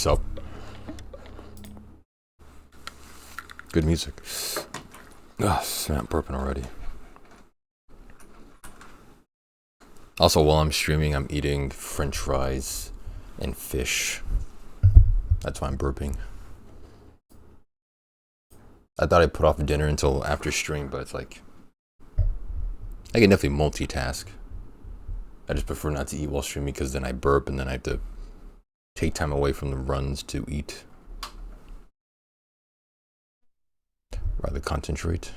So good music. Ugh, I'm burping already. Also, while I'm streaming, I'm eating French fries and fish. That's why I'm burping. I thought I'd put off dinner until after stream, but it's like I can definitely multitask. I just prefer not to eat while streaming because then I burp and then I have to take time away from the runs to eat. Rather concentrate.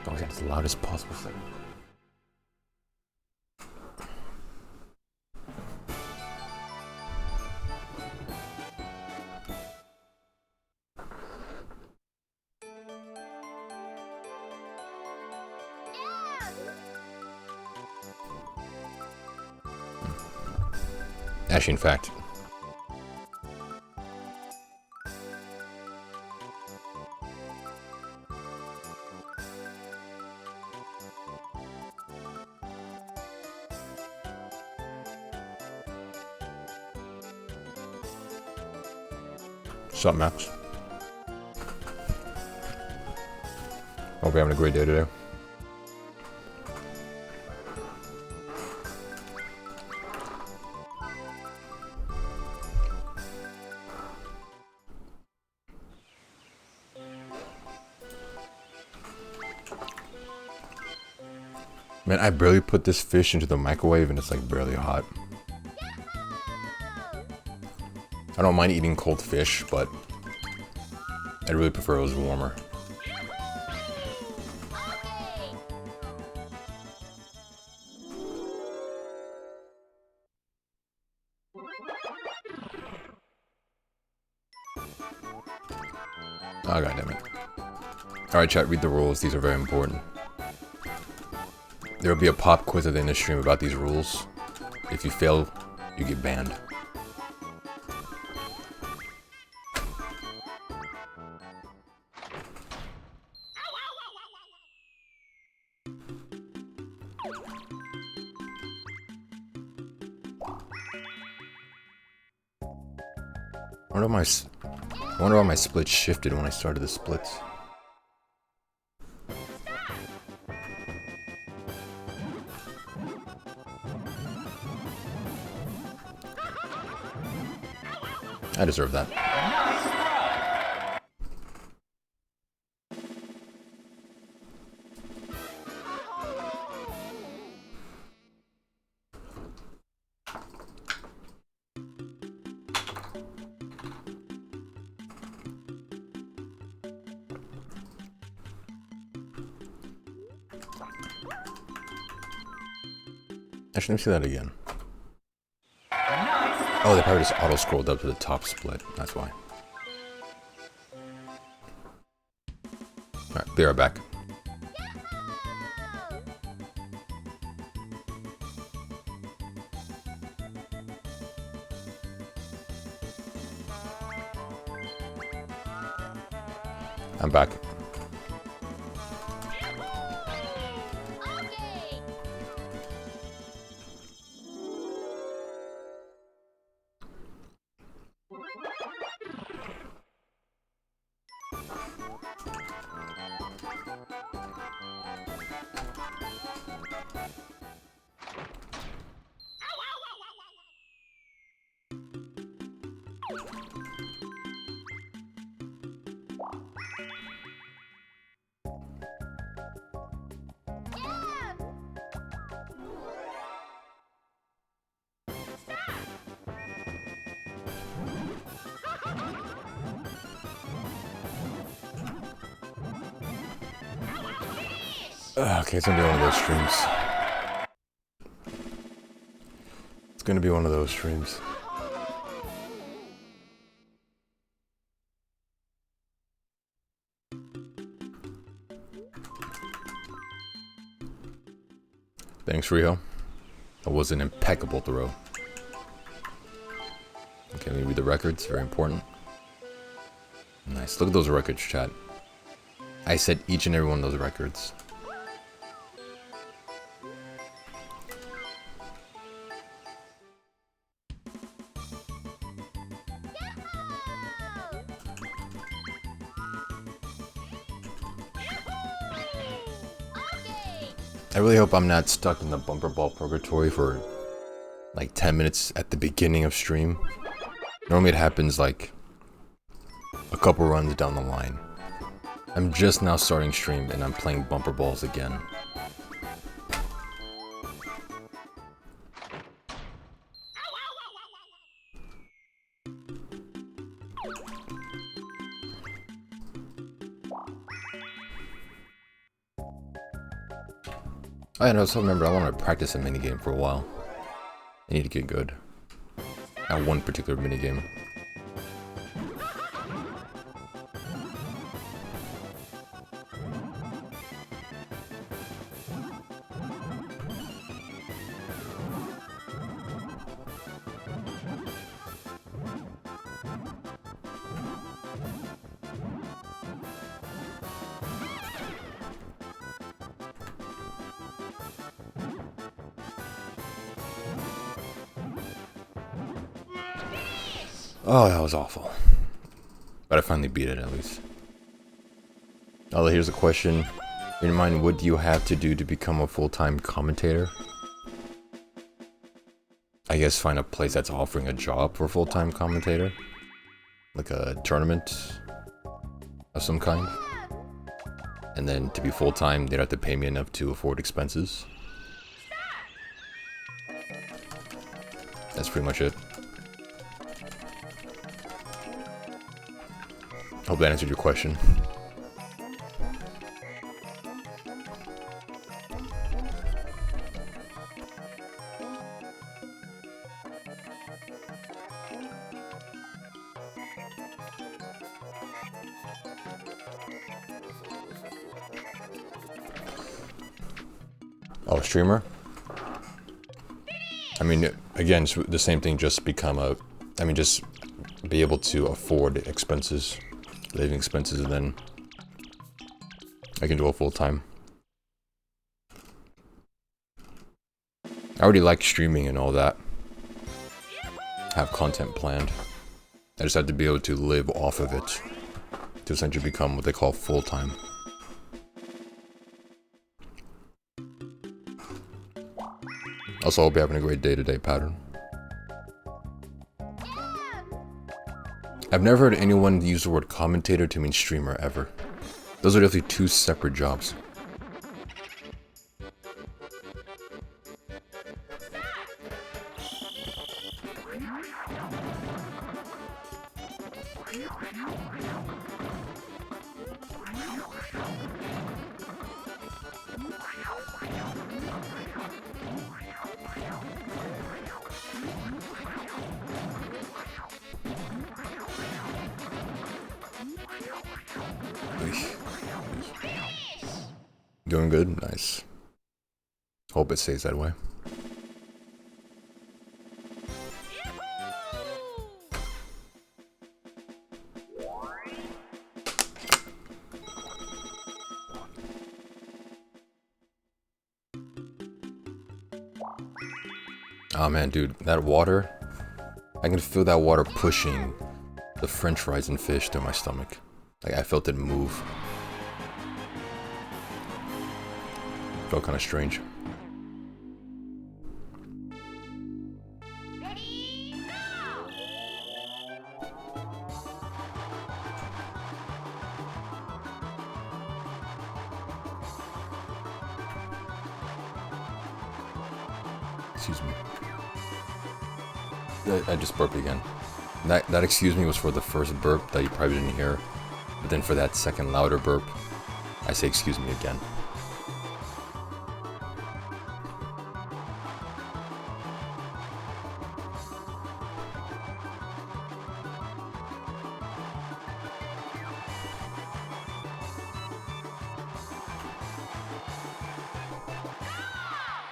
Always have the loudest possible setting. Actually, in fact, what's up, Max? Hope you're having a great day today. Man, I barely put this fish into the microwave and it's like barely hot. I don't mind eating cold fish, but I'd really prefer it was warmer. Oh, goddammit. Alright, chat, read the rules. These are very important. There will be a pop quiz at the end of the stream about these rules. If you fail, you get banned. I wonder why my splits shifted when I started the splits. I deserve that. Actually, let me see that again. Oh, they probably just auto-scrolled up to the top split. That's why. Alright, be right back. I'm back. Okay, it's gonna be one of those streams. It's gonna be one of those streams. Thanks, Rio. That was an impeccable throw. Okay, let me read the records. Very important. Nice. Look at those records, chat. I said each and every one of those records. I really hope I'm not stuck in the bumper ball purgatory for like 10 minutes at the beginning of stream. Normally it happens like a couple runs down the line. I'm just now starting stream and I'm playing bumper balls again. I also remember I want to practice a minigame for a while. I need to get good at one particular minigame. Oh, that was awful. But I finally beat it, at least. Dalda, here's a question. In your mind, what do you have to do to become a full-time commentator? I guess find a place that's offering a job for a full-time commentator. Like a tournament of some kind. And then to be full-time, they'd have to pay me enough to afford expenses. That's pretty much it. Hope that answered your question. Oh, streamer? I mean, again, it's the same thing, just become a... I mean, just be able to afford expenses. Living expenses, and then I can do it full time. I already like streaming and all that. Have content planned. I just have to be able to live off of it to essentially become what they call full time. Also, hope you're having a great day-to-day pattern. I've never heard anyone use the word commentator to mean streamer ever. Those are definitely two separate jobs. Doing good? Nice. Hope it stays that way. Oh man, dude, that water, I can feel that water pushing the french fries and fish through my stomach. Like, I felt it move. Felt kind of strange. Excuse me. I just burped again. That excuse me was for the first burp that you probably didn't hear. But then for that second louder burp, I say excuse me again.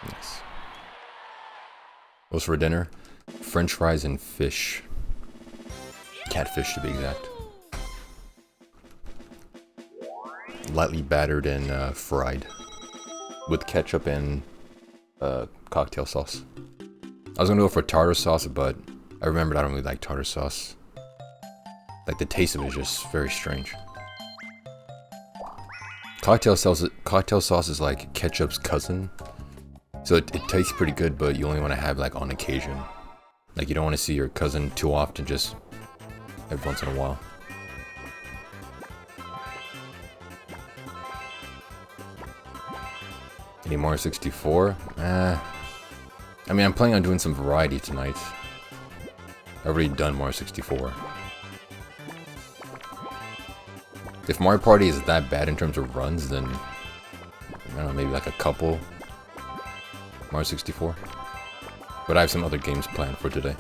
Nice. What's for dinner? French fries and fish. Catfish to be exact. Lightly battered and fried. With ketchup and cocktail sauce. I was gonna go for tartar sauce, but I remembered I don't really like tartar sauce. Like, the taste of it is just very strange. Cocktail sauce is like ketchup's cousin. So it tastes pretty good, but you only want to have like on occasion. Like, you don't want to see your cousin too often, just every once in a while. Any more 64? I mean, I'm planning on doing some variety tonight. I've already done Mario 64. If Mario Party is that bad in terms of runs, then I don't know, maybe like a couple Mario 64. But I have some other games planned for today.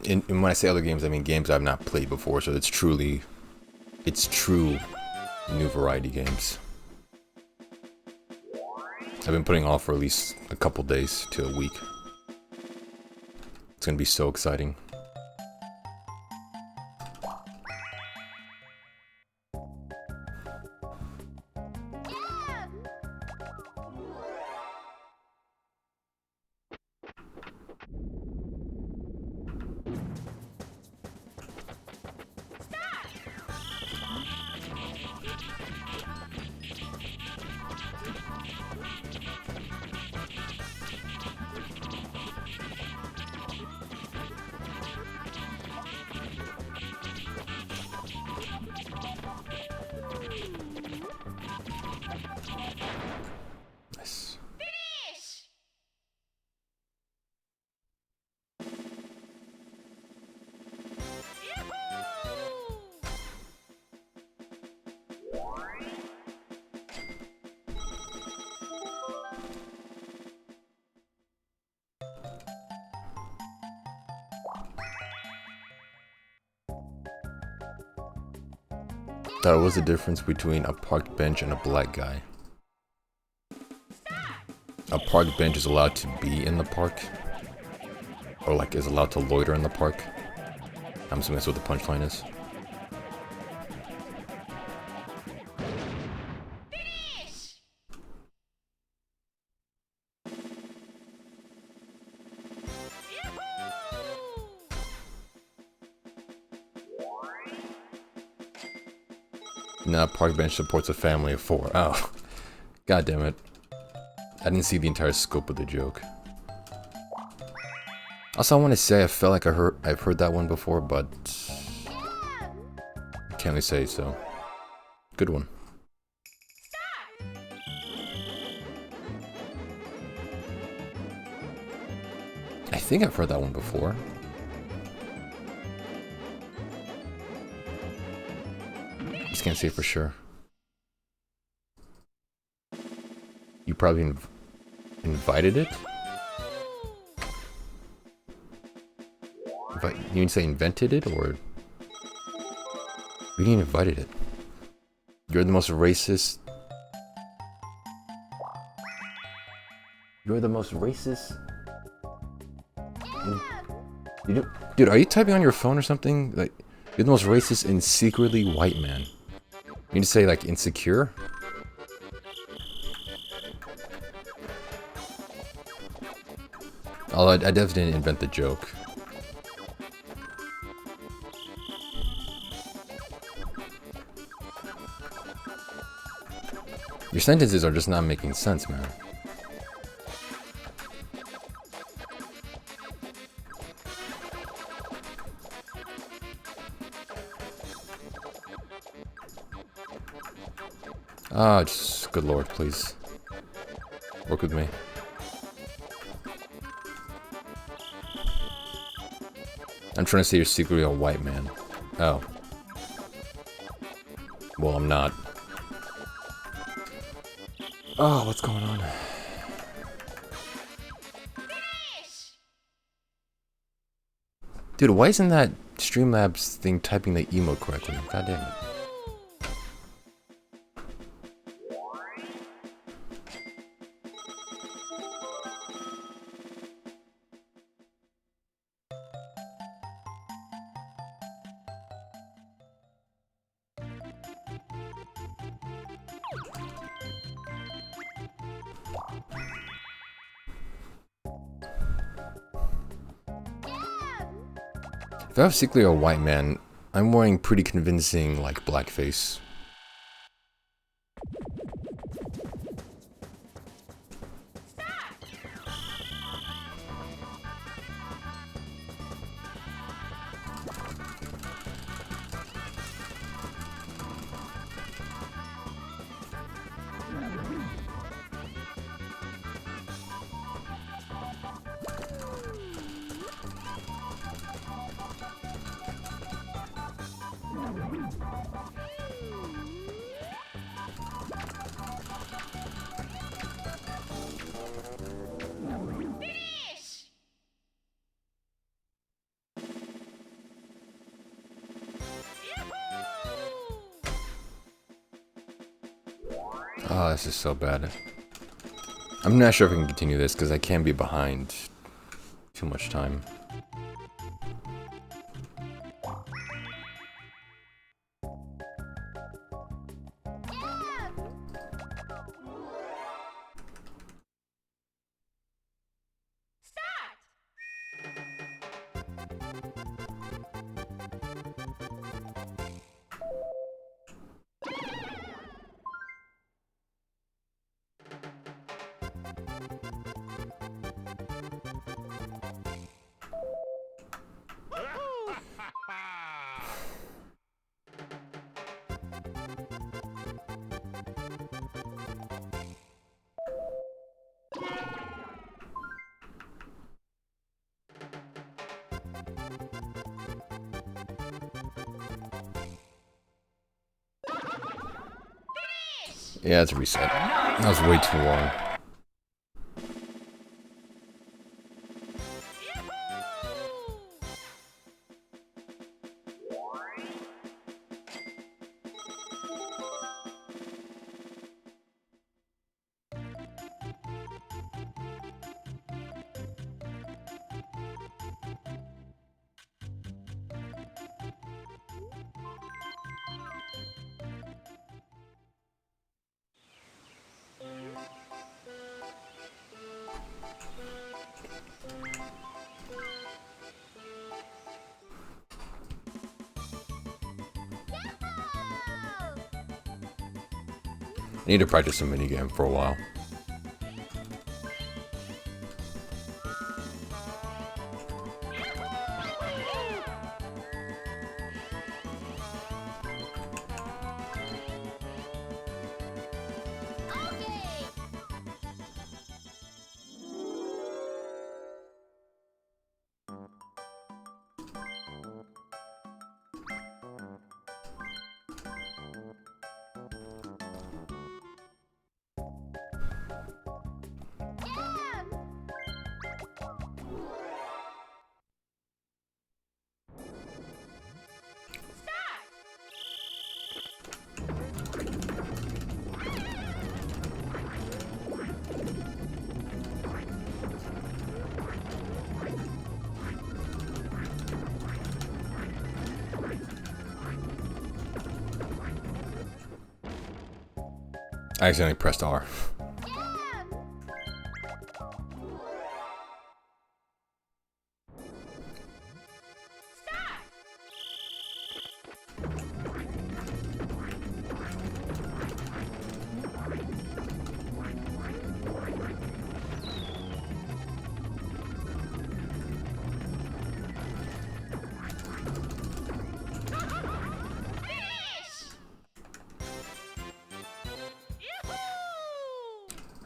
And when I say other games, I mean games I've not played before, so it's true new variety games. I've been putting off for at least a couple days to a week. It's gonna be so exciting. That was the difference between a parked bench and a black guy. A parked bench is allowed to be in the park. Or like is allowed to loiter in the park. I'm assuming that's what the punchline is. Now, park bench supports a family of 4. Oh, god damn it! I didn't see the entire scope of the joke. Also, I want to say I felt like I've heard that one before, but can't really say so. Good one. I think I've heard that one before. Just can't say for sure. You probably invited it? You mean say invented it, or you didn't invited it? You're the most racist. You're the most racist. Dude, are you typing on your phone or something? Like, you're the most racist and secretly white man. You need to say like insecure? Although I definitely didn't invent the joke. Your sentences are just not making sense, man. Ah, just good lord, please. Work with me. I'm trying to say you're secretly a white man. Oh. Well, I'm not. Oh, what's going on? Dude, why isn't that Streamlabs thing typing the emote correctly? God damn it. If I'm secretly a white man, I'm wearing pretty convincing, like, blackface. Oh, this is so bad. I'm not sure if I can continue this because I can be behind too much time. Yeah, it's a reset. That was way too long. I need to practice some minigame for a while. I accidentally pressed R.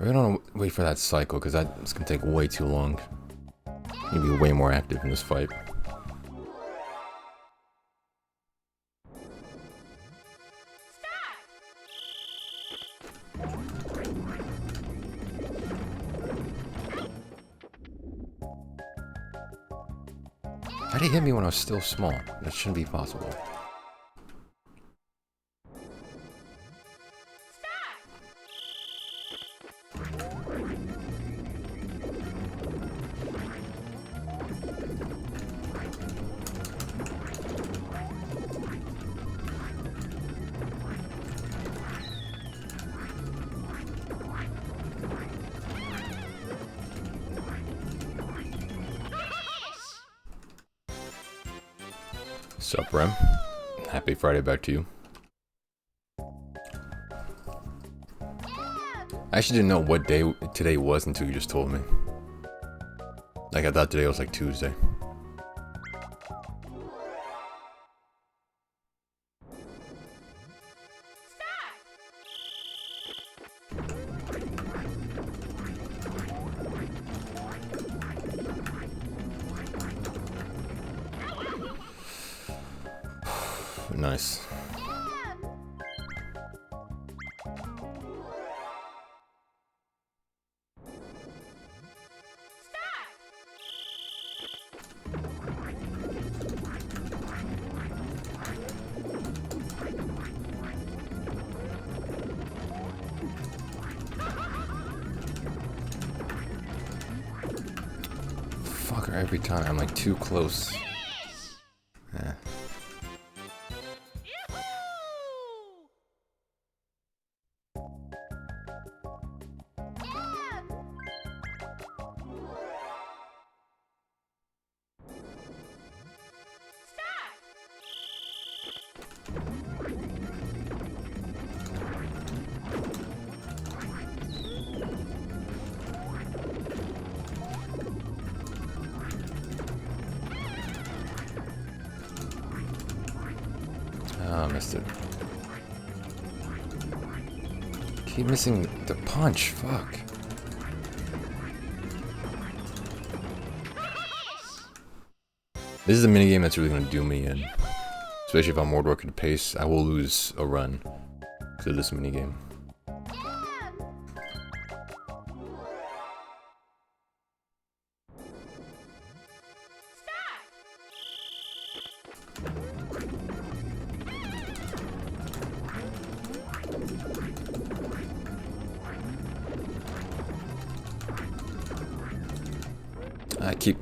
I really don't want to wait for that cycle, because that's going to take way too long. I'm going to be way more active in this fight. How did he hit me when I was still small? That shouldn't be possible. Sup, Rem? Happy Friday back to you. I actually didn't know what day today was until you just told me. Like, I thought today was like Tuesday. Nice. Fucker, every time I'm like too close. Yeah. Ah, missed it. Keep missing the punch, fuck. This is a minigame that's really gonna do me in. Especially if I'm more working to pace, I will lose a run because of this minigame. I keep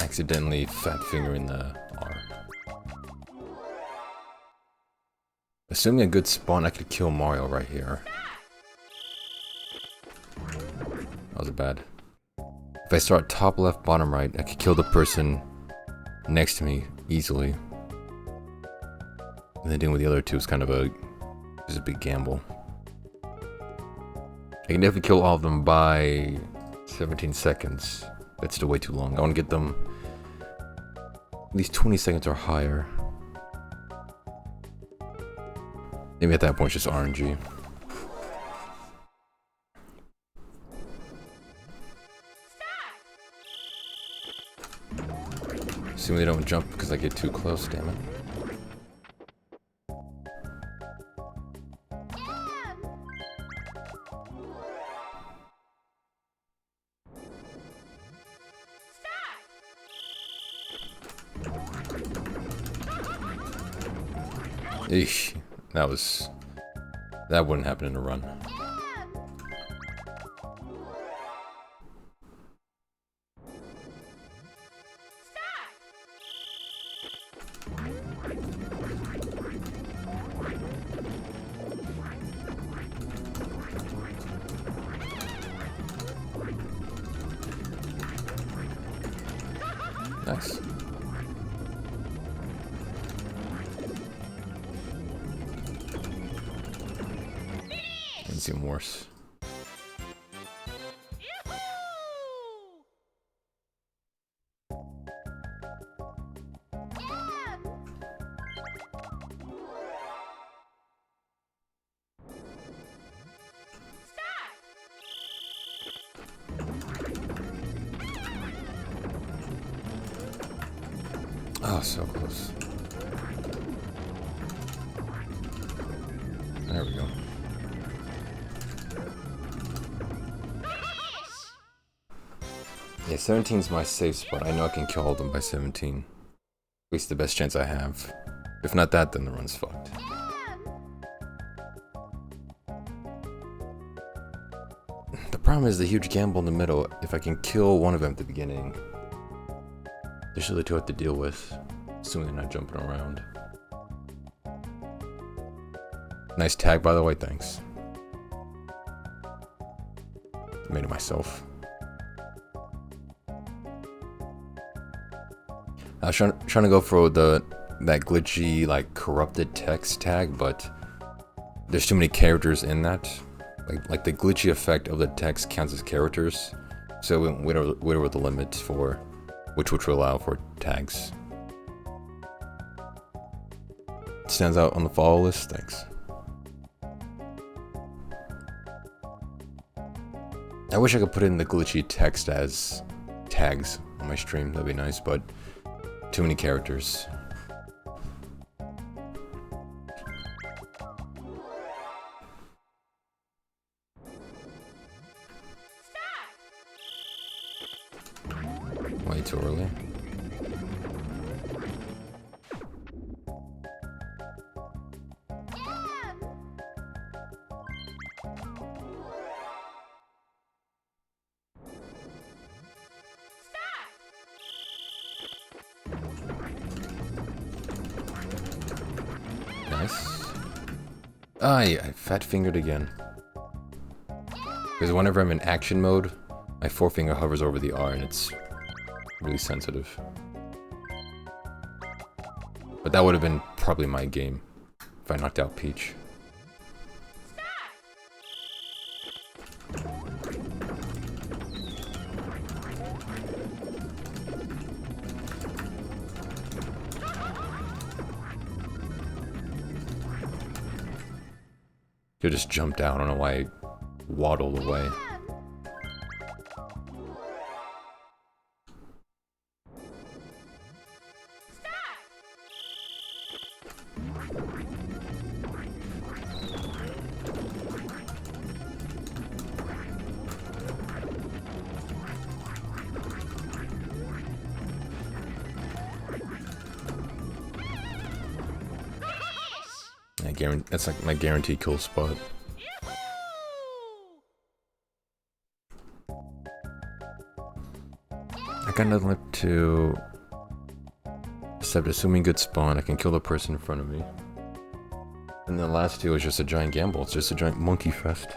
accidentally fat fingering the R. Assuming a good spawn, I could kill Mario right here. That was bad. If I start top left, bottom right, I could kill the person next to me easily. And then dealing with the other two is kind of just a big gamble. I can definitely kill all of them by 17 seconds. That's still way too long. I want to get them at least 20 seconds or higher. Maybe at that point it's just RNG. Assuming they don't jump because I get too close, damn it. Eesh, that wouldn't happen in a run. Nice. It's even worse. Oh, so close. There we go. Yeah, 17's my safe spot. I know I can kill all of them by 17. At least the best chance I have. If not that, then the run's fucked. The problem is the huge gamble in the middle. If I can kill one of them at the beginning, there's really two I have to deal with. Assuming they're not jumping around. Nice tag, by the way, thanks. Made it myself. I was trying to go for that glitchy, like, corrupted text tag, but there's too many characters in that. Like the glitchy effect of the text counts as characters, so we went over the limit for which will allow for tags. Stands out on the follow list, thanks. I wish I could put in the glitchy text as tags on my stream, that'd be nice, but too many characters. Way too early. Nice. Ah, yeah, I fat fingered again. Because whenever I'm in action mode, my forefinger hovers over the R and it's really sensitive. But that would have been probably my game if I knocked out Peach. Could just jumped out. I don't know why I waddled away. That's like my guaranteed kill spot. I got nothing left to... except assuming good spawn, I can kill the person in front of me. And the last two is just a giant gamble. It's just a giant monkey fest.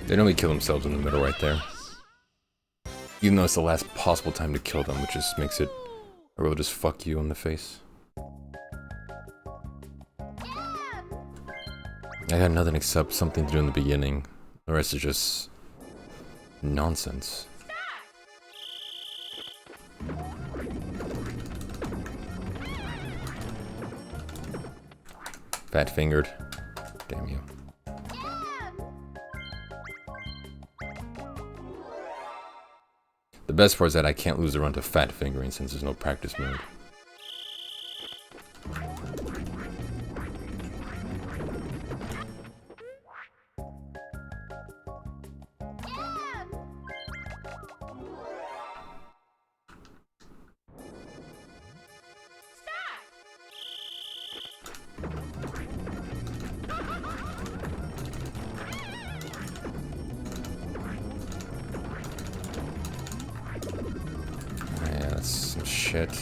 They normally kill themselves in the middle right there. Even though it's the last possible time to kill them, which just makes it a real just fuck you in the face. I got nothing except something to do in the beginning. The rest is just nonsense. Fat fingered. Damn you. The best part is that I can't lose the run to fat fingering since there's no practice mode. shit.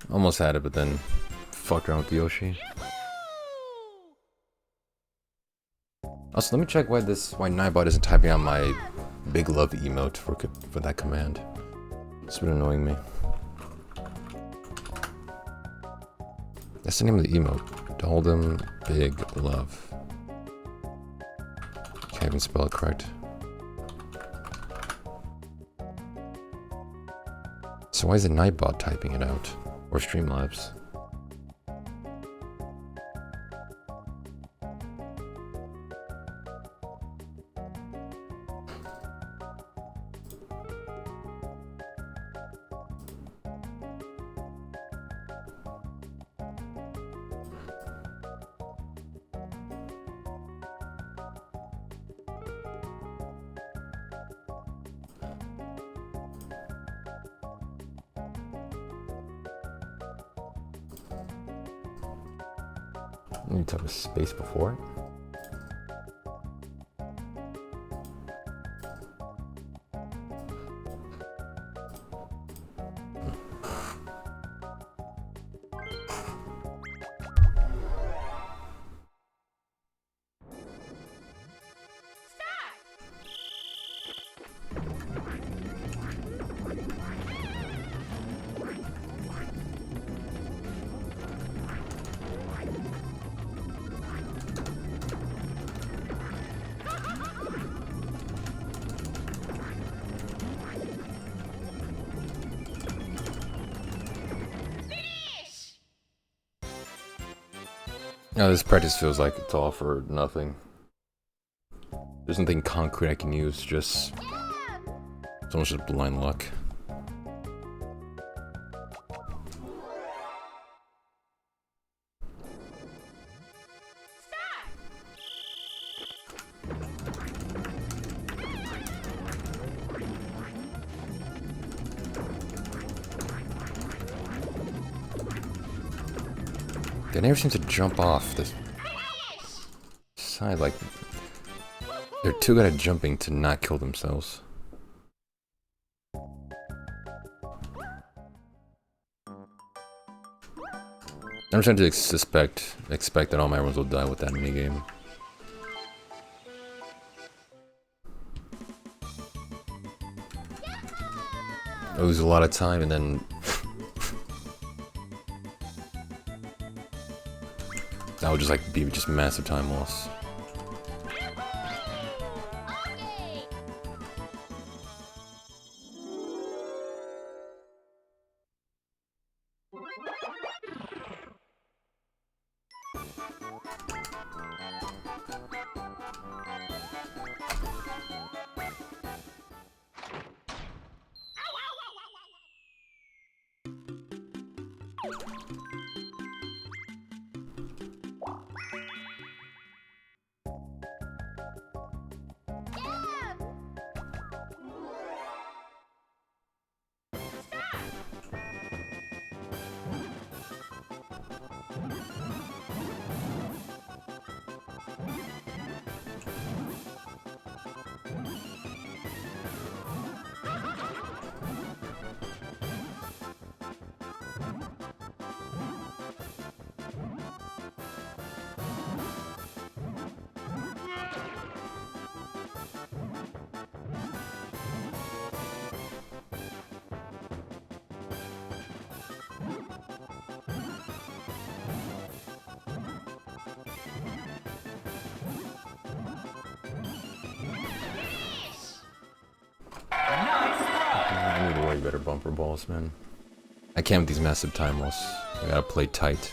Almost had it, but then fucked around with the Yoshi. Also, let me check why Nightbot isn't typing out my big love emote for that command. It's been annoying me. That's the name of the emote. Dalda big love. Can't even spell it correct. So why is the Nightbot typing it out? Or Streamlabs? You need to have a space before it. No, this practice feels like it's all for nothing. There's nothing concrete I can use, just... It's almost just blind luck. They never seem to jump off this side, like they're too good at jumping to not kill themselves. I'm trying to expect that all my runs will die with that minigame. I lose a lot of time and then that would just like be just massive time loss. I need way better bumper balls, man. I can't with these massive time loss. I gotta play tight.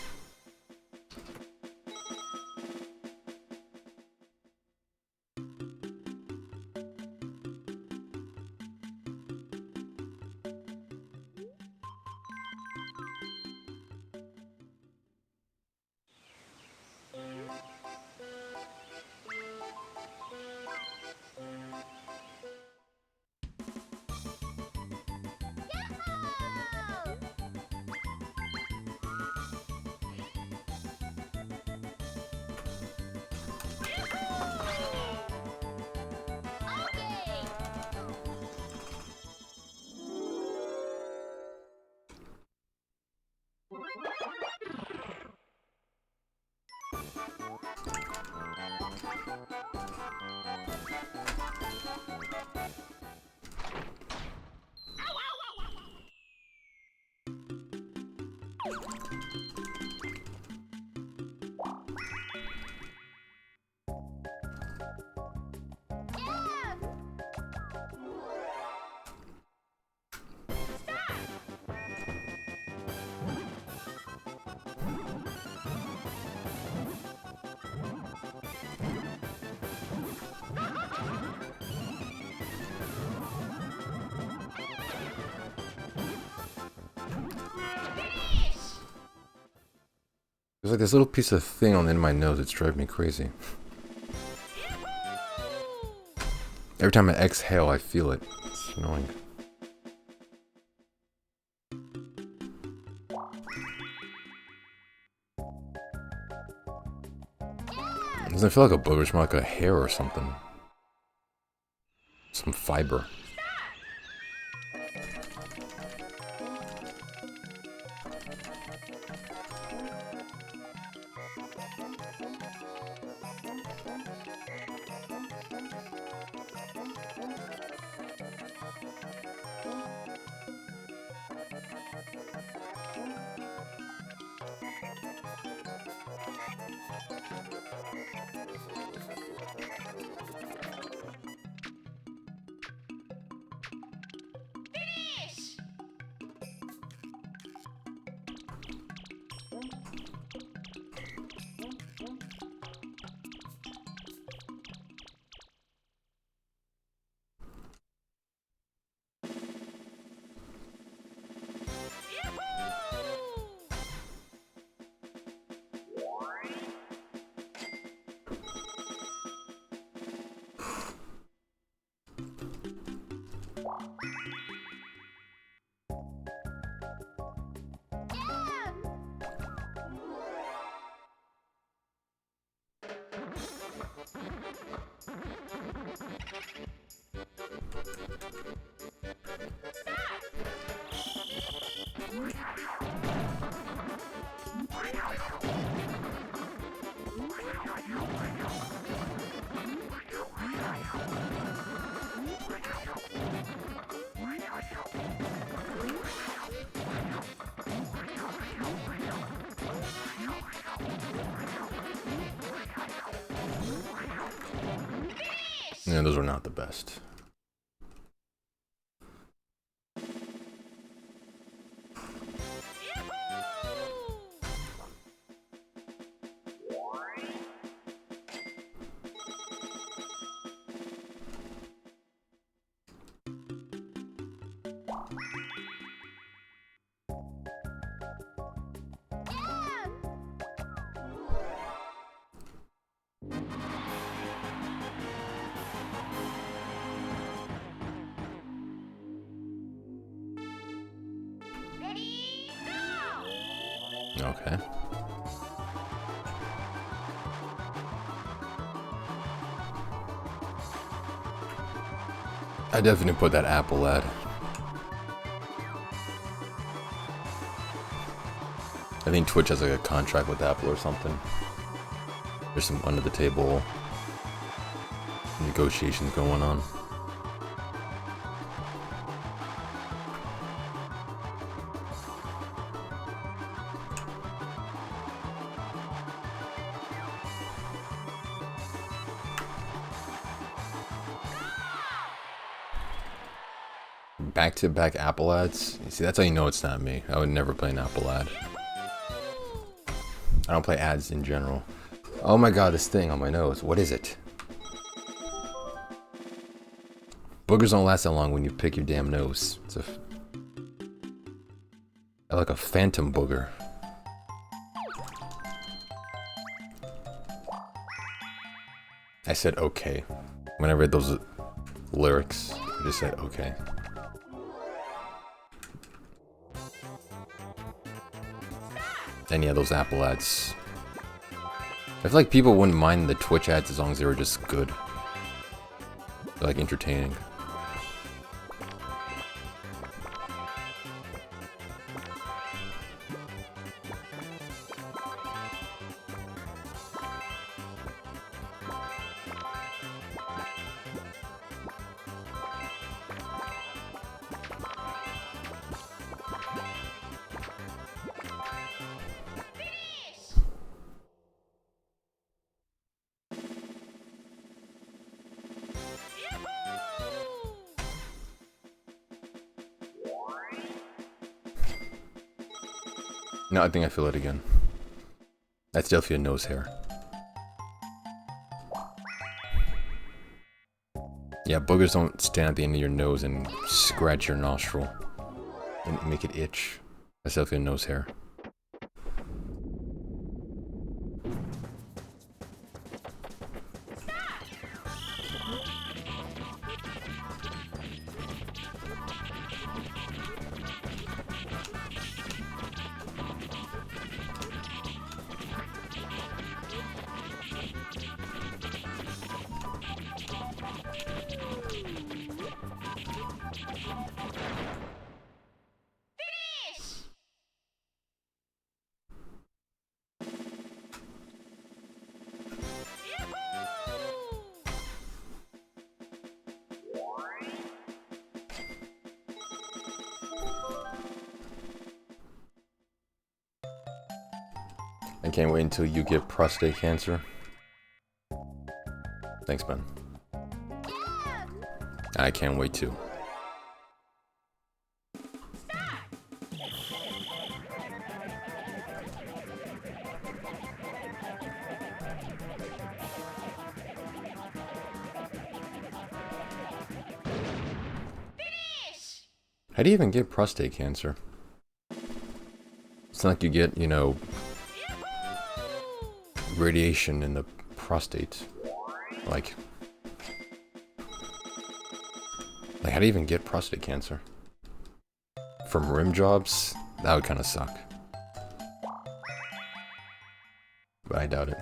There's like this little piece of thing on the end of my nose. It's driving me crazy. Every time I exhale, I feel it. It's annoying. Doesn't it feel like a booger? It's more like a hair or something. Some fiber. Yeah, those were not the best. Okay. I definitely put that Apple ad. I think Twitch has like a contract with Apple or something. There's some under the table negotiations going on. Back-to-back Apple ads? You see, that's how you know it's not me. I would never play an Apple ad. I don't play ads in general. Oh my god, this thing on my nose. What is it? Boogers don't last that long when you pick your damn nose. It's like a phantom booger. I said okay. When I read those lyrics, I just said okay. And yeah, those Apple ads. I feel like people wouldn't mind the Twitch ads as long as they were just good. They're like entertaining. No, I think I feel it again. That's definitely a nose hair. Yeah, boogers don't stand at the end of your nose and scratch your nostril and make it itch. That's definitely a nose hair. I can't wait until you get prostate cancer. Thanks, man. I can't wait too. How do you even get prostate cancer? It's not like you get, you know, radiation in the prostate. Like how do you even get prostate cancer? From rim jobs? That would kind of suck. But I doubt it.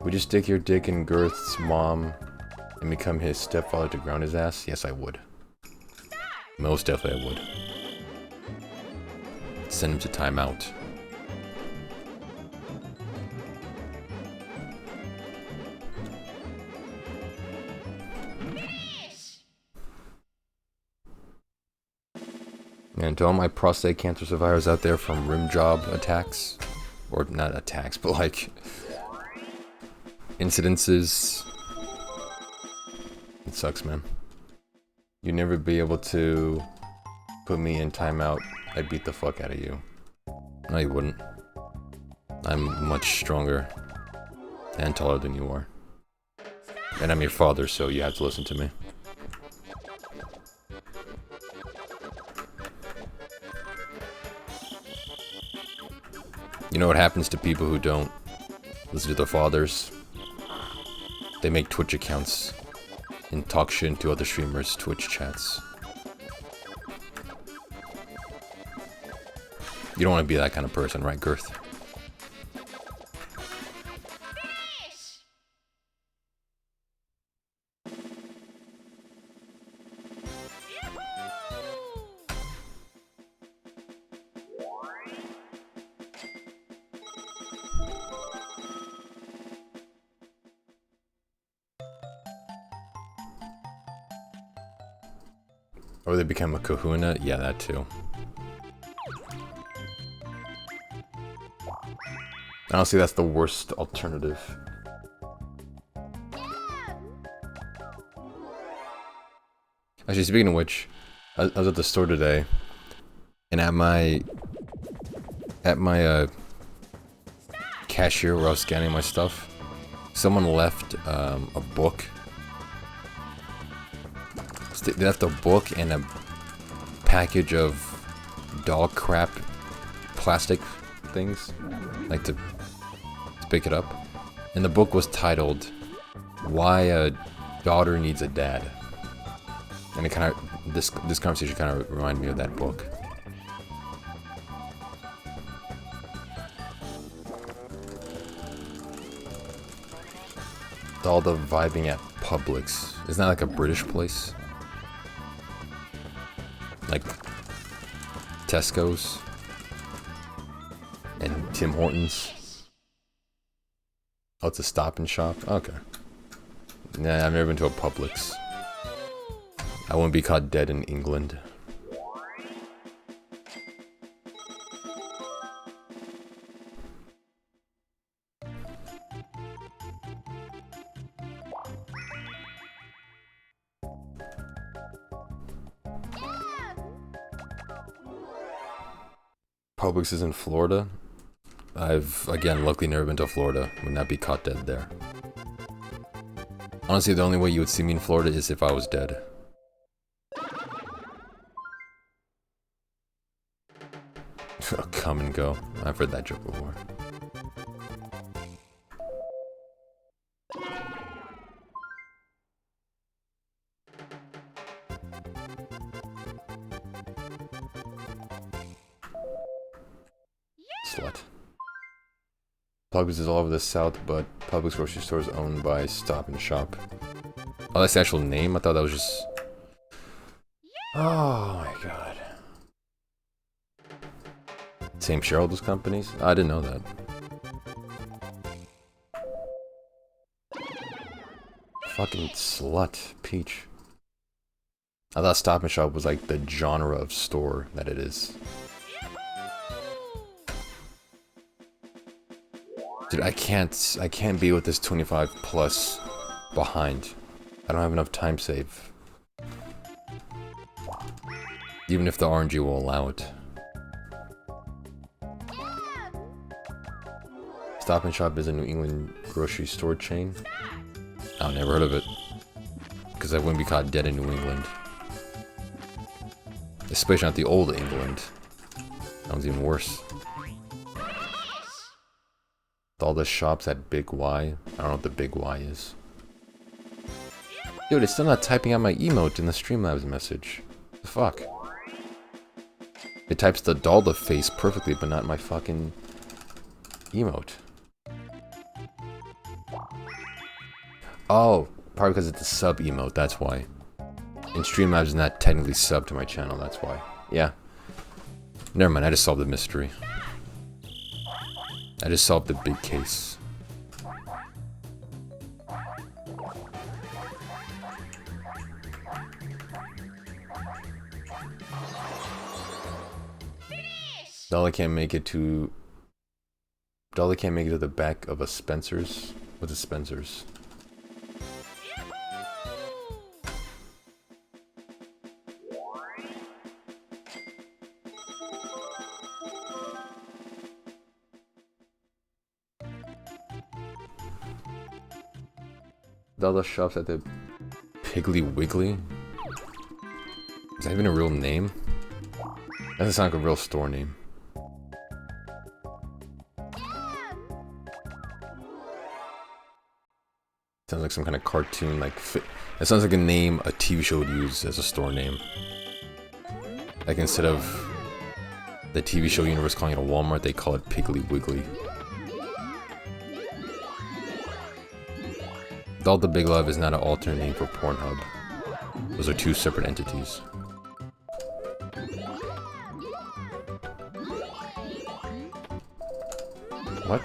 Would you stick your dick in Girth's mom and become his stepfather to ground his ass? Yes, I would. Most definitely I would. Send him to timeout. And to all my prostate cancer survivors out there from rim job attacks, or not attacks, but like incidences, it sucks, man. You'd never be able to put me in timeout. I'd beat the fuck out of you. No, you wouldn't. I'm much stronger and taller than you are. And I'm your father, so you have to listen to me. You know what happens to people who don't listen to their fathers? They make Twitch accounts and talk shit into other streamers' Twitch chats. You don't want to be that kind of person, right, Girth? Or they become a kahuna? Yeah, that too. Honestly, that's the worst alternative. Actually, speaking of which, I was at the store today, and at my cashier where I was scanning my stuff, someone left a book. They left a book and a package of dog crap plastic things, like to pick it up. And the book was titled, "Why a Daughter Needs a Dad." And it kind of, this conversation kind of reminded me of that book. Dalda vibing at Publix. Isn't that like a British place? Like Tesco's and Tim Hortons. Oh, it's a Stop and Shop? Okay. Nah, I've never been to a Publix. I wouldn't be caught dead in England. Publix is in Florida. I've, again, luckily never been to Florida. Would not be caught dead there. Honestly, the only way you would see me in Florida is if I was dead. Come and go. I've heard that joke before. Slut. Publix is all over the South, but Publix grocery store is owned by Stop and Shop. Oh, that's the actual name? I thought that was just... Oh my god. Same shareholders companies? I didn't know that. Fucking slut. Peach. I thought Stop and Shop was like the genre of store that it is. Dude, I can't be with this 25 plus behind. I don't have enough time save. Even if the RNG will allow it. Stop and Shop is a New England grocery store chain. I've never heard of it. Because I wouldn't be caught dead in New England. Especially not the old England. That one's even worse. Dalda shops at Big Y. I don't know what the Big Y is. Dude, it's still not typing out my emote in the Streamlabs message. What the fuck? It types the Dalda face perfectly, but not my fucking emote. Oh, probably because it's a sub emote, that's why. And Streamlabs is not technically sub to my channel, that's why. Yeah. Never mind, I just solved the mystery. I just solved the big case. Dalda can't make it to the back of a Spencer's. What's a Spencer's? Dalda shops at the Piggly Wiggly? Is that even a real name? That doesn't sound like a real store name. Sounds like some kind of cartoon, like it sounds like a name a TV show would use as a store name. Like instead of the TV show universe calling it a Walmart, they call it Piggly Wiggly. Dalda Big Love is not an alternate name for Pornhub. Those are two separate entities. What?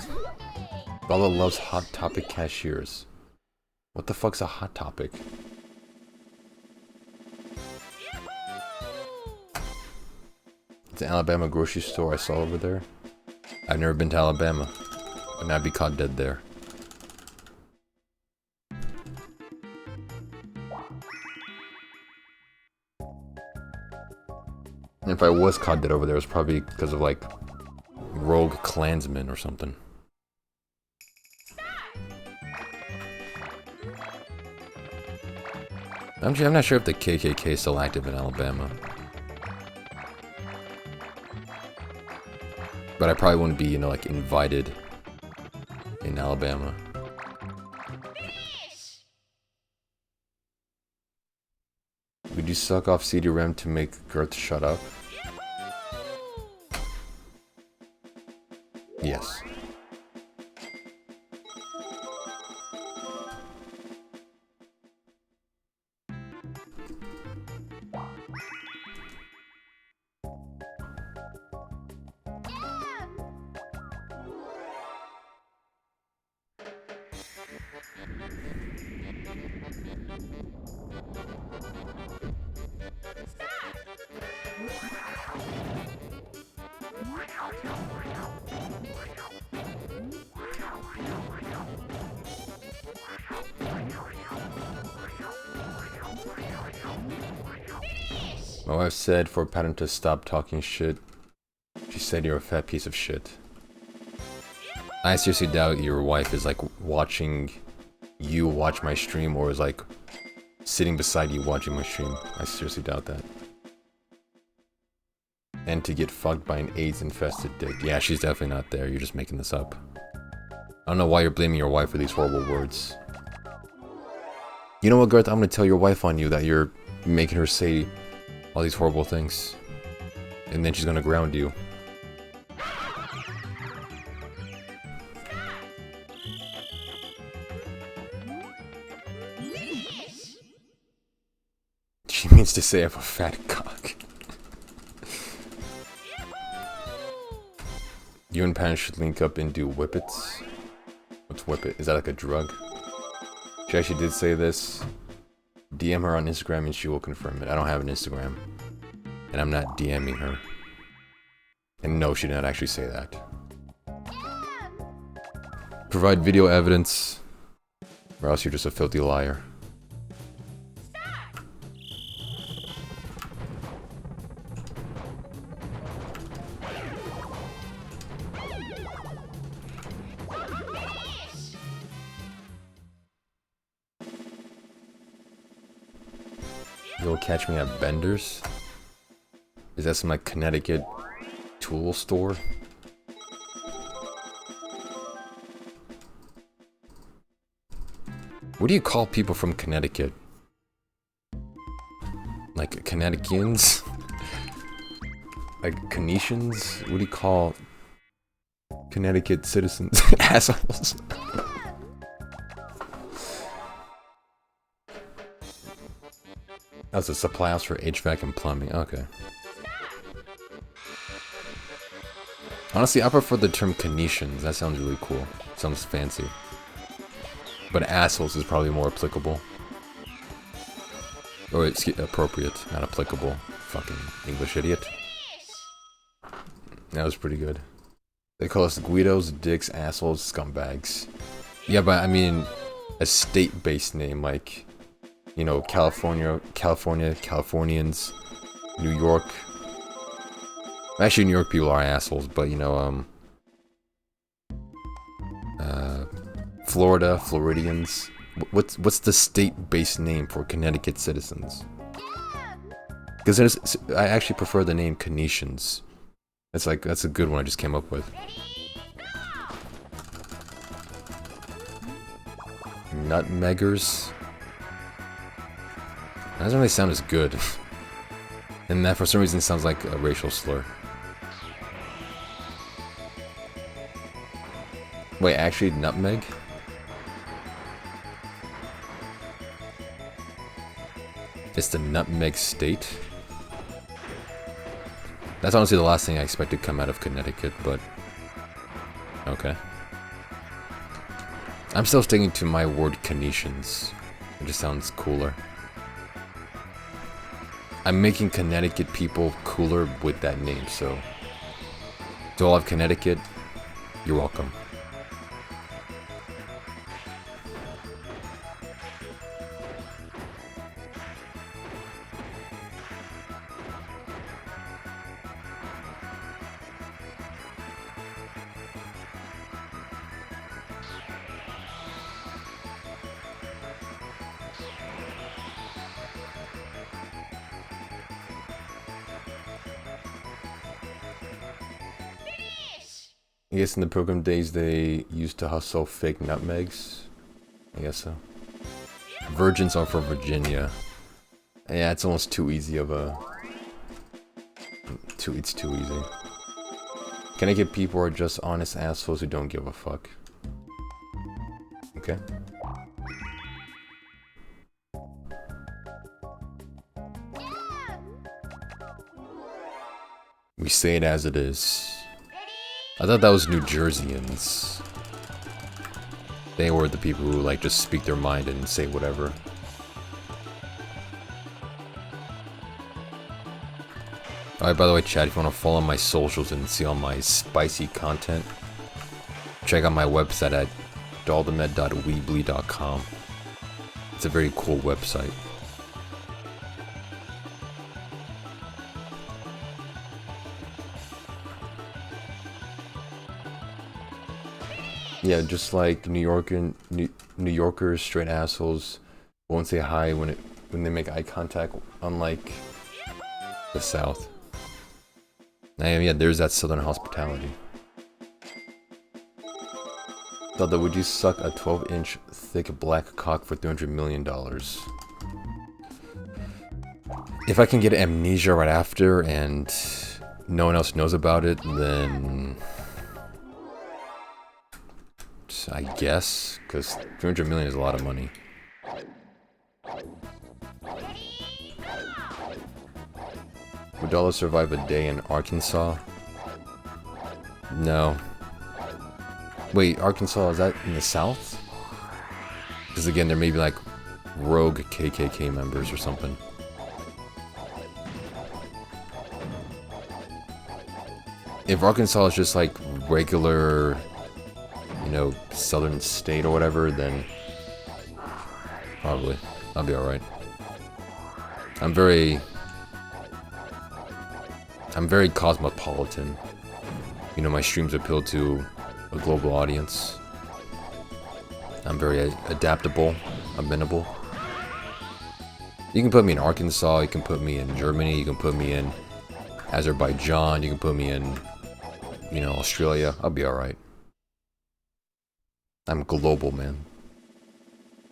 Dalda loves Hot Topic cashiers. What the fuck's a Hot Topic? It's an Alabama grocery store I saw over there. I've never been to Alabama. And I'd be caught dead there. And if I was caught dead over there, it was probably because of like rogue Klansmen or something. I'm not sure if the KKK is still active in Alabama. But I probably wouldn't be, you know, like invited in Alabama. Would you suck off CD-RAM to make Girth shut up? Yes. My wife said for Pattern to stop talking shit. She said you're a fat piece of shit. I seriously doubt your wife is like watching you watch my stream or is like sitting beside you watching my stream. I seriously doubt that. And to get fucked by an AIDS-infested dick. Yeah, she's definitely not there. You're just making this up. I don't know why you're blaming your wife for these horrible words. You know what, Garth? I'm gonna tell your wife on you that you're making her say all these horrible things. And then she's gonna ground you. She means to say I have a fat cock. You and Pan should link up and do whippets. What's whippet? Is that like a drug? She actually did say this. DM her on Instagram and she will confirm it. I don't have an Instagram. And I'm not DMing her. And no, she did not actually say that. Provide video evidence. Or else you're just a filthy liar. You'll catch me at Bender's? Is that some like Connecticut tool store? What do you call people from Connecticut? Like Connecticutians? Like Canetians? What do you call Connecticut citizens? Assholes. That's a supply house for HVAC and plumbing. Okay. Honestly, I prefer the term Canetians. That sounds really cool. Sounds fancy. But assholes is probably more applicable. Or it's appropriate, not applicable. Fucking English idiot. That was pretty good. They call us Guidos, dicks, assholes, scumbags. Yeah, but I mean, a state-based name like, you know, Californians, New York. Actually, New York people are assholes, but you know, Florida, Floridians. What's the state-based name for Connecticut citizens? Because I actually prefer the name Canetians. That's a good one I just came up with. Nutmeggers. That doesn't really sound as good. And that for some reason sounds like a racial slur. Wait, actually nutmeg? It's the nutmeg state? That's honestly the last thing I expected to come out of Connecticut, but... okay. I'm still sticking to my word Canetians. It just sounds cooler. I'm making Connecticut people cooler with that name, so... to all of Connecticut, you're welcome. I guess in the program days they used to hustle fake nutmegs. I guess so. Virgins are for Virginia. Yeah, it's almost too easy of a... it's too easy. Connecticut people are just honest assholes who don't give a fuck. Okay. We say it as it is. I thought that was New Jerseyans. They were the people who like just speak their mind and say whatever. Alright, by the way, chat, if you want to follow my socials and see all my spicy content, check out my website at daldameht.weebly.com. It's a very cool website. Yeah, just like New Yorkers, straight assholes, won't say hi when they make eye contact, unlike the South. And yeah, there's that Southern hospitality. Dalda, would you suck a 12-inch thick black cock for $300 million? If I can get amnesia right after and no one else knows about it, then I guess, because 300 million is a lot of money. Would Dalda survive a day in Arkansas? No. Wait, Arkansas, is that in the South? Because again, there may be like rogue KKK members or something. If Arkansas is just like regular, you know, southern state or whatever, then probably I'll be alright. I'm very cosmopolitan. You know, my streams appeal to a global audience. I'm very adaptable, amenable. You can put me in Arkansas, you can put me in Germany, you can put me in Azerbaijan, you can put me in, you know, Australia. I'll be alright. I'm global, man.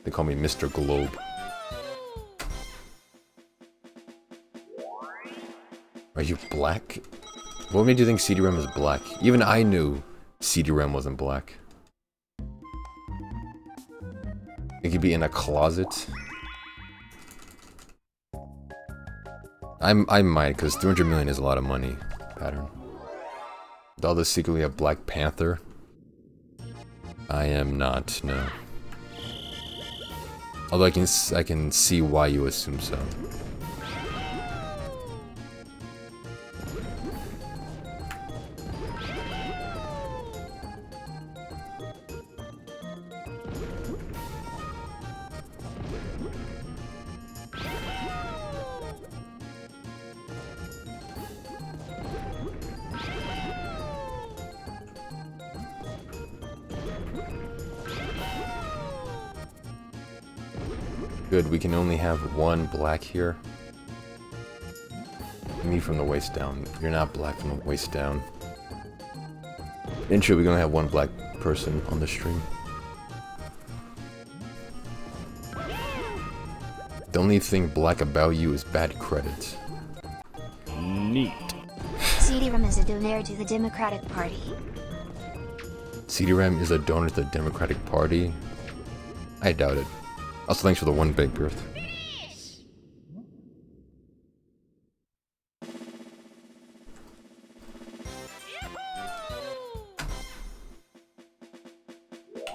They call me Mr. Globe. Are you black? What made you think CDRAM is black? Even I knew CDRAM wasn't black. It could be in a closet. I might, because 300 million is a lot of money. Pattern. Dalda's secretly a Black Panther. I am not, no. Although I can see why you assume so. Good, we can only have one black here. Me from the waist down. You're not black from the waist down. Intro, we're gonna have one black person on the stream. The only thing black about you is bad credit. Neat. CDRAM is a donor to the Democratic Party. CDRAM is a donor to the Democratic Party? I doubt it. Also, thanks for the 1 bit, Girth.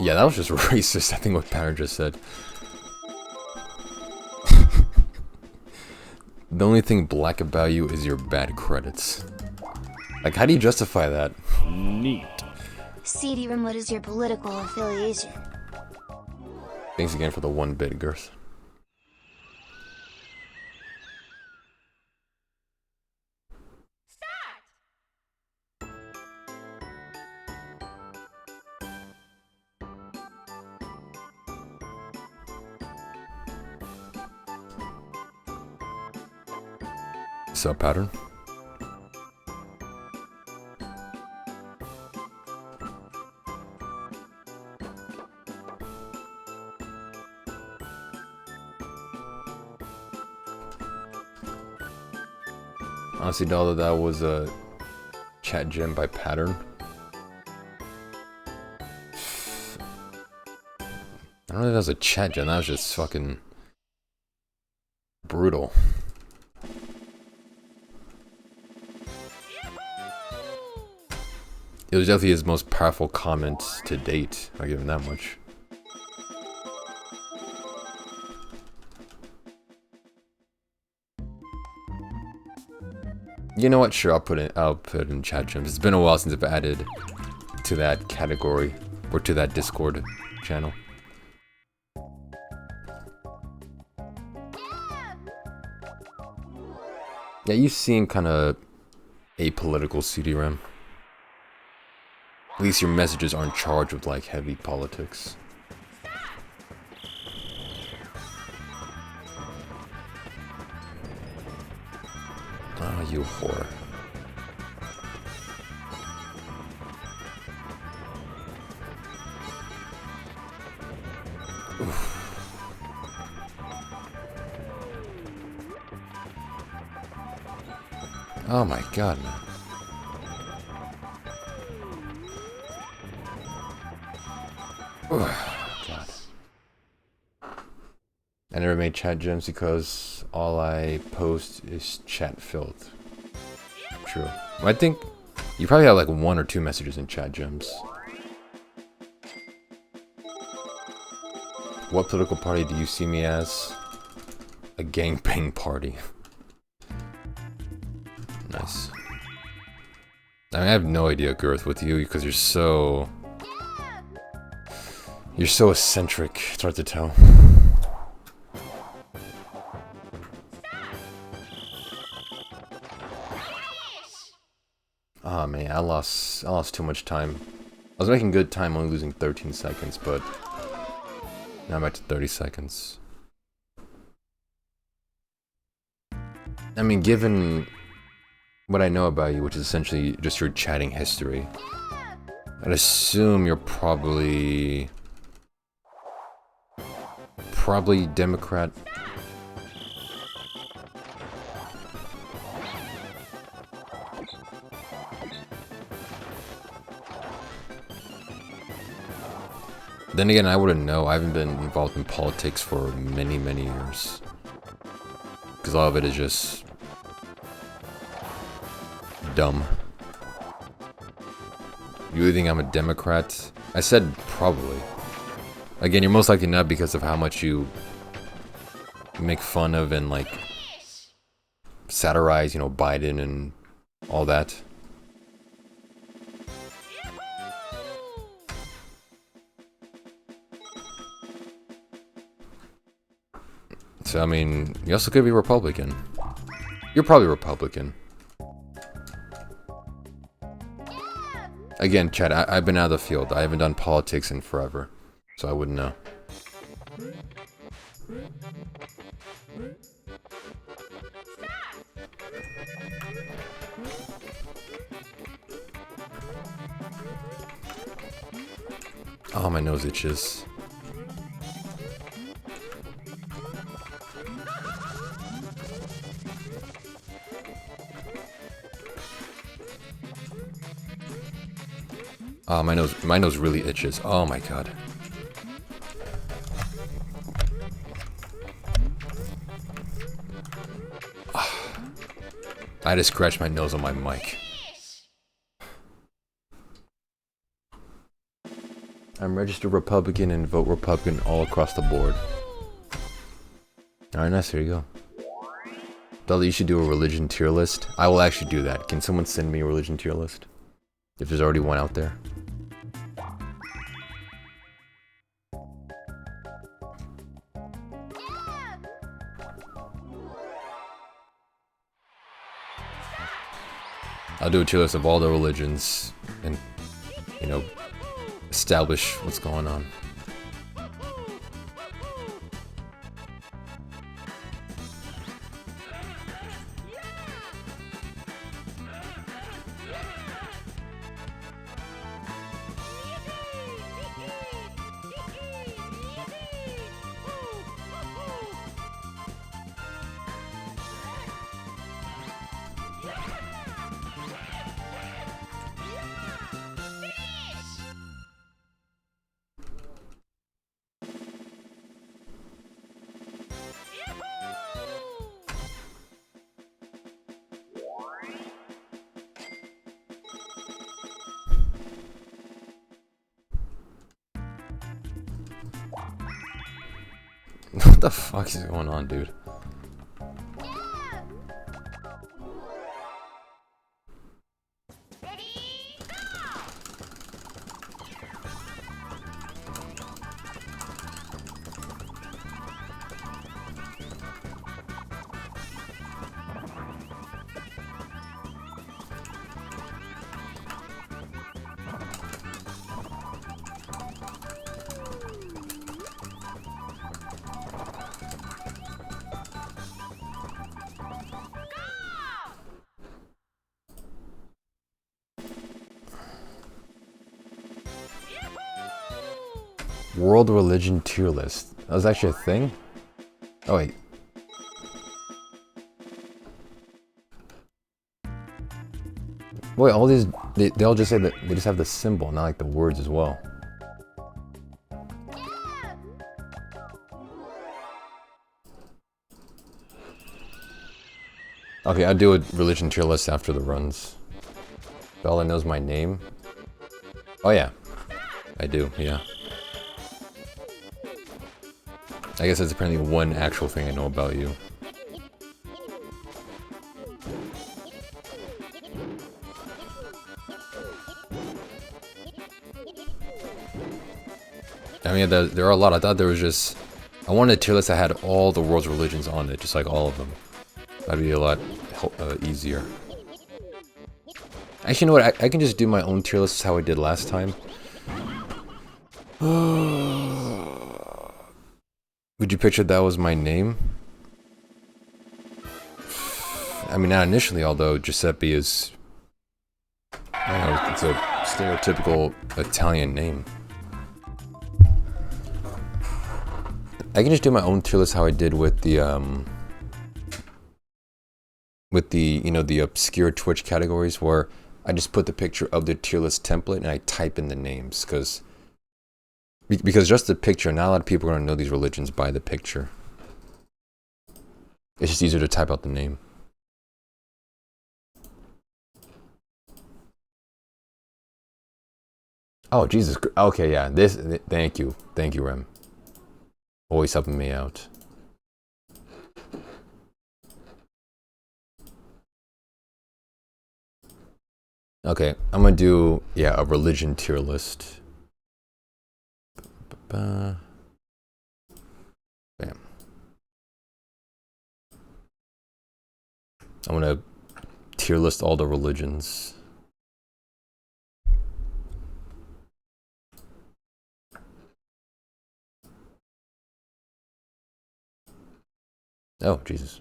Yeah, that was just racist, I think what Pattern just said. The only thing black about you is your bad credits. Like, how do you justify that? Neat. CDRAM, what is your political affiliation? Thanks again for the 1 bit, Girth. What's up, Pattern? Honestly, Dalda, that was a chat gem by Pattern. I don't know if that was a chat gem, that was just fucking brutal. It was definitely his most powerful comment to date. I'll give him that much. You know what? Sure, I'll put it in chat gems. It's been a while since I've added to that category or to that Discord channel. Yeah, you seem kind of apolitical, CDRAM. At least your messages aren't charged with like heavy politics. Ah, you whore. Oof. Oh my god, man. God. I never made chat gems because all I post is chat filled. True. Well, I think you probably have like 1 or 2 messages in chat gems. What political party do you see me as? A gangbang party. Nice. I mean, I have no idea, Girth, with you because you're so eccentric. It's hard to tell. Oh man, I lost too much time. I was making good time, only losing 13 seconds, but now I'm back to 30 seconds. I mean, given what I know about you, which is essentially just your chatting history, I'd assume you're probably Democrat. Then again, I wouldn't know. I haven't been involved in politics for many, many years. Because a lot of it is just dumb. You really think I'm a Democrat? I said probably. Again, you're most likely not because of how much you make fun of and like satirize, you know, Biden and all that. So, I mean, you also could be Republican. You're probably Republican. Again, Chad, I've been out of the field. I haven't done politics in forever. So I wouldn't know. Oh, my nose itches. Oh, my nose really itches. Oh my god. I just scratched my nose on my mic. I'm registered Republican and vote Republican all across the board. Alright, nice, here you go. Dalda, you should do a religion tier list. I will actually do that. Can someone send me a religion tier list? If there's already one out there. I'll do a tier list of all the religions and, you know, establish what's going on. What the fuck is going on, dude? World religion tier list. That was actually a thing? Oh wait. Wait, all these, they all just say that, they just have the symbol, not like the words as well. Okay, I'll do a religion tier list after the runs. Dalda knows my name. Oh yeah, I do, yeah. I guess that's apparently one actual thing I know about you. I mean, there are a lot. I thought there was just... I wanted a tier list that had all the world's religions on it, just like all of them. That'd be a lot easier. Actually, you know what? I can just do my own tier list how I did last time. Would you picture that was my name? I mean, not initially, although Giuseppe is... I don't know, it's a stereotypical Italian name. I can just do my own tier list how I did with the, you know, the obscure Twitch categories, where I just put the picture of the tier list template and I type in the names, because just the picture, not a lot of people are going to know these religions by the picture. It's just easier to type out the name. Oh, Jesus. Okay, yeah. Thank you. Thank you, Rem. Always helping me out. Okay, I'm gonna do, yeah, a religion tier list. Bam. I'm gonna tier list all the religions. Oh, Jesus.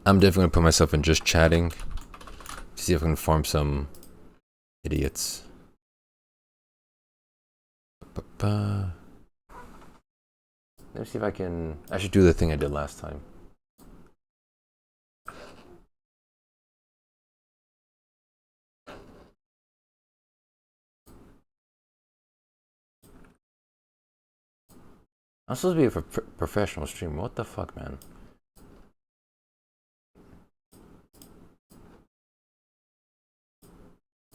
I'm definitely gonna put myself in just chatting to see if I can farm some idiots. Let me see if I can... I should do the thing I did last time. I'm supposed to be a professional streamer. What the fuck, man?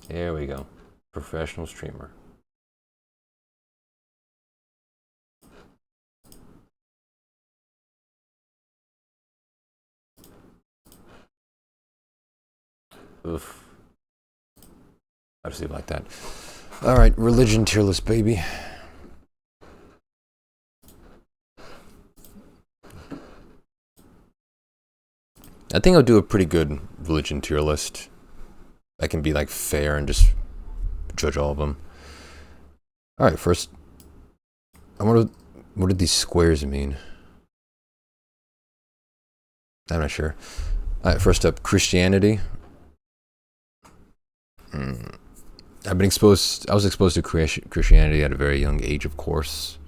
There we go. Professional streamer. Oof. I just leave it like that. Alright, religion tier list, baby. I think I'll do a pretty good religion tier list. I can be like fair and just judge all of them. Alright, first, I wonder, what do these squares mean? I'm not sure. Alright, first up, Christianity. I was exposed to Christianity at a very young age, of course.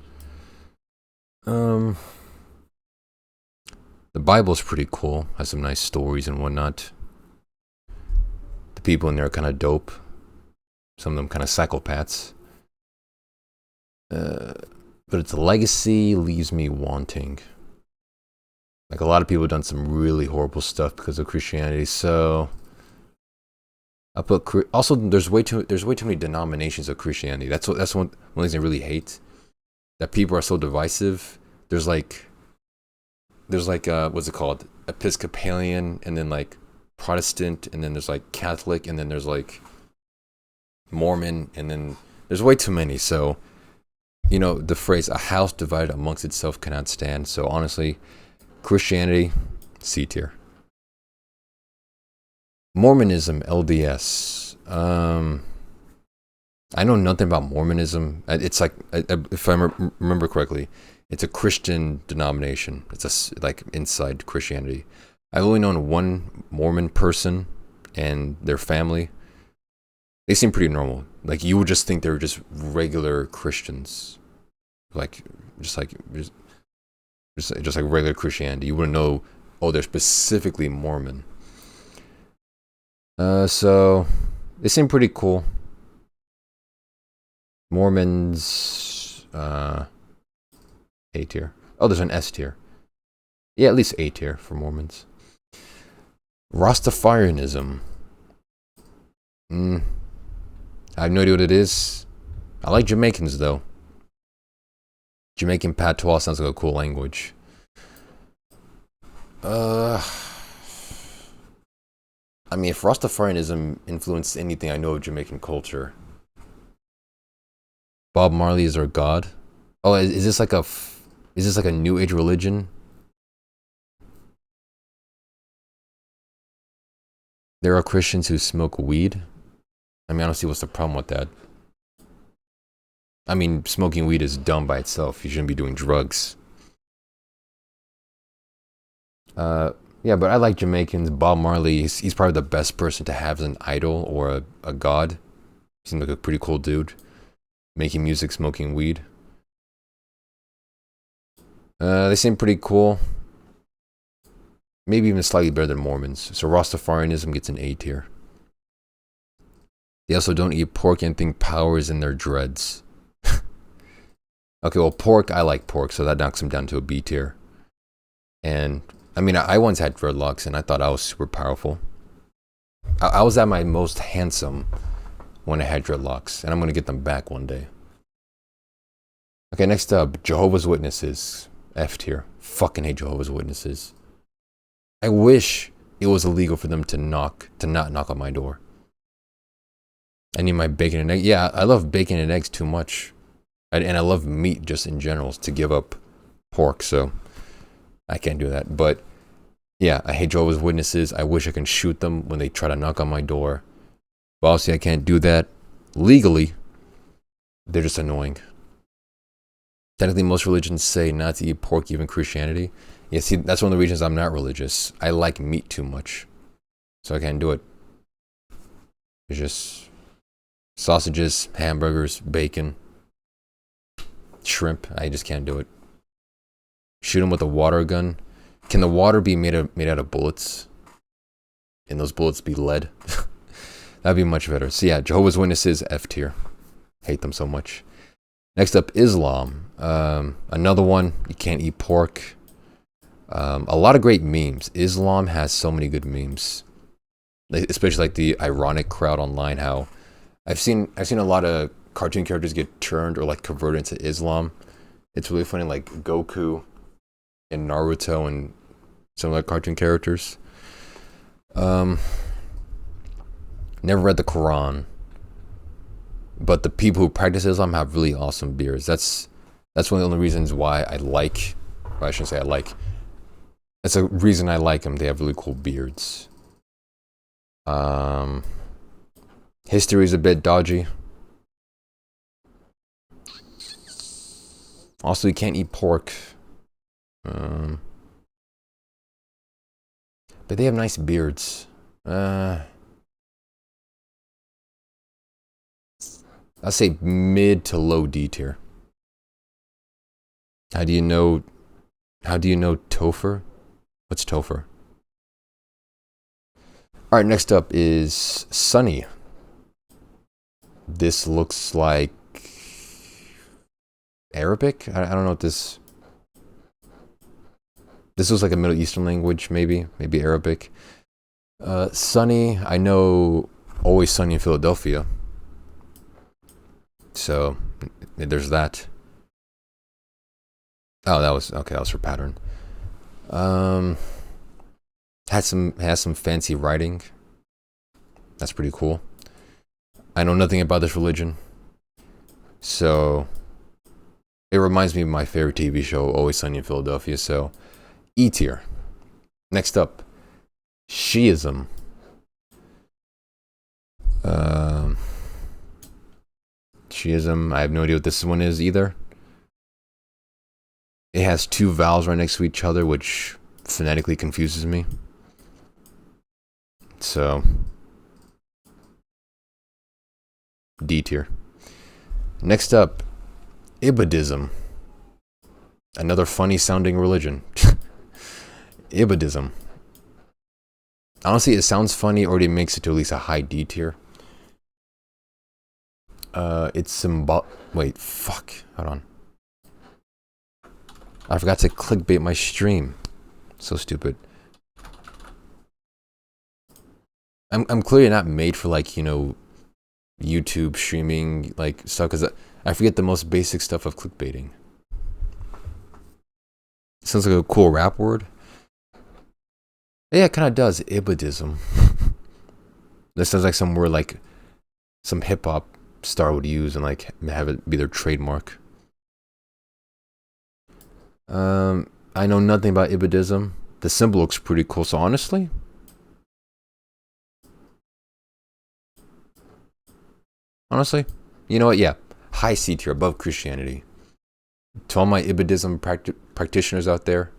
The Bible's pretty cool. Has some nice stories and whatnot. The people in there are kind of dope. Some of them kind of psychopaths. But its legacy leaves me wanting. Like, a lot of people have done some really horrible stuff because of Christianity, so I put... Also, there's way too many denominations of Christianity. That's one thing I really hate. That people are so divisive. There's like what's it called? Episcopalian, and then like Protestant, and then there's like Catholic, and then there's like Mormon, and then there's way too many. So, you know, the phrase "a house divided amongst itself cannot stand." So honestly, Christianity, C tier. Mormonism, LDS. I know nothing about Mormonism. It's like, if I remember correctly, It's a Christian denomination. It's like inside Christianity. I've only known one Mormon person and their family. They seem pretty normal. Like you would just think they were just regular Christians, like just like regular Christianity. You wouldn't know. Oh, they're specifically Mormon. So they seem pretty cool. Mormons, A tier. Oh, there's an S tier. Yeah, at least A tier for Mormons. Rastafarianism. I have no idea what it is. I like Jamaicans though. Jamaican patois sounds like a cool language. I mean, if Rastafarianism influenced anything I know of Jamaican culture, Bob Marley is our god. Oh, is this like a new age religion? There are Christians who smoke weed. I mean, I don't see what's the problem with that. I mean, smoking weed is dumb by itself. You shouldn't be doing drugs. Yeah, but I like Jamaicans. Bob Marley, he's probably the best person to have as an idol or a god. He seems like a pretty cool dude. Making music, smoking weed. They seem pretty cool. Maybe even slightly better than Mormons. So Rastafarianism gets an A tier. They also don't eat pork and think power is in their dreads. Okay, well, pork, I like pork, so that knocks them down to a B tier. And, I mean, I once had dreadlocks, and I thought I was super powerful. I was at my most handsome when I had dreadlocks, and I'm going to get them back one day. Okay, next up, Jehovah's Witnesses. F tier. Fucking hate Jehovah's Witnesses. I wish it was illegal for them to not knock on my door. I need my bacon and eggs. Yeah, I love bacon and eggs too much. And I love meat just in general, to give up pork, so I can't do that. But yeah, I hate Jehovah's Witnesses. I wish I can shoot them when they try to knock on my door. But obviously I can't do that legally. They're just annoying. Technically, most religions say not to eat pork, even Christianity. Yeah, see, that's one of the reasons I'm not religious. I like meat too much, so I can't do it. It's just sausages, hamburgers, bacon, shrimp. I just can't do it. Shoot them with a water gun. Can the water be made out of bullets? And those bullets be lead? That'd be much better. So yeah, Jehovah's Witnesses, F tier. Hate them so much. Next up, Islam. Another one, you can't eat pork. A lot of great memes. Islam has so many good memes. Especially like the ironic crowd online, how I've seen a lot of cartoon characters get turned or like converted into Islam. It's really funny, like Goku and Naruto and some of the cartoon characters. Never read the Quran, but the people who practice Islam have really awesome beards. That's one of the only reasons why I like. Well, I shouldn't say I like. That's a reason I like them. They have really cool beards. History is a bit dodgy. Also, you can't eat pork. But they have nice beards. I'd say mid to low D tier. How do you know Topher? What's Topher? Alright, next up is Sunny. This looks like Arabic? I don't know what this... This looks like a Middle Eastern language, maybe Arabic. Sunny, I know Always Sunny in Philadelphia. So, there's that. Oh, that was for pattern. Has some fancy writing. That's pretty cool. I know nothing about this religion. So, it reminds me of my favorite TV show, Always Sunny in Philadelphia, so... E tier. Next up, Shiism. Shiism, I have no idea what this one is either. It has two vowels right next to each other, which phonetically confuses me. So, D tier. Next up, Ibadism. Another funny sounding religion. Ibadism. Honestly, it sounds funny, already makes it to at least a high D tier. It's symbol. Wait, fuck. Hold on. I forgot to clickbait my stream. So stupid. I'm clearly not made for, like, you know, YouTube streaming like stuff, because I forget the most basic stuff of clickbaiting. Sounds like a cool rap word. Yeah, it kind of does. Ibadism. This sounds like some word like some hip hop star would use and like have it be their trademark. I know nothing about Ibadism. The symbol looks pretty cool, so honestly, you know what? Yeah, high C tier, above Christianity. To all my Ibadism practitioners out there,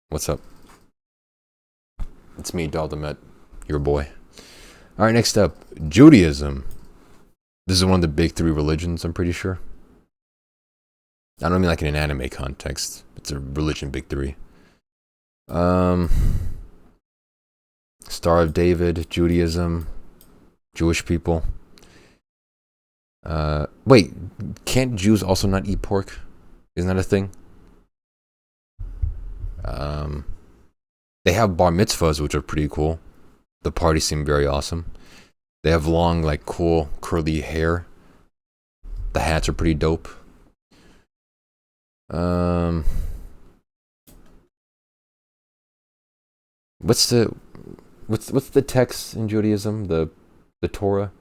what's up? It's me, Daldameht, your boy. All right, next up, Judaism. This is one of the big three religions, I'm pretty sure. I don't mean like in an anime context. It's a religion, big three. Star of David, Judaism, Jewish people. Wait, can't Jews also not eat pork? Isn't that a thing? They have bar mitzvahs, which are pretty cool. The parties seem very awesome. They have long, like, cool, curly hair. The hats are pretty dope. What's the text in Judaism? The Torah?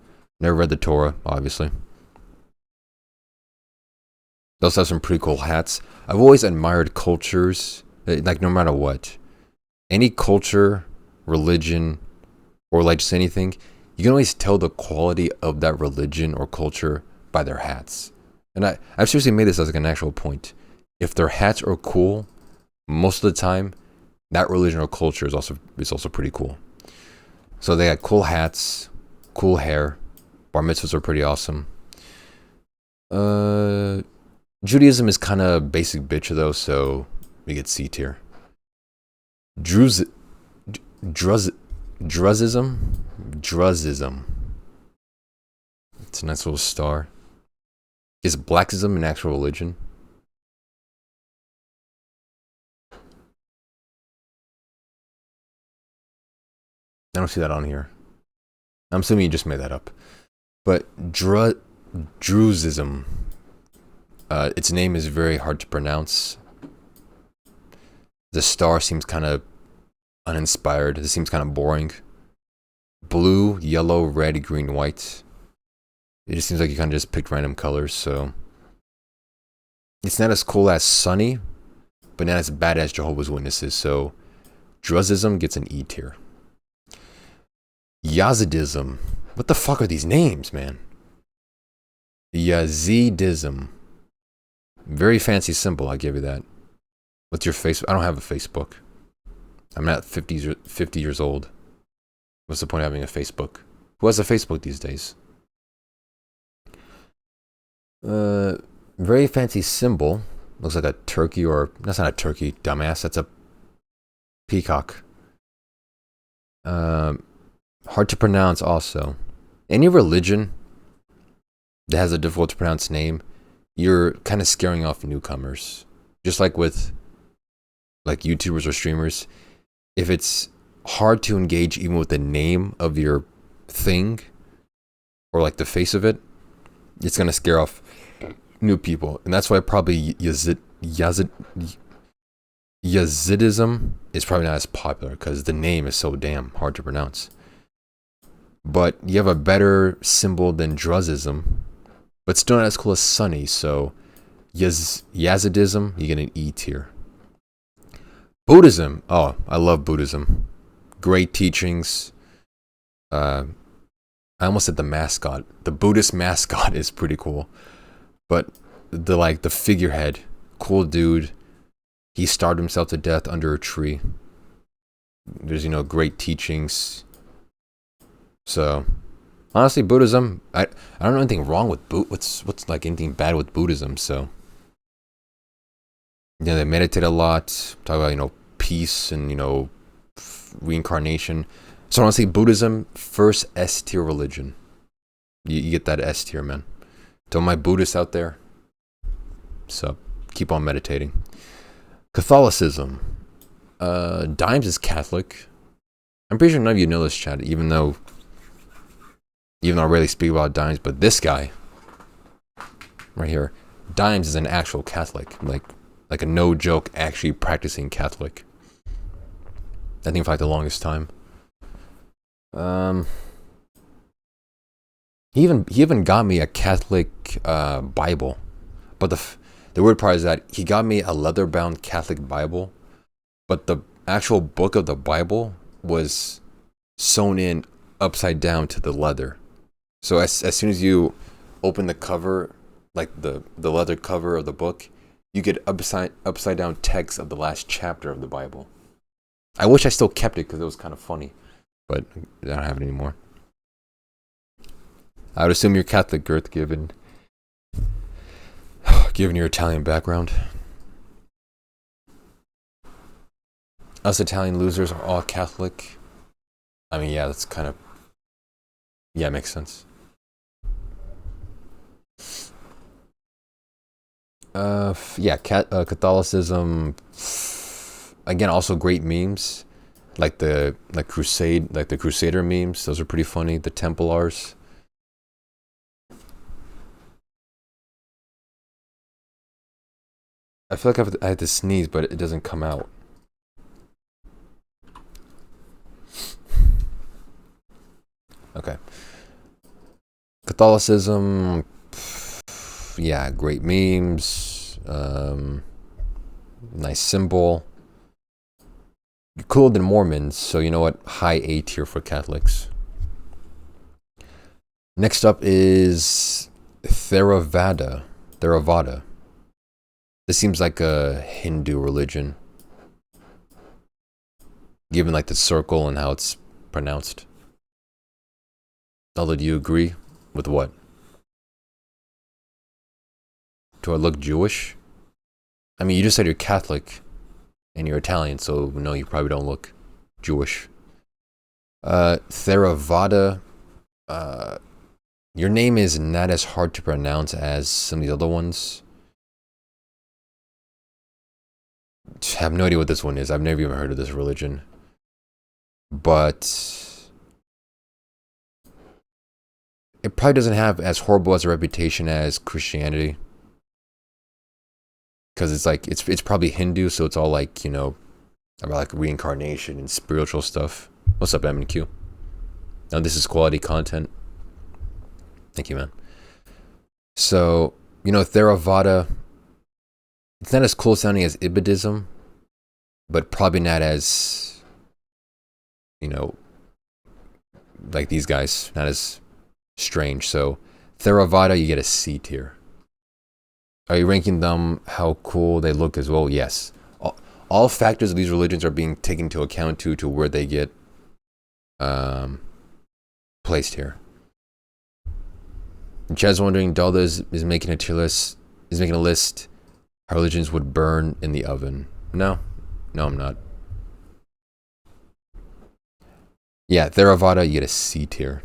Never read the Torah, obviously. They also have some pretty cool hats. I've always admired cultures, like, no matter what. Any culture, religion, or like just anything, you can always tell the quality of that religion or culture by their hats. And I've seriously made this as like an actual point. If their hats are cool, most of the time, that religion or culture is also pretty cool. So they got cool hats, cool hair. Bar mitzvahs are pretty awesome. Judaism is kind of basic bitch though, so we get C tier. Druzism. It's a nice little star. Is Blackism an actual religion? I don't see that on here. I'm assuming you just made that up. But Druzism. Its name is very hard to pronounce. The star seems kind of uninspired. This seems kind of boring. Blue, yellow, red, green, white. It just seems like you kind of just picked random colors, so... It's not as cool as Sunny, but not as bad as Jehovah's Witnesses, so... Druzism gets an E tier. Yazidism. What the fuck are these names, man? Yazidism. Very fancy symbol, I'll give you that. What's your Facebook? I don't have a Facebook. I'm not 50 years old. What's the point of having a Facebook? Who has a Facebook these days? Very fancy symbol. Looks like a turkey, or that's not a turkey, dumbass. That's a peacock. Hard to pronounce also. Any religion that has a difficult to pronounce name, you're kind of scaring off newcomers. Just like with like YouTubers or streamers. If it's hard to engage even with the name of your thing or like the face of it, it's going to scare off new people. And that's why probably Yazidism is probably not as popular, because the name is so damn hard to pronounce. But you have a better symbol than Druzism, but still not as cool as Sunny, so Yazidism, you get an E tier. Buddhism. Oh, I love Buddhism. Great teachings. I almost said the mascot. The Buddhist mascot is pretty cool. But the figurehead, cool dude. He starved himself to death under a tree. There's, great teachings. So, honestly, Buddhism, I don't know anything wrong with what's like anything bad with Buddhism. So, they meditate a lot, talk about, peace and, reincarnation. So honestly, Buddhism, first S tier religion. You get that S tier, man. To my Buddhists out there, so keep on meditating. Catholicism. Dimes is Catholic. I'm pretty sure none of you know this, chat, even though I rarely speak about Dimes, but this guy right here, Dimes is an actual Catholic, like a no joke, actually practicing Catholic. I think for like the longest time. He even got me a Catholic Bible, but the weird part is that he got me a leather-bound Catholic Bible, but the actual book of the Bible was sewn in upside down to the leather. So as soon as you open the cover, like the leather cover of the book, you get upside down text of the last chapter of the Bible. I wish I still kept it because it was kind of funny, but I don't have it anymore. I would assume you're Catholic, Girth, given your Italian background. Us Italian losers are all Catholic. I mean, yeah, that's kind of... Yeah, it makes sense. Catholicism... Again, also great memes. Like the Crusader memes. Those are pretty funny. The Templars. I feel like I had to sneeze, but it doesn't come out. Okay. Catholicism. Yeah, great memes. Nice symbol. Cooler than Mormons, so you know what? High A tier for Catholics. Next up is Theravada. This seems like a Hindu religion, given like the circle and how it's pronounced. Dalda, do you agree with what? Do I look Jewish? I mean, you just said you're Catholic and you're Italian, so no, you probably don't look Jewish. Theravada. Your name is not as hard to pronounce as some of the other ones. I have no idea what this one is. I've never even heard of this religion. But it probably doesn't have as horrible as a reputation as Christianity. Because it's probably Hindu, so it's all like, about like reincarnation and spiritual stuff. What's up, M&Q? Now this is quality content. Thank you, man. So, Theravada, it's not as cool sounding as Ibadism, but probably not as, like these guys, not as strange. So, Theravada, you get a C tier. Are you ranking them how cool they look as well? Yes. All factors of these religions are being taken into account to where they get placed here. And Chad's wondering, Dalda is making a tier list, is making a list how religions would burn in the oven. No, I'm not. Yeah, Theravada, you get a C tier.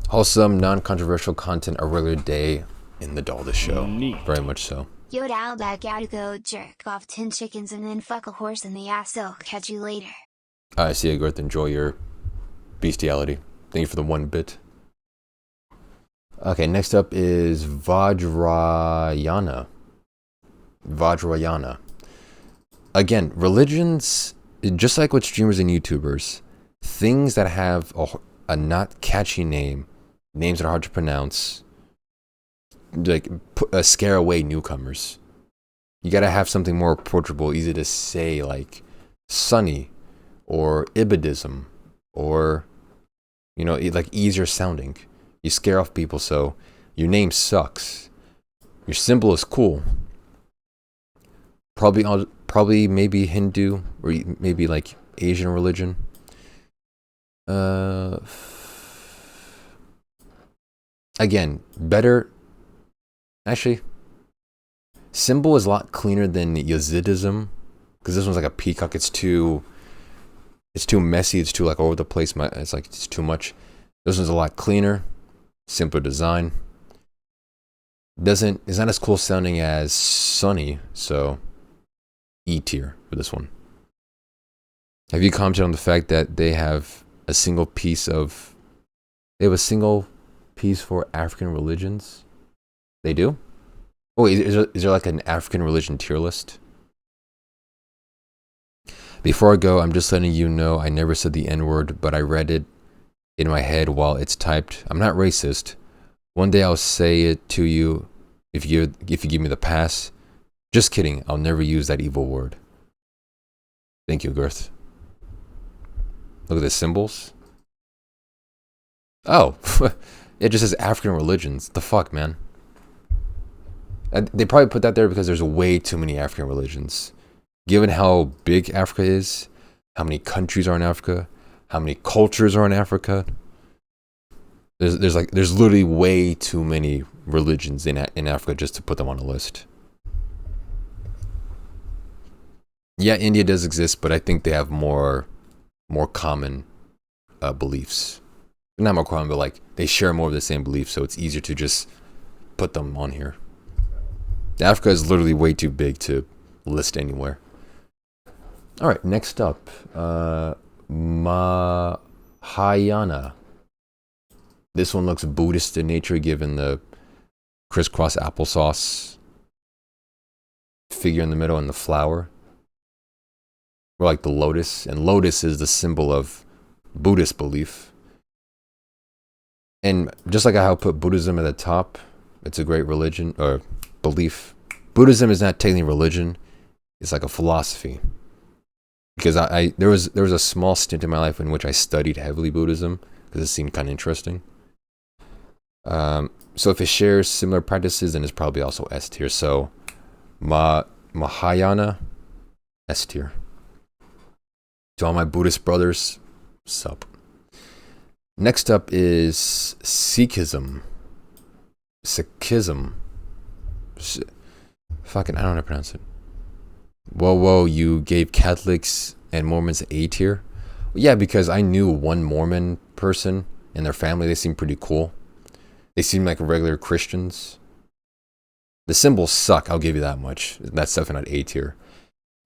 Wholesome, non-controversial content, a regular day in the Dalda show. Neat. Very much so. Yo, Dalda, gotta go jerk off 10 chickens and then fuck a horse in the ass. I'll catch you later. I see you, Girth. Enjoy your bestiality. Thank you for the 1 bit. Okay, next up is Vajrayana. Again, religions, just like with streamers and YouTubers, things that have a not catchy name, names that are hard to pronounce, like scare away newcomers. You gotta have something more approachable, easy to say, like Sunny or Ibadism, or like easier sounding. You scare off people, so your name sucks. Your symbol is cool. Probably maybe Hindu or maybe like Asian religion. Again, better. Actually, symbol is a lot cleaner than Yazidism, because this one's like a peacock. It's too messy. It's too like over the place. It's too much. This one's a lot cleaner, simpler design. It's not as cool sounding as Sunny, so E tier for this one. Have you commented on the fact that they have a single piece for African religions? They do? Oh, is there like an African religion tier list? Before I go, I'm just letting you know I never said the N-word, but I read it in my head while it's typed. I'm not racist. One day I'll say it to you if you give me the pass. Just kidding. I'll never use that evil word. Thank you, Girth. Look at the symbols. Oh, it just says African religions. The fuck, man? They probably put that there because there's way too many African religions. Given how big Africa is, how many countries are in Africa, how many cultures are in Africa, there's literally way too many religions in Africa just to put them on a list. Yeah, India does exist, but I think they have more common beliefs. Not more common, but like they share more of the same beliefs, so it's easier to just put them on here. Africa is literally way too big to list anywhere. All right, next up, Mahayana. This one looks Buddhist in nature, given the crisscross applesauce figure in the middle and the flower. Or like the lotus, and lotus is the symbol of Buddhist belief. And just like how I put Buddhism at the top, it's a great religion or belief. Buddhism is not technically religion; it's like a philosophy. Because there was a small stint in my life in which I studied heavily Buddhism because it seemed kind of interesting. So if it shares similar practices, then it's probably also S tier. So Mahayana, S tier. To all my Buddhist brothers, sup. Next up is Sikhism. Sikhism. Fucking, I don't know how to pronounce it. Whoa, you gave Catholics and Mormons A tier? Yeah, because I knew one Mormon person and their family. They seemed pretty cool. They seemed like regular Christians. The symbols suck, I'll give you that much. That's definitely not A tier.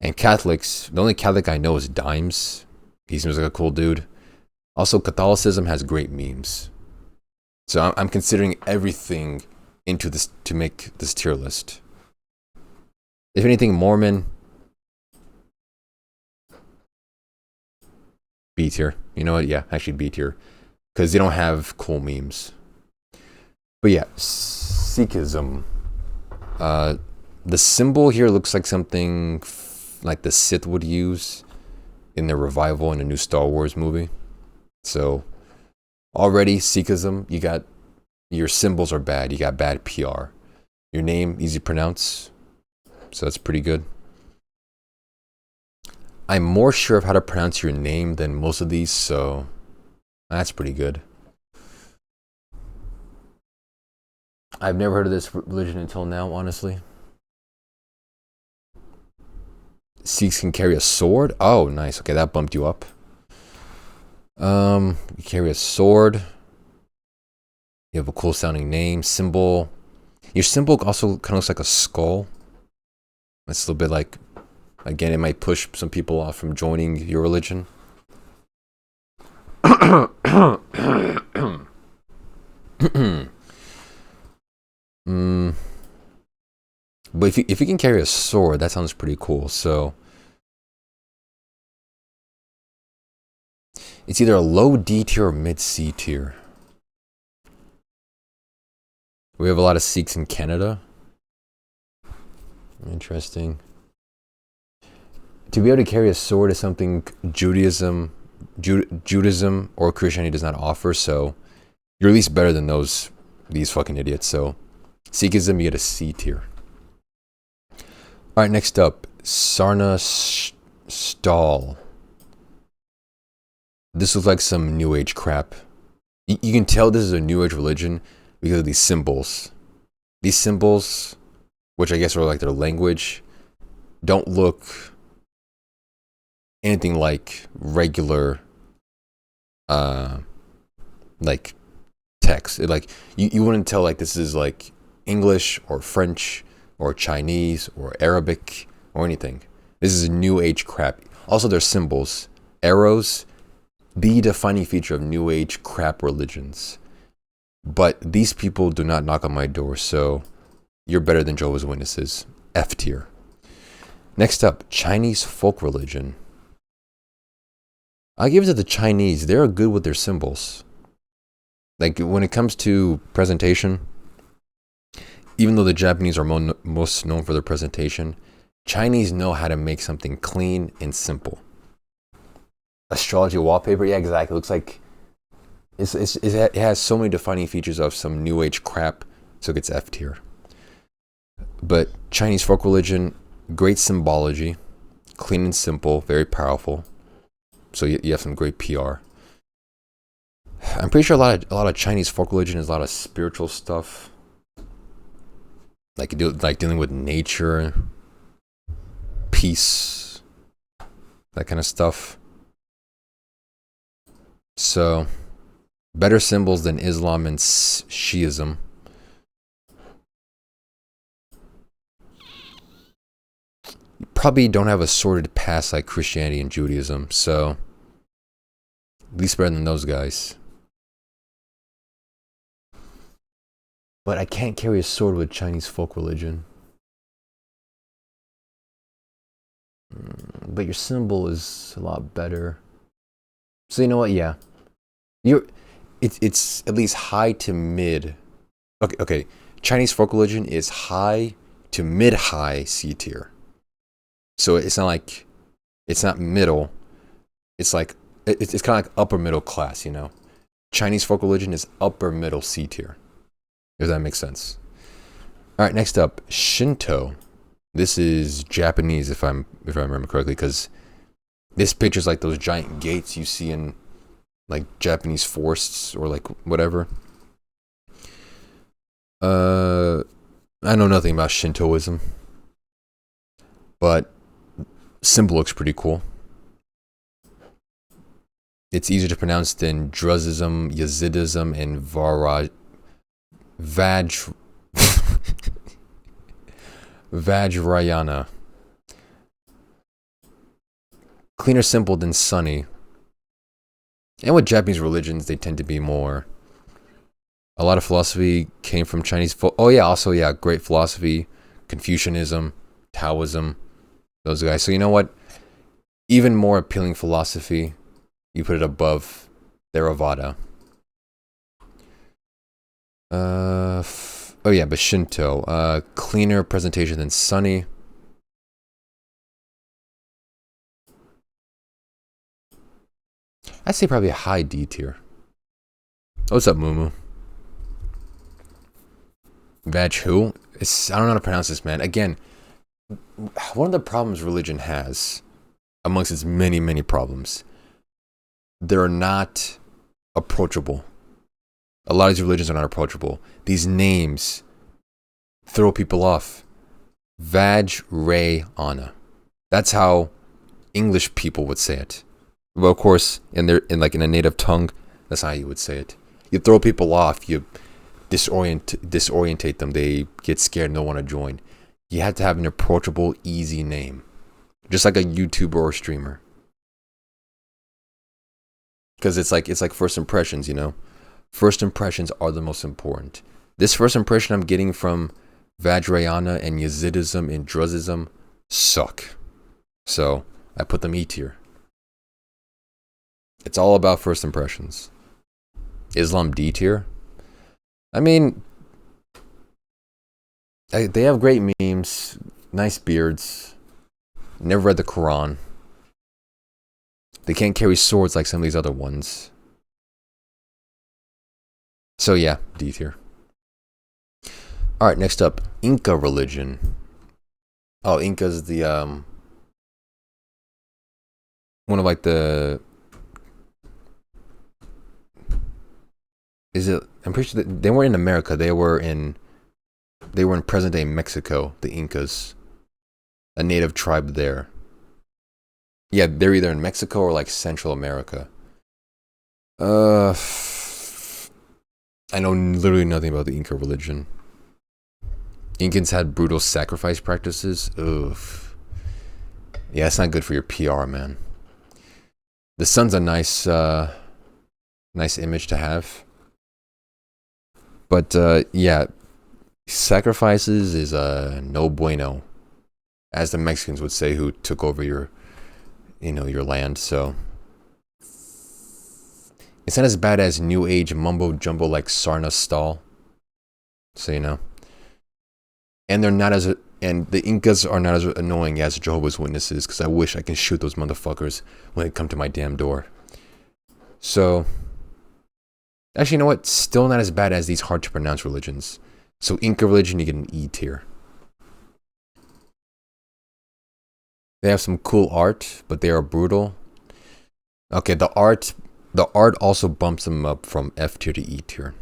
And Catholics, the only Catholic I know is Dimes. He seems like a cool dude. Also, Catholicism has great memes. So I'm considering everything into this to make this tier list. If anything, Mormon, B tier. You know what? Yeah, actually B tier. Because they don't have cool memes. But yeah, Sikhism. The symbol here looks like something like the Sith would use in their revival in a new Star Wars movie. So already Sikhism, your symbols are bad. You got bad PR. Your name, easy to pronounce. So that's pretty good. I'm more sure of how to pronounce your name than most of these, so that's pretty good. I've never heard of this religion until now, honestly. Sikhs can carry a sword? Oh, nice. Okay, that bumped you up. You carry a sword. You have a cool sounding name, symbol. Your symbol also kind of looks like a skull. It's a little bit like, again, it might push some people off from joining your religion. But if you can carry a sword, that sounds pretty cool. So it's either a low D tier or mid C tier. We have a lot of Sikhs in Canada. Interesting. To be able to carry a sword is something Judaism or Christianity does not offer. So you're at least better than these fucking idiots. So Sikhism, you get a C tier. Alright, next up, Sarna Stall. This looks like some New Age crap. You can tell this is a New Age religion because of these symbols. These symbols, which I guess are like their language, don't look anything like regular like text. Like you wouldn't tell like this is like English or French or Chinese or Arabic or anything. This is New Age crap. Also, their symbols, arrows, the defining feature of New Age crap religions. But these people do not knock on my door, so you're better than Jehovah's Witnesses. F tier. Next up, Chinese folk religion. I'll give it to the Chinese. They're good with their symbols. Like when it comes to presentation, even though the Japanese are most known for their presentation, Chinese know how to make something clean and simple. Astrology wallpaper, yeah, exactly. It looks like it has so many defining features of some New Age crap, so it gets F tier. But Chinese folk religion, great symbology, clean and simple, very powerful. So you have some great PR. I'm pretty sure a lot of Chinese folk religion is a lot of spiritual stuff, like dealing with nature, peace, that kind of stuff. So better symbols than Islam and Shiism. You probably don't have a sordid past like Christianity and Judaism, so at least better than those guys. But I can't carry a sword with Chinese folk religion. But your symbol is a lot better. So you know what? Yeah, it's at least high to mid. Okay. Chinese folk religion is high to mid-high C tier. So it's not middle. It's like it's kind of like upper middle class. You know, Chinese folk religion is upper middle C tier. If that makes sense. All right, next up, Shinto. This is Japanese, if I remember correctly, because this picture's like those giant gates you see in like Japanese forests or like whatever. I know nothing about Shintoism, but symbol looks pretty cool. It's easier to pronounce than Druzism, Yazidism, and Vajrayana. Cleaner symbol than Sunny. And with Japanese religions, they tend to be more. A lot of philosophy came from Chinese. Great philosophy, Confucianism, Taoism, those guys. So you know what? Even more appealing philosophy, you put it above Theravada. But Shinto, cleaner presentation than Sunny. I'd say probably a high D tier. What's up, Mumu? Vag who? I don't know how to pronounce this, man. Again, one of the problems religion has, amongst its many, many problems, they're not approachable. A lot of these religions are not approachable. These names throw people off. Vajrayana. That's how English people would say it. Well, of course, in a native tongue, that's how you would say it. You throw people off. You disorientate them. They get scared and don't want to join. You have to have an approachable, easy name, just like a YouTuber or streamer. Because it's like first impressions, you know. First impressions are the most important. This first impression I'm getting from Vajrayana and Yazidism and Druzism suck. So I put them E tier. It's all about first impressions. Islam D tier. I mean, they have great memes, nice beards. Never read the Quran. They can't carry swords like some of these other ones. So yeah, D tier. All right, next up, Inca religion. Oh, Inca's the one of like the is it? I'm pretty sure that they weren't in America. They were in present day Mexico. The Incas, a native tribe there. Yeah, they're either in Mexico or like Central America. I know literally nothing about the Inca religion. Incans had brutal sacrifice practices. Ugh. Yeah, it's not good for your PR, man. The sun's a nice image to have. But yeah, sacrifices is no bueno, as the Mexicans would say, who took over your land. So it's not as bad as New Age mumbo jumbo like Sarna Stall. So you know. And the Incas are not as annoying as Jehovah's Witnesses, because I wish I can shoot those motherfuckers when they come to my damn door. So, actually, you know what? Still not as bad as these hard to pronounce religions. So Inca religion, you get an E tier. They have some cool art, but they are brutal. Okay, the art also bumps them up from F tier to E tier.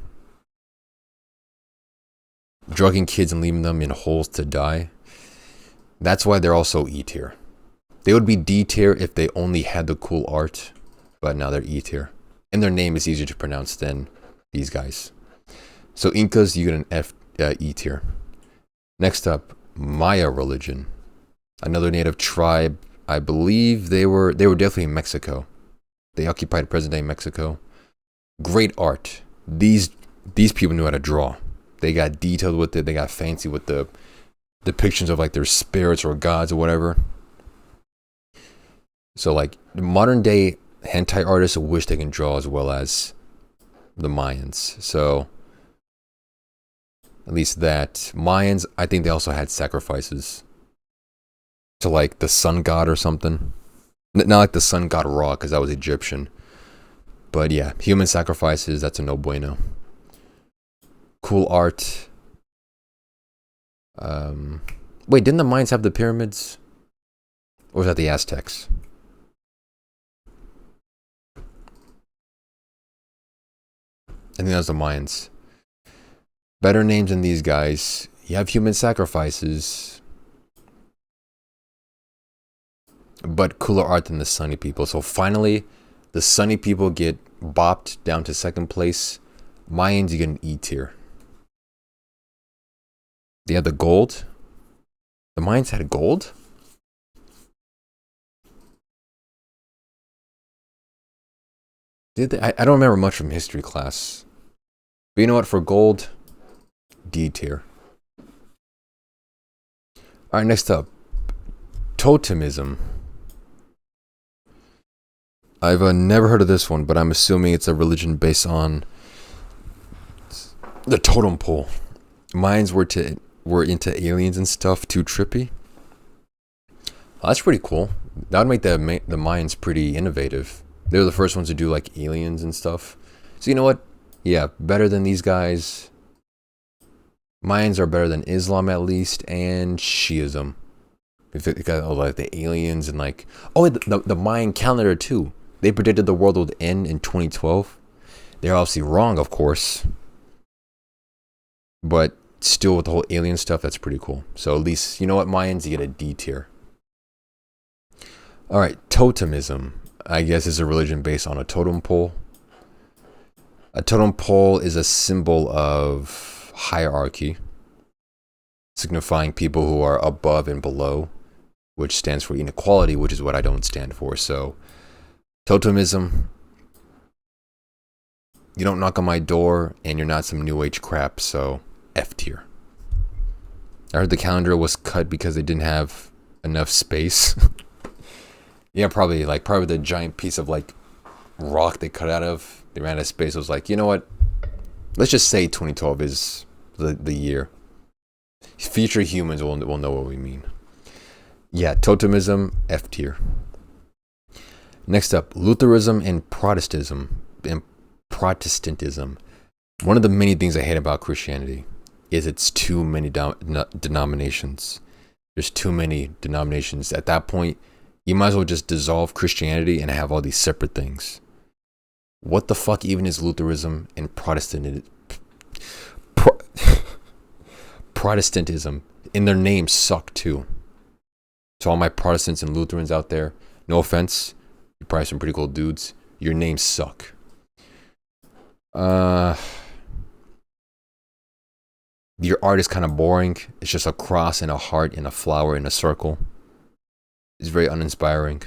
Drugging kids and leaving them in holes to die. That's why they're also E tier. They would be D tier if they only had the cool art, but now they're E tier. And their name is easier to pronounce than these guys. So Incas, you get an E tier. Next up, Maya religion. Another native tribe. I believe they were definitely in Mexico. They occupied present-day Mexico. Great art. These people knew how to draw. They got detailed with it. They got fancy with the depictions of like their spirits or gods or whatever. So like modern day hentai artists wish they can draw as well as the Mayans. So at least that. Mayans, I think they also had sacrifices to like the sun god or something. Not like the sun god Ra, because that was Egyptian. But yeah, human sacrifices, that's a no bueno. Cool art. Wait, didn't the Mayans have the pyramids? Or was that the Aztecs? I think that was the Mayans. Better names than these guys. You have human sacrifices, but cooler art than the Sunny people. So finally, the Sunny people get bopped down to second place. Mayans, you get an E tier. They had the gold. The Mayans had gold? Did they? I don't remember much from history class. But you know what? For gold, D tier. Alright, next up. Totemism. I've never heard of this one, but I'm assuming it's a religion based on the totem pole. Mayans were into aliens and stuff. Too trippy. Well, that's pretty cool. That would make the Mayans pretty innovative. They were the first ones to do like aliens and stuff. So you know what? Yeah, better than these guys. Mayans are better than Islam at least, and Shiism. If it got like the aliens and like the Mayan calendar too. They predicted the world would end in 2012. They're obviously wrong, of course. But still, with the whole alien stuff, that's pretty cool. So at least, you know what, Mayans, you get a D tier. Alright, totemism. I guess is a religion based on a totem pole. A totem pole is a symbol of hierarchy, signifying people who are above and below, which stands for inequality, which is what I don't stand for. So, totemism, you don't knock on my door, and you're not some new age crap, so F tier. I heard the calendar was cut because they didn't have enough space. Yeah, probably the giant piece of like rock they cut out of. They ran out of space. I was like, you know what? Let's just say 2012 is the year. Future humans will know what we mean. Yeah, totemism, F tier. Next up, Lutheranism and Protestantism. One of the many things I hate about Christianity. is it's too many denominations. There's too many denominations. At that point, you might as well just dissolve Christianity and have all these separate things. What the fuck even is Lutheranism and Protestantism? And their names suck too. To all my Protestants and Lutherans out there, no offense, you're probably some pretty cool dudes. Your names suck. Your art is kind of boring. It's just a cross and a heart and a flower and a circle. It's very uninspiring.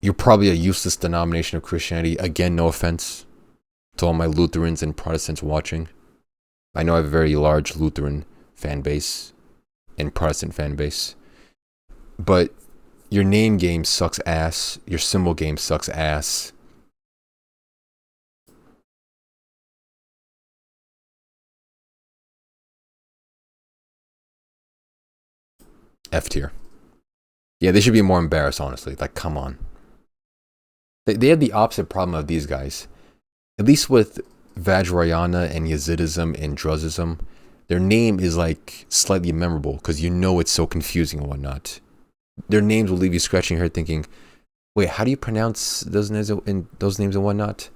You're probably a useless denomination of Christianity. Again, no offense to all my Lutherans and Protestants watching. I know I have a very large Lutheran fan base and Protestant fan base. But your name game sucks ass. Your symbol game sucks ass. F tier. Yeah, they should be more embarrassed, honestly. Like, come on. They have the opposite problem of these guys. At least with Vajrayana and Yazidism and Druzism, their name is like slightly memorable because you know it's so confusing and whatnot. Their names will leave you scratching your head thinking, wait, how do you pronounce those names and whatnot?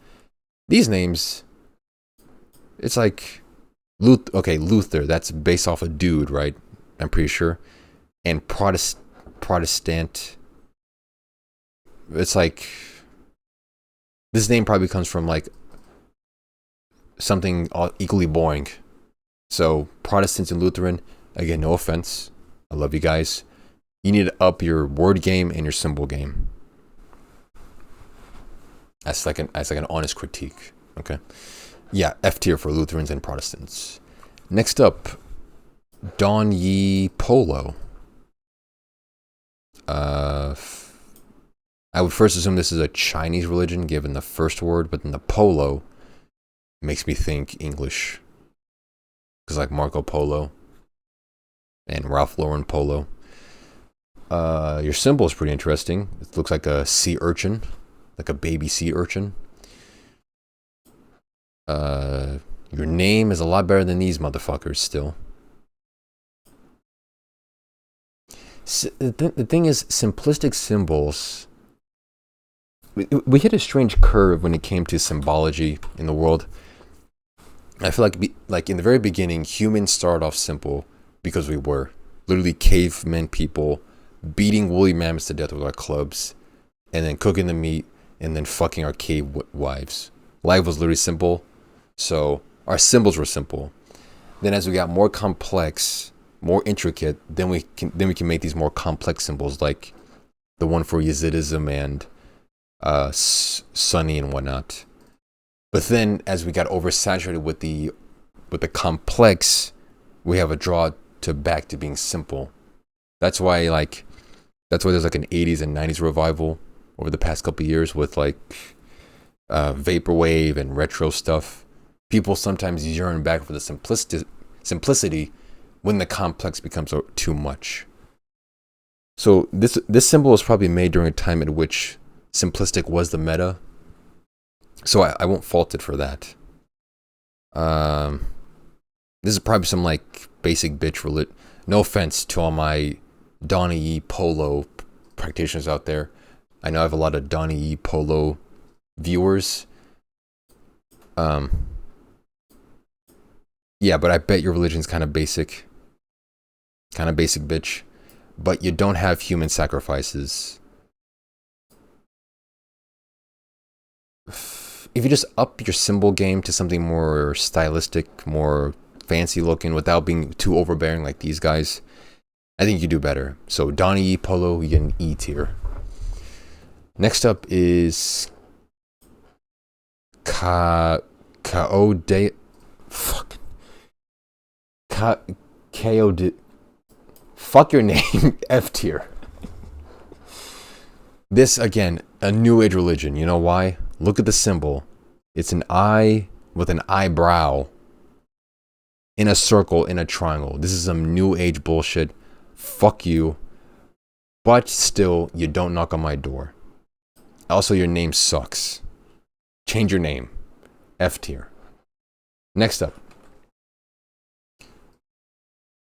These names, it's like Luther, that's based off a dude, right? I'm pretty sure. And Protestant, it's like, this name probably comes from like something equally boring. So Protestants and Lutheran, again, no offense, I love you guys. You need to up your word game and your symbol game. That's like an honest critique. Okay, yeah, F tier for Lutherans and Protestants. Next up, Don Yi Polo. I would first assume this is a Chinese religion given the first word, but then the Polo makes me think English. Because like Marco Polo and Ralph Lauren Polo. Your symbol is pretty interesting. It looks like a sea urchin, like a baby sea urchin. Your name is a lot better than these motherfuckers still. The thing is, simplistic symbols, we hit a strange curve when it came to symbology in the world. I feel like in the very beginning, humans started off simple because we were literally cavemen people beating woolly mammoths to death with our clubs and then cooking the meat and then fucking our cave wives. Life was literally simple, so our symbols were simple. Then as we got more complex, more intricate, then we can make these more complex symbols like the one for Yazidism and Sunni and whatnot. But then as we got oversaturated with the complex, we have a draw back to being simple. That's why there's like an 80s and 90s revival over the past couple of years with like vaporwave and retro stuff. People sometimes yearn back for the simplicity when the complex becomes too much. So this symbol was probably made during a time in which simplistic was the meta. So I won't fault it for that. This is probably some like basic bitch no offense to all my Donnie E. Polo practitioners out there. I know I have a lot of Donnie E. Polo viewers. Yeah, but I bet your religion's kind of basic. Kind of basic, bitch. But you don't have human sacrifices. If you just up your symbol game to something more stylistic, more fancy looking, without being too overbearing like these guys, I think you do better. So Donnie E. Polo, you get an E tier. Next up is Kaode. Fuck. Kaode. Fuck your name. F tier. This again, a new age religion. You know why? Look at the symbol. It's an eye with an eyebrow in a circle in a triangle. This is some new age bullshit. Fuck you. But still, you don't knock on my door. Also, your name sucks. Change your name. F tier. Next up,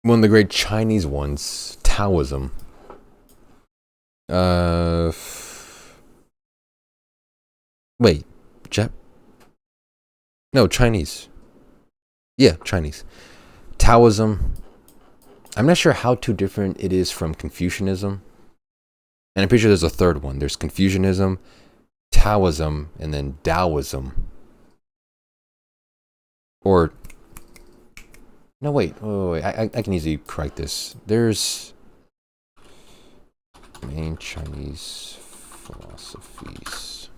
one of the great Chinese ones, Taoism. Wait, no, Chinese. Yeah, Chinese. Taoism. I'm not sure how too different it is from Confucianism. And I'm pretty sure there's a third one. There's Confucianism, Taoism, and then Taoism. Or, no, wait. I can easily correct this. There's main Chinese philosophies.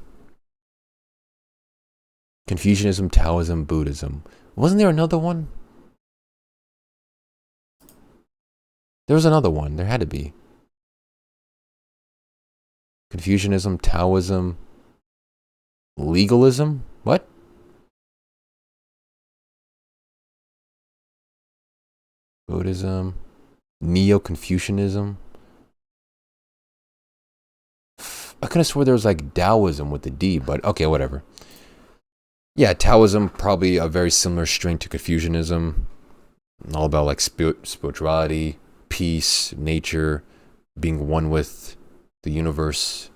Confucianism, Taoism, Buddhism. Wasn't there another one? There was another one. There had to be. Confucianism, Taoism, legalism? What? Buddhism, Neo-Confucianism. I could have swore there was like Taoism with the D, but okay, whatever. Yeah, Taoism, probably a very similar strain to Confucianism. All about like spirituality, peace, nature, being one with the universe.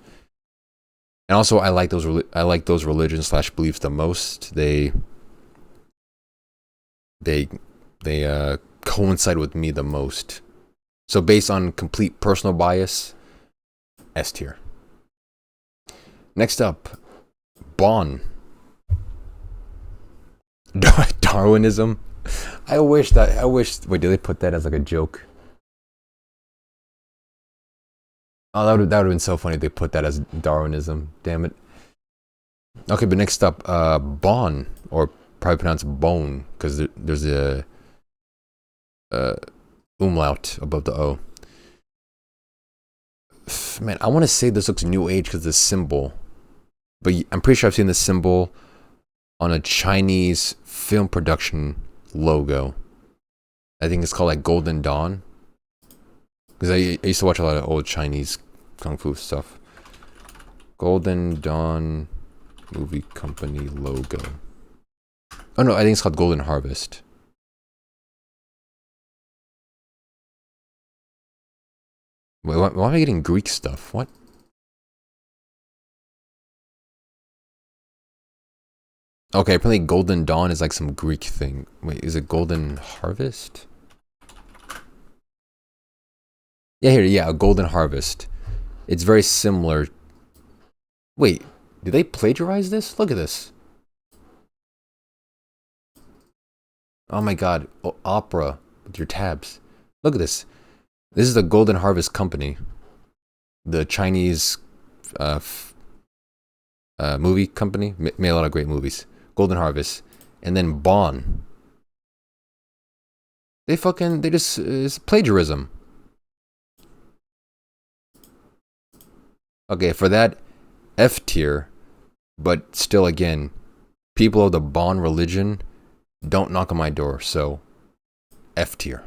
And also, I like those religions slash beliefs the most. They coincide with me the most. So based on complete personal bias, S tier. Next up, Bon. Darwinism. I wish. Wait, did they put that as like a joke? Oh, that would have been so funny if they put that as Darwinism. Damn it. Okay, but next up, Bon, or probably pronounced Bone, because there's a umlaut above the O. Man, I want to say this looks New Age because of the symbol, but I'm pretty sure I've seen this symbol on a Chinese film production logo. I think it's called like Golden Dawn. Because I used to watch a lot of old Chinese kung fu stuff. Golden Dawn movie company logo. Oh no, I think it's called Golden Harvest. Wait, why am I getting Greek stuff? What? Okay, apparently Golden Dawn is like some Greek thing. Wait, is it Golden Harvest? Yeah, a Golden Harvest. It's very similar. Wait, did they plagiarize this? Look at this. Oh my god, opera with your tabs. Look at this. This is the Golden Harvest Company. The Chinese movie company. Made a lot of great movies. Golden Harvest. And then Bon. It's plagiarism. Okay, for that, F tier, but still, again, people of the Bon religion don't knock on my door, so F tier.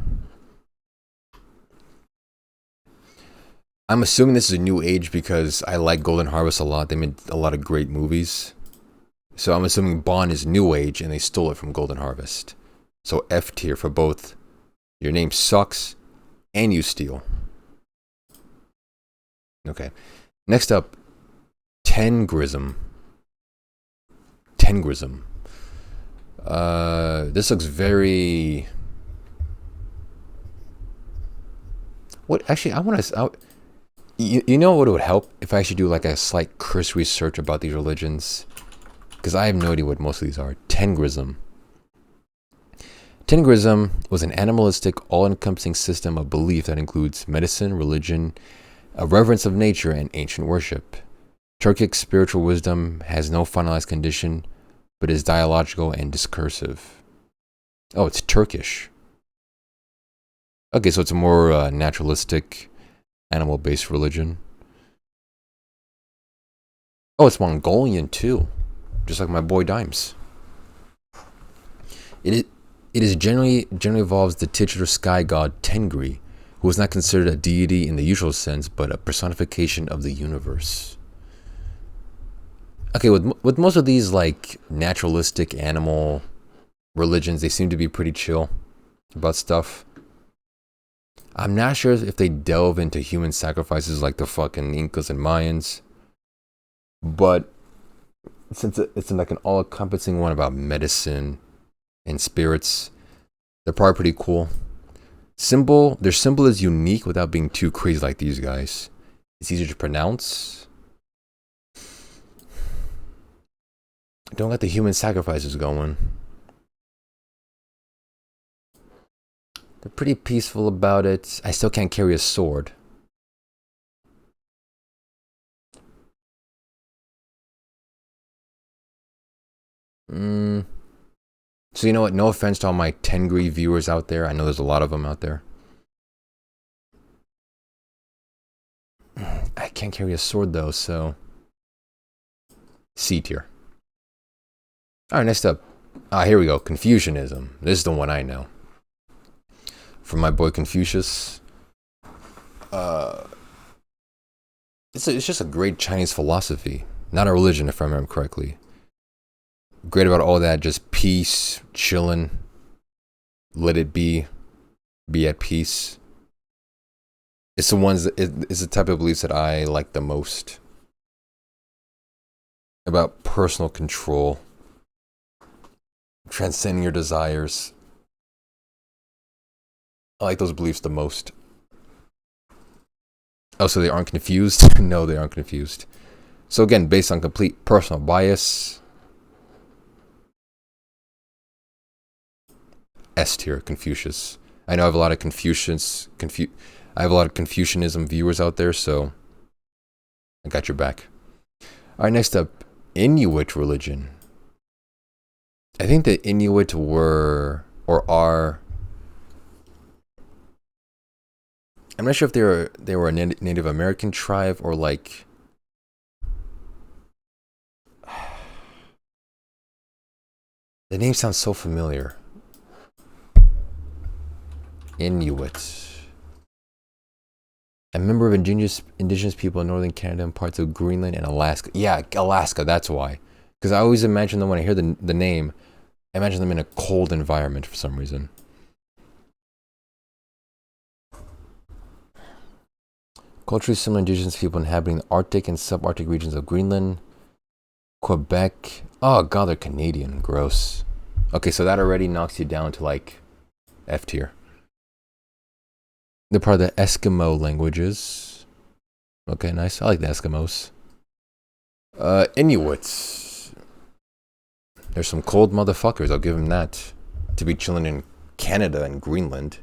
I'm assuming this is a New Age because I like Golden Harvest a lot. They made a lot of great movies. So I'm assuming Bon is New Age and they stole it from Golden Harvest. So F tier for both. Your name sucks and you steal. Okay. Next up, Tengrism. This looks very... What? Actually, I want to... You know what would help if I actually do like a slight cursory search about these religions? Because I have no idea what most of these are. Tengrism. Tengrism was an animalistic, all-encompassing system of belief that includes medicine, religion, a reverence of nature, and ancient worship. Turkic spiritual wisdom has no finalized condition, but is dialogical and discursive. Oh, it's Turkish. Okay, so it's a more naturalistic, animal-based religion. Oh, it's Mongolian too, just like my boy Dimes. It generally involves the titular sky god Tengri, who is not considered a deity in the usual sense, but a personification of the universe. Okay, with most of these like naturalistic animal religions, they seem to be pretty chill about stuff. I'm not sure if they delve into human sacrifices like the fucking Incas and Mayans, but since it's like an all-encompassing one about medicine and spirits, they're probably pretty cool. Their symbol is unique without being too crazy like these guys. It's easier to pronounce. Don't let the human sacrifices going. They're pretty peaceful about it. I still can't carry a sword. So you know what? No offense to all my Tengri viewers out there. I know there's a lot of them out there. I can't carry a sword though, so C tier. Alright, next up. Here we go. Confucianism. This is the one I know. From my boy Confucius. It's just a great Chinese philosophy. Not a religion, if I remember correctly. Great about all that, just peace, chilling, let it be at peace. It's the type of beliefs that I like the most. About personal control, transcending your desires. I like those beliefs the most. Oh, so they aren't confused? No, they aren't confused. So again, based on complete personal bias. S tier, Confucius. I know I have a lot of I have a lot of Confucianism viewers out there, so I got your back. Alright, next up, Inuit religion. I think the Inuit were, or are, I'm not sure if they were a Native American tribe or like, the name sounds so familiar. Inuit. A member of indigenous people in northern Canada and parts of Greenland and Alaska. Yeah, Alaska, that's why. Because I always imagine them when I hear the name, I imagine them in a cold environment for some reason. Culturally similar indigenous people inhabiting the Arctic and subarctic regions of Greenland, Quebec. Oh god, they're Canadian. Gross. Okay, so that already knocks you down to like F tier. They're part of the Eskimo languages. Okay, nice. I like the Eskimos. Inuits. There's some cold motherfuckers, I'll give them that. To be chilling in Canada and Greenland.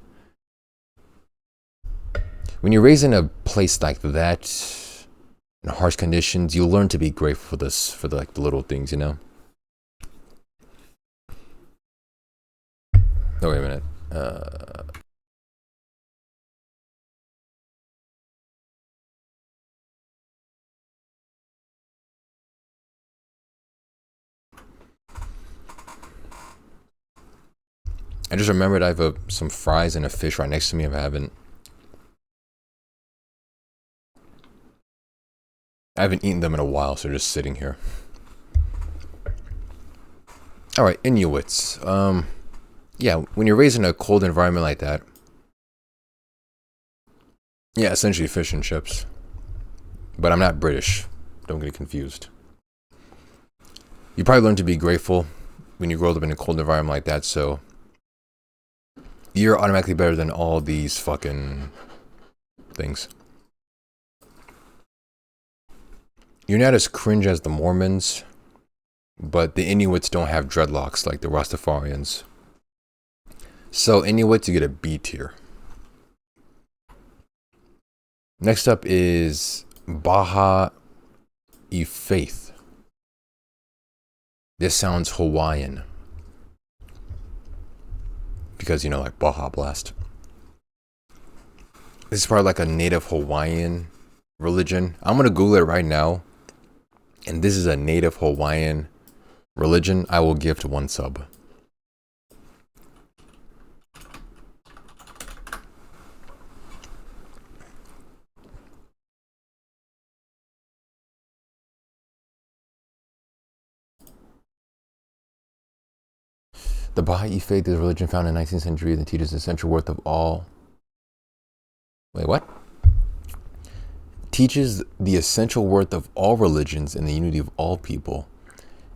When you're raised in a place like that, in harsh conditions, you learn to be grateful for the little things, you know? Oh, wait a minute. I just remembered I have some fries and a fish right next to me if I haven't. I haven't eaten them in a while, so they're just sitting here. Alright, Inuits. Yeah, when you're raised in a cold environment like that. Yeah, essentially fish and chips. But I'm not British. Don't get confused. You probably learn to be grateful when you grow up in a cold environment like that, so you're automatically better than all these fucking things. You're not as cringe as the Mormons, but the Inuits don't have dreadlocks like the Rastafarians. So Inuits, you get a B tier. Next up is Baha'i Faith. This sounds Hawaiian. Because, you know, like Baja Blast. This is probably like a native Hawaiian religion. I'm going to Google it right now. And this is a native Hawaiian religion. I will gift 1 sub. The Baha'i faith is a religion found in the 19th century that teaches the essential worth of all. Wait, what? Teaches the essential worth of all religions and the unity of all people.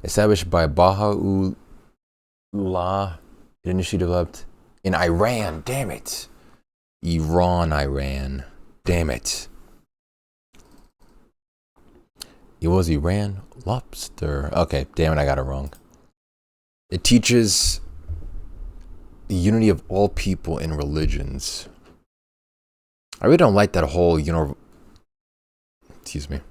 Established by Baha'u'llah, it initially developed in Iran. Damn it. Iran. Damn it. It was Iran lobster. Okay, damn it, I got it wrong. It teaches the unity of all people and religions. I really don't like that whole, excuse me.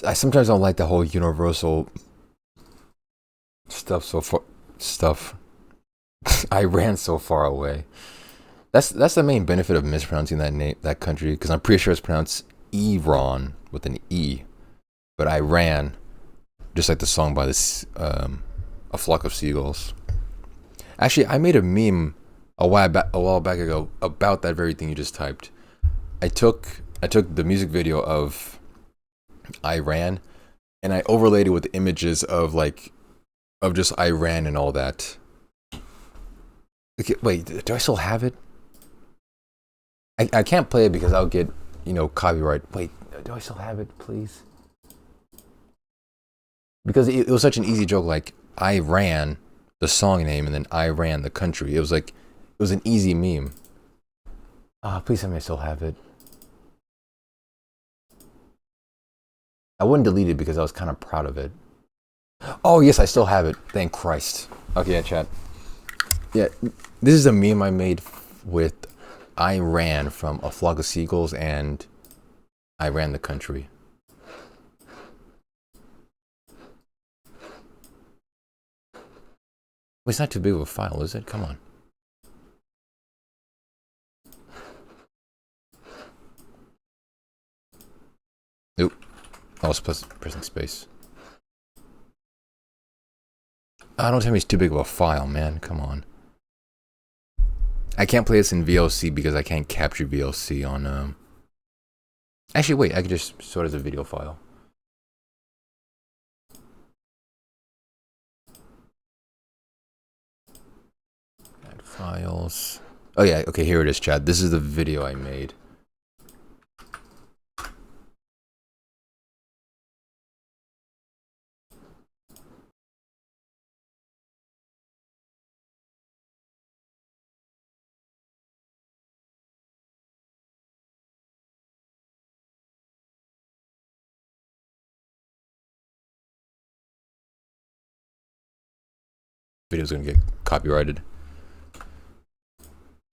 I sometimes don't like the whole universal stuff. I ran so far away. That's the main benefit of mispronouncing that country, because I'm pretty sure it's pronounced Iran with an E, but I ran, just like the song by this A Flock of Seagulls. Actually, I made a meme a while back ago about that very thing you just typed. I took the music video of Iran and I overlaid it with images of just Iran and all that. Okay, wait, do I still have it? I can't play it because I'll get, copyright. Wait, do I still have it, please? Because it was such an easy joke, like Iran, the song name, and then Iran, the country. It was an easy meme. Please tell me I still have it. I wouldn't delete it because I was kind of proud of it. Oh, yes, I still have it. Thank Christ. Okay, yeah, chat. Yeah, this is a meme I made with Iran from A Flock of Seagulls and Iran, the country. Well, it's not too big of a file, is it? Come on. Nope. I was pressing space. Don't tell me it's too big of a file, man. Come on. I can't play this in VLC because I can't capture VLC on... Actually, wait. I could just store it as a video file. Add files. Oh, yeah. Okay, here it is, chat. This is the video I made. Video's gonna get copyrighted.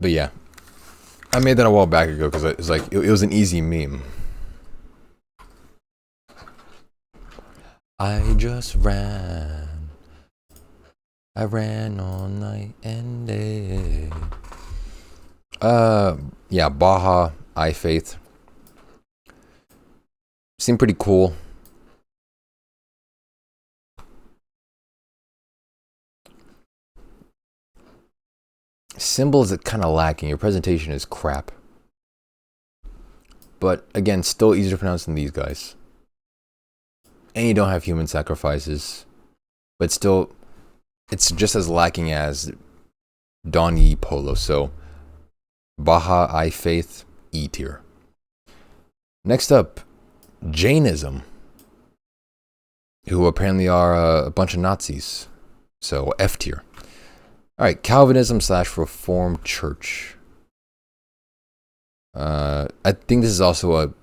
But yeah, I made that a while back ago because it's like it was an easy meme. I just ran. I ran all night and day. Yeah, Baha I Faith. Seemed pretty cool. Symbols are kind of lacking. Your presentation is crap. But again, still easier to pronounce than these guys. And you don't have human sacrifices. But still, it's just as lacking as Don Yi Polo. So, Baha I Faith, E tier. Next up, Jainism. Who apparently are a bunch of Nazis. So, F tier. Alright, Calvinism / Reformed Church. I think this is also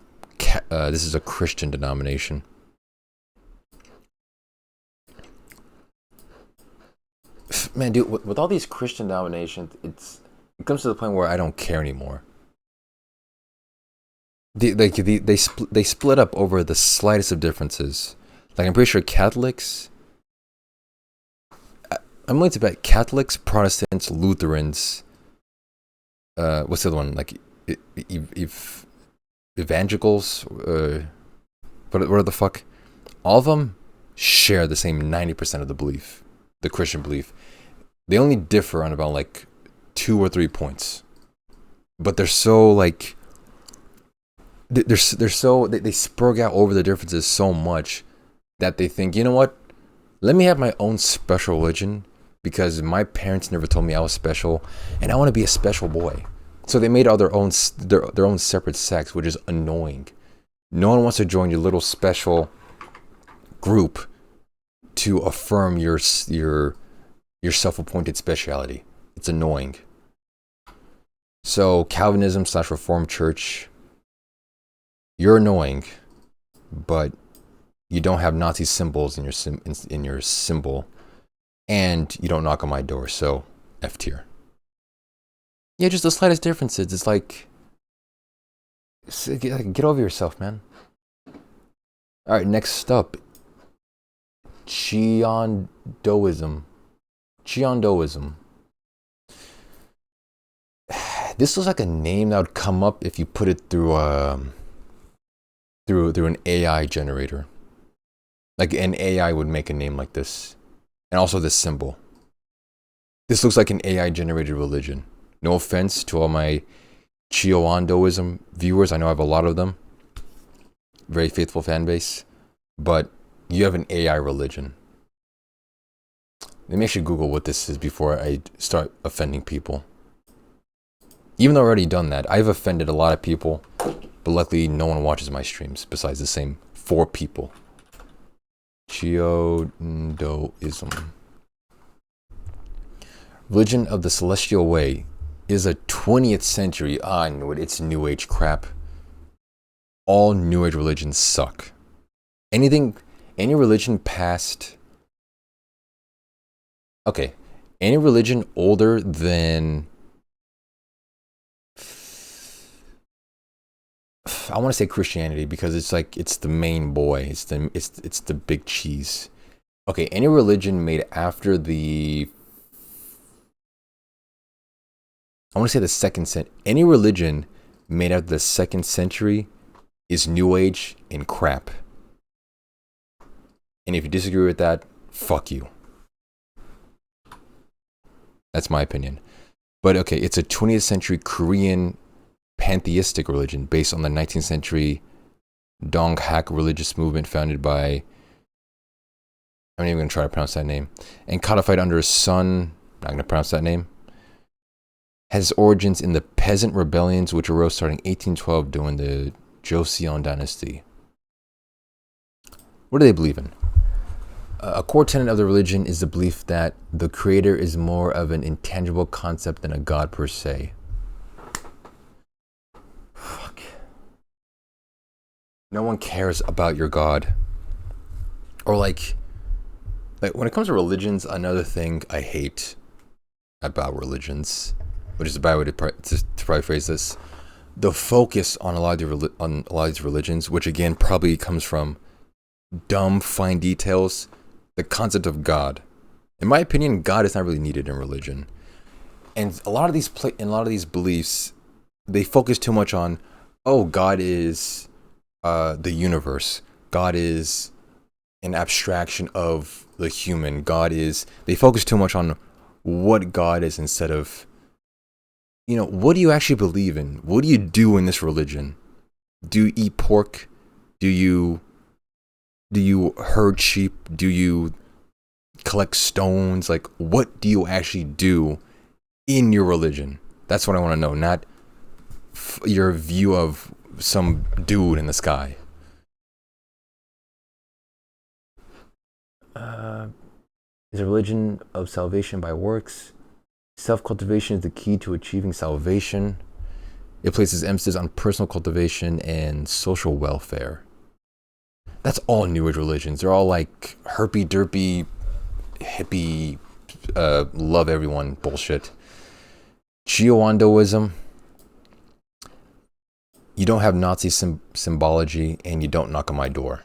this is a Christian denomination. Man, dude, with all these Christian denominations, it comes to the point where I don't care anymore. They split up over the slightest of differences. Like, I'm pretty sure Catholics... I'm willing to bet Catholics, Protestants, Lutherans... what's the other one? Like, evangelicals? What the fuck? All of them share the same 90% of the belief. The Christian belief. They only differ on about, like, 2 or 3 points. But they're so, like... They spurg out over the differences so much that they think, you know what? Let me have my own special religion because my parents never told me I was special, and I want to be a special boy. So they made all their own separate sects, which is annoying. No one wants to join your little special group to affirm your self-appointed speciality. It's annoying. So Calvinism / Reformed Church, you're annoying, but you don't have Nazi symbols in your symbol, and you don't knock on my door. So F tier. Yeah, just the slightest differences. It's like, get over yourself, man. All right, next up, Cheondoism. This looks like a name that would come up if you put it through an AI generator. Like an AI would make a name like this, and also this symbol. This looks like an AI generated religion. No offense to all my Cheondoism viewers. I know I have a lot of them. Very faithful fan base. But you have an AI religion. Let me actually Google what this is before I start offending people. Even though I've already done that, I've offended a lot of people. But luckily, no one watches my streams besides the same 4 people. Cheondoism. Religion of the Celestial Way is a 20th century. I know it. It's New Age crap. All New Age religions suck. Any religion past. Okay. Any religion older than. I want to say Christianity because it's the main boy. It's the big cheese. Okay, any religion made after the. I want to say the 2nd century. Any religion made after the 2nd century is New Age and crap. And if you disagree with that, fuck you. That's my opinion. But okay, it's a 20th century Korean pantheistic religion based on the 19th century Donghak religious movement founded by, I'm not even going to try to pronounce that name, and codified under Sun, not going to pronounce that name, has origins in the peasant rebellions which arose starting 1812 during the Joseon dynasty. What do they believe in? A core tenet of the religion is the belief that the creator is more of an intangible concept than a god per se. Fuck. No one cares about your god. Or like when it comes to religions, another thing I hate about religions, which is a bad way to probably phrase this, the focus on a lot of these religions, which again probably comes from dumb fine details, the concept of God. In my opinion, God is not really needed in religion, and a lot of these beliefs, they focus too much on, oh, God is the universe. God is an abstraction of the human. They focus too much on what God is instead of, what do you actually believe in? What do you do in this religion? Do you eat pork? Do you herd sheep? Do you collect stones? Like, what do you actually do in your religion? That's what I want to know, not your view of some dude in the sky. Is a religion of salvation by works. Self-cultivation is the key to achieving salvation. It places emphasis on personal cultivation and social welfare. That's all New Age religions. They're all like herpy-derpy, hippie, love everyone bullshit. Cheondoism. You don't have Nazi symbology, and you don't knock on my door.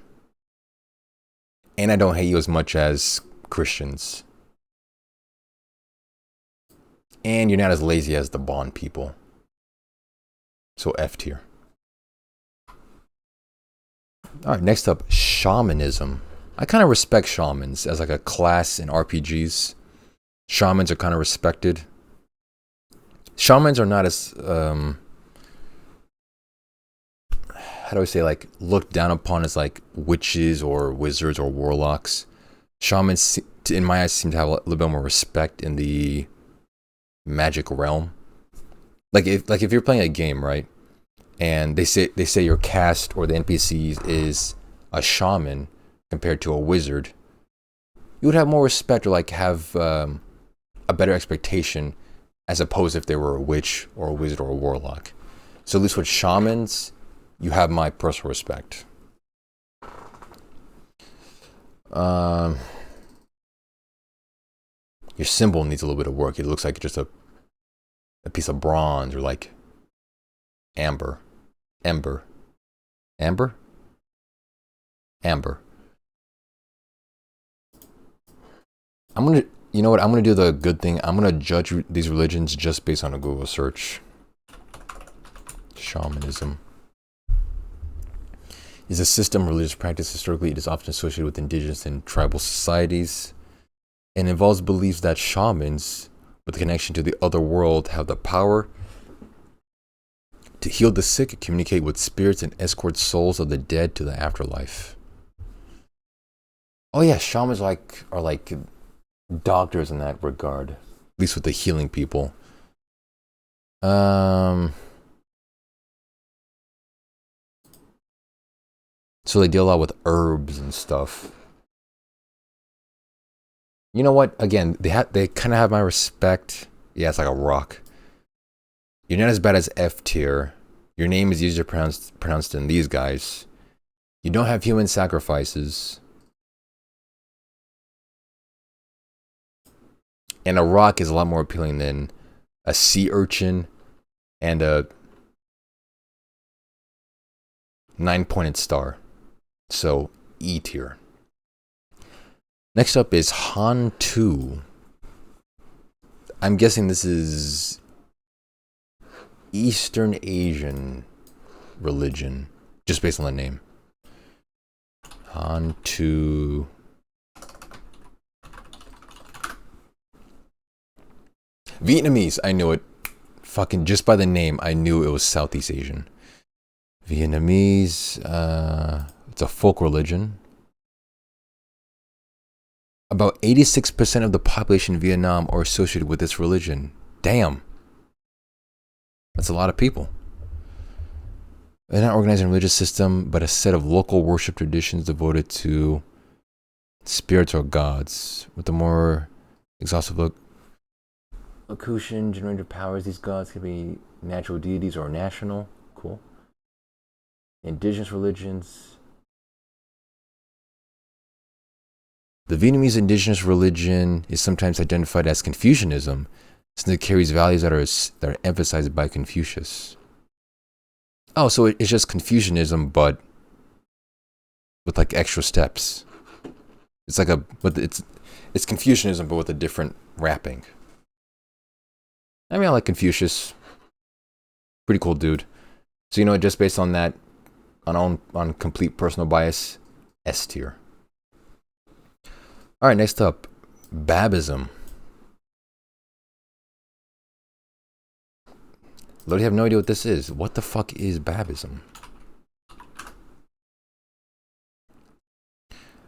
And I don't hate you as much as Christians. And you're not as lazy as the Bond people. So F tier. Alright, next up, shamanism. I kind of respect shamans as like a class in RPGs. Shamans are kind of respected. Shamans are not as, how do I say, like, looked down upon as like witches or wizards or warlocks. Shamans, in my eyes, seem to have a little bit more respect in the magic realm. Like if you're playing a game, right, and they say your cast or the NPCs is a shaman compared to a wizard, you would have more respect or like have a better expectation as opposed if they were a witch or a wizard or a warlock. So at least with shamans, you have my personal respect. Your symbol needs a little bit of work. It looks like just a piece of bronze or like amber. Ember. Amber? Amber. You know what? I'm gonna do the good thing. I'm gonna judge these religions just based on a Google search. Shamanism is a system of religious practice. Historically, it is often associated with indigenous and tribal societies, and involves beliefs that shamans, with a connection to the other world, have the power to heal the sick, communicate with spirits, and escort souls of the dead to the afterlife. Oh yeah, shamans are like doctors in that regard, at least with the healing people. So they deal a lot with herbs and stuff. You know what? Again, they kind of have my respect. Yeah, it's like a rock. You're not as bad as F tier. Your name is easier pronounced than these guys. You don't have human sacrifices. And a rock is a lot more appealing than a sea urchin and a 9-pointed star. So, E tier. Next up is Han2. I'm guessing this is Eastern Asian religion, just based on the name. Han2. Vietnamese, I knew it. Fucking just by the name, I knew it was Southeast Asian. Vietnamese, it's a folk religion. About 86% of the population in Vietnam are associated with this religion. Damn. That's a lot of people. They're not organized in a religious system, but a set of local worship traditions devoted to spirits or gods. With a more exhaustive locution, generative powers, these gods can be natural deities or national. Cool. Indigenous religions. The Vietnamese indigenous religion is sometimes identified as Confucianism, since it carries values that are emphasized by Confucius. Oh, so it's just Confucianism, but with like extra steps. It's like it's Confucianism, but with a different wrapping. I mean, I like Confucius. Pretty cool dude. So you know, just based on that, on complete personal bias, S tier. All right, next up, Babism. Literally have no idea what this is. What the fuck is Babism?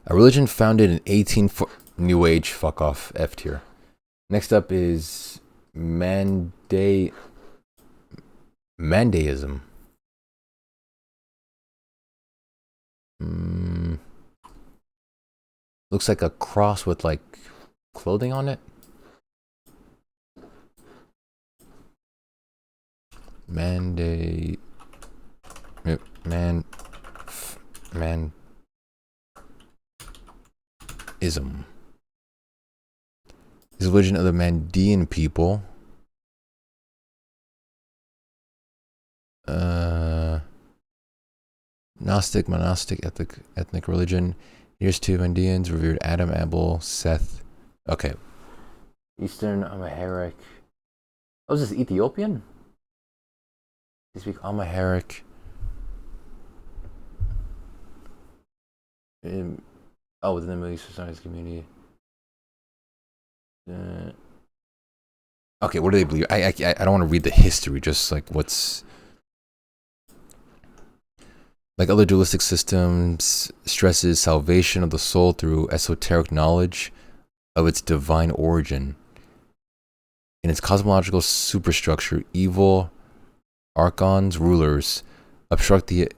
A religion founded in New Age. Fuck off. F tier. Next up is Mandaism. Looks like a cross with like clothing on it. Mandaism. Is a religion of the Mandaean people. Gnostic, monastic, ethnic religion. Here's two Mandaeans revered Adam, Abel, Seth. Okay. Eastern Amharic. Oh, is this Ethiopian? They speak Amharic. Within the Middle East Science community. Okay, what do they believe? I don't want to read the history. Just like what's. Like other dualistic systems, stresses salvation of the soul through esoteric knowledge of its divine origin. In its cosmological superstructure, evil archons, rulers, obstruct the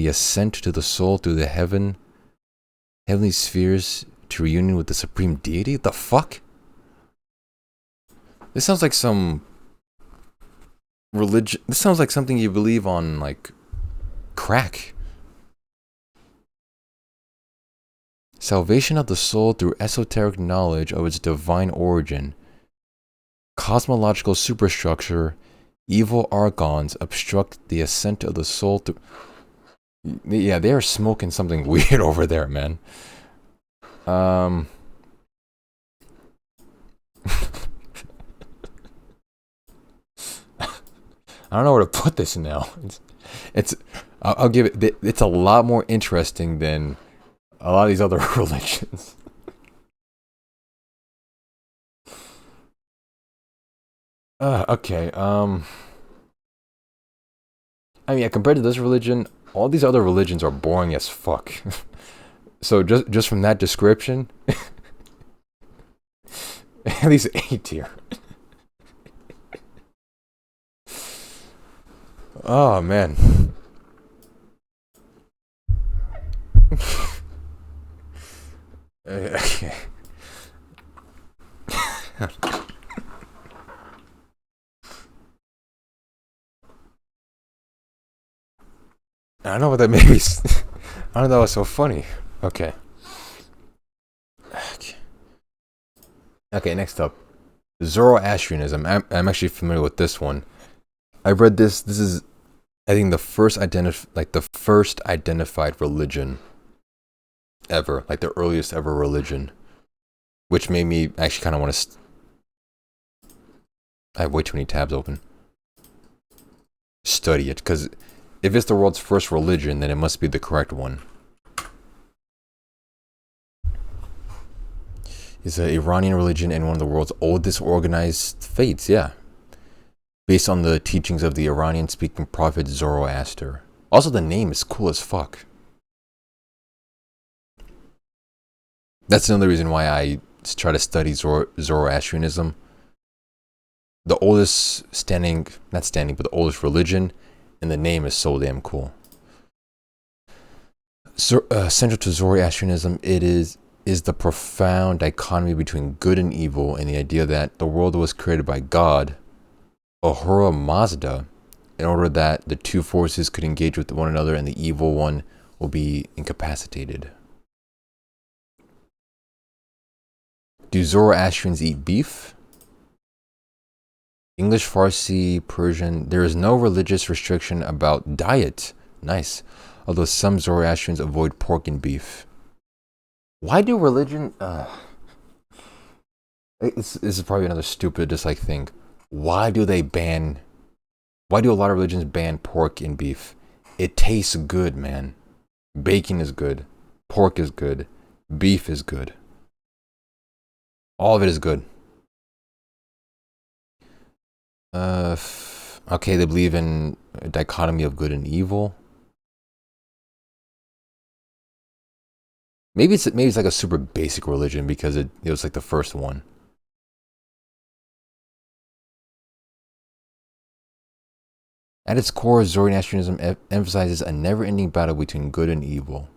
ascent to the soul through the heavenly spheres to reunion with the supreme deity? What the fuck? This sounds like some religion. This sounds like something you believe on, like, crack. Salvation of the soul through esoteric knowledge of its divine origin. Cosmological superstructure. Evil archons obstruct the ascent of the soul through... Yeah, they are smoking something weird over there, man. I don't know where to put this now. I'll give it. It's a lot more interesting than a lot of these other religions. Okay. I mean, yeah, compared to this religion, all these other religions are boring as fuck. So just from that description, at least A tier. Oh man. Okay. I don't know what that made me. I don't know. It's so funny. Okay. Okay. Next up, Zoroastrianism. I'm actually familiar with this one. I've read this. This is, I think, the first identified religion ever, like the earliest ever religion, which made me actually kind of want to. I have way too many tabs open. Study it, because if it's the world's first religion, then it must be the correct one. It's an Iranian religion and one of the world's oldest organized faiths, yeah. Based on the teachings of the Iranian-speaking prophet Zoroaster. Also, the name is cool as fuck. That's another reason why I try to study Zoroastrianism. The oldest the oldest religion, and the name is so damn cool. Central to Zoroastrianism, it is the profound dichotomy between good and evil, and the idea that the world was created by God, Ahura Mazda, in order that the two forces could engage with one another and the evil one will be incapacitated. Do Zoroastrians eat beef? English, Farsi, Persian. There is no religious restriction about diet. Nice. Although some Zoroastrians avoid pork and beef. Why do religion... This is probably another stupid dislike thing. Why do a lot of religions ban pork and beef? It tastes good, man. Bacon is good. Pork is good. Beef is good. All of it is good. Okay, they believe in a dichotomy of good and evil. Maybe it's like a super basic religion because it was like the first one. At its core, Zoroastrianism emphasizes a never-ending battle between good and evil,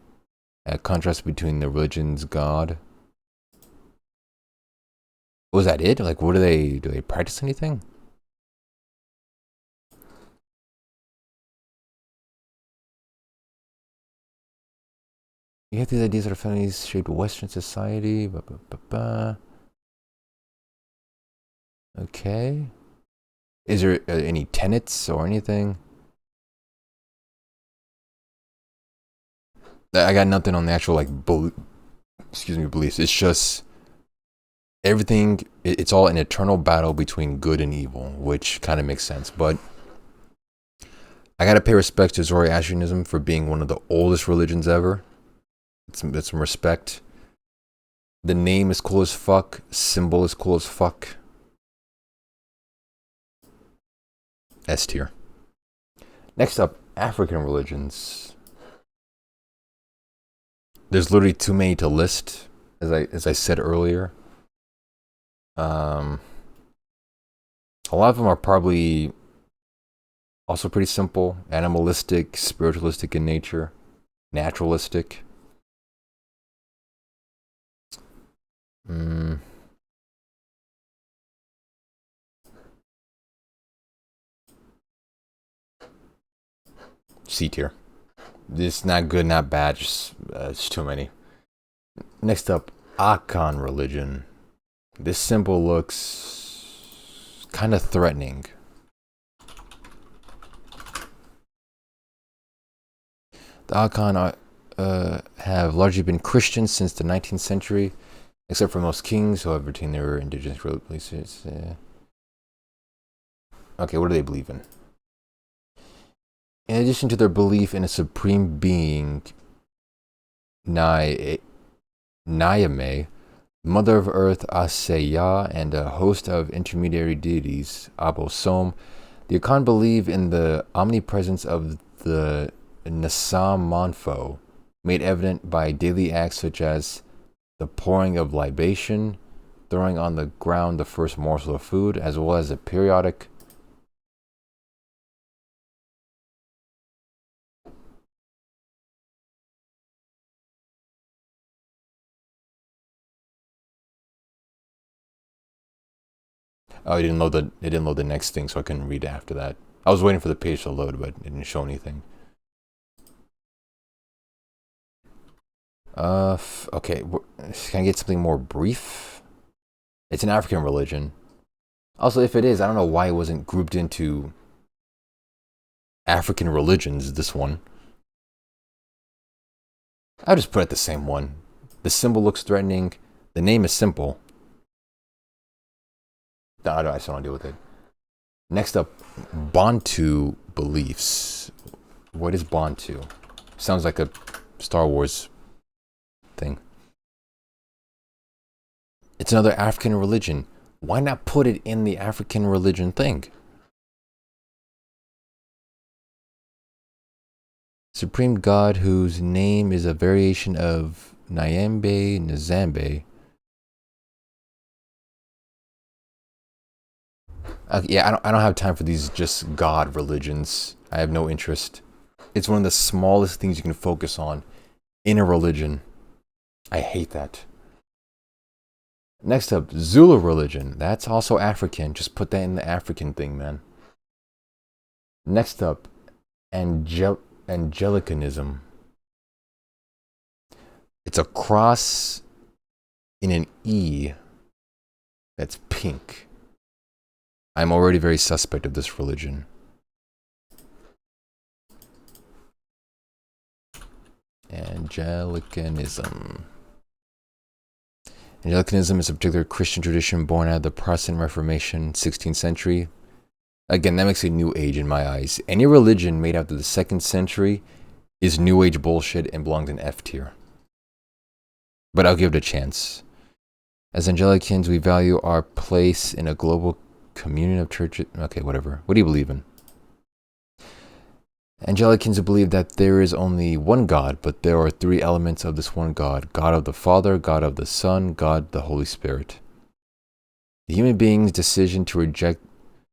a contrast between the religion's God. Was that it? Like, what do they practice anything? You have these ideas that are funny shaped Western society. Okay. Is there any tenets or anything? I got nothing on the actual beliefs. It's just everything. It's all an eternal battle between good and evil, which kind of makes sense. But I gotta pay respect to Zoroastrianism for being one of the oldest religions ever. It's some respect. The name is cool as fuck. Symbol is cool as fuck. S tier. Next up, African religions. there's literally too many to list, as I said earlier. A lot of them are probably also pretty simple, animalistic, spiritualistic in nature, naturalistic. C tier. This not good, not bad. Just it's too many. Next up, Akan religion. This symbol looks kind of threatening. The Akan have largely been Christian since the 19th century, except for most kings who have retained their indigenous places. Okay, what do they believe in? In addition to their belief in a supreme being, Nyame, Mother of Earth Aseya, and a host of intermediary deities, Abosom, the Akan believe in the omnipresence of the Nasam Monfo, made evident by daily acts such as the pouring of libation, throwing on the ground the first morsel of food, as well as a periodic Oh, it didn't load the next thing, so I couldn't read after that. I was waiting for the page to load, but it didn't show anything. Okay. Can I get something more brief? It's an African religion. Also, if it is, I don't know why it wasn't grouped into African religions, this one. I'll just put it the same one. The symbol looks threatening. The name is simple. I still don't deal with it. Next up, Bantu beliefs. What is Bantu? Sounds like a Star Wars thing. It's another African religion. Why not put it in the African religion thing? Supreme God whose name is a variation of Nyambe Nzambe. Yeah, I don't have time for these just God religions. I have no interest. It's one of the smallest things you can focus on in a religion. I hate that. Next up, Zulu religion. That's also African. Just put that in the African thing, man. Next up, Anglicanism. It's a cross in an E that's pink. I'm already very suspect of this religion. Anglicanism. Anglicanism is a particular Christian tradition born out of the Protestant Reformation, 16th century. Again, that makes it New Age in my eyes. Any religion made after the 2nd century is New Age bullshit and belongs in F tier. But I'll give it a chance. As Anglicans, we value our place in a global communion of churches. Okay, whatever. What do you believe in? Anglicans believe that there is only one God, but there are three elements of this one God. God of the Father, God of the Son, God the Holy Spirit. The human being's decision to reject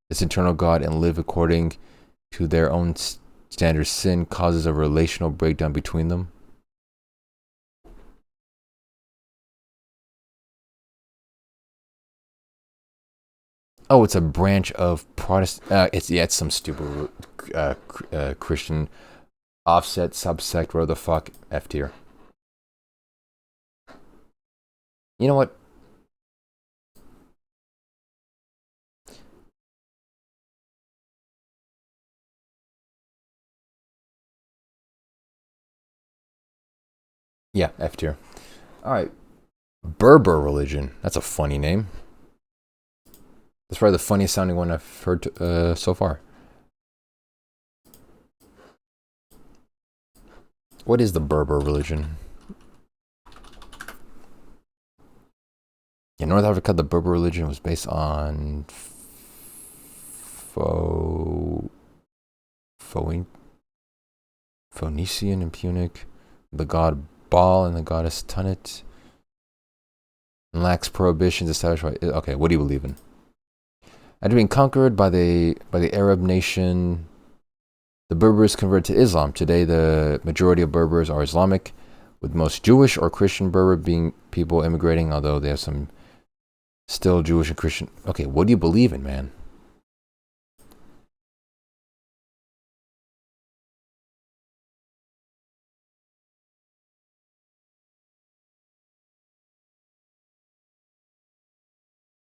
this eternal God and live according to their own standard sin causes a relational breakdown between them. Oh, it's a branch of Protestant. It's some stupid Christian offset subsect. Where the fuck? F tier. You know what? Yeah, F tier. All right. Berber religion. That's a funny name. That's probably the funniest sounding one I've heard so far. What is the Berber religion? In North Africa, the Berber religion was based on Phoenician and Punic, the god Baal and the goddess Tunit. And lacks prohibitions established by... Okay, what do you believe in? After being conquered by the Arab nation, the Berbers converted to Islam. Today, the majority of Berbers are Islamic, with most Jewish or Christian Berber being people immigrating, although they have some still Jewish and Christian. Okay, what do you believe in, man?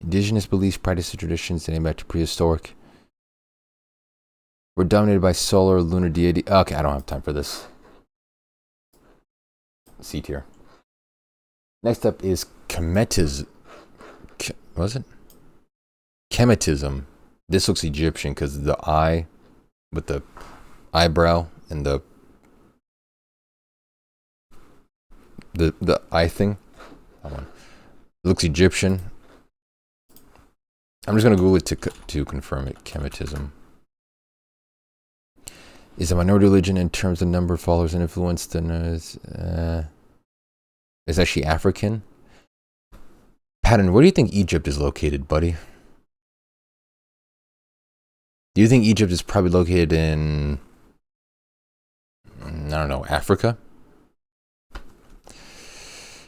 Indigenous beliefs, practices, traditions dating back to prehistoric. We're dominated by solar, lunar deity. Okay, I don't have time for this. C tier. Next up is Kemetism. What was it? Kemetism. This looks Egyptian because the eye with the eyebrow and the eye thing. That one. It looks Egyptian. I'm just gonna Google it to confirm it. Kemetism is a minority religion in terms of number of followers and influence. It's actually African. Pattern, where do you think Egypt is located, buddy? Do you think Egypt is probably located in, I don't know, Africa?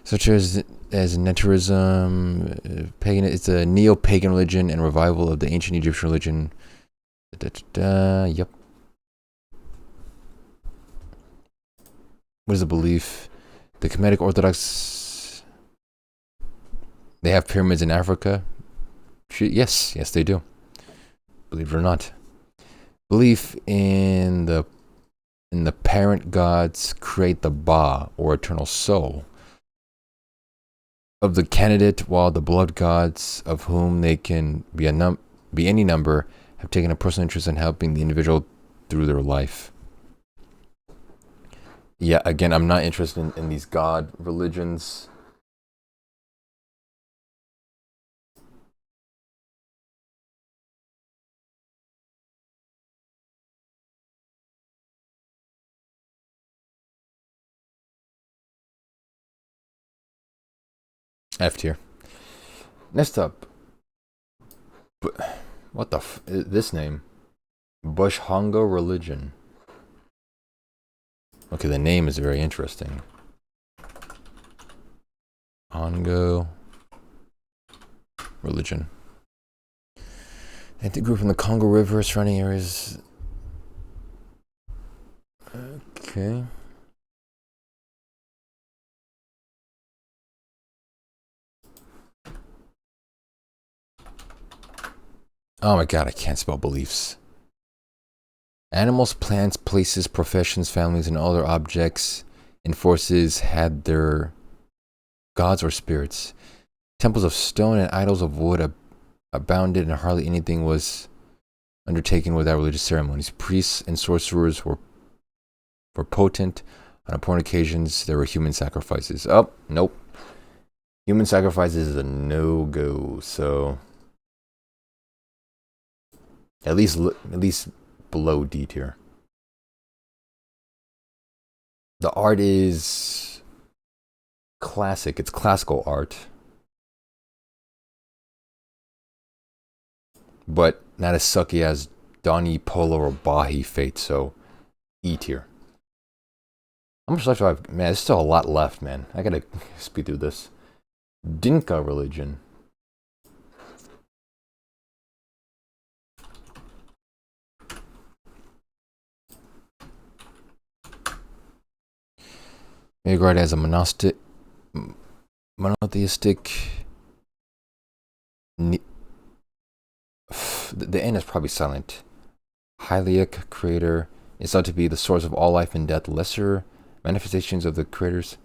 Such as Neterism, pagan. It's a neo-pagan religion and revival of the ancient Egyptian religion. Yep. What is the belief? The Kemetic Orthodox. They have pyramids in Africa. Yes, they do. Believe it or not. Belief in the parent gods create the Ba, or eternal soul, of the candidate, while the blood gods, of whom they can be any number, have taken a personal interest in helping the individual through their life. Yeah, again, I'm not interested in these god religions. F tier. Next up, what the this name? Bushongo religion. Okay, the name is very interesting. Ongo religion. Ethnic group from the Congo River, surrounding areas. Okay. Oh my god, I can't spell beliefs. Animals, plants, places, professions, families, and other objects and forces had their gods or spirits. Temples of stone and idols of wood abounded, and hardly anything was undertaken without religious ceremonies. Priests and sorcerers were potent. On important occasions, there were human sacrifices. Oh, nope. Human sacrifices is a no-go, so at least below D tier. The art is classic. It's classical art, but not as sucky as Donnie, Polo, or Bahi Fate, so E tier. How much left do I have? Man, there's still a lot left, man. I gotta speed through this. Dinka religion. Regarded as a monotheistic. The N is probably silent. Hyliac creator is thought to be the source of all life and death. Lesser manifestations of the creators.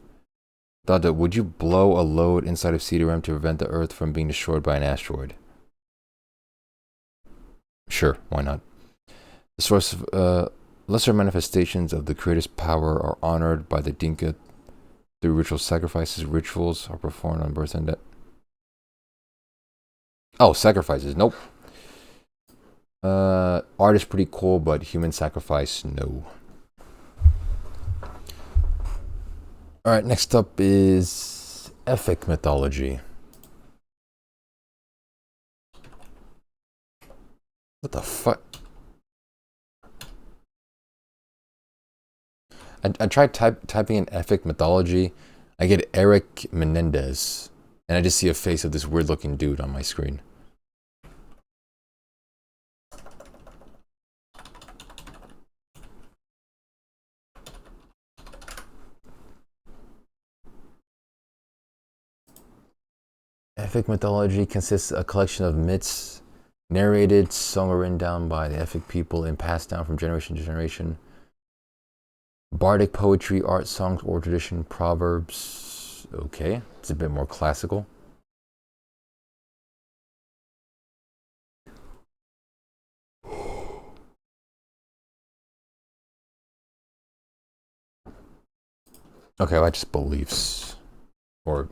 Dalda, would you blow a load inside of Speedruns to prevent the Earth from being destroyed by an asteroid? Sure, why not? The source of lesser manifestations of the creator's power are honored by the Dinka through ritual sacrifices. Rituals are performed on birth and death. Oh, sacrifices. Nope. Art is pretty cool, but human sacrifice, no. Alright, next up is Ethic mythology. What the fuck? I tried typing in Ethic mythology. I get Eric Menendez. And I just see a face of this weird looking dude on my screen. Ethic mythology consists of a collection of myths, narrated, sung or written down by the Ethic people and passed down from generation to generation. Bardic poetry, art, songs, or tradition, proverbs. Okay, it's a bit more classical. Okay, well, just beliefs. Or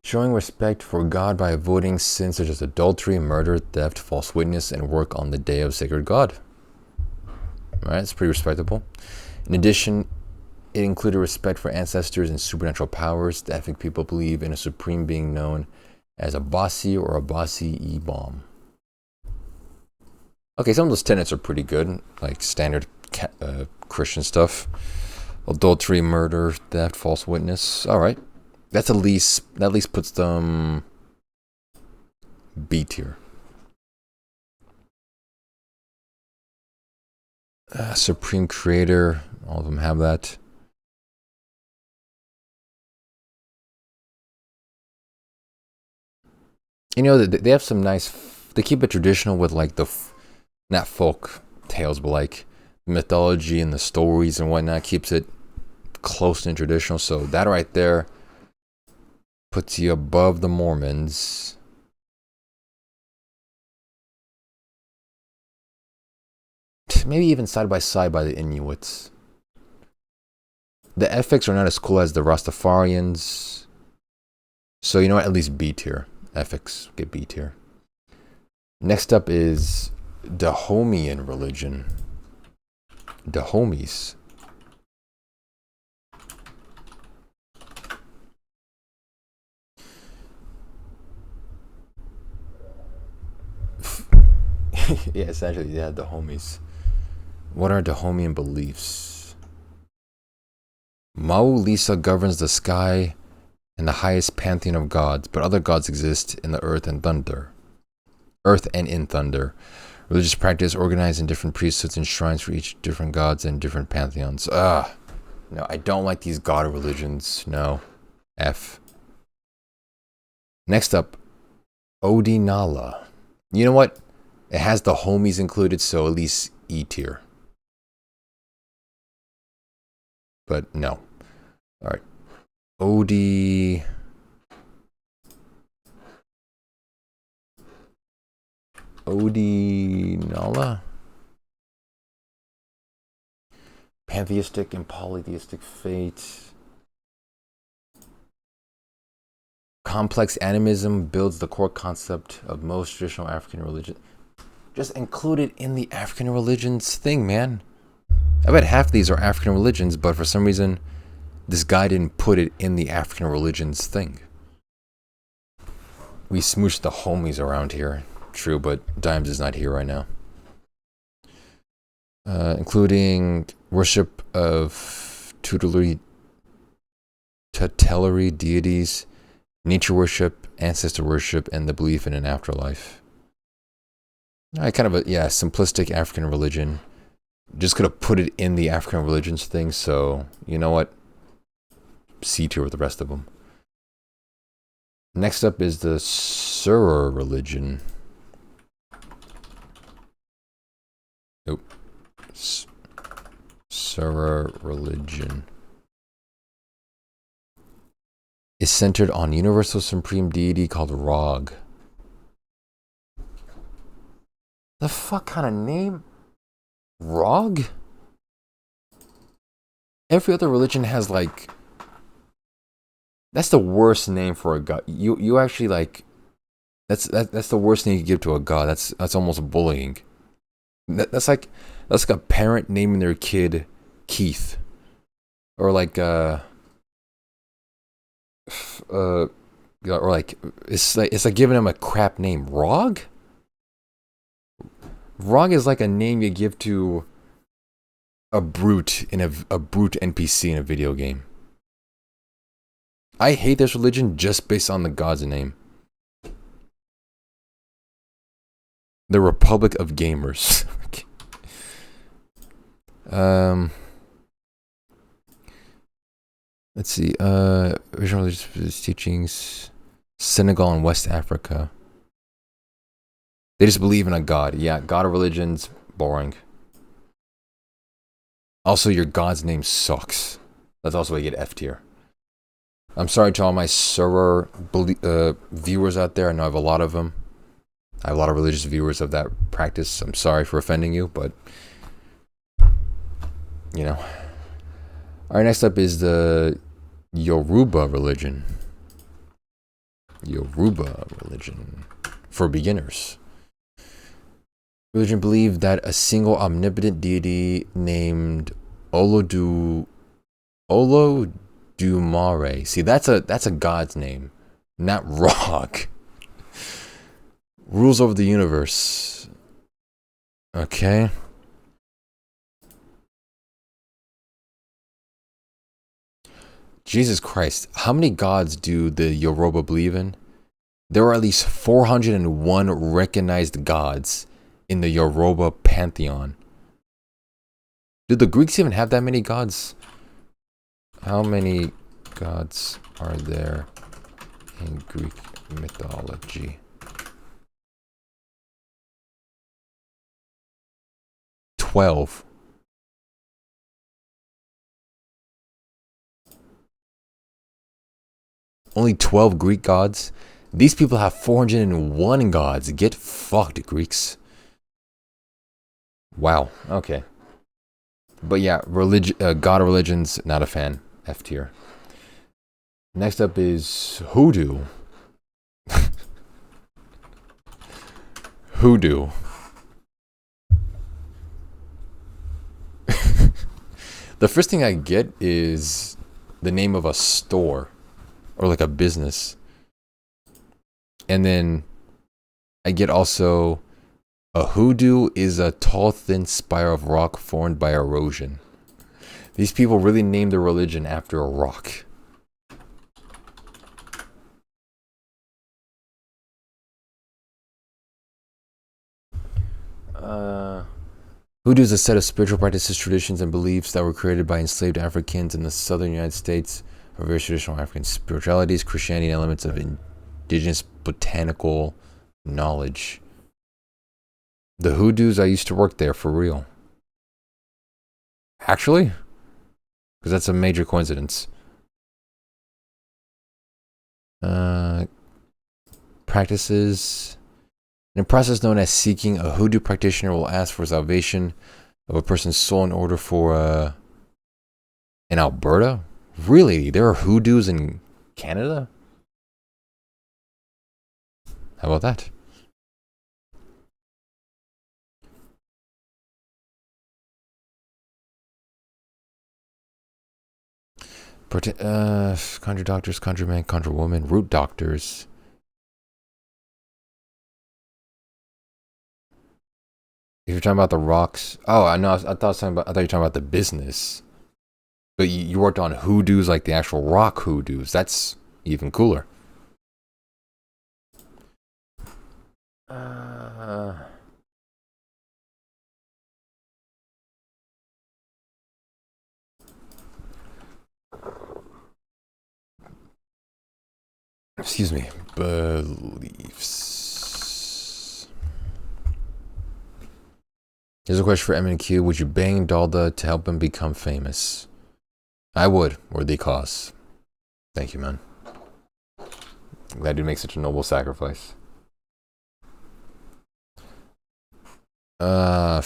showing respect for God by avoiding sins such as adultery, murder, theft, false witness, and work on the day of sacred God. Alright, it's pretty respectable. In addition, it included respect for ancestors and supernatural powers. The Ethic people believe in a supreme being known as a Basi or a Basi-E-Bomb. Okay, some of those tenets are pretty good, like standard Christian stuff. Adultery, murder, theft, false witness. Alright. That at least puts them B tier. Supreme Creator, all of them have that. You know, they have some nice, they keep it traditional with like the, not folk tales, but like mythology and the stories and whatnot, keeps it close and traditional. So that right there puts you above the Mormons. Maybe even side by the Inuits. The Ethics are not as cool as the Rastafarians. So you know what, at least B tier. Ethics, get B tier. Next up is Dahomean religion. Dahomies. Yeah, essentially, yeah, Dahomies. What are Dahomean beliefs? Mau Lisa governs the sky and the highest pantheon of gods, but other gods exist in the earth and thunder. Earth and in thunder. Religious practice organized in different priesthoods and shrines for each different gods and different pantheons. No, I don't like these god religions. No. F. Next up, Odinala. You know what? It has the homies included, so at least E tier. But no. Alright. Odinala? Pantheistic and polytheistic fate. Complex animism builds the core concept of most traditional African religion. Just included in the African religions thing, man. I bet half of these are African religions, but for some reason, this guy didn't put it in the African religions thing. We smooshed the homies around here. True, but Dimes is not here right now. Including worship of tutelary deities, nature worship, ancestor worship, and the belief in an afterlife. Kind of a, simplistic African religion. Just could have put it in the African religions thing, so, you know what? C tier with the rest of them. Next up is the Sura religion. Sura religion is centered on universal supreme deity called Rog. The fuck kind of name? Rog? Every other religion has like, that's the worst name for a god. You actually like, that's the worst name you give to a god. That's almost bullying. That's like a parent naming their kid Keith, or like or like it's like giving him a crap name. Rog. Rog is like a name you give to a brute in a brute NPC in a video game. I hate this religion just based on the god's name. The Republic of Gamers. Let's see. Original religious teachings, Senegal and West Africa. They just believe in a god. Yeah, god of religions, boring. Also, your god's name sucks. That's also why you get F tier. I'm sorry to all my server viewers out there. I know I have a lot of them. I have a lot of religious viewers of that practice. I'm sorry for offending you, but you know. All right, next up is the Yoruba religion. Yoruba religion for beginners. Religion believed that a single omnipotent deity named Olodumare. See, that's a god's name, not Rock. Rules over the universe. Okay. Jesus Christ, how many gods do the Yoruba believe in? There are at least 401 recognized gods in the Yoruba pantheon. Do the Greeks even have that many gods? How many gods are there in Greek mythology? 12. Only 12 Greek gods? These people have 401 gods. Get fucked, Greeks. Wow. Okay. But yeah, god of religions, not a fan. F tier. Next up is hoodoo. Hoodoo. The first thing I get is the name of a store or like a business. And then I get also a hoodoo is a tall, thin spire of rock formed by erosion. These people really named their religion after a rock. Hoodoo is a set of spiritual practices, traditions, and beliefs that were created by enslaved Africans in the southern United States for various traditional African spiritualities, Christianity, and elements of indigenous botanical knowledge. The hoodoos, I used to work there for real. Actually? Because that's a major coincidence. Practices. In a process known as seeking, a hoodoo practitioner will ask for salvation of a person's soul in order for in Alberta? Really? There are hoodoos in Canada? How about that? Conjure doctors, conjure man, conjure woman, root doctors. If you're talking about the rocks, oh, I know. I thought you were talking about the business. But you worked on hoodoos, like the actual rock hoodoos. That's even cooler. Excuse me. Beliefs. Here's a question for M&Q. Would you bang Dalda to help him become famous? I would. Worthy cause. Thank you, man. I'm glad you make such a noble sacrifice. I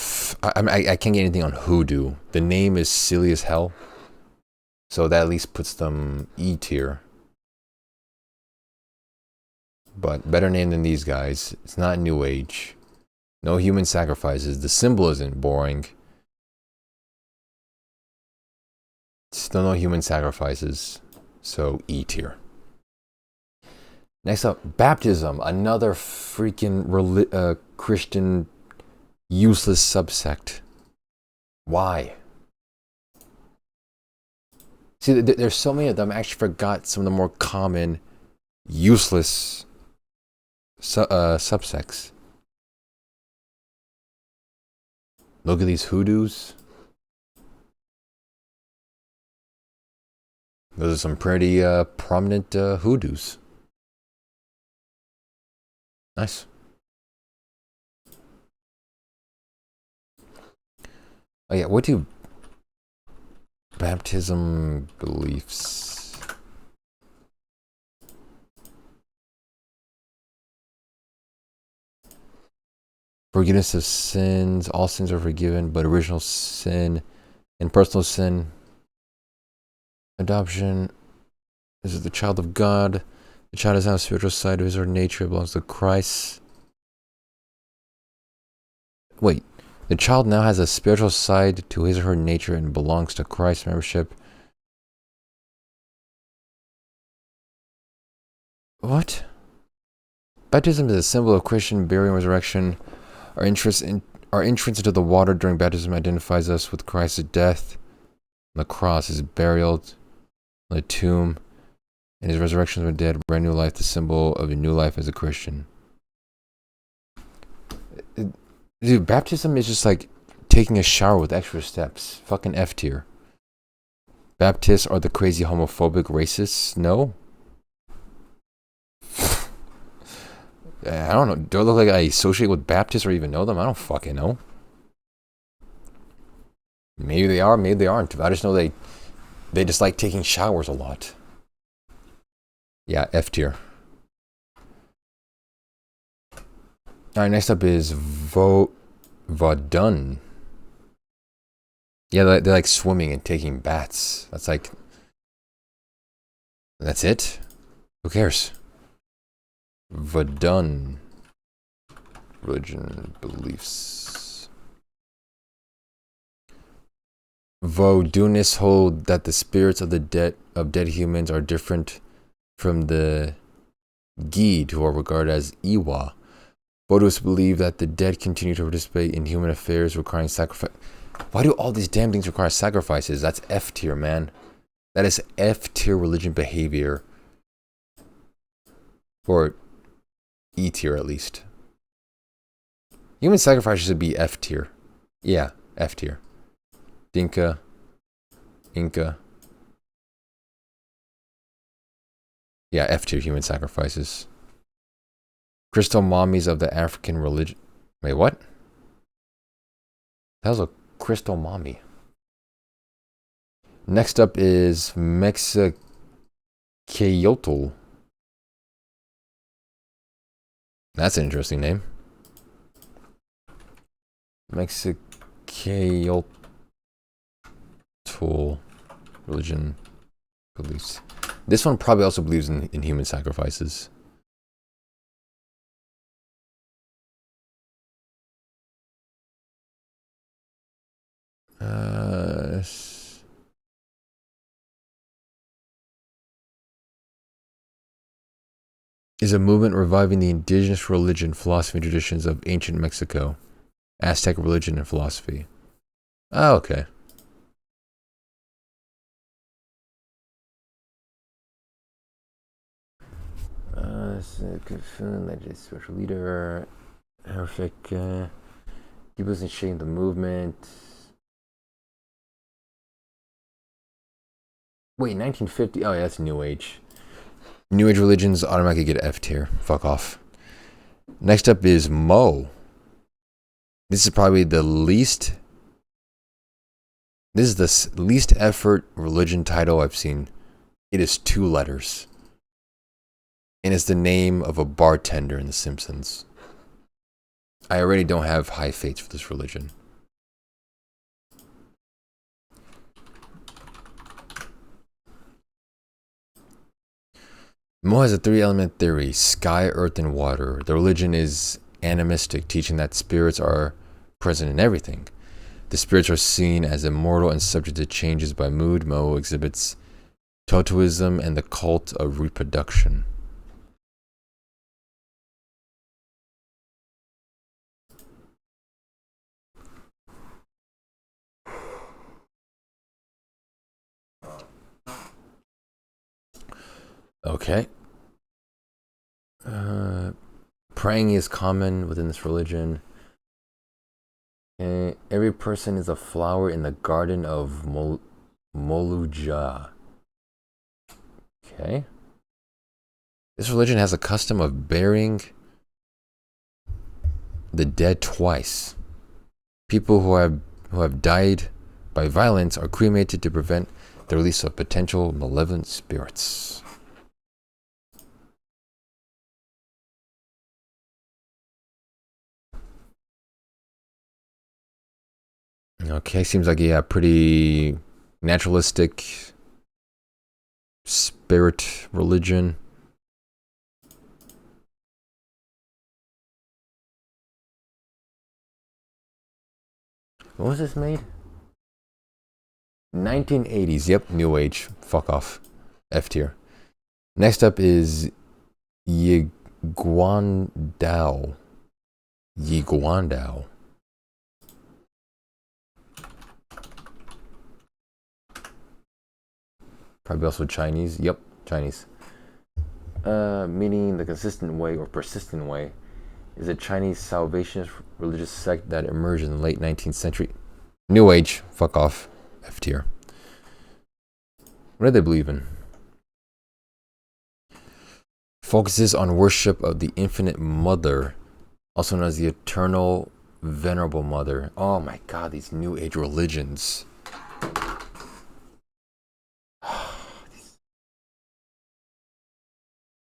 can't get anything on hoodoo. The name is silly as hell. So that at least puts them E tier. But better name than these guys. It's not New Age. No human sacrifices. The symbol isn't boring. Still no human sacrifices. So E tier. Next up, baptism. Another freaking Christian useless subsect. Why? See, there's so many of them. I actually forgot some of the more common, useless subsects. Look at these hoodoos. Those are some pretty prominent hoodoos. Nice. Oh yeah, what do baptism beliefs? Forgiveness of sins. All sins are forgiven, but original sin and personal sin. Adoption. This is the child of God. The child has now a spiritual side of his or her nature. It belongs to Christ. Wait. The child now has a spiritual side to his or her nature and belongs to Christ's membership. What? Baptism is a symbol of Christian burial and resurrection. Our entrance into the water during baptism identifies us with Christ's death on the cross, his burial in the tomb, and his resurrection from the dead, brand new life, the symbol of a new life as a Christian. Dude, baptism is just like taking a shower with extra steps. Fucking F tier. Baptists are the crazy homophobic racists? No? I don't know. Do I look like I associate with Baptists or even know them? I don't fucking know. Maybe they are, maybe they aren't. I just know they just like taking showers a lot. Yeah, F tier. Alright, next up is VOD. Yeah, they're like swimming and taking baths. That's it? Who cares? VOD. Religion, beliefs. Vodunists hold that the spirits of dead humans are different from the Geed, who are regarded as Iwa. Vodus believe that the dead continue to participate in human affairs requiring sacrifice. Why do all these damn things require sacrifices? That's F tier, man. That is F tier religion behavior. Or E tier, at least. Human sacrifices should be F tier. Yeah, F tier. Dinka. Inca. Yeah, F tier human sacrifices. Crystal mommies of the African religion. Wait, what? That was a crystal mommy. Next up is Mexicayotl. That's an interesting name. Mexicayotl religion beliefs. This one probably also believes in human sacrifices. Is a movement reviving the indigenous religion, philosophy, and traditions of ancient Mexico, Aztec religion and philosophy. Oh, okay. Special leader, horrific. He wasn't shaping the movement. Wait, 1950. Oh, yeah, that's New Age. New Age religions automatically get F tier. Fuck off. Next up is Mo. This is probably the least. This is the least effort religion title I've seen. It is 2 letters. And it's the name of a bartender in The Simpsons. I already don't have high faith for this religion. Mo has a 3-element theory: sky, earth, and water. The religion is animistic, teaching that spirits are present in everything. The spirits are seen as immortal and subject to changes by mood. Mo exhibits Totoism and the cult of reproduction. Okay. Praying is common within this religion. And every person is a flower in the garden of Moluja. Okay. This religion has a custom of burying the dead twice. People who have died by violence are cremated to prevent the release of potential malevolent spirits. Okay, seems like pretty naturalistic spirit religion. When was this made? 1980s. Yep, New Age. Fuck off. F tier. Next up is Yiguandao. Yiguandao. Probably also Chinese. Yep, Chinese. Meaning the consistent way or persistent way is a Chinese Salvationist religious sect that emerged in the late 19th century. New Age. Fuck off. F tier. What do they believe in? Focuses on worship of the Infinite Mother, also known as the Eternal Venerable Mother. Oh my god, these New Age religions.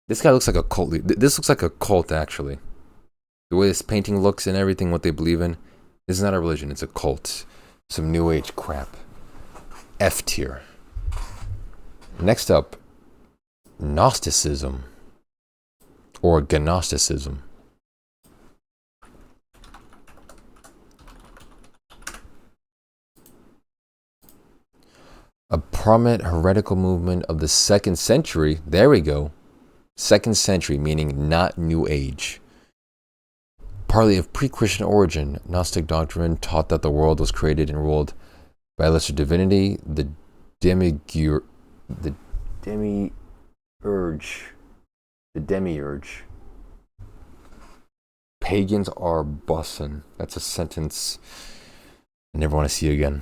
This guy looks like a cult. This looks like a cult, actually. The way this painting looks and everything, what they believe in. This is not a religion, it's a cult. Some New Age crap. F tier. Next up, Gnosticism. Or Gnosticism. A prominent heretical movement of the 2nd century. There we go. 2nd century, meaning not New Age. Partly of pre-Christian origin, Gnostic doctrine taught that the world was created and ruled by a lesser divinity, the demiurge. Pagans are bussin'. That's a sentence I never want to see again.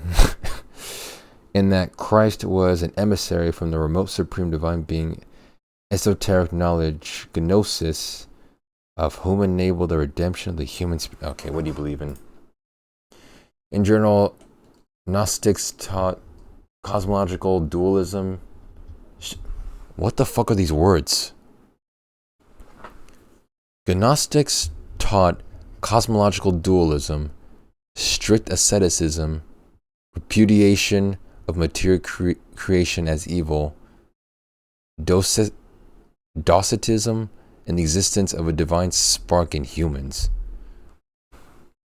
And that Christ was an emissary from the remote supreme divine being, esoteric knowledge, gnosis, of whom enabled the redemption of the human spirit. Okay, what do you believe in? In general, Gnostics taught cosmological dualism. What the fuck are these words? Gnostics taught cosmological dualism, strict asceticism, repudiation of material creation as evil, Docetism, and the existence of a divine spark in humans.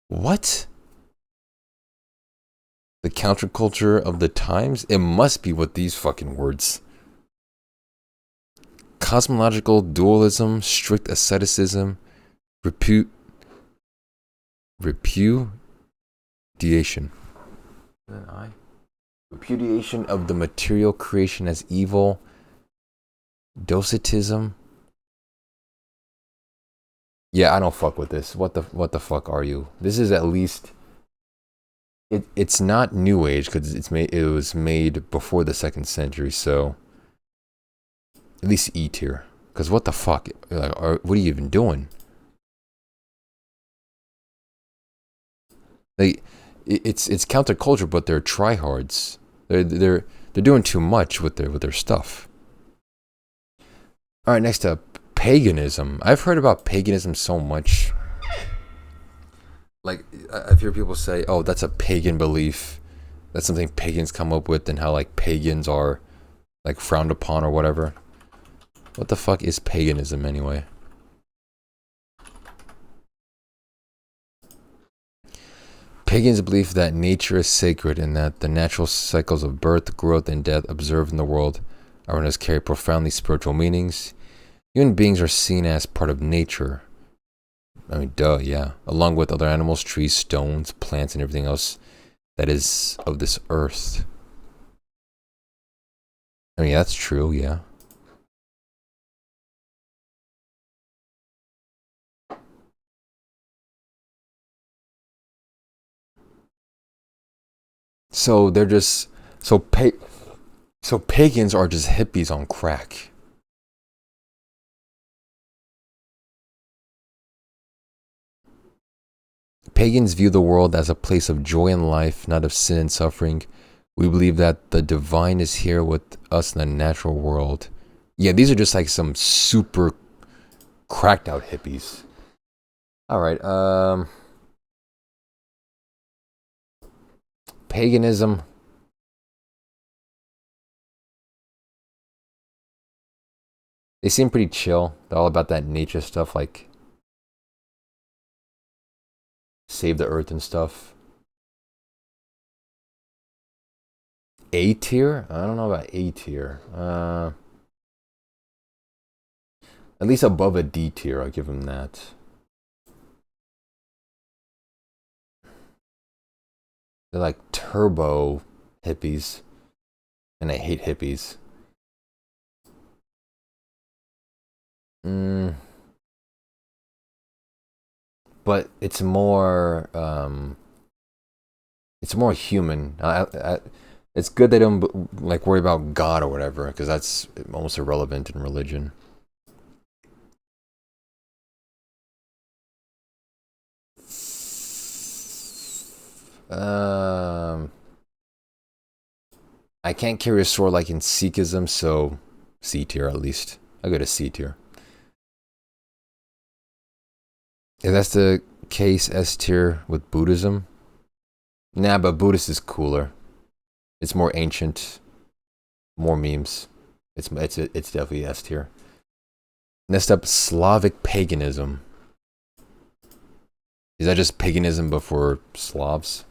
What? The counterculture of the times? It must be what these fucking words. Cosmological dualism, strict asceticism, repudiation. Repudiation of the material creation as evil. Docetism. Yeah, I don't fuck with this. What the fuck are you? This is at least it's not New Age because it was made before the 2nd century, so at least E tier. Because what the fuck? Like, what are you even doing? Like, it's counterculture, but they're tryhards. They're doing too much with their stuff. All right, next up, paganism. I've heard about paganism so much. Like, I've heard people say, "Oh, that's a pagan belief. That's something pagans come up with," and how like pagans are like frowned upon or whatever. What the fuck is paganism anyway? Pagans believe that nature is sacred and that the natural cycles of birth, growth, and death observed in the world around us carry profoundly spiritual meanings. Human beings are seen as part of nature. I mean, duh, yeah. Along with other animals, trees, stones, plants, and everything else that is of this earth. I mean, that's true, yeah. So they're just so pagans are just hippies on crack. Pagans view the world as a place of joy and life, not of sin and suffering. We believe that the divine is here with us in the natural world. Yeah, these are just like some super cracked out hippies. Alright, paganism. They seem pretty chill. They're all about that nature stuff, like save the earth and stuff. A tier? I don't know about A tier. At least above a D tier, I'll give them that. They're like turbo hippies. And I hate hippies. But it's more human. It's good they don't like worry about God or whatever, because that's almost irrelevant in religion. I can't carry a sword like in Sikhism, so C tier at least. I'll go to C tier. If that's the case, S tier with Buddhism. Nah, but Buddhist is cooler. It's more ancient, more memes. It's definitely S tier. Next up, Slavic paganism. Is that just paganism before Slavs?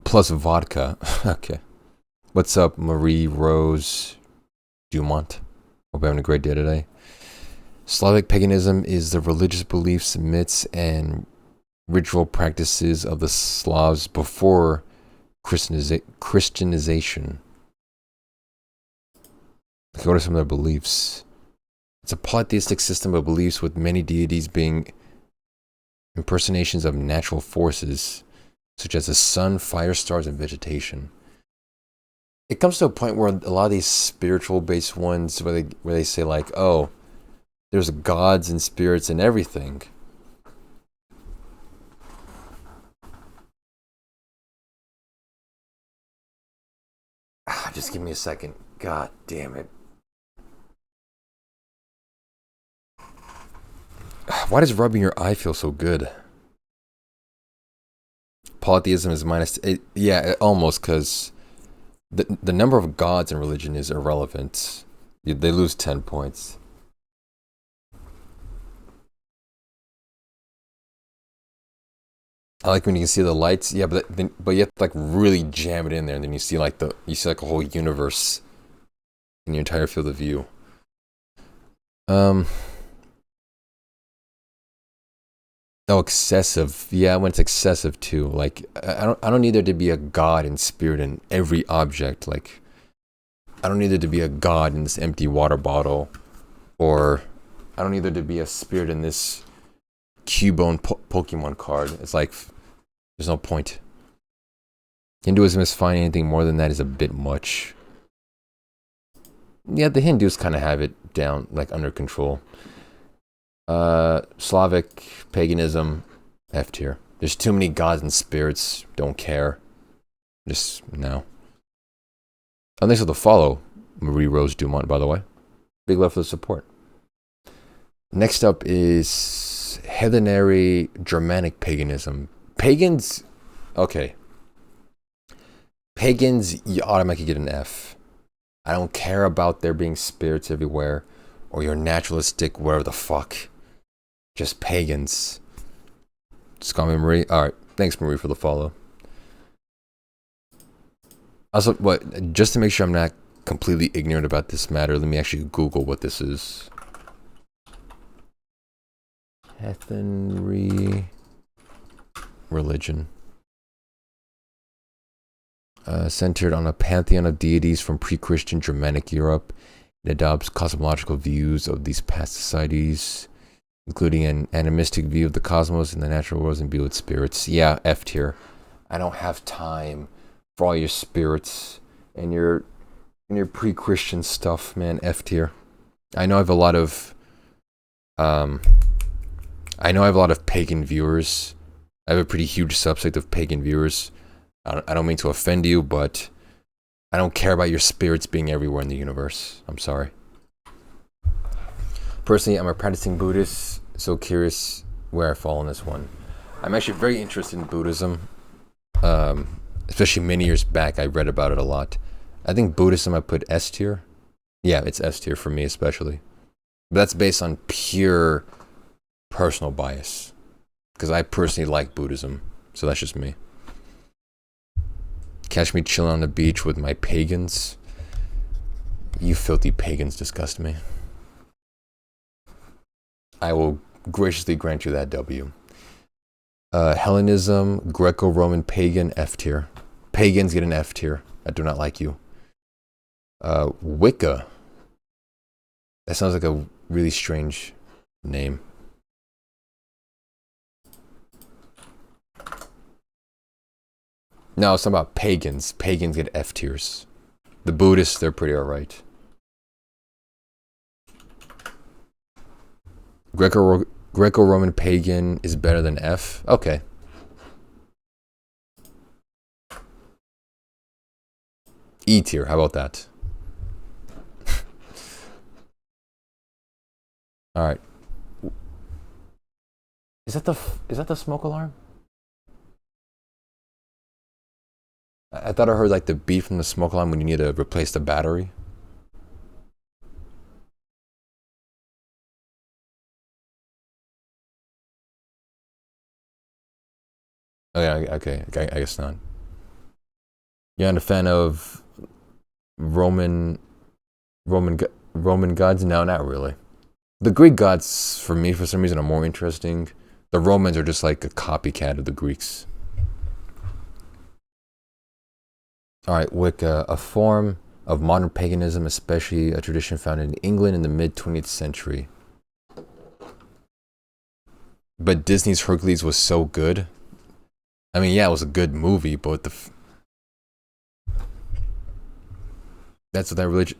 Plus vodka. Okay. What's up, Marie Rose Dumont? Hope you're having a great day today. Slavic paganism is the religious beliefs, myths, and ritual practices of the Slavs before Christianization. What are some of their beliefs? It's a polytheistic system of beliefs with many deities being impersonations of natural forces, such as the sun, fire, stars, and vegetation. It comes to a point where a lot of these spiritual-based ones, where they say like, oh, there's gods and spirits and everything. Just give me a second. God damn it. Why does rubbing your eye feel so good? Polytheism is minus... almost, because the number of gods in religion is irrelevant. They lose 10 points. I like when you can see the lights. Yeah, but you have to like really jam it in there, and then you see like a whole universe in your entire field of view. Oh, excessive. Yeah, when it's excessive too. Like I don't need there to be a god and spirit in every object. Like I don't need there to be a god in this empty water bottle, or I don't need there to be a spirit in this Cubone Pokemon card. It's like there's no point. Hinduism is fine. Anything more than that is a bit much. Yeah, the Hindus kind of have it down, like under control. Slavic paganism, F tier. There's too many gods and spirits. Don't care. Just no. And thanks for the follow, Marie Rose Dumont, by the way. Big love for the support. Next up is Hellenary Germanic paganism. Pagans, okay. Pagans, you automatically get an F. I don't care about there being spirits everywhere or your naturalistic whatever the fuck. Just pagans. Just call me Marie. Alright, thanks Marie for the follow. Also, just to make sure I'm not completely ignorant about this matter, let me actually Google what this is. Heathenry religion. Centered on a pantheon of deities from pre-Christian Germanic Europe. It adopts cosmological views of these past societies, including an animistic view of the cosmos and the natural worlds and view with spirits. Yeah, F tier. I don't have time for all your spirits and your pre-Christian stuff, man. F tier. I know I have a lot of pagan viewers. I have a pretty huge subset of pagan viewers. I don't mean to offend you, but I don't care about your spirits being everywhere in the universe. I'm sorry. Personally, I'm a practicing Buddhist, so curious where I fall on this one. I'm actually very interested in Buddhism. Especially many years back, I read about it a lot. I think Buddhism I put S tier. Yeah, it's S tier for me especially. But that's based on pure personal bias. Because I personally like Buddhism. So that's just me. Catch me chilling on the beach with my pagans. You filthy pagans disgust me. I will graciously grant you that W. Hellenism, Greco-Roman pagan, F tier. Pagans get an F tier. I do not like you. Wicca. That sounds like a really strange name. No, it's not about pagans. Pagans get F tiers. The Buddhists, they're pretty alright. Greco-Roman pagan is better than F. Okay. E tier. How about that? All right. Is that the smoke alarm? I thought I heard like the beep from the smoke alarm when you need to replace the battery. Okay, I guess not. You're not a fan of Roman gods? No, not really. The Greek gods, for me, for some reason, are more interesting. The Romans are just like a copycat of the Greeks. Alright, Wicca, a form of modern paganism, especially a tradition found in England in the mid-20th century. But Disney's Hercules was so good. I mean, yeah, it was a good movie, but that's what that religion...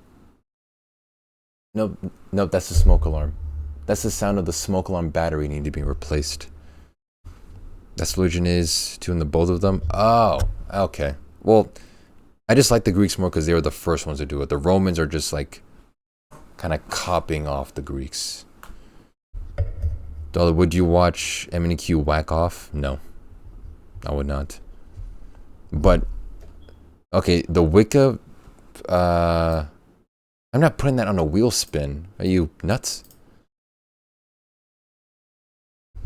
Nope, that's the smoke alarm. That's the sound of the smoke alarm battery needing to be replaced. That's what religion is, to in the both of them. Oh, okay. Well, I just like the Greeks more because they were the first ones to do it. The Romans are just like kind of copying off the Greeks. Dalda, would you watch M&Q whack off? No, I would not. But okay, the Wicca. I'm not putting that on a wheel spin. Are you nuts?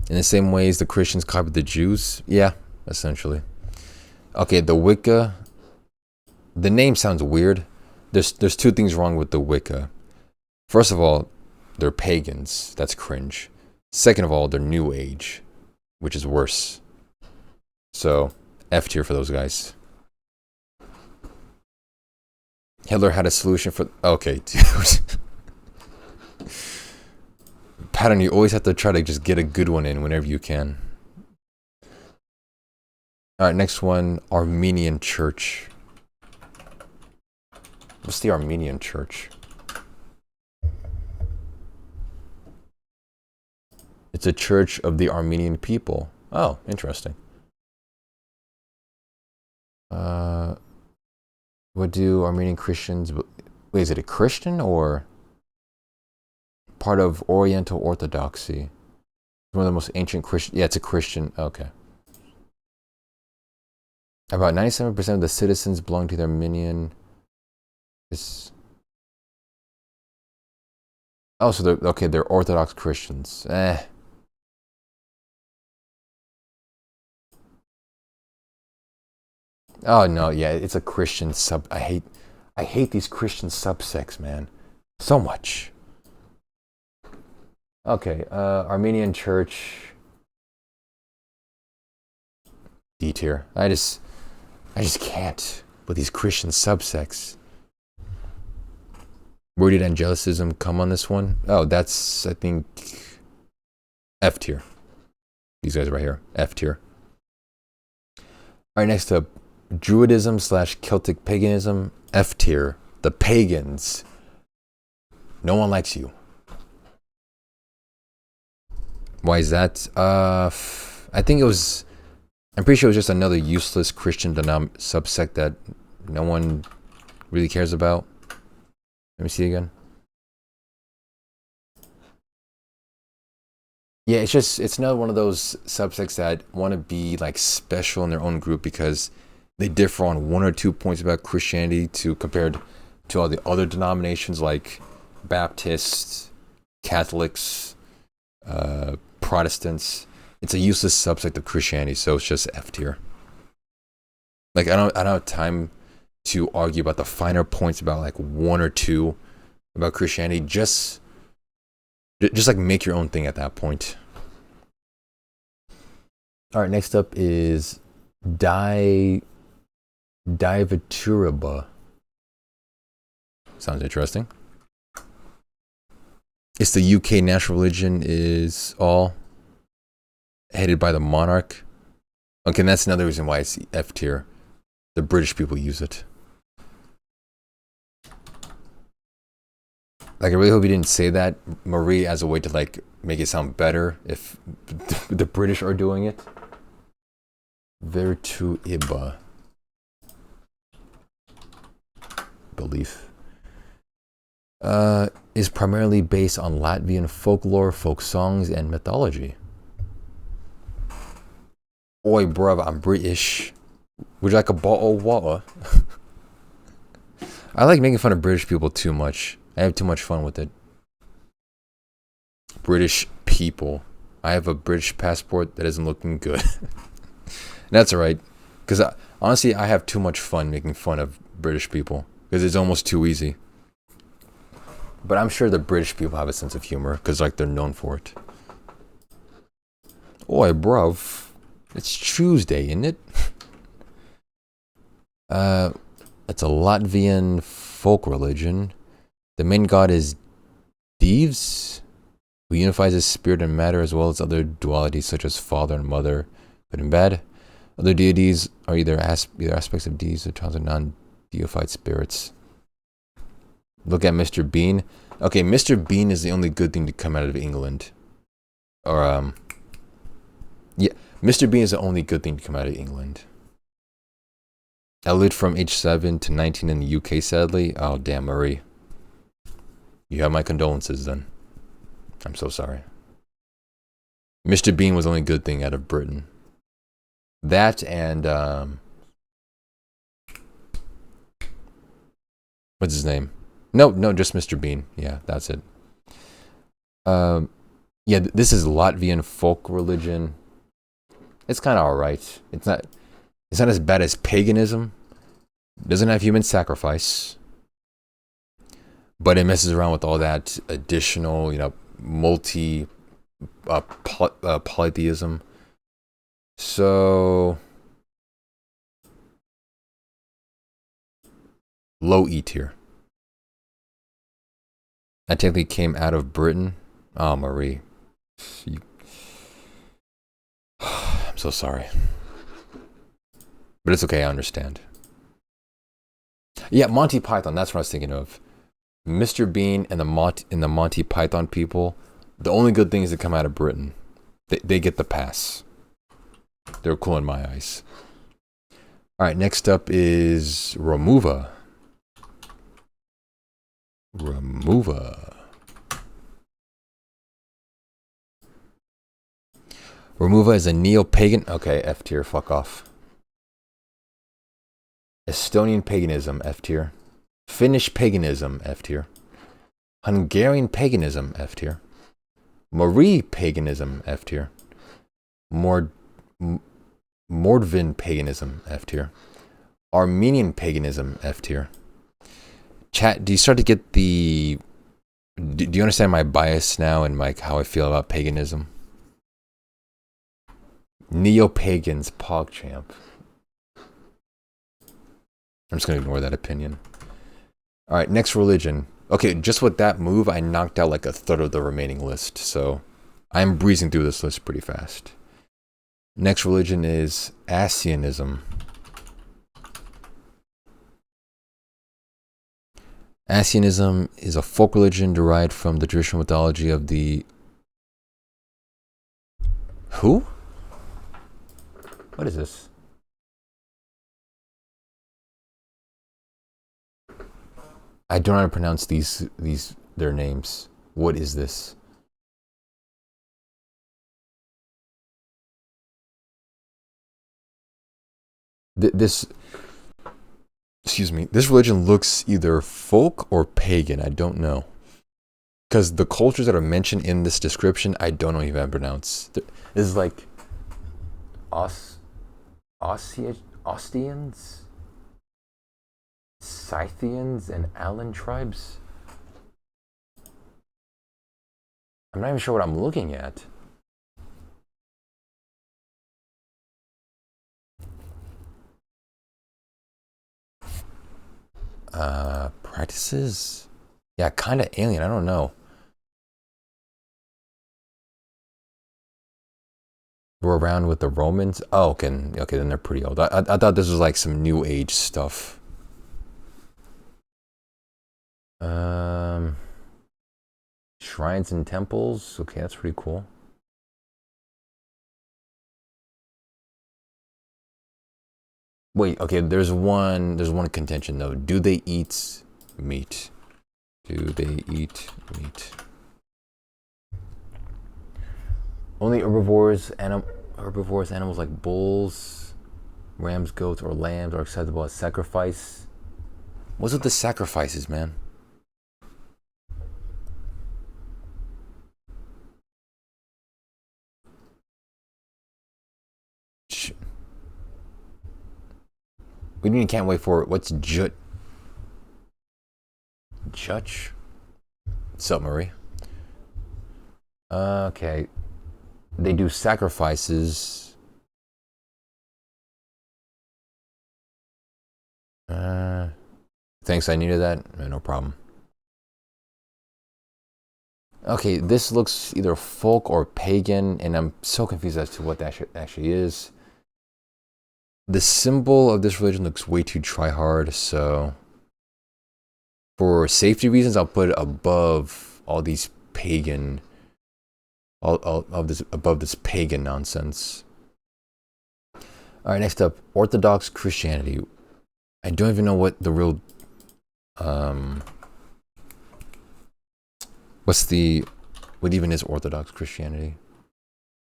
In the same way as the Christians copied the Jews? Yeah, essentially. Okay, the Wicca. The name sounds weird. There's two things wrong with the Wicca. First of all, they're pagans. That's cringe. Second of all, they're New Age, which is worse. So, F tier for those guys. Hitler had a solution for... Okay, dude. Pattern, you always have to try to just get a good one in whenever you can. Alright, next one. Armenian Church. What's the Armenian Church? It's a church of the Armenian people. Oh, interesting. What do Armenian Christians... Wait, is it a Christian or part of Oriental Orthodoxy? One of the most ancient Christian... Yeah, it's a Christian. Okay. About 97% of the citizens belong to the Armenian. Oh, so they're Orthodox Christians. Oh no, yeah, it's a Christian sub. I hate these Christian subsects, man, so much. Okay, Armenian Church, D tier. I just can't with these Christian subsects. Where did angelicism come on this one? Oh, that's, I think, F tier. These guys right here, F tier. All right, next up, Druidism / Celtic paganism, F tier. The pagans. No one likes you. Why is that? I think it was. I'm pretty sure it was just another useless Christian subsect that no one really cares about. Let me see again. Yeah, it's another one of those subsects that want to be like special in their own group because they differ on 1 or 2 points about Christianity compared to all the other denominations like Baptists, Catholics, Protestants. It's a useless subsect of Christianity, so it's just F tier. Like I don't have time to argue about the finer points about like 1 or 2 about Christianity. Just like make your own thing at that point. All right, next up is Divaturaba. Sounds interesting. It's the UK national religion is all headed by the monarch. Okay, and that's another reason why it's F tier. The British people use it. Like, I really hope you didn't say that, Marie, as a way to like make it sound better if the British are doing it. Virtuiba. Belief. Is primarily based on Latvian folklore, folk songs, and mythology. Oi, bruv, I'm British. Would you like a bottle of water? I like making fun of British people too much. I have too much fun with it. British people. I have a British passport that isn't looking good. That's alright. Because honestly, I have too much fun making fun of British people. Because it's almost too easy. But I'm sure the British people have a sense of humor. Because like they're known for it. Oi, bruv. It's Tuesday, isn't it? It's a Latvian folk religion. The main god is Dievs, who unifies his spirit and matter as well as other dualities such as father and mother, good and bad. Other deities are either aspects of Dievs or tons of non-deified spirits. Look at Mr. Bean. Okay, Mr. Bean is the only good thing to come out of England. Or, yeah, Mr. Bean is the only good thing to come out of England. I lived from age 7 to 19 in the UK, sadly. Oh, damn, Marie. You have my condolences, then. I'm so sorry. Mr. Bean was the only good thing out of Britain. That and, what's his name? No, just Mr. Bean. Yeah, that's it. Yeah, this is Latvian folk religion. It's kind of alright. It's not as bad as paganism. It doesn't have human sacrifice. But it messes around with all that additional, polytheism. So, low E tier. I technically came out of Britain. Oh, Marie. I'm so sorry. But it's okay, I understand. Yeah, Monty Python, that's what I was thinking of. Mr. Bean and the Monty Python people, the only good thing is to come out of Britain. They get the pass. They're cool in my eyes. Alright, next up is Remuva. Remuva is a neo-pagan. Okay, F tier, fuck off. Estonian paganism, F tier. Finnish paganism, F tier. Hungarian paganism, F tier. Marie paganism, F tier. Mordvin paganism, F tier. Armenian paganism, F tier. Chat, do you start to get the... Do you understand my bias now and like how I feel about paganism? Neo-pagans, PogChamp. I'm just going to ignore that opinion. Alright, next religion. Okay, just with that move, I knocked out like a third of the remaining list. So, I'm breezing through this list pretty fast. Next religion is Asianism. Asianism is a folk religion derived from the traditional mythology of the... Who? What is this? I don't know how to pronounce their names. What is this? Excuse me, this religion looks either folk or pagan. I don't know. Because the cultures that are mentioned in this description, I don't know if I can pronounce. This is like Ostians? Scythians and Allen tribes? I'm not even sure what I'm looking at. Practices? Yeah, kind of alien. I don't know. We're around with the Romans. Oh, okay, then they're pretty old. I thought this was like some new age stuff. Shrines and temples. Okay, that's pretty cool. Wait, okay, there's one contention though. Do they eat meat? Do they eat meat? Only herbivores animals like bulls, rams, goats, or lambs are acceptable as sacrifice. What's with the sacrifices, man? We can't wait for it. What's Jut? Judge? What's up, Marie? Okay. They do sacrifices. Thanks, I needed that. No problem. Okay, this looks either folk or pagan, and I'm so confused as to what that actually is. The symbol of this religion looks way too try-hard, so for safety reasons, I'll put it above all these pagan, above this pagan nonsense. All right, next up, Orthodox Christianity. I don't even know what the real, what even is Orthodox Christianity?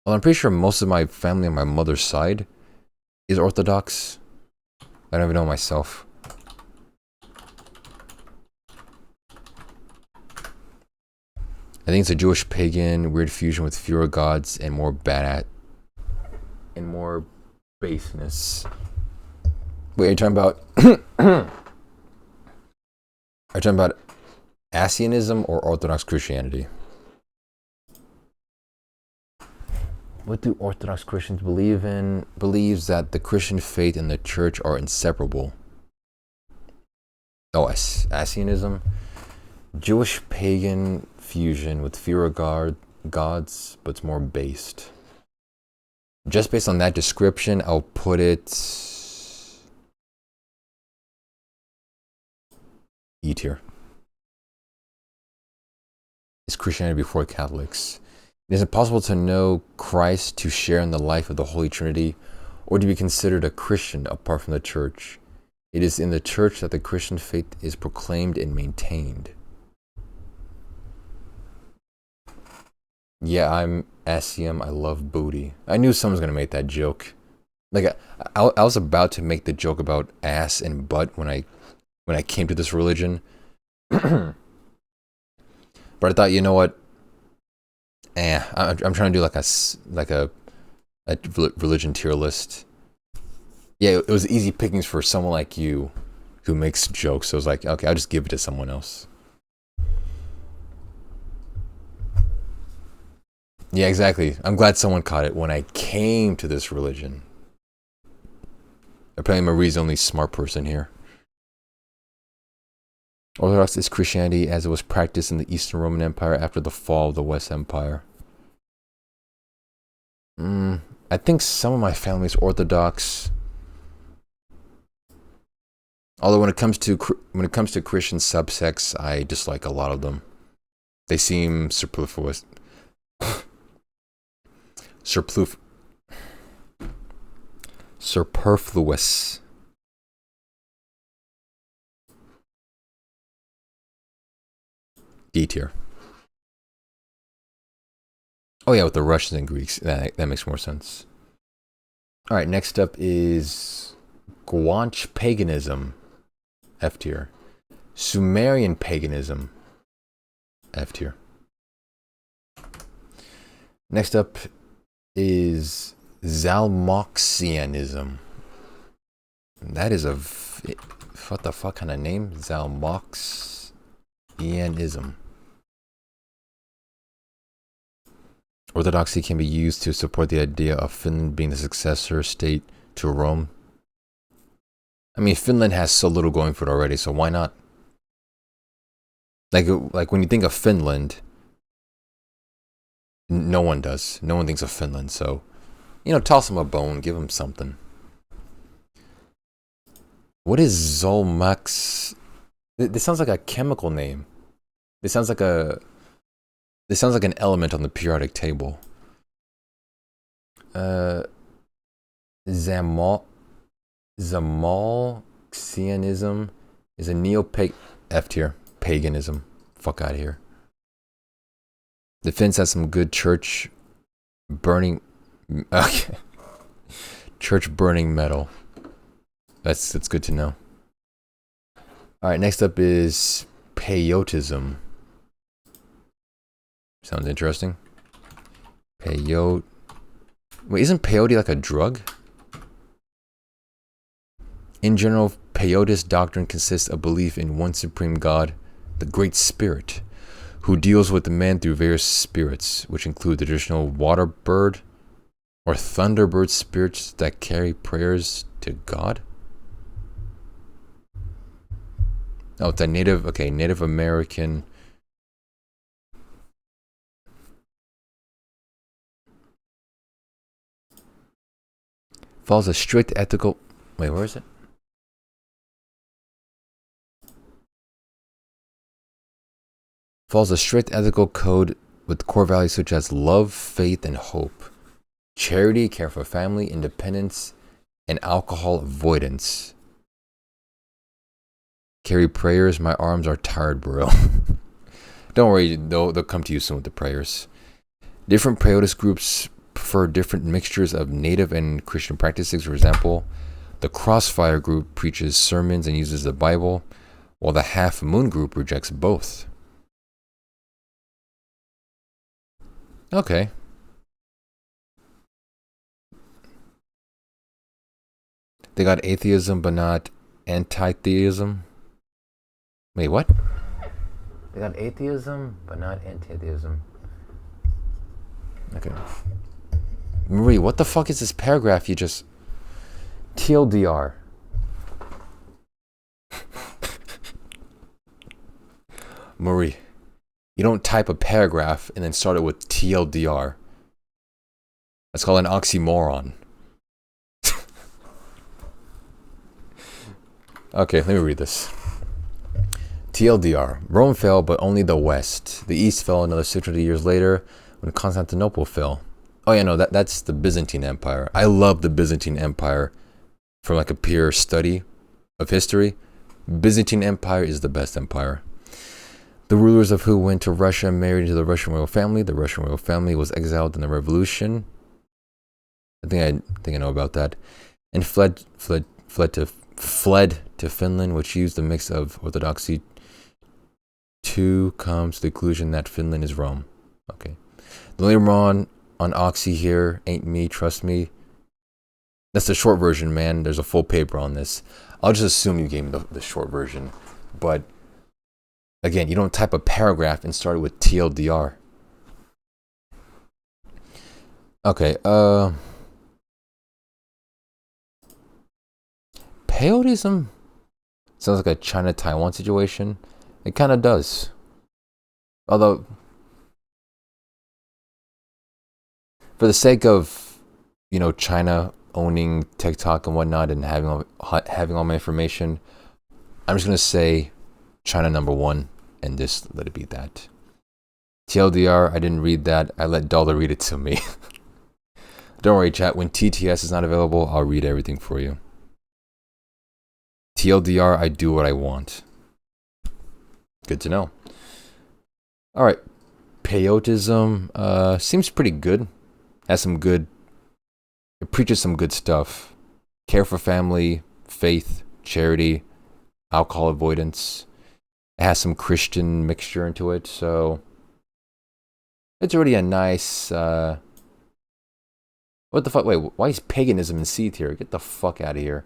Well, I'm pretty sure most of my family on my mother's side is Orthodox. I don't even know myself. I think it's a Jewish pagan weird fusion with fewer gods and more baseness. Wait, are you talking about are you talking about Asianism or Orthodox Christianity? What do Orthodox Christians believe in? Believes that the Christian faith and the church are inseparable. Oh, Asianism? Jewish pagan fusion with fewer gods, but it's more based. Just based on that description, I'll put it E tier. Is Christianity before Catholics? It is impossible to know Christ, to share in the life of the Holy Trinity, or to be considered a Christian apart from the church. It is in the church that the Christian faith is proclaimed and maintained. Yeah, I'm Asium. I love booty. I knew someone was going to make that joke. Like I was about to make the joke about ass and butt when I came to this religion, but I thought, you know what? I'm trying to do a religion tier list. Yeah, it was easy pickings for someone like you who makes jokes. So I was like, okay, I'll just give it to someone else. Yeah, exactly. I'm glad someone caught it when I came to this religion. Apparently Marie's the only smart person here. Orthodox is Christianity as it was practiced in the Eastern Roman Empire after the fall of the West Empire. I think some of my family is Orthodox. Although when it comes to Christian subsects, I dislike a lot of them. They seem superfluous. Superfluous. D tier. Oh yeah, with the Russians and Greeks, that makes more sense. All right, next up is Guanche paganism, F tier. Sumerian paganism, F tier. Next up is Zalmoxianism. That is a what the fuck kind of name? Zalmoxianism. Orthodoxy can be used to support the idea of Finland being the successor state to Rome. I mean, Finland has so little going for it already, so why not? Like when you think of Finland, no one does. No one thinks of Finland, so, you know, toss them a bone, give them something. What is Zolmax? This sounds like a chemical name. This sounds like an element on the periodic table. Zamalxianism is a F tier paganism. Fuck out of here. The Finns has some good church burning. Okay. Church burning metal. That's good to know. All right, next up is peyotism. Sounds interesting. Peyote. Wait, isn't peyote like a drug? In general, peyotist doctrine consists of belief in one supreme God, the Great Spirit, who deals with the man through various spirits, which include the traditional water bird or thunderbird spirits that carry prayers to God. Oh, it's a Native American. Follows a strict ethical. Wait, where is it? Follows a strict ethical code with core values such as love, faith, and hope, charity, care for family, independence, and alcohol avoidance. Carry prayers. My arms are tired, bro. Don't worry, they'll come to you soon with the prayers. Different peyote groups prefer different mixtures of native and Christian practices. For example, the Crossfire group preaches sermons and uses the Bible, while the Half Moon group rejects both. Okay. They got atheism, but not anti-theism. Wait, what? They got atheism, but not anti-theism. Okay. Marie, what the fuck is this paragraph you just... TLDR. Marie, you don't type a paragraph and then start it with TLDR. That's called an oxymoron. Okay, let me read this. TLDR. Rome fell, but only the West. The East fell another 600 years later when Constantinople fell. Oh yeah, no, that's the Byzantine Empire. I love the Byzantine Empire from like a pure study of history. Byzantine Empire is the best empire. The rulers of who went to Russia married into the Russian royal family. The Russian royal family was exiled in the revolution. I know about that. And fled to Finland, which used a mix of orthodoxy to come to the conclusion that Finland is Rome. Okay. The only Ron on Oxy here ain't me, trust me. That's the short version, man. There's a full paper on this. I'll just assume you gave me the short version. But again, you don't type a paragraph and start it with TLDR. Okay, peyotism sounds like a China-Taiwan situation. It kind of does. Although, for the sake of, China owning TikTok and whatnot and having all my information, I'm just going to say China #1 and just let it be that. TLDR, I didn't read that. I let Dalda read it to me. Don't worry, chat. When TTS is not available, I'll read everything for you. TLDR, I do what I want. Good to know. All right. Peyotism seems pretty good. It preaches some good stuff. Care for family, faith, charity, alcohol avoidance. It has some Christian mixture into it, so it's already a nice... What the fuck? Wait, why is paganism in C tier? Get the fuck out of here.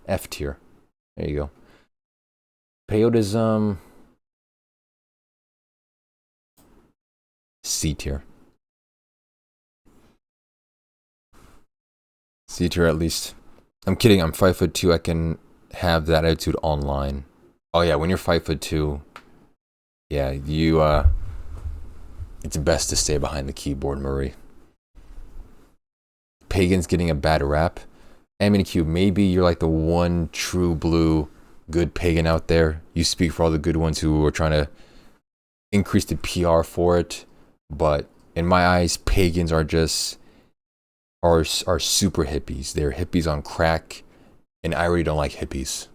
F tier. There you go. Peyotism. C tier. C tier at least. I'm kidding. I'm 5'2". I can have that attitude online. Oh yeah, when you're 5'2", yeah, it's best to stay behind the keyboard, Murray. Pagans getting a bad rap. MNQ, maybe you're like the one true blue good pagan out there. You speak for all the good ones who are trying to increase the PR for it. But in my eyes, pagans are super hippies. They're hippies on crack, and I really don't like hippies.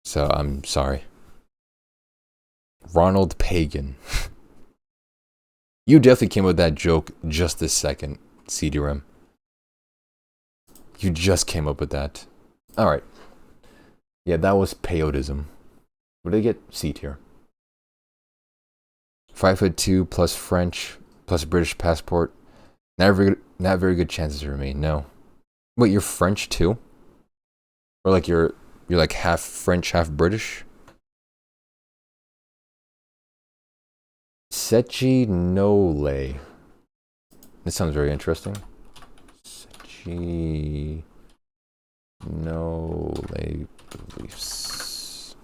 So I'm sorry. Ronald Pagan. You definitely came up with that joke just this second, CDRM. You just came up with that. Alright. Yeah, that was peyotism. What did I get? C tier. 5'2" plus French plus British passport. Not very good chances for me. No. Wait, you're French too? Or like you're like half French, half British? Sechi Nole. This sounds very interesting. Sechi Nole beliefs.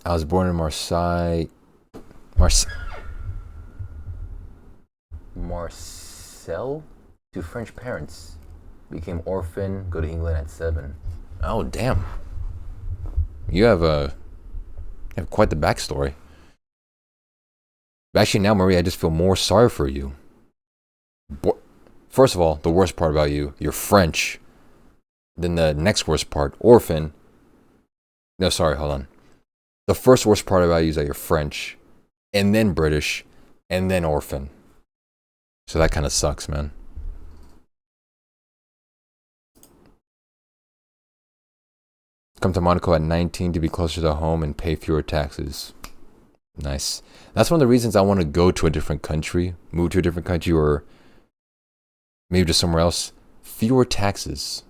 I was born in Marseille. Marcel to French parents. Became orphan, go to England at 7. Oh, damn. You have quite the backstory. Actually, now, Marie, I just feel more sorry for you. First of all, the worst part about you, you're French. Then the next worst part, orphan. No, sorry, hold on. The first worst part about you is that you're French, and then British, and then orphan. So that kind of sucks, man. Come to Monaco at 19 to be closer to home and pay fewer taxes. Nice. That's one of the reasons I want to go to a different country, move to a different country, or maybe just somewhere else. Fewer taxes.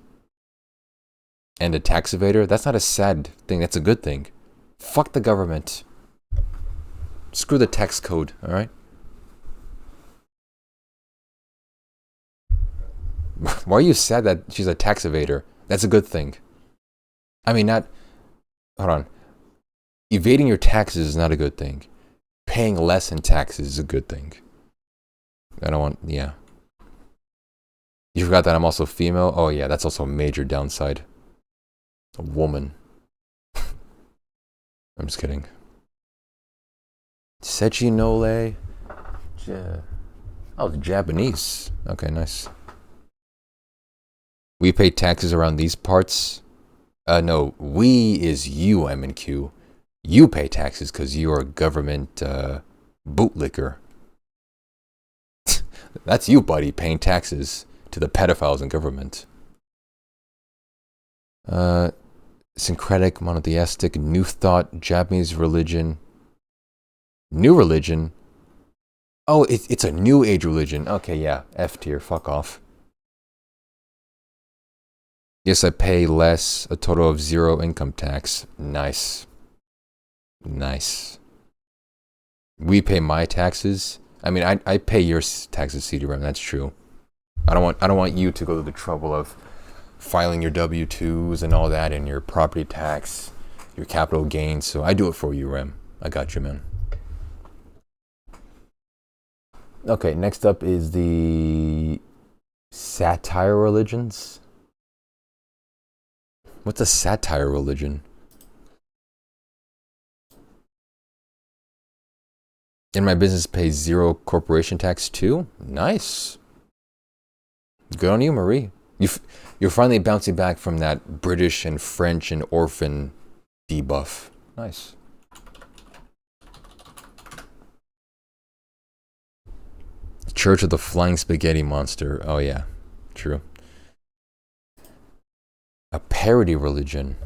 And a tax evader, that's not a sad thing, that's a good thing. Fuck the government. Screw the tax code, alright? Why are you sad that she's a tax evader? That's a good thing. I mean, not... Hold on. Evading your taxes is not a good thing. Paying less in taxes is a good thing. I don't want... Yeah. You forgot that I'm also female? Oh yeah, that's also a major downside. A woman. I'm just kidding. Sechi Nole. Oh, it's Japanese. Okay, nice. We pay taxes around these parts. No, we is you, M&Q. You pay taxes because you are a government bootlicker. That's you, buddy, paying taxes to the pedophiles in government. Syncretic, monotheistic, New Thought, Japanese religion. New religion? Oh, it's a New Age religion. Okay, yeah. F tier. Fuck off. Yes, I pay less. A total of 0 income tax. Nice. Nice. We pay my taxes. I mean, I pay your taxes, CD-RAM. That's true. I don't want you to go to the trouble of filing your W-2s and all that, and your property tax, your capital gains. So I do it for you, Rem. I got you, man. Okay, next up is the satire religions. What's a satire religion? And my business pays 0 corporation tax too? Nice. Good on you, Marie. You're finally bouncing back from that British and French and orphan debuff. Nice. Church of the Flying Spaghetti Monster. Oh yeah, true. A parody religion.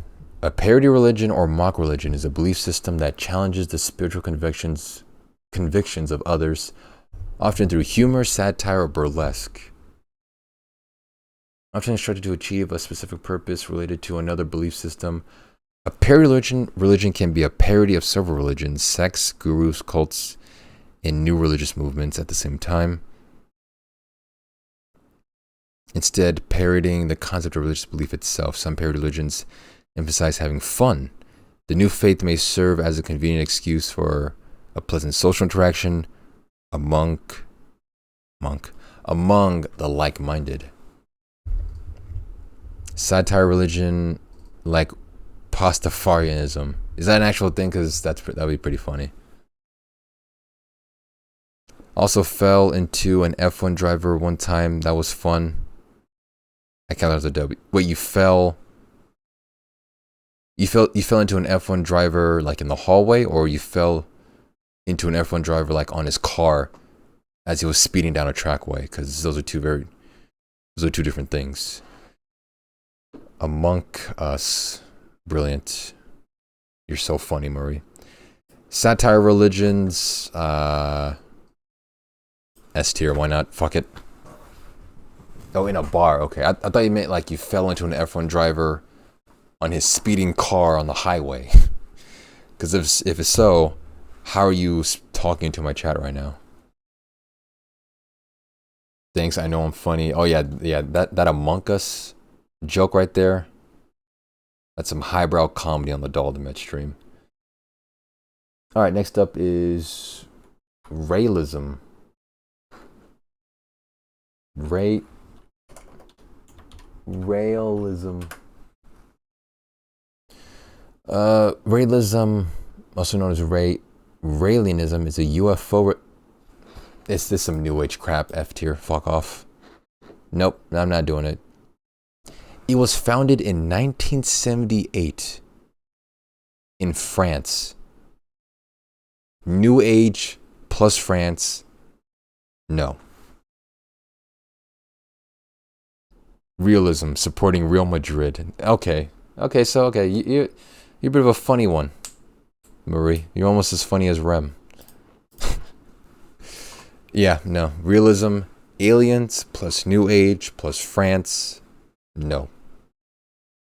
A parody religion or mock religion is a belief system that challenges the spiritual convictions of others, often through humor, satire, or burlesque. Often instructed to achieve a specific purpose related to another belief system. A parody religion can be a parody of several religions, sects, gurus, cults, and new religious movements at the same time. Instead, parodying the concept of religious belief itself. Some parody religions emphasize having fun. The new faith may serve as a convenient excuse for a pleasant social interaction among the like-minded. Satire religion, like Pastafarianism. Is that an actual thing? Because that'd be pretty funny. Also fell into an F1 driver one time. That was fun. I count that as a W. Wait, you fell into an F1 driver like in the hallway, or you fell into an F1 driver like on his car as he was speeding down a trackway? Because those are two different things. Among Us. Brilliant. You're so funny, Marie. Satire religions. S tier, why not? Fuck it. Oh, in a bar. Okay, I thought you meant like you fell into an F1 driver on his speeding car on the highway. Because if it's so, how are you talking to my chat right now? Thanks, I know I'm funny. Oh yeah, that Among Us joke right there. That's some highbrow comedy on the Daldameht stream. All right, next up is Realism. Realism. Realism, also known as Raelianism, is a UFO. Is this some new age crap? F tier. Fuck off. Nope, I'm not doing it. It was founded in 1978 in France. New Age plus France. No. Realism, supporting Real Madrid. Okay, so you're a bit of a funny one, Marie. You're almost as funny as Rem. Yeah, no. Realism, aliens plus New Age plus France. No.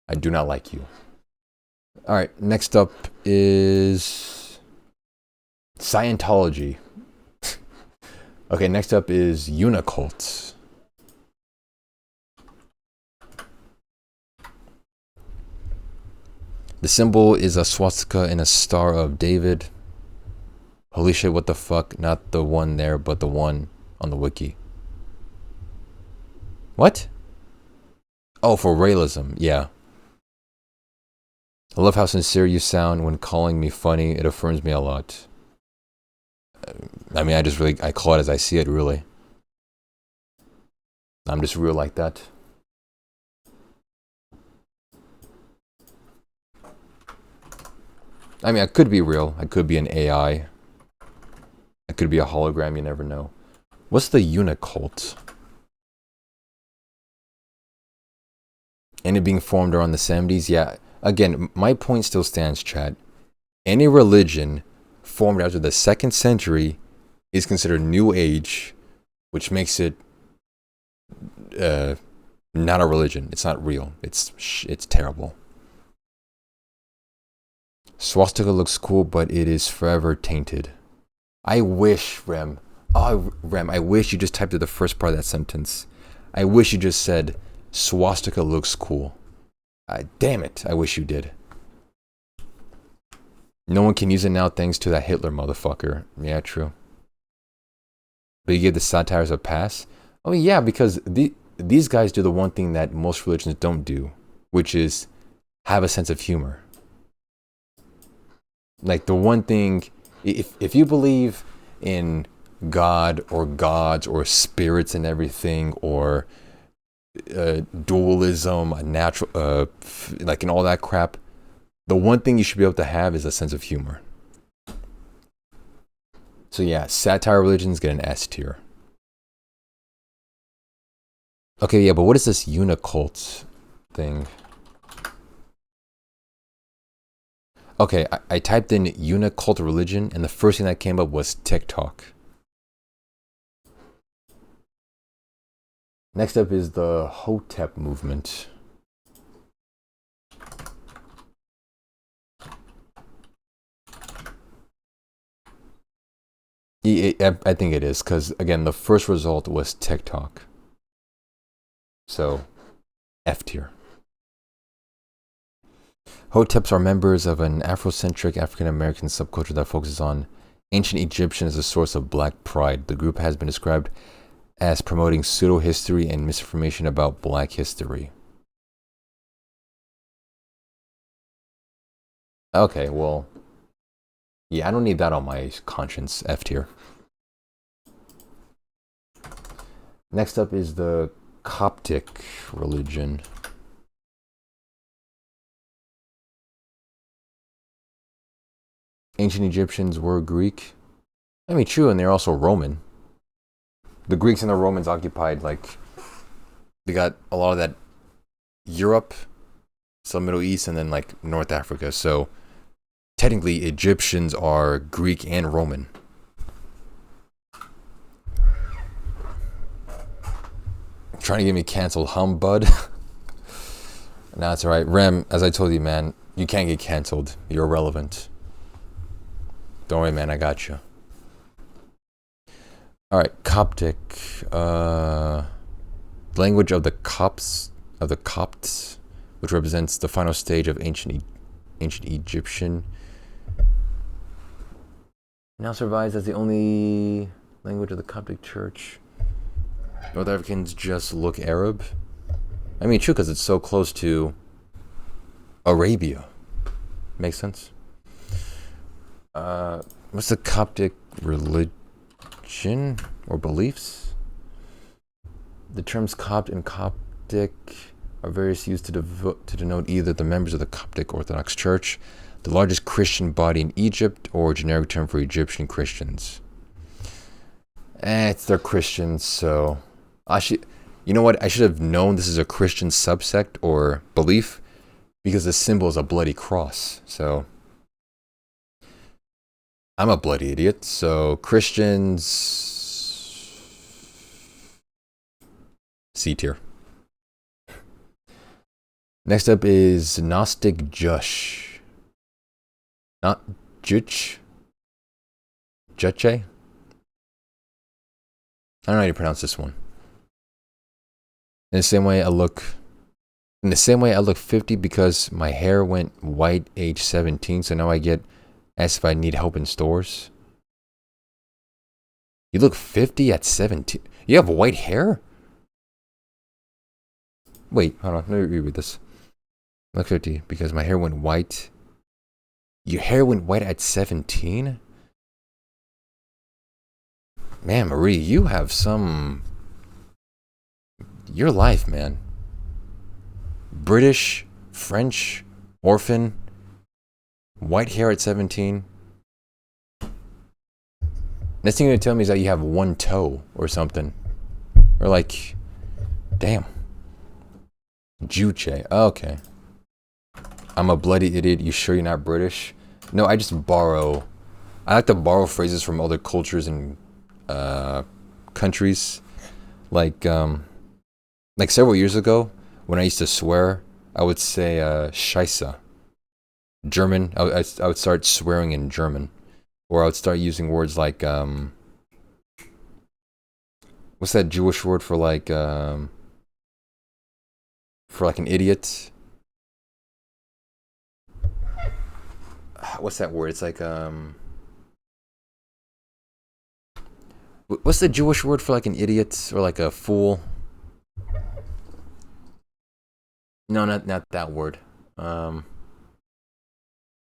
I do not like you. All right, next up is Scientology. Okay, next up is Unicult. The symbol is a swastika and a Star of David. Holy shit, what the fuck? Not the one there, but the one on the wiki. What? Oh, for realism, yeah. I love how sincere you sound when calling me funny. It affirms me a lot. I mean, I call it as I see it, really. I'm just real like that. I mean, I could be real. I could be an AI. I could be a hologram. You never know. What's the unicult? And it being formed around the 70s? Yeah, again, my point still stands, chat. Any religion formed after the 2nd century is considered New Age, which makes it not a religion. It's not real. It's terrible. Swastika looks cool, but it is forever tainted. I wish, Rem. Oh, Rem, I wish you just typed in the first part of that sentence. I wish you just said, swastika looks cool. Damn it, I wish you did. No one can use it now thanks to that Hitler motherfucker. Yeah, true. But you gave the satires a pass? Oh yeah, because these guys do the one thing that most religions don't do, which is have a sense of humor. Like the one thing, if you believe in God or gods or spirits and everything, or dualism, natural, like and all that crap, the one thing you should be able to have is a sense of humor. So yeah, satire religions get an S tier. Okay, yeah, but what is this unicult thing? Okay, I typed in unicult religion, and the first thing that came up was TikTok. Next up is the Hotep movement. I think it is, because again, the first result was TikTok. So, F tier. Hoteps are members of an Afrocentric African-American subculture that focuses on ancient Egyptian as a source of black pride. The group has been described as promoting pseudo-history and misinformation about black history. Okay, well, yeah, I don't need that on my conscience, F tier. Next up is the Coptic religion. Ancient Egyptians were Greek. I mean, true, and they're also Roman. The Greeks and the Romans occupied, like, they got a lot of that Europe, some Middle East, and then, like, North Africa. So, technically, Egyptians are Greek and Roman. Trying to get me canceled, bud? Nah, it's alright. Rem, as I told you, man, you can't get canceled. You're irrelevant. Don't worry, man, I got you. Alright, Coptic. Language of the Copts, which represents the final stage of ancient Egyptian. Now survives as the only language of the Coptic Church. North Africans just look Arab. I mean, true, because it's so close to Arabia. Makes sense? What's the Coptic religion or beliefs? The terms Copt and Coptic are variously used to denote either the members of the Coptic Orthodox Church, the largest Christian body in Egypt, or a generic term for Egyptian Christians. It's their Christians, so you know what? I should have known this is a Christian subsect or belief because the symbol is a bloody cross. So I'm a bloody idiot. So Christians, C tier. Next up is Gnostic Juche. Not Juche? Juche? I don't know how to pronounce this one. In the same way I look 50 because my hair went white age 17, so now I get asked if I need help in stores. You look 50 at 17? You have white hair? Wait, hold on, let me reread this. I look 50 because my hair went white. Your hair went white at 17? Man, Marie, you have some... Your life, man. British, French, orphan, white hair at 17. Next thing you're gonna tell me is that you have one toe or something. Or like, damn. Juche. Okay. I'm a bloody idiot. You sure you're not British? No, I just borrow. I like to borrow phrases from other cultures and countries. Like several years ago, when I used to swear, I would say Scheisse. German. I would start swearing in German. Or I would start using words like, what's that Jewish word for like an idiot? What's that word? It's like, what's the Jewish word for like an idiot or like a fool? No, not that word.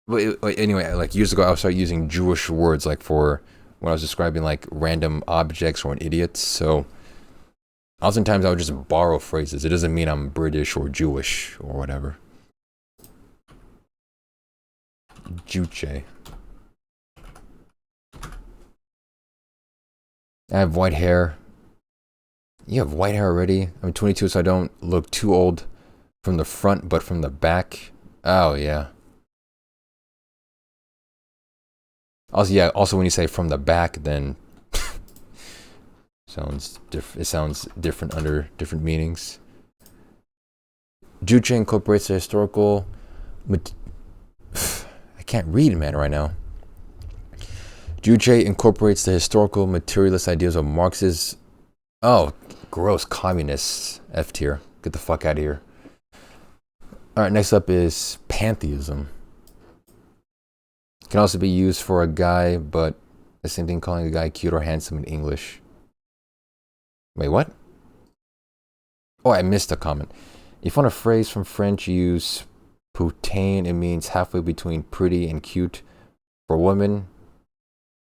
But anyway, like years ago, I would start using Jewish words like for when I was describing like random objects or an idiot. So oftentimes I would just borrow phrases. It doesn't mean I'm British or Jewish or whatever. Juche. I have white hair. You have white hair already? I'm 22, so I don't look too old from the front, but from the back. Oh, yeah. Also when you say from the back, then it sounds different under different meanings. Juche incorporates the historical I can't read, man, right now. Juche incorporates the historical materialist ideas of Marx's gross communists. F tier. Get the fuck out of here. Alright, next up is pantheism. Can also be used for a guy, but the same thing calling a guy cute or handsome in English. Wait, what? Oh, I missed a comment. If you want a phrase from French, use putain. It means halfway between pretty and cute for women.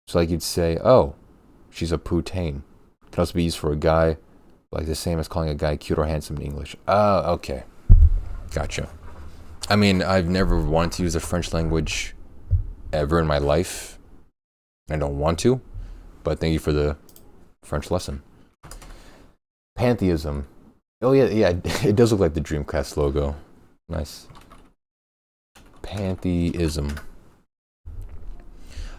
So like you'd say, oh, she's a putain. Can also be used for a guy, like the same as calling a guy cute or handsome in English. Oh, okay. Gotcha. I mean, I've never wanted to use the French language ever in my life. I don't want to, but thank you for the French lesson. Pantheism. Oh yeah, it does look like the Dreamcast logo. Nice. Pantheism.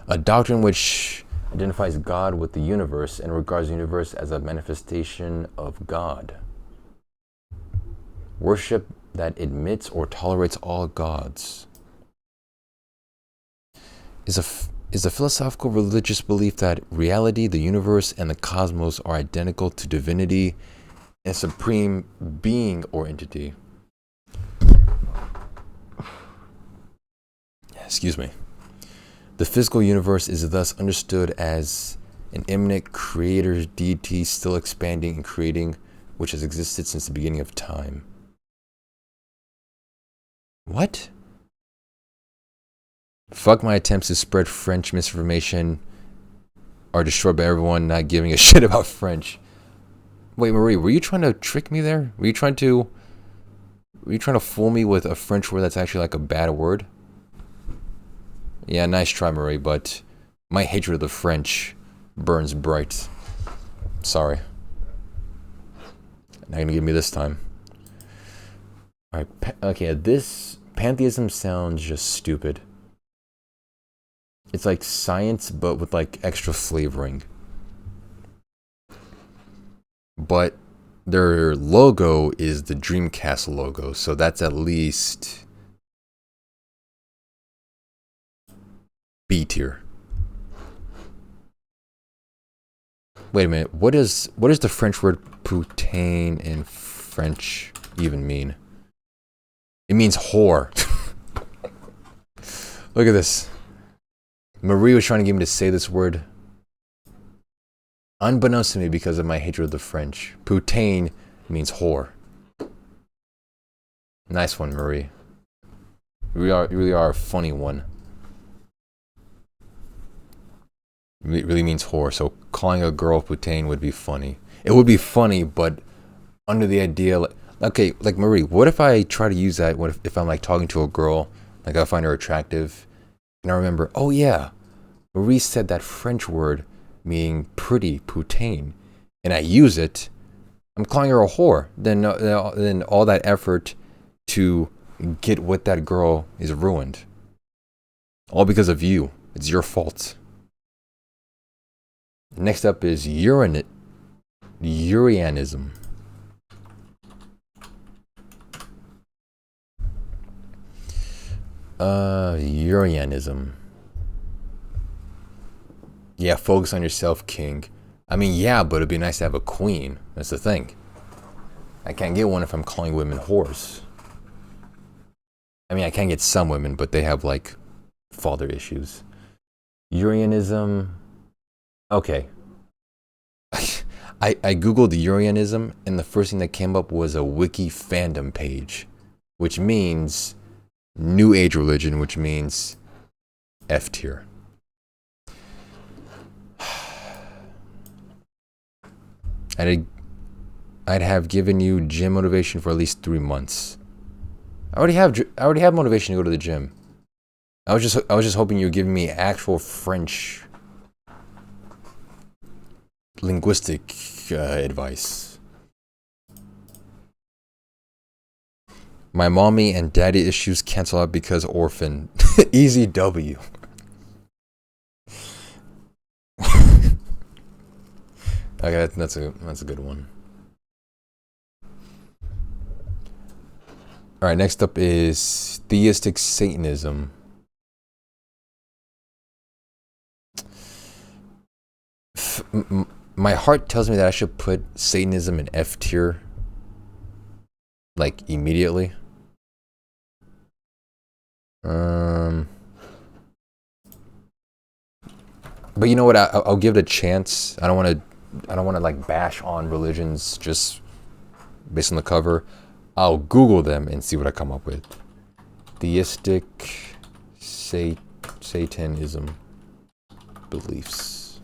A doctrine which identifies God with the universe and regards the universe as a manifestation of God. Worship that admits or tolerates all gods. Is a philosophical religious belief that reality, the universe, and the cosmos are identical to divinity and supreme being or entity. Excuse me. The physical universe is thus understood as an immanent creator deity still expanding and creating, which has existed since the beginning of time. What? Fuck my attempts to spread French misinformation are destroyed by everyone not giving a shit about French. Wait, Marie, were you trying to trick me there? Were you trying to fool me with a French word that's actually like a bad word? Yeah, nice try, Marie, but my hatred of the French burns bright. Sorry. Not gonna give me this time. Alright, okay, this pantheism sounds just stupid. It's like science, but with like extra flavoring. But their logo is the Dreamcast logo, so that's at least B tier. Wait a minute, what does the French word putain in French even mean? It means whore. Look at this. Marie was trying to get me to say this word unbeknownst to me because of my hatred of the French. Putain means whore. Nice one, Marie. You really are a funny one. It really means whore, so calling a girl putain would be funny. It would be funny, but under the idea, okay, like Marie, what if I try to use that if I'm like talking to a girl, like I find her attractive, and I remember, oh yeah, Marie said that French word meaning pretty, putain, and I use it, I'm calling her a whore. Then all that effort to get with that girl is ruined. All because of you. It's your fault. Next up is Urianism. Urianism. Yeah, focus on yourself, king. I mean, yeah, but it'd be nice to have a queen. That's the thing. I can't get one if I'm calling women whores. I mean, I can get some women, but they have, like, father issues. Urianism. Okay. I googled Urianism, and the first thing that came up was a wiki fandom page, which means New Age religion, which means F tier. I'd have given you gym motivation for at least 3 months. I already have motivation to go to the gym. I was just hoping you were giving me actual French linguistic advice. My mommy and daddy issues cancel out because orphan. Easy W. Okay, that's a good one. All right, next up is theistic Satanism. My heart tells me that I should put Satanism in F tier, like immediately. But you know what? I'll give it a chance. I don't want to like bash on religions just based on the cover. I'll Google them and see what I come up with. Theistic Satanism beliefs.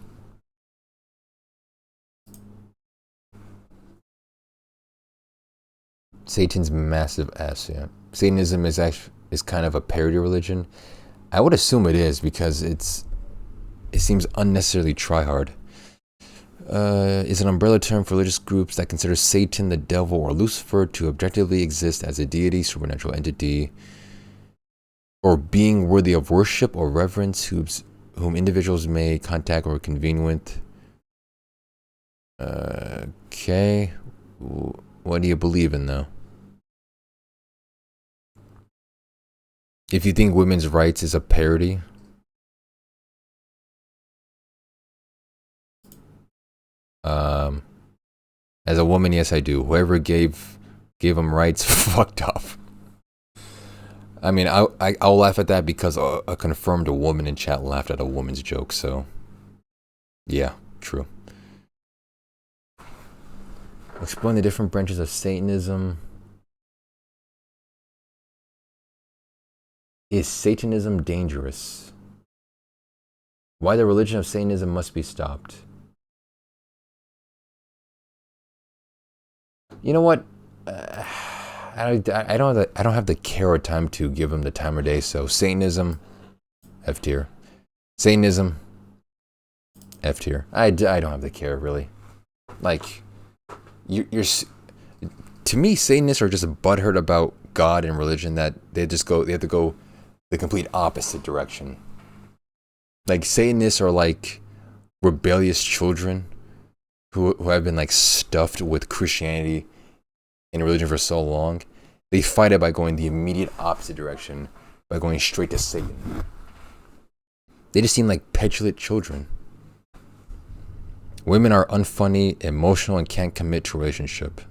Satan's massive ass. Yeah, Satanism is kind of a parody religion. I would assume it is because it seems unnecessarily try-hard. Is an umbrella term for religious groups that consider Satan, the devil, or Lucifer to objectively exist as a deity, supernatural entity, or being worthy of worship or reverence, whom individuals may contact or convene with. Okay. What do you believe in, though? If you think women's rights is a parody, as a woman, yes, I do. Whoever gave them rights fucked up. I mean, I'll laugh at that because a confirmed woman in chat laughed at a woman's joke. So, yeah, true. Explain the different branches of Satanism. Is Satanism dangerous? Why the religion of Satanism must be stopped. You know what? I don't have the care or time to give them the time of day. So Satanism, F tier. Satanism, F tier. I don't have the care really. Like, you're to me, Satanists are just butthurt about God and religion that they have to go the complete opposite direction. Like, Satanists are like rebellious children who have been like stuffed with Christianity and religion for so long. They fight it by going the immediate opposite direction, by going straight to Satan. They just seem like petulant children. Women are unfunny, emotional, and can't commit to a relationship.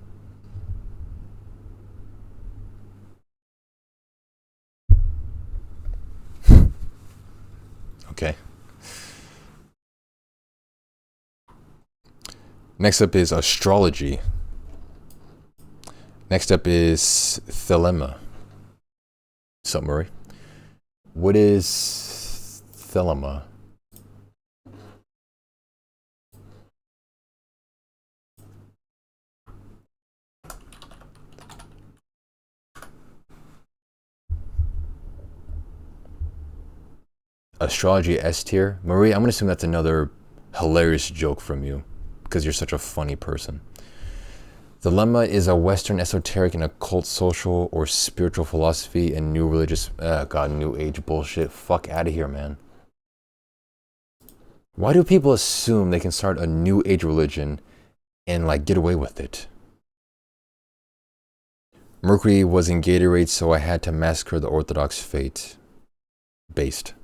Okay. Next up is astrology. Next up is thelema. Summary. What is thelema? Astrology S tier. Marie, I'm gonna assume that's another hilarious joke from you because you're such a funny person. Dilemma is a Western esoteric and occult social or spiritual philosophy and new religious, new age bullshit. Fuck out of here, man. Why do people assume they can start a new age religion and like get away with it? Mercury was in Gatorade, so I had to massacre the Orthodox faith. Based.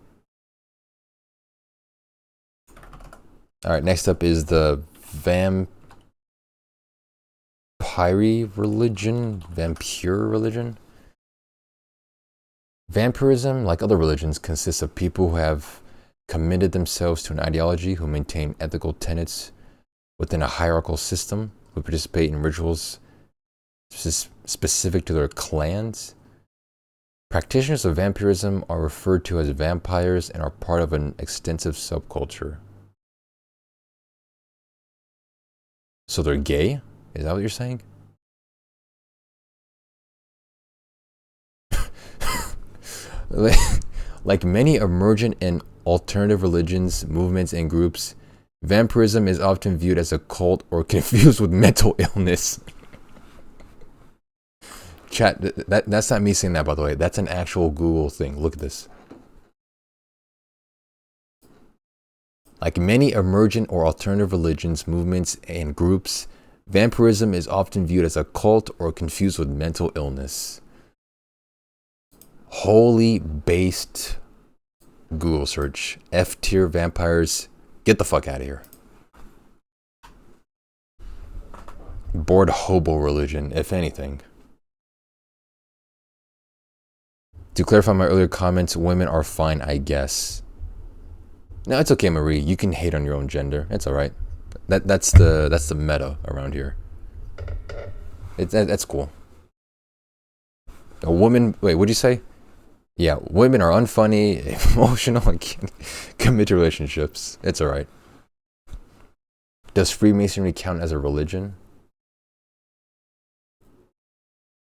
Alright, next up is the vampire religion. Vampirism, like other religions, consists of people who have committed themselves to an ideology, who maintain ethical tenets within a hierarchical system, who participate in rituals specific to their clans. Practitioners of vampirism are referred to as vampires and are part of an extensive subculture. So they're gay? Is that what you're saying? Like many emergent and alternative religions, movements, and groups, vampirism is often viewed as a cult or confused with mental illness. Chat, that's not me saying that, by the way. That's an actual Google thing. Look at this. Like many emergent or alternative religions, movements, and groups, vampirism is often viewed as a cult or confused with mental illness. Holy based Google search. F-tier vampires. Get the fuck out of here. Bored hobo religion, if anything. To clarify my earlier comments, women are fine, I guess. No, it's okay, Marie. You can hate on your own gender. It's all right. That's the meta around here. That's cool. A woman. Wait, what'd you say? Yeah, women are unfunny, emotional, and can't commit to relationships. It's all right. Does Freemasonry count as a religion?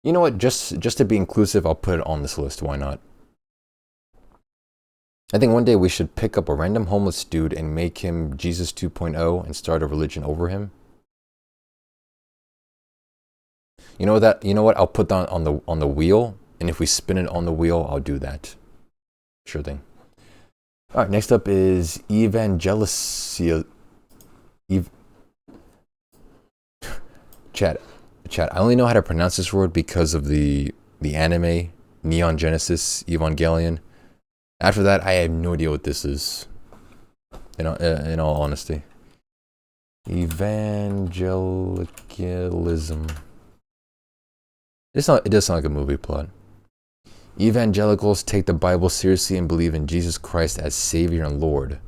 You know what? Just to be inclusive, I'll put it on this list. Why not? I think one day we should pick up a random homeless dude and make him Jesus 2.0 and start a religion over him. You know what? I'll put that on the wheel, and if we spin it on the wheel, I'll do that. Sure thing. All right. Next up is evangelicia. Chat. I only know how to pronounce this word because of the anime Neon Genesis Evangelion. After that, I have no idea what this is. In all honesty, evangelicalism. It does sound like a movie plot. Evangelicals take the Bible seriously and believe in Jesus Christ as Savior and Lord.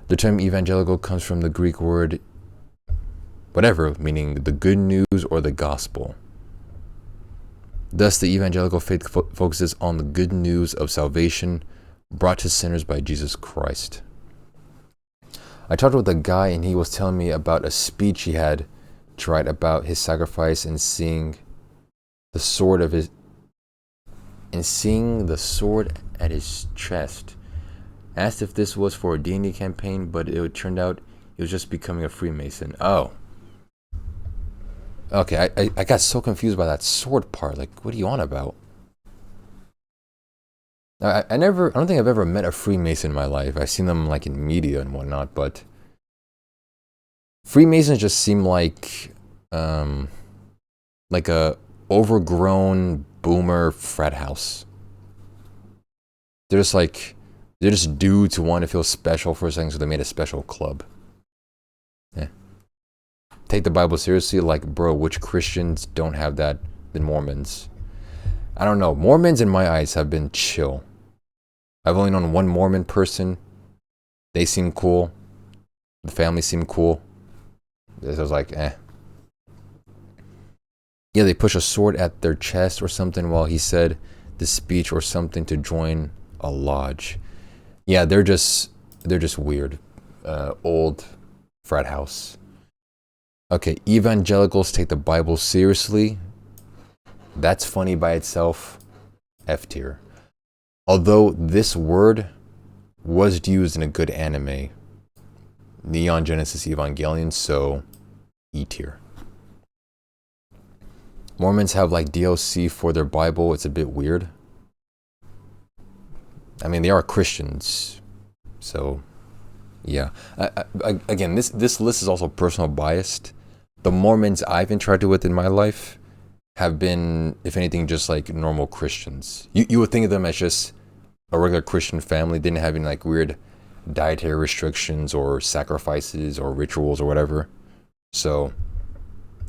The term evangelical comes from the Greek word whatever, meaning the good news or the gospel. Thus, the evangelical faith focuses on the good news of salvation brought to sinners by Jesus Christ. I talked with a guy and he was telling me about a speech he had to write about his sacrifice and seeing the sword at his chest. Asked if this was for a D&D campaign, but it turned out he was just becoming a Freemason. Oh. Okay, I got so confused by that sword part. Like, what are you on about? I don't think I've ever met a Freemason in my life. I've seen them like in media and whatnot, but Freemasons just seem like a overgrown boomer frat house. They're just dudes who want to feel special for a second, so they made a special club. Yeah. Take the Bible seriously, like, bro, which Christians don't have that than Mormons? I don't know. Mormons in my eyes have been chill. I've only known one Mormon person. They seem cool. The family seemed cool. I was like, eh. Yeah, they push a sword at their chest or something while he said the speech or something to join a lodge. Yeah, they're just weird. Old frat house. Okay, evangelicals take the Bible seriously. That's funny by itself. F tier. Although this word was used in a good anime. Neon Genesis Evangelion, so E tier. Mormons have like DLC for their Bible. It's a bit weird. I mean, they are Christians, so yeah. Again, this list is also personal biased. The Mormons I've interacted with in my life have been, if anything, just like normal Christians. You would think of them as just a regular Christian family. Didn't have any like weird dietary restrictions or sacrifices or rituals or whatever. So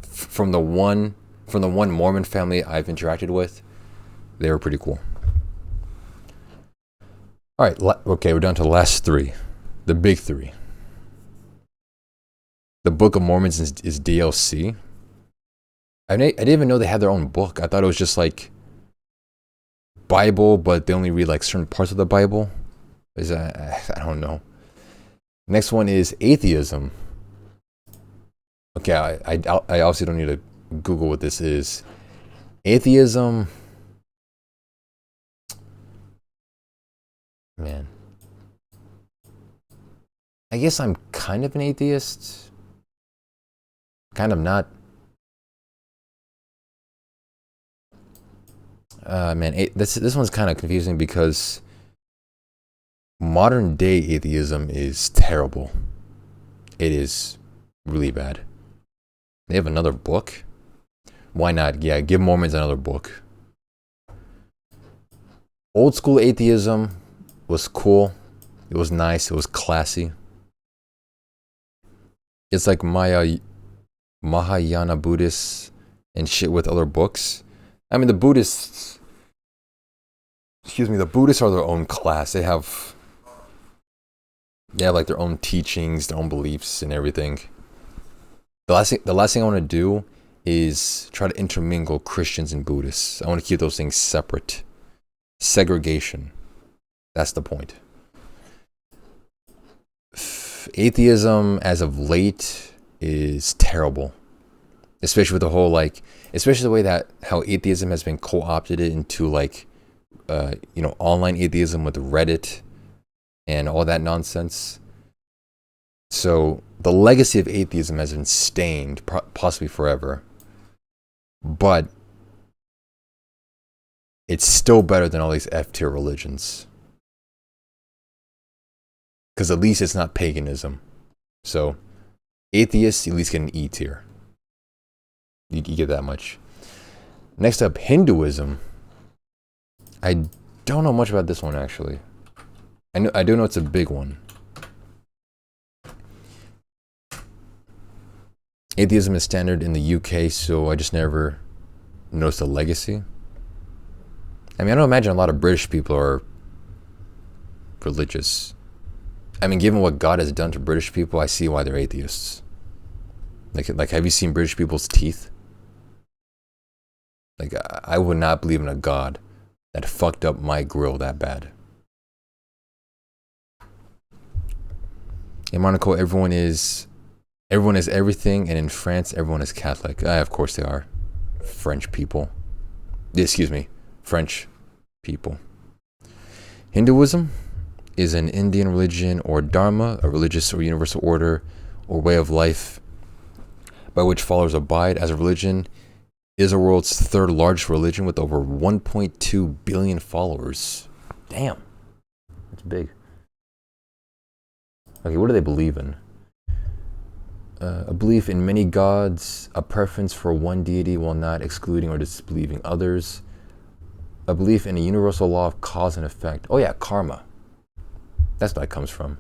from the one Mormon family I've interacted with, they were pretty cool. All right, okay, we're down to the last three, the big three. The Book of Mormon is DLC. I didn't even know they had their own book. I thought it was just like Bible, but they only read like certain parts of the Bible. I don't know. Next one is atheism. Okay, I obviously don't need to Google what this is. Atheism. Man. I guess I'm kind of an atheist. Kind of not. Man, this one's kind of confusing because modern day atheism is terrible. It is really bad. They have another book? Why not? Yeah, give Mormons another book. Old school atheism was cool. It was nice. It was classy. It's like Mahayana Buddhists and shit with other books. I mean, the Buddhists are their own class. They have like their own teachings, their own beliefs and everything. The last thing I want to do is try to intermingle Christians and Buddhists. I want to keep those things separate. Segregation. That's the point. Atheism as of late is terrible. Especially with the whole especially the way that how atheism has been co-opted into online atheism with Reddit and all that nonsense. So the legacy of atheism has been stained, possibly forever. But it's still better than all these F-tier religions. Because at least it's not paganism. So atheists at least get an E tier. You get that much. Next up, Hinduism. I don't know much about this one actually. I do know it's a big one. Atheism is standard in the UK, so I just never noticed the legacy. I mean, I don't imagine a lot of British people are religious. I mean, given what God has done to British people, I see why they're atheists. Like, have you seen British people's teeth? Like, I would not believe in a God that fucked up my grill that bad. In Monaco, everyone is everything, and in France, everyone is Catholic. Of course they are. French people. Excuse me. French people. Hinduism is an Indian religion or dharma, a religious or universal order or way of life by which followers abide. As a religion, is the world's third largest religion with over 1.2 billion followers. Damn. That's big. Okay, what do they believe in? A belief in many gods, a preference for one deity while not excluding or disbelieving others, a belief in a universal law of cause and effect. Oh yeah, karma. That's where that comes from.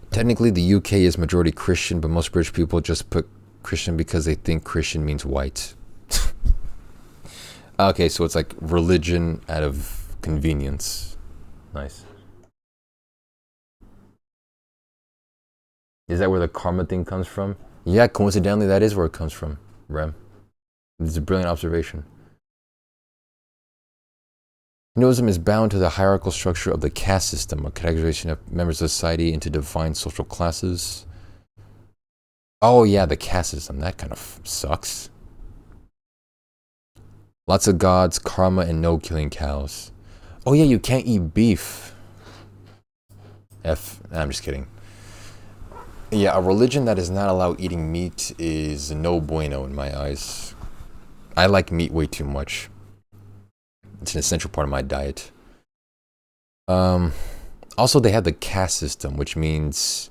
Technically, the UK is majority Christian, but most British people just put Christian because they think Christian means white. Okay, so it's like religion out of convenience. Nice. Is that where the karma thing comes from? Yeah, coincidentally, that is where it comes from, Rem. This is a brilliant observation. Hinduism is bound to the hierarchical structure of the caste system, a categorization of members of society into defined social classes. Oh yeah, the caste system. That kind of sucks. Lots of gods, karma, and no killing cows. Oh yeah, you can't eat beef. I'm just kidding. Yeah, a religion that does not allow eating meat is no bueno in my eyes. I like meat way too much. It's an essential part of my diet. Also, they have the caste system, which means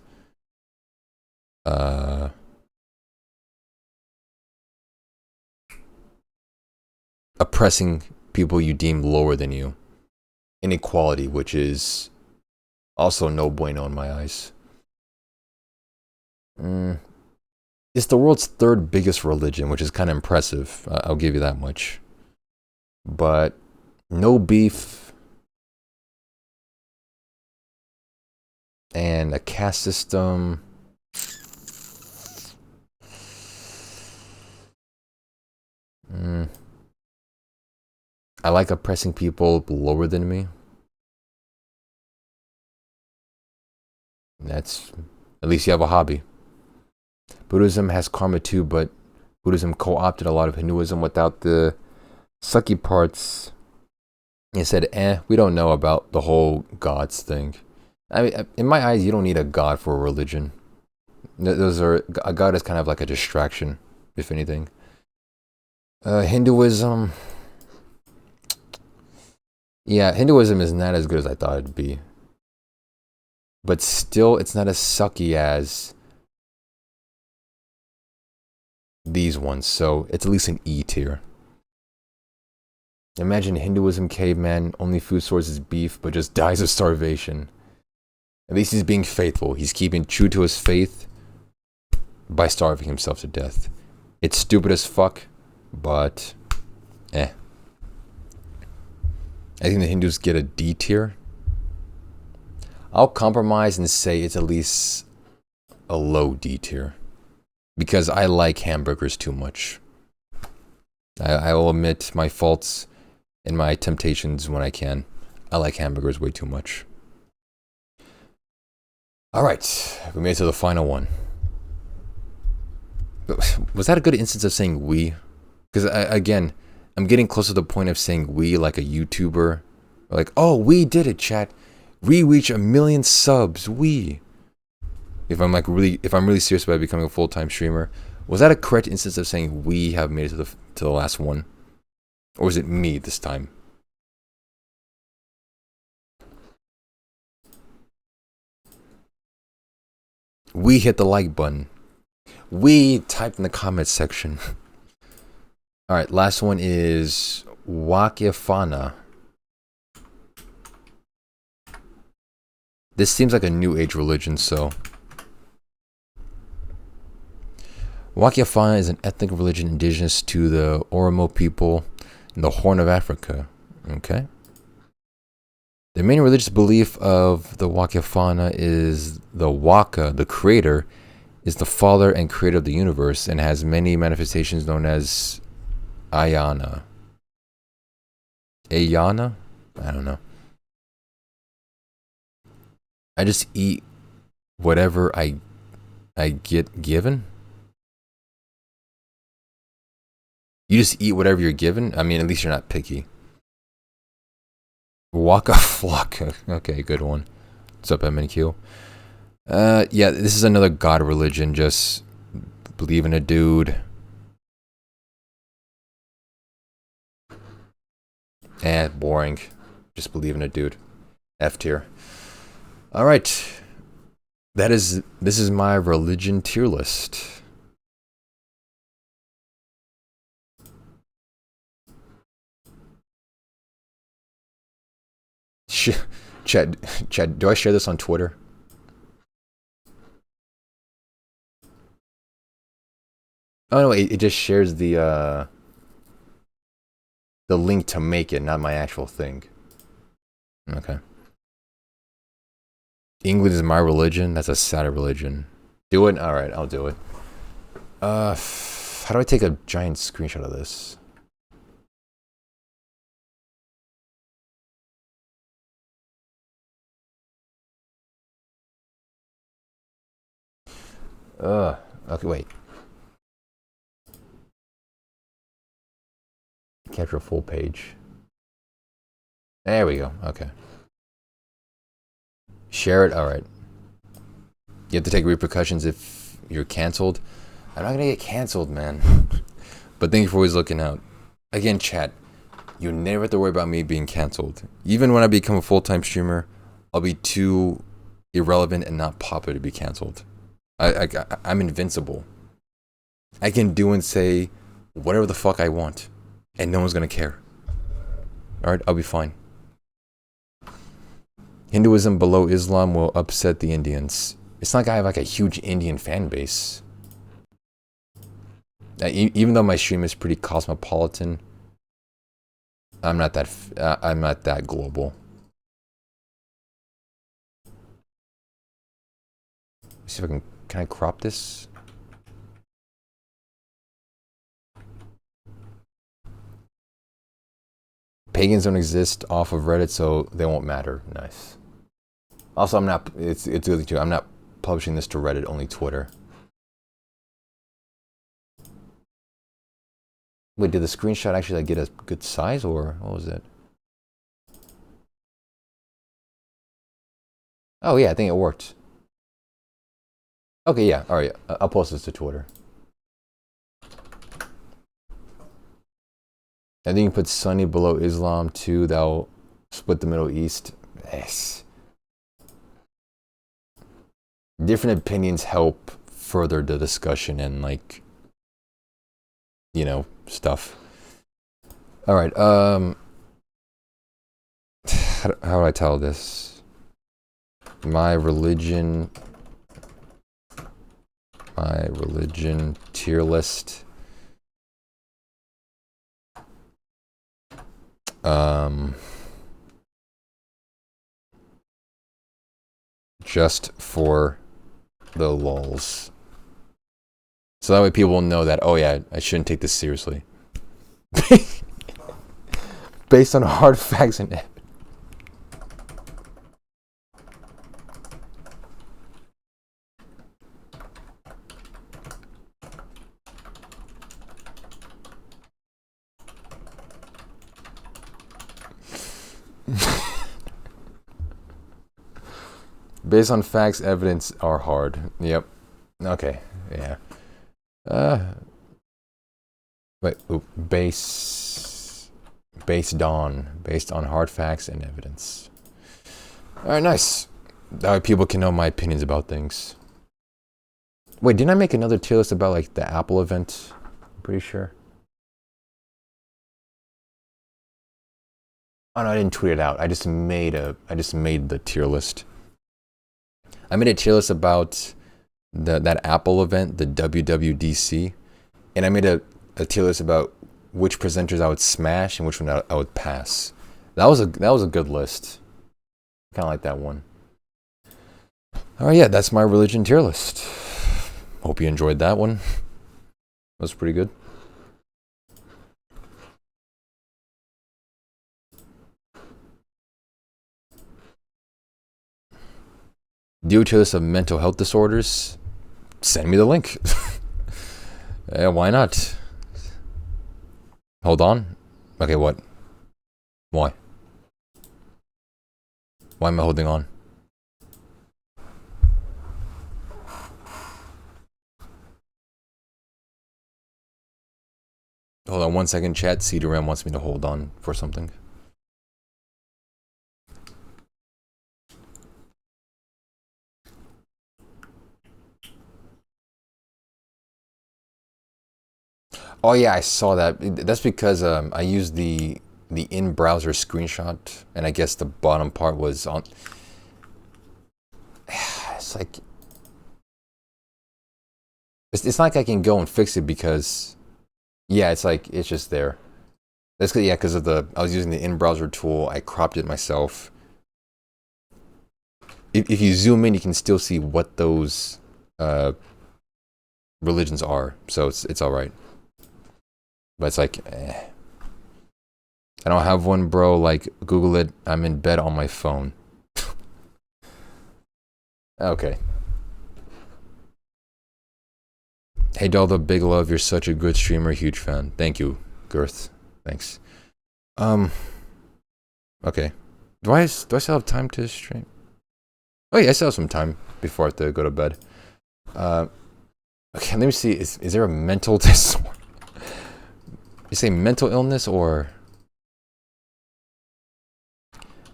oppressing people you deem lower than you. Inequality, which is also no bueno in my eyes. It's the world's third biggest religion, which is kind of impressive. I'll give you that much. But no beef and a caste system. I like oppressing people lower than me. That's, at least you have a hobby. Buddhism has karma too, but Buddhism co-opted a lot of Hinduism without the sucky parts. It said, we don't know about the whole gods thing. I mean, in my eyes, you don't need a god for a religion. A god is kind of like a distraction, if anything. Hinduism. Yeah, Hinduism is not as good as I thought it'd be. But still, it's not as sucky as these ones, so it's at least an E tier. Imagine Hinduism caveman, only food source is beef, but just dies of starvation. At least he's being faithful. He's keeping true to his faith by starving himself to death. It's stupid as fuck, but I think the Hindus get a D tier. I'll compromise and say it's at least a low D tier. Because I like hamburgers too much. I will admit my faults and my temptations when I can. I like hamburgers way too much. Alright, we made it to the final one. Was that a good instance of saying we? Because again, I'm getting close to the point of saying we like a YouTuber. Like, oh, we did it, chat. We reach 1 million subs. We. If I'm really serious about becoming a full-time streamer, was that a correct instance of saying we have made it to the last one, or was it me this time? We hit the like button. We typed in the comments section. All right, last one is Wakifana. This seems like a new age religion, so. Wakifana is an ethnic religion indigenous to the Oromo people in the Horn of Africa. Okay. The main religious belief of the Wakifana is the Waka, the creator, is the father and creator of the universe and has many manifestations known as Ayana. Ayana? I don't know. I just eat whatever I get given. You just eat whatever you're given? I mean, at least you're not picky. Waka Flocka. Okay, good one. What's up, MNQ? Yeah, this is another god religion. Just believe in a dude. Boring. Just believe in a dude. F tier. Alright. This is my religion tier list. Chad, do I share this on Twitter? Oh no, it just shares the link to make it, not my actual thing. Okay. England is my religion. That's a sad religion. Do it? Alright, I'll do it. How do I take a giant screenshot of this? Okay, wait. Capture a full page. There we go. Okay. Share it. All right. You have to take repercussions if you're canceled. I'm not gonna get canceled, man. But thank you for always looking out. Again, chat. You never have to worry about me being canceled. Even when I become a full-time streamer, I'll be too irrelevant and not popular to be canceled. I'm invincible. I can do and say whatever the fuck I want, and no one's gonna care. Alright, I'll be fine. Hinduism below Islam will upset the Indians. It's not like I have like a huge Indian fan base. Even though my stream is pretty cosmopolitan, I'm not that global. Let's see if can I crop this? Pagans don't exist off of Reddit, so they won't matter. Nice. Also, I'm not. It's good too. I'm not publishing this to Reddit, only Twitter. Wait, did the screenshot actually like get a good size, or what was it? Oh yeah, I think it worked. Okay, yeah. All right, I'll post this to Twitter. I think you can put Sunny below Islam too. That'll split the Middle East. Yes. Different opinions help further the discussion and like, you know, stuff. All right. How do I tell this? My religion tier list. Just for the lulz. So that way people will know that, oh yeah, I shouldn't take this seriously. Based on hard facts and evidence. Based on facts, evidence are hard. Yep. Okay. Yeah. Wait. Based on hard facts and evidence. All right. Nice. That way people can know my opinions about things. Wait, didn't I make another tier list about like the Apple event? I'm pretty sure. Oh no, I didn't tweet it out. I just made the tier list. I made a tier list about that Apple event, the WWDC, and I made a tier list about which presenters I would smash and which one I would pass. That was a good list. Kind of like that one. All right, yeah, that's my religion tier list. Hope you enjoyed that one. That was pretty good. Do you tier list of mental health disorders? Send me the link. Yeah, why not? Hold on. Okay, what? Why? Why am I holding on? Hold on 1 second, chat. Cedarram wants me to hold on for something. Oh yeah, I saw that. That's because I used the in-browser screenshot, and I guess the bottom part was on. It's like it's not like I can go and fix it because, yeah, it's like it's just there. That's yeah, because of I was using the in-browser tool. I cropped it myself. If you zoom in, you can still see what those religions are. So it's all right. But it's like, I don't have one, bro. Like, Google it. I'm in bed on my phone. Okay. Hey, Dalda, big love. You're such a good streamer. Huge fan. Thank you, Girth. Thanks. Okay. Do I still have time to stream? Oh yeah, I still have some time before I have to go to bed. Okay, let me see. Is there a mental disorder? You say mental illness or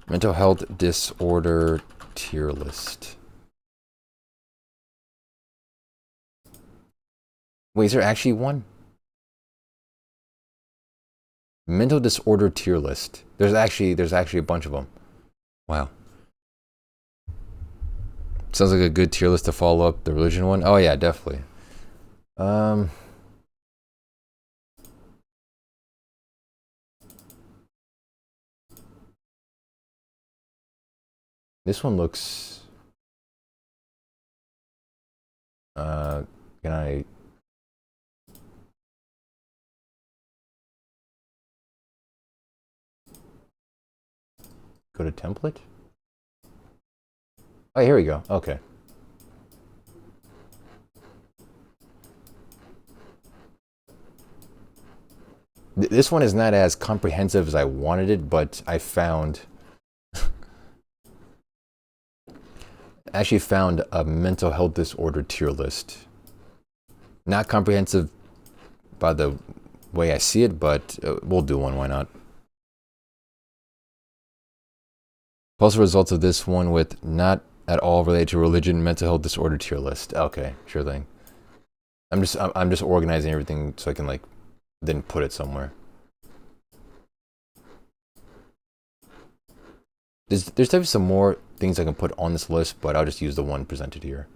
mental health disorder tier list? Wait, is there actually one? Mental disorder tier list. There's actually a bunch of them. Wow. Sounds like a good tier list to follow up the religion one. Oh yeah, definitely. This one looks. Can I? Go to template? Oh, here we go. Okay. This one is not as comprehensive as I wanted it, but I found... actually found a mental health disorder tier list. Not comprehensive by the way I see it, but we'll do one, why not? Post results of this one with not at all related to religion, mental health disorder tier list. Okay, sure thing. I'm just organizing everything so I can like then put it somewhere. There's definitely some more things I can put on this list, but I'll just use the one presented here.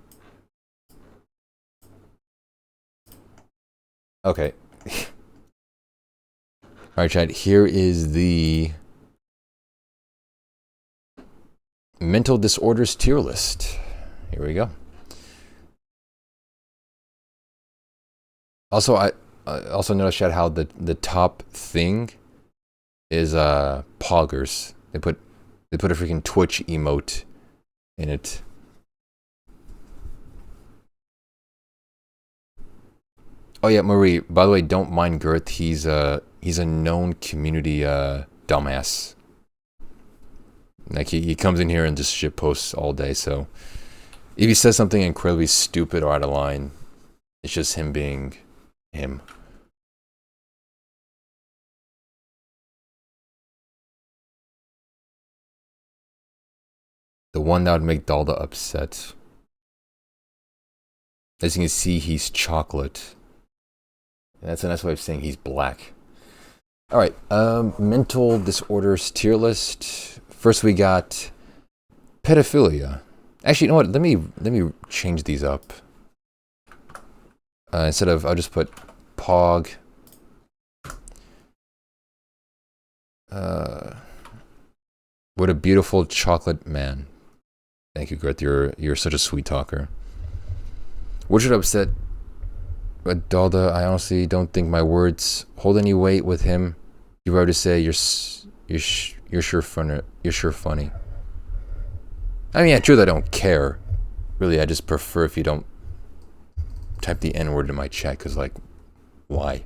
Okay. Alright, chat, here is the mental disorders tier list. Here we go. Also, I also noticed, chat, how the top thing is poggers. They put a freaking Twitch emote in it. Oh yeah, Marie, by the way, don't mind Girth. He's a known community dumbass. Like he comes in here and just shit posts all day, so if he says something incredibly stupid or out of line, it's just him being him. The one that would make Dalda upset. As you can see, he's chocolate. That's a nice way of saying he's black. Alright, mental disorders tier list. First we got pedophilia. Actually, you know what? Let me change these up. Instead of, I'll just put Pog. What a beautiful chocolate man. Thank you, Grit. You're such a sweet talker. What should upset Dalda? I honestly don't think my words hold any weight with him. You were to say you're sure funny. You're sure funny. I mean, yeah, true that I don't care. Really, I just prefer if you don't type the N-word in my chat, because, like, why?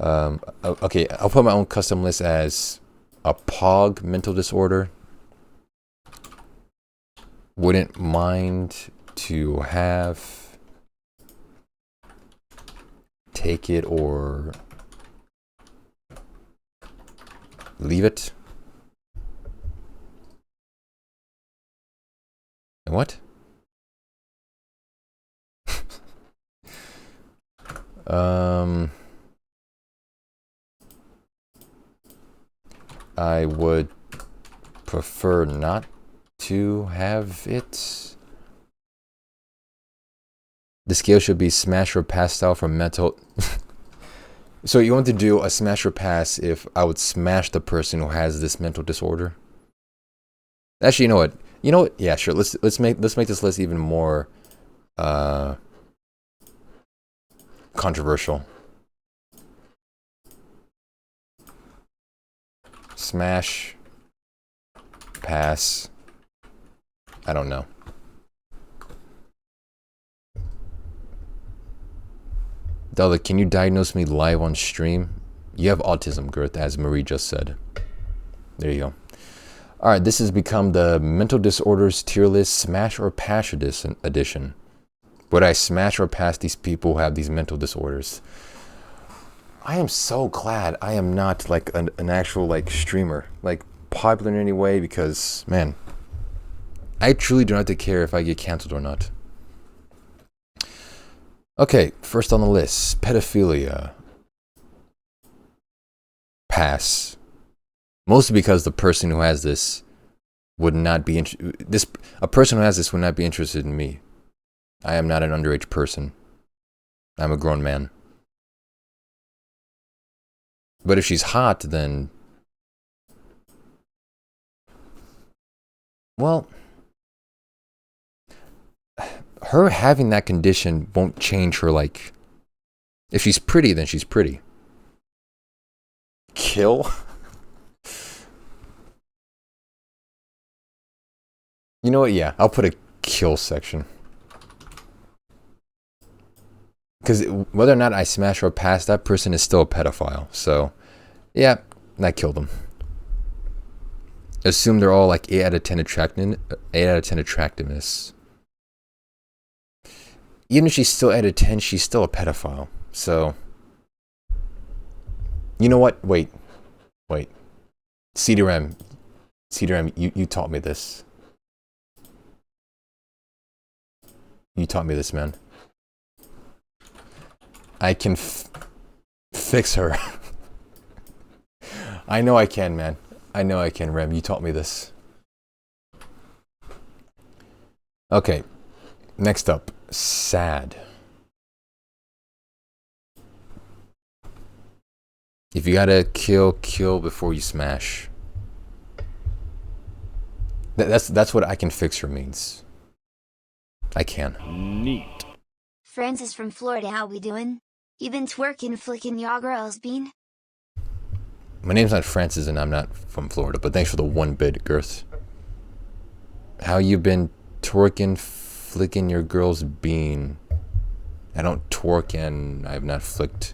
Okay, I'll put my own custom list as a POG mental disorder. Wouldn't mind to have, take it or leave it. And what? I would prefer not to have it. The scale should be smash or pass style for mental. So you want to do a smash or pass if I would smash the person who has this mental disorder? Actually, you know what? You know what? Yeah, sure. Let's make this list even more controversial. Smash, pass. I don't know. Dalda, can you diagnose me live on stream? You have autism, Girth, as Marie just said. There you go. Alright, this has become the Mental Disorders Tier List Smash or Pass edition. Would I smash or pass these people who have these mental disorders? I am so glad I am not like an actual like streamer, like popular in any way, because man, I truly do not have to care if I get canceled or not. Okay, first on the list, pedophilia. Pass. Mostly because the person who has this would not be a person who has this would not be interested in me. I am not an underage person. I'm a grown man. But if she's hot, then well, her having that condition won't change her, like, if she's pretty, then she's pretty. Kill? You know what? Yeah, I'll put a kill section. Because whether or not I smash or pass, that person is still a pedophile. So, yeah, I killed them. Assume they're all like 8 out of 10 attractiveness. Even if she's still 8 out of 10, she's still a pedophile. So, you know what? Wait. CDRM, you taught me this. You taught me this, man. I can fix her. I know I can, man. I know I can, Rem. You taught me this. Okay. Next up. Sad. If you gotta kill before you smash. That's what I can fix her means. I can. Neat. Francis from Florida, how we doing? You been twerking, flicking your girls bean? My name's not Francis and I'm not from Florida, but thanks for the 1-bit, Girth. How you been twerking, flicking your girl's bean? I don't twerk and I have not flicked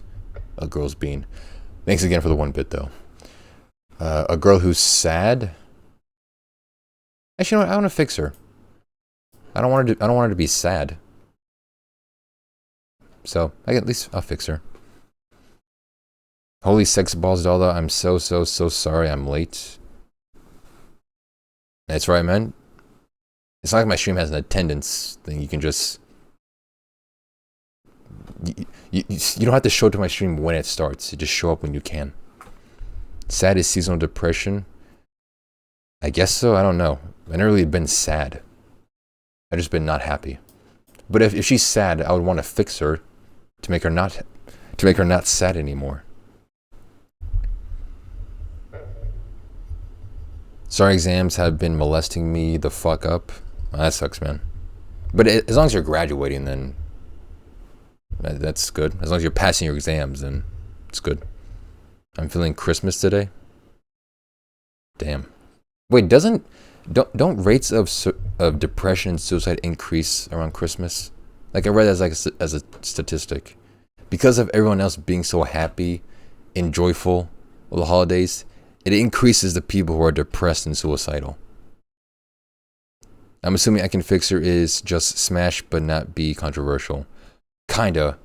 a girl's bean. Thanks again for the 1-bit, though. A girl who's sad? Actually, you know what? I want to fix her. I don't want her to be sad. So, at least I'll fix her. Holy sex balls, Dalda. I'm so sorry I'm late. That's right, man. It's not like my stream has an attendance thing. You can just... You don't have to show to my stream when it starts. You just show up when you can. Sad is seasonal depression. I guess so. I don't know. I've never really been sad. I've just been not happy. But if she's sad, I would want to fix her to make her not sad anymore. Sorry, exams have been molesting me the fuck up. Oh, that sucks, man. But as long as you're graduating, then that's good. As long as you're passing your exams, then it's good. I'm feeling Christmas today. Damn. Wait, don't rates of depression and suicide increase around Christmas? Like, I read that as a statistic. Because of everyone else being so happy and joyful with the holidays, it increases the people who are depressed and suicidal. I'm assuming I Can Fix Her is just smash but not be controversial. Kinda.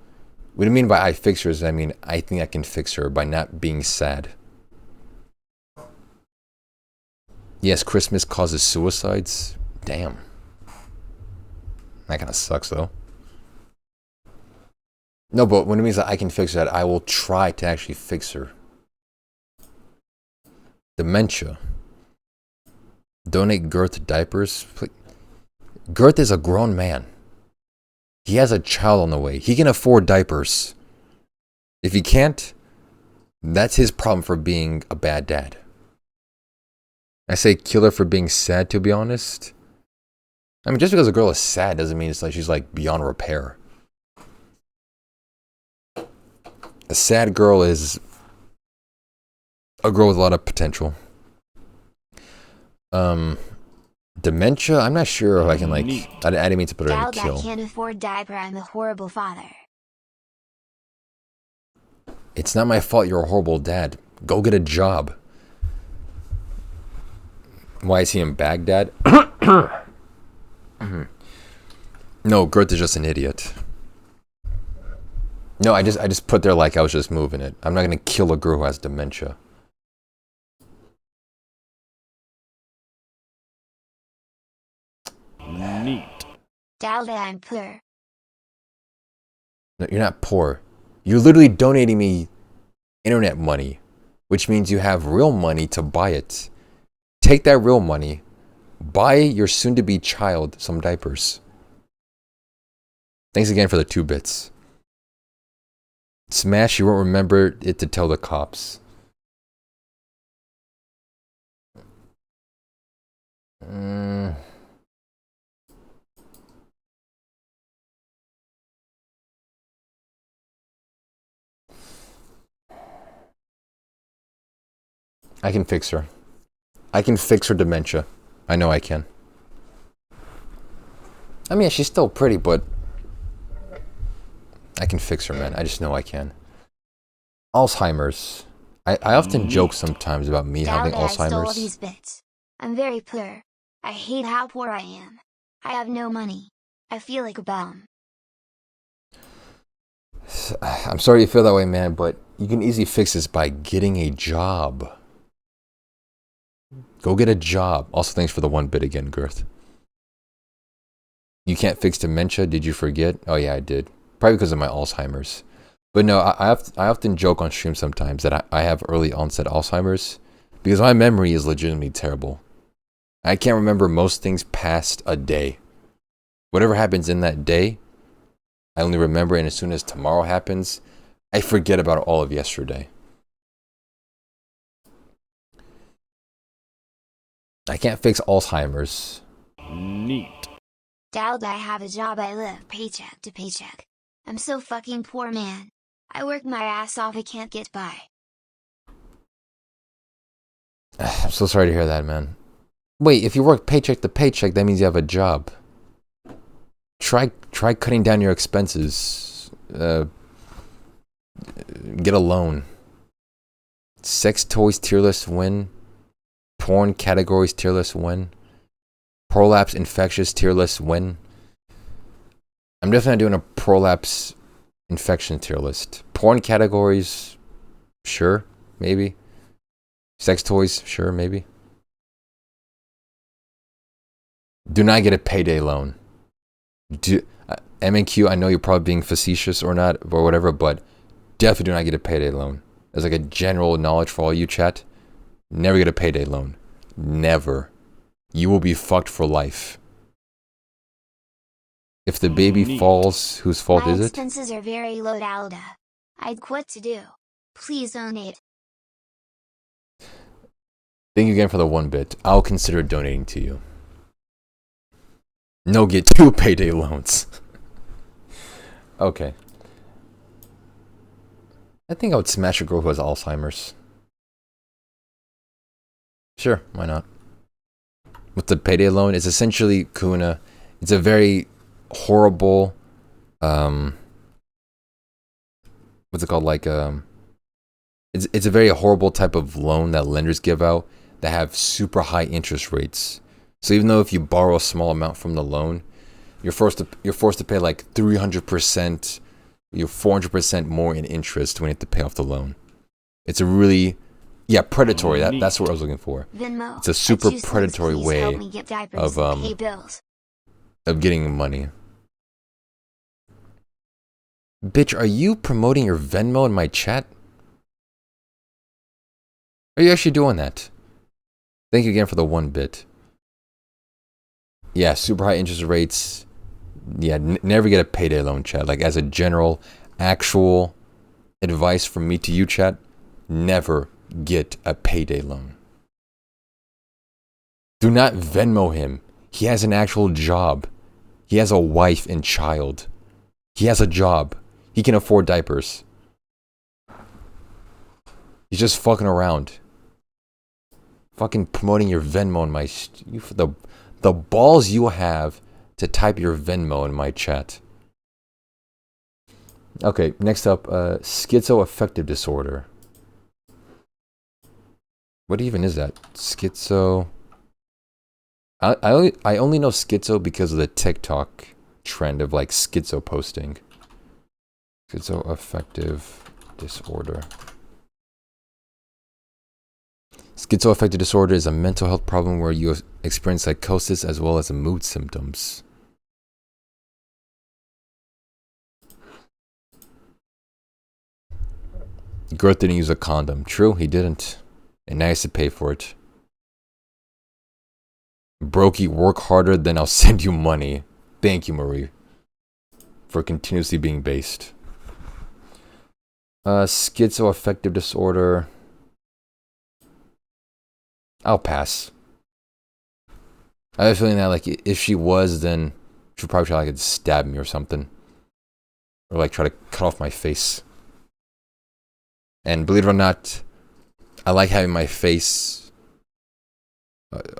What I mean by I fix her is I mean I think I can fix her by not being sad. Yes, Christmas causes suicides. Damn. That kind of sucks, though. No, but when it means that I can fix that, I will try to actually fix her. Dementia. Donate Girth diapers. Girth is a grown man. He has a child on the way. He can afford diapers. If he can't, that's his problem for being a bad dad. I say kill her for being sad, to be honest. I mean, just because a girl is sad doesn't mean it's like she's like beyond repair. A sad girl is a girl with a lot of potential. Dementia, I'm not sure if I can like... I didn't mean to put her in a kill. I can't afford diaper, I'm a horrible father. It's not my fault you're a horrible dad. Go get a job. Why is he in Baghdad? No, Girth is just an idiot. No, I just put there like I was just moving it. I'm not gonna kill a girl who has dementia. Neat. Dalda, I'm poor. No, you're not poor. You're literally donating me internet money, which means you have real money to buy it. Take that real money, buy your soon-to-be child some diapers. Thanks again for the 2 bits. Smash, you won't remember it to tell the cops. I can fix her. I can fix her dementia. I know I can. I mean, she's still pretty, but I can fix her, man. I just know I can. Alzheimer's. I often joke sometimes about me having Dalda, I stole all Alzheimer's. these bits. I'm very poor. I hate how poor I am. I have no money. I feel like a bum. I'm sorry you feel that way, man, but you can easily fix this by getting a job. Go get a job. Also, thanks for the 1 bit again, Girth. You can't fix dementia? Did you forget? Oh yeah, I did. Probably because of my Alzheimer's. But no, I often joke on stream sometimes that I have early onset Alzheimer's because my memory is legitimately terrible. I can't remember most things past a day. Whatever happens in that day, I only remember, and as soon as tomorrow happens, I forget about all of yesterday. I can't fix Alzheimer's. Neat. Dalda, I have a job. I live paycheck to paycheck. I'm so fucking poor, man. I work my ass off. I can't get by. I'm so sorry to hear that, man. Wait, if you work paycheck to paycheck, that means you have a job. Try cutting down your expenses. Get a loan. Sex toys tier list win. Porn categories tier list win. Prolapse infectious tier list win. I'm definitely doing a prolapse infection tier list. Porn categories, sure, maybe. Sex toys, sure, maybe. Do not get a payday loan. M&Q, I know you're probably being facetious or not, or whatever, but definitely do not get a payday loan. As like a general knowledge for all you chat, never get a payday loan. Never. You will be fucked for life. If the baby falls, whose fault is My it? expenses are very low, Dalda. I'd quit to do. Please donate. Thank you again for the 1 bit. I'll consider donating to you. No, get 2 payday loans. Okay. I think I would smash a girl who has Alzheimer's. Sure, why not? With the payday loan, it's essentially Kuna. It's a very horrible, what's it called? Like, it's a very horrible type of loan that lenders give out that have super high interest rates. So even though if you borrow a small amount from the loan, you're forced to pay like 300%, 400% more in interest when you have to pay off the loan. It's a really, predatory. That's what I was looking for. Venmo. It's a super That's useless. predatory Please way help me get diapers and pay bills. of getting money. Bitch, are you promoting your Venmo in my chat? Are you actually doing that? Thank you again for the 1 bit. Yeah, super high interest rates. Yeah, never get a payday loan, chat. Like, as a general, actual advice from me to you, chat, never get a payday loan. Do not Venmo him. He has an actual job. He has a wife and child. He has a job. He can afford diapers. He's just fucking around. Fucking promoting your Venmo in my... The balls you have to type your Venmo in my chat. Okay, next up, schizoaffective disorder. What even is that? Schizo. I only know schizo because of the TikTok trend of like schizo posting. Schizoaffective disorder. Schizoaffective disorder is a mental health problem where you experience psychosis as well as mood symptoms. Girth didn't use a condom. True, he didn't. And now he has to pay for it. Brokey, work harder, then I'll send you money. Thank you, Marie, for continuously being based. Schizoaffective disorder. I'll pass. I have a feeling that, like, if she was, then she'd probably try to like, stab me or something. Or, like, try to cut off my face. And believe it or not, I like having my face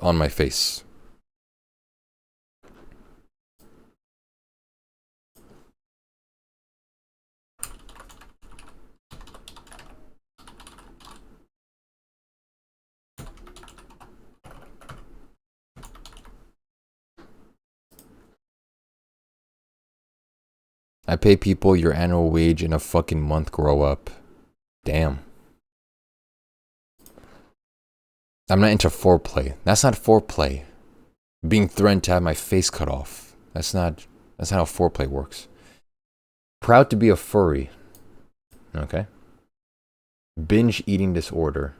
on my face. I pay people your annual wage in a fucking month. Grow up. Damn. I'm not into foreplay. That's not foreplay. Being threatened to have my face cut off. That's not how foreplay works. Proud to be a furry. Okay. Binge eating disorder.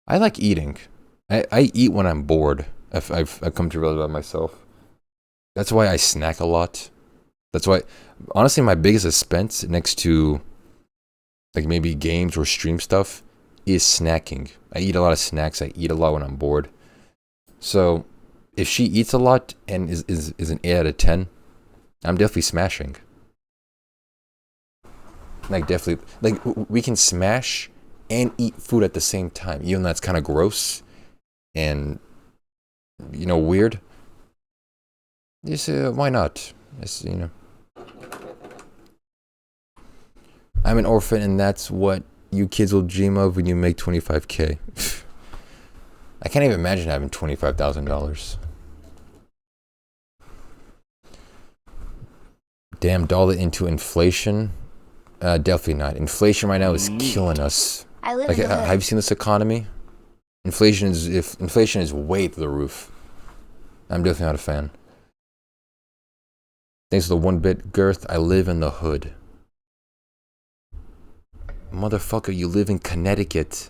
I like eating. I eat when I'm bored. I've come to realize about myself. That's why I snack a lot. That's why, honestly, my biggest expense next to like maybe games or stream stuff is snacking. I eat a lot of snacks. I eat a lot when I'm bored. So if she eats a lot and is an 8 out of 10, I'm definitely smashing. Like, definitely. Like, we can smash and eat food at the same time, even though that's kind of gross and, you know, weird. Just, why not? Just, you know. I'm an orphan, and that's what you kids will dream of when you make $25K. I can't even imagine having $25,000. Damn, Dalda into inflation. Definitely not. Inflation right now is killing us. Like, have you seen this economy? Inflation is way through the roof. I'm definitely not a fan. Thanks for the 1-bit girth. I live in the hood. Motherfucker, you live in Connecticut.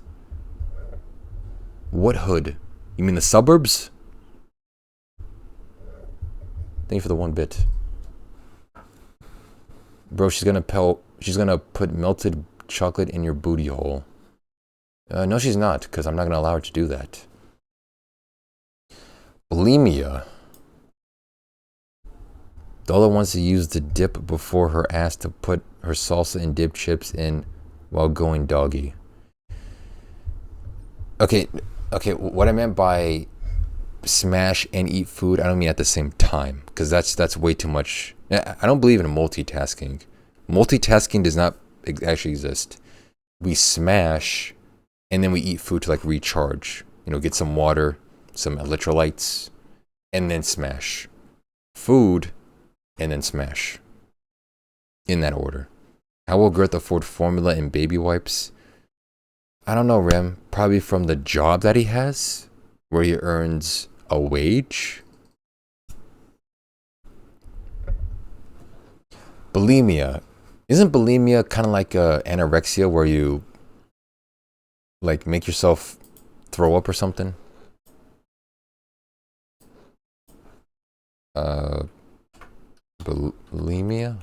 What hood? You mean the suburbs? Thank you for the 1-bit. Bro, she's gonna put melted chocolate in your booty hole. No, she's not, because I'm not gonna allow her to do that. Bulimia. Dalda wants to use the dip before her ass to put her salsa and dip chips in while going doggy. Okay, what I meant by smash and eat food, I don't mean at the same time, because that's way too much. I don't believe in multitasking. Multitasking does not actually exist. We smash and then we eat food to like recharge. You know, get some water, some electrolytes, and then smash. Food, and then smash. In that order. How will Girth afford formula and baby wipes? I don't know, Rem. Probably from the job that he has, where he earns a wage. Bulimia. Isn't bulimia kind of like anorexia, where you like make yourself throw up or something? Bulimia?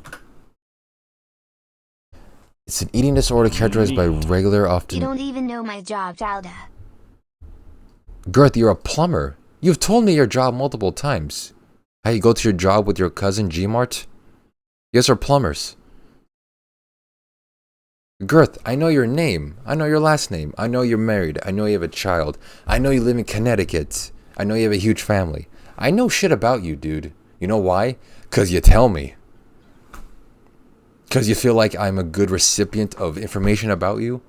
It's an eating disorder characterized by regular, often... You don't even know my job, Dalda. Girth, you're a plumber. You've told me your job multiple times. How you go to your job with your cousin Gmart? You guys are plumbers. Girth, I know your name. I know your last name. I know you're married. I know you have a child. I know you live in Connecticut. I know you have a huge family. I know shit about you, dude. You know why? 'Cause you tell me. Because you feel like I'm a good recipient of information about you?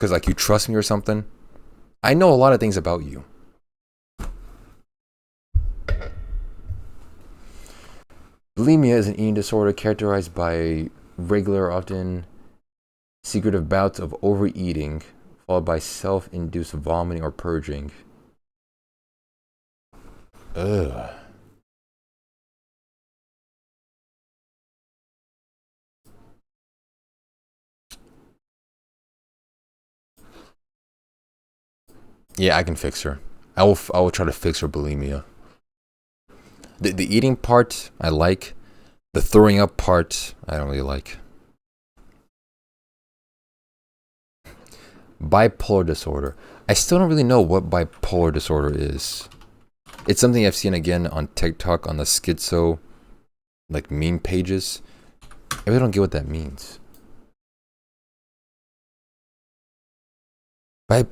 Because like you trust me or something? I know a lot of things about you. Bulimia is an eating disorder characterized by regular, often secretive bouts of overeating, followed by self-induced vomiting or purging. Ugh. Yeah, I can fix her. I will try to fix her bulimia. The eating part I like. The throwing up part I don't really like. Bipolar disorder. I still don't really know what bipolar disorder is. It's something I've seen again on TikTok on the schizo like meme pages. I really don't get what that means.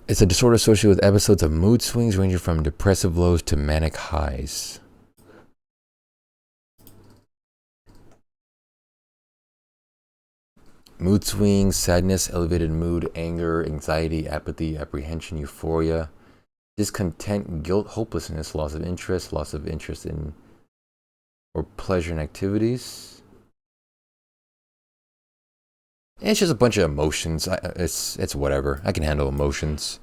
It's a disorder associated with episodes of mood swings ranging from depressive lows to manic highs. Mood swings, sadness, elevated mood, anger, anxiety, apathy, apprehension, euphoria, discontent, guilt, hopelessness, loss of interest in or pleasure in activities. It's just a bunch of emotions. It's whatever. I can handle emotions.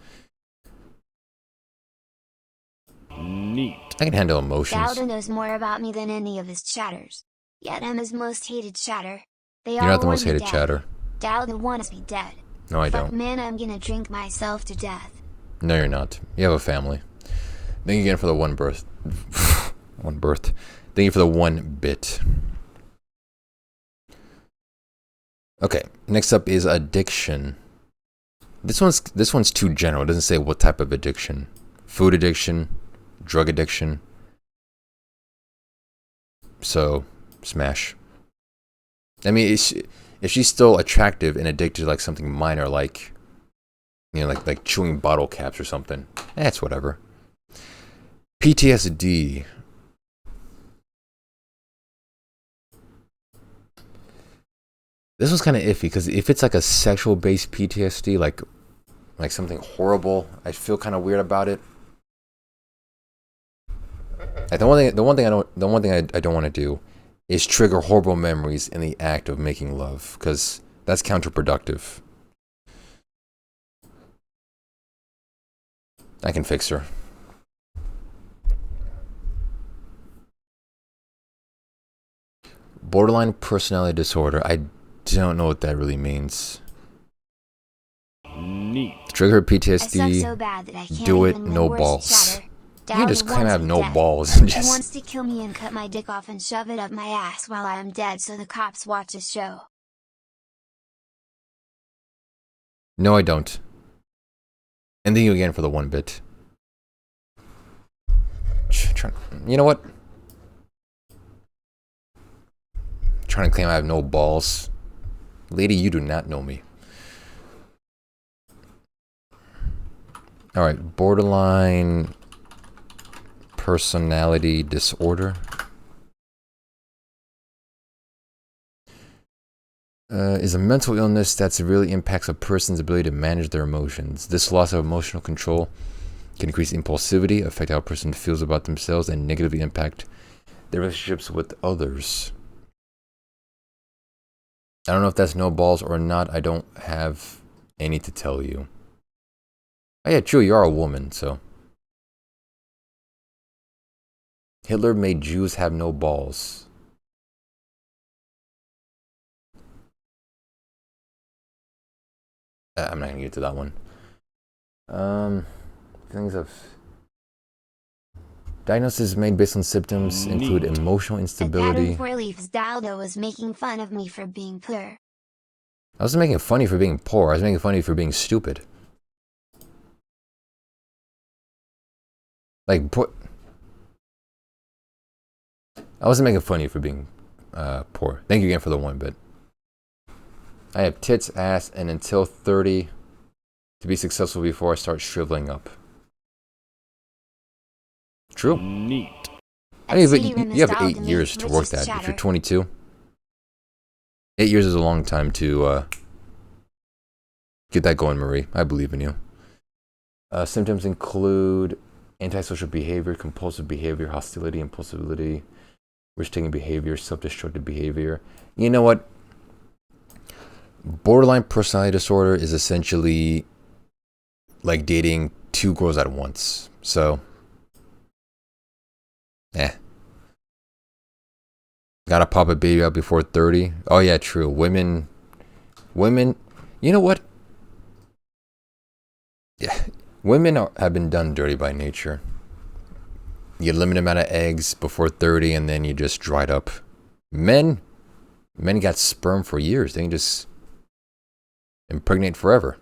Neat. I can handle emotions. Dalda knows more about me than any of his chatters. Yet I'm his most hated chatter. They You're all not the want most me hated dead. chatter. Dalda wants me dead. No, I Fuck don't. man, I'm gonna drink myself to death. No, you're not. You have a family. Thank you again for the one birth. One birth. Thank you for the one bit. Okay, next up is addiction. This one's too general. It doesn't say what type of addiction. Food addiction, drug addiction. So, smash. I mean, if she's still attractive and addicted to like something minor, like, you know, like chewing bottle caps or something, it's whatever. PTSD. This was kind of iffy because if it's like a sexual-based PTSD, like something horrible, I feel kind of weird about it. Like the one thing I don't want to do is trigger horrible memories in the act of making love, because that's counterproductive. I can fix her. Borderline personality disorder. I don't know what that really means. Neat. Trigger I suck PTSD. so bad that I can't Do it, even no win worst balls. chatter. You can Dalda just claim I wants have me no dead. balls and She just. wants to kill me and cut my dick off and shove it up my ass while I am dead so the cops watch the show. No, I don't. And thank you again for the one bit. You know what? Trying to claim I have no balls. Lady, you do not know me. Alright, borderline personality disorder. Is a mental illness that severely impacts a person's ability to manage their emotions. This loss of emotional control can increase impulsivity, affect how a person feels about themselves, and negatively impact their relationships with others. I don't know if that's no balls or not. I don't have any to tell you. Oh yeah, true, you are a woman, so. Hitler made Jews have no balls. I'm not gonna get to that one. Things of diagnosis made based on symptoms include emotional A instability. pattern for reliefs. Dalda was making fun of me for being poor. I wasn't making fun of you for being poor. I was making fun of you for being stupid. Like, I wasn't making fun of you for being poor. Thank you again for the one bit. I have tits, ass, and until 30 to be successful before I start shriveling up. True. Neat. I mean, but you have 8 years to work that if you're 22. 8 years is a long time to get that going, Marie. I believe in you. Symptoms include antisocial behavior, compulsive behavior, hostility, impulsivity, risk-taking behavior, self-destructive behavior. You know what? Borderline personality disorder is essentially like dating 2 girls at once. So, gotta pop a baby out before 30. Oh yeah, true. Women, you know what? Yeah, women have been done dirty by nature. You get a limited amount of eggs before 30 and then you just dried up. Men got sperm for years. They can just impregnate forever.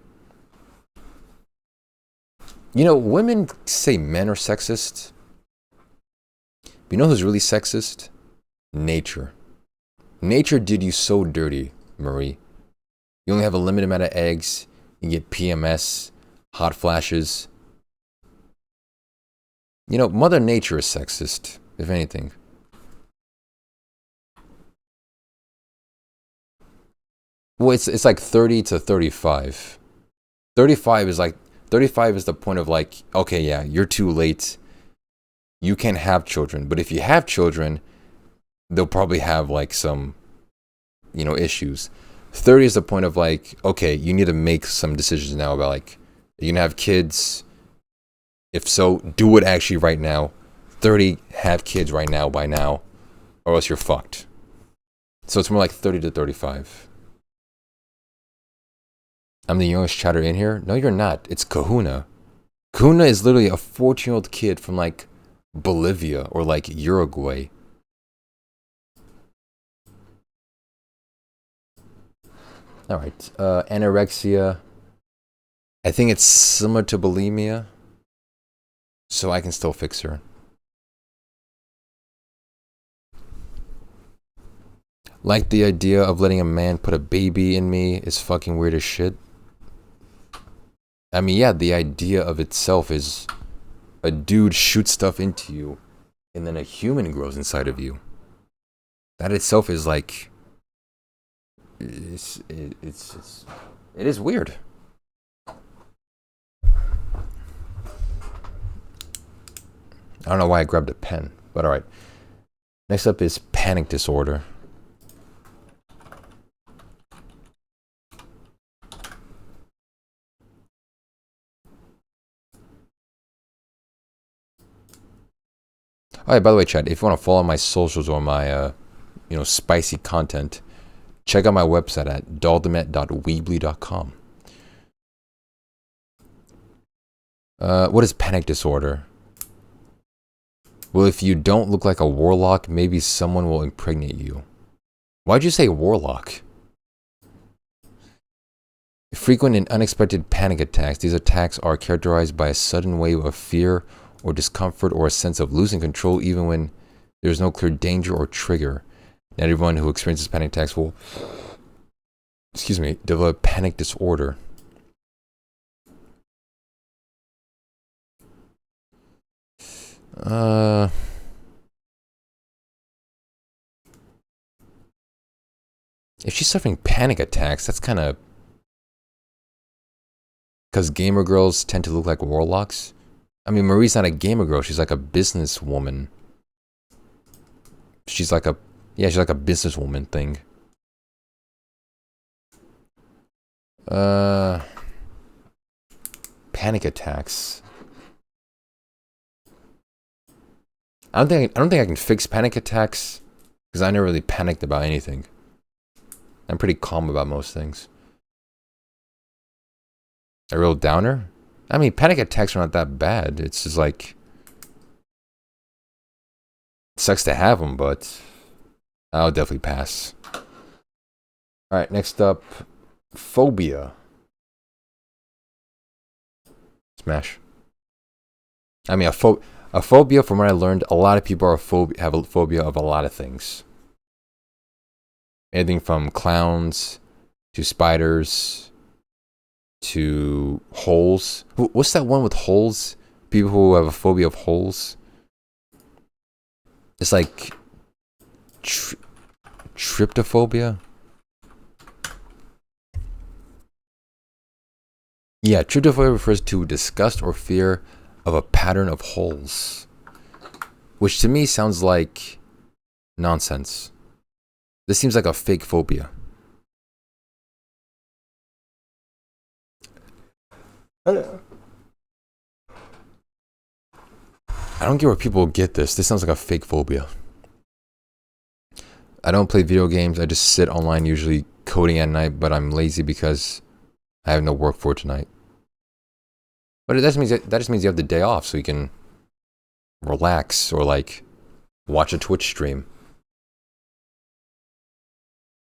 You know, women say men are sexist. But you know who's really sexist? Nature. Nature did you so dirty, Marie. You only have a limited amount of eggs. You get PMS, hot flashes. You know, Mother Nature is sexist, if anything. Well, it's like 30 to 35. 35 is the point of like, okay, yeah, you're too late. You can't have children. But if you have children, they'll probably have like some, you know, issues. 30 is the point of like, okay, you need to make some decisions now about like, are you gonna have kids? If so, do it actually right now. 30, have kids right now by now, or else you're fucked. So it's more like 30 to 35. I'm the youngest chatter in here? No, you're not. It's Kahuna. Kahuna is literally a 14-year-old kid from like Bolivia or like Uruguay. Alright, anorexia. I think it's similar to bulimia. So I can still fix her. Like the idea of letting a man put a baby in me is fucking weird as shit. I mean, yeah, the idea of itself is a dude shoots stuff into you and then a human grows inside of you. That itself is like, it is weird. I don't know why I grabbed a pen, but alright. Next up is panic disorder. Alright, by the way, Chad, if you want to follow my socials or my, spicy content, check out my website at daldameht.weebly.com. What is panic disorder? Well, if you don't look like a warlock, maybe someone will impregnate you. Why'd you say warlock? Frequent and unexpected panic attacks. These attacks are characterized by a sudden wave of fear or discomfort or a sense of losing control even when there is no clear danger or trigger. Not everyone who experiences panic attacks will, develop panic disorder. If she's suffering panic attacks, that's kind of... Because gamer girls tend to look like warlocks. I mean, Marie's not a gamer girl. She's like a businesswoman. She's like a businesswoman thing. Panic attacks. I don't think I can fix panic attacks because I never really panicked about anything. I'm pretty calm about most things. A real downer? I mean, panic attacks are not that bad. It's just like... It sucks to have them, but... I'll definitely pass. Alright, next up... Phobia. Smash. I mean, a phobia, from what I learned, a lot of people have a phobia of a lot of things. Anything from clowns to spiders to holes. What's that one with holes? People who have a phobia of holes. It's like tryptophobia. Yeah, tryptophobia refers to disgust or fear of a pattern of holes, which to me sounds like nonsense. This seems like a fake phobia. I don't get where people get this. This sounds like a fake phobia. I don't play video games. I just sit online, usually coding at night, but I'm lazy because I have no work for tonight. But that just means you have the day off so you can relax or like watch a Twitch stream.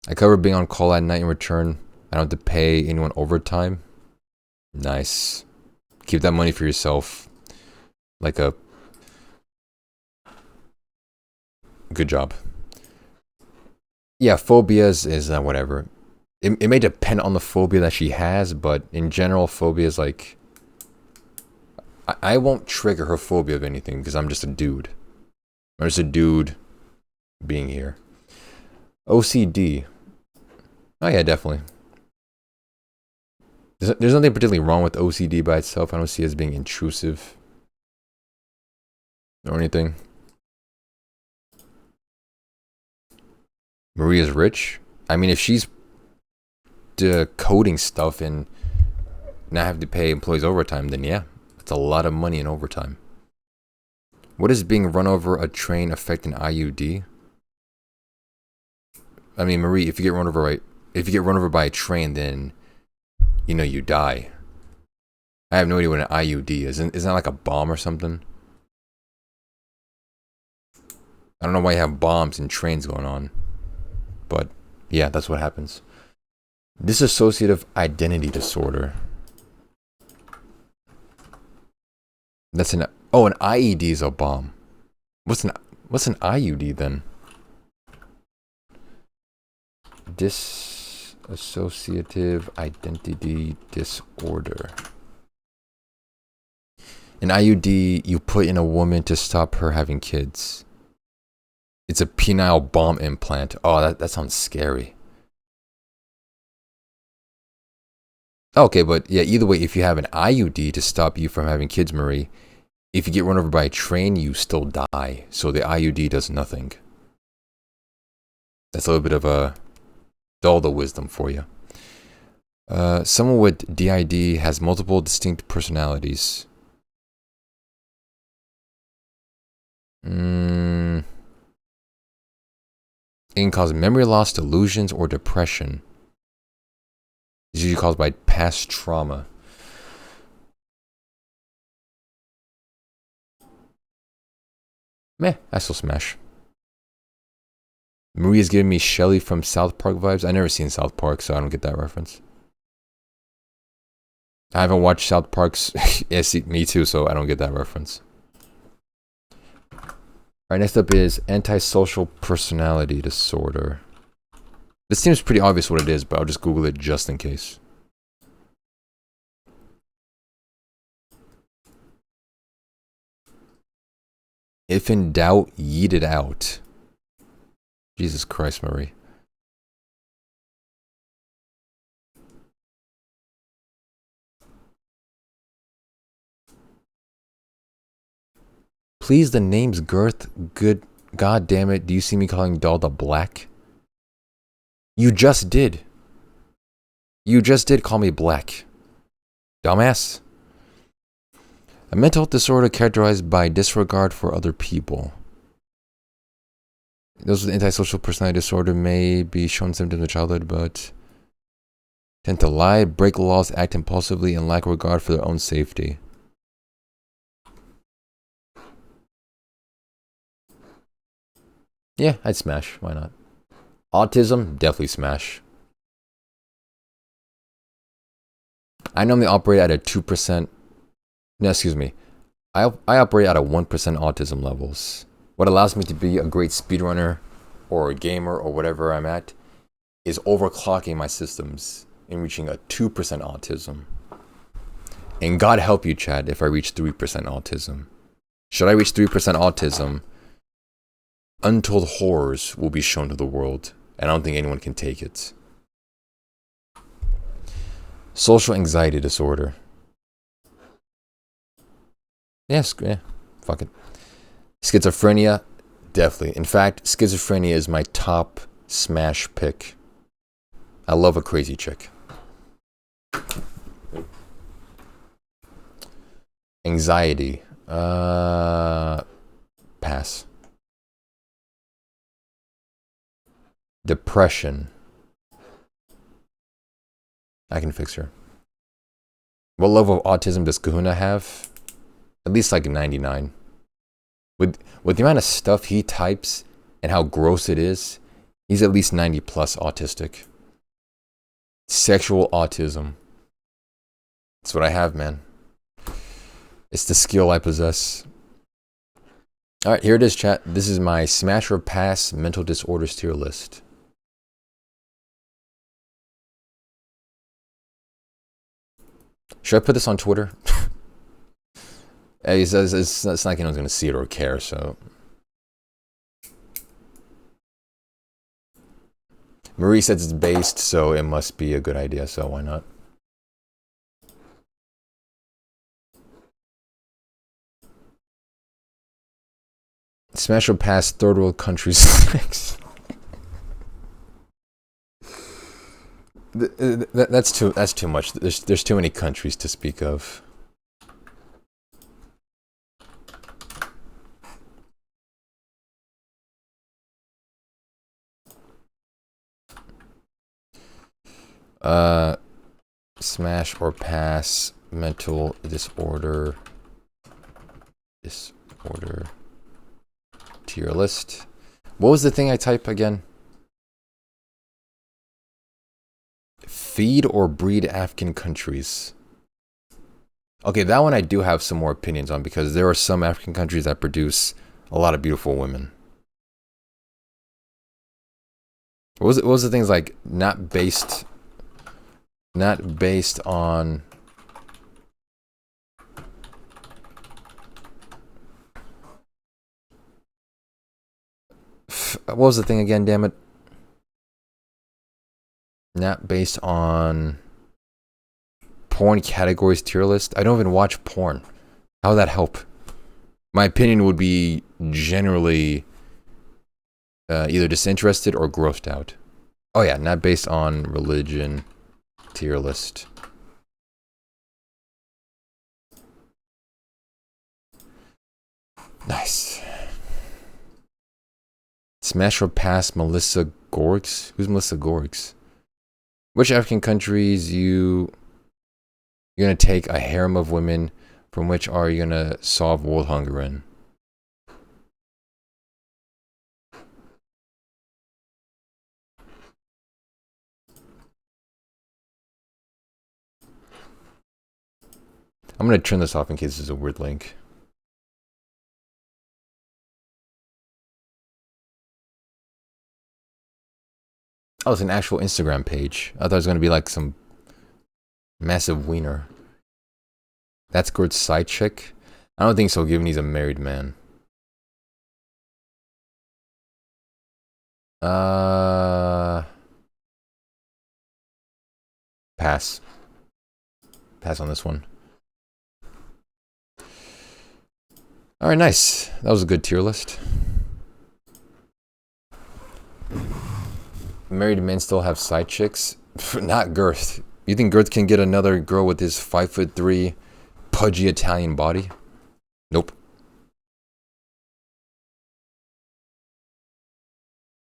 I cover being on call at night in return. I don't have to pay anyone overtime. Nice. Keep that money for yourself. Like a good job. Yeah, phobias is whatever. It may depend on the phobia that she has, but in general, phobias like I won't trigger her phobia of anything because I'm just a dude. I'm just a dude being here. OCD. Oh yeah, definitely. There's nothing particularly wrong with OCD by itself. I don't see it as being intrusive or anything. Maria's rich. I mean, if she's decoding stuff and not have to pay employees overtime, then yeah, it's a lot of money in overtime. What does being run over a train affect an IUD? I mean, Marie, if you get run over by a train, then you know you die. I have no idea what an IUD is. Isn't that like a bomb or something? I don't know why you have bombs and trains going on. But yeah, that's what happens. Dissociative identity disorder. That's an IED is a bomb. What's an IUD then? Dissociative identity disorder. An IUD you put in a woman to stop her having kids. It's a penile bomb implant. Oh, that sounds scary. Okay, but yeah, either way, if you have an IUD to stop you from having kids, Marie, if you get run over by a train, you still die. So the IUD does nothing. That's a little bit of a Dalda wisdom for you. Someone with DID has multiple distinct personalities. It can cause memory loss, delusions, or depression. It's usually caused by past trauma. Meh, I still smash. Maria's giving me Shelly from South Park vibes. I never seen South Park, so I don't get that reference. I haven't watched South Park's. Yes, me too, so I don't get that reference. Alright, next up is antisocial personality disorder. This seems pretty obvious what it is, but I'll just Google it just in case. If in doubt, yeet it out. Jesus Christ, Marie. Please, the name's Girth. Good. God damn it. Do you see me calling Dalda black? You just did. You just did call me black. Dumbass. A mental disorder characterized by disregard for other people. Those with antisocial personality disorder may be shown symptoms of childhood, but tend to lie, break laws, act impulsively, and lack regard for their own safety. Yeah, I'd smash. Why not? Autism, definitely smash. I normally operate at a 2%. No, excuse me. I operate at a 1% autism levels. What allows me to be a great speedrunner or a gamer or whatever I'm at is overclocking my systems and reaching a 2% autism. And God help you, Chad, if I reach 3% autism. Should I reach 3% autism, untold horrors will be shown to the world, and I don't think anyone can take it. Social anxiety disorder. Yes, yeah, fuck it. Schizophrenia, definitely. In fact, schizophrenia is my top smash pick. I love a crazy chick. Anxiety. Pass. Depression. I can fix her. What level of autism does Kahuna have? At least like 99. With the amount of stuff he types and how gross it is, he's at least 90 plus autistic. Sexual autism. That's what I have, man. It's the skill I possess. Alright, here it is, chat. This is my smash or pass mental disorders tier list. Should I put this on Twitter? He says it's not like anyone's going to see it or care, so. Marie says it's based, so it must be a good idea, so why not? Smash or pass third world countries 6. That's too much. There's too many countries to speak of. Smash or pass mental disorder tier list. What was the thing I type again? Feed or breed African countries. Okay, that one I do have some more opinions on because there are some African countries that produce a lot of beautiful women. What was the things like not based on what was the thing again, damn it? Not based on porn categories tier list. I don't even watch porn. How would that help? My opinion would be generally either disinterested or grossed out. Oh yeah, not based on religion tier list. Nice. Smash or pass Melissa Gorgs? Who's Melissa Gorgs? Which African countries you're gonna take a harem of women from which are you gonna solve world hunger in? I'm gonna turn this off in case there's a weird link. Oh, it's an actual Instagram page. I thought it was gonna be like some massive wiener. That's Gert's side chick? I don't think so, given he's a married man. Pass. Pass on this one. Alright, nice. That was a good tier list. Married men still have side chicks? Not Girth. You think Girth can get another girl with his 5'3", pudgy Italian body? Nope.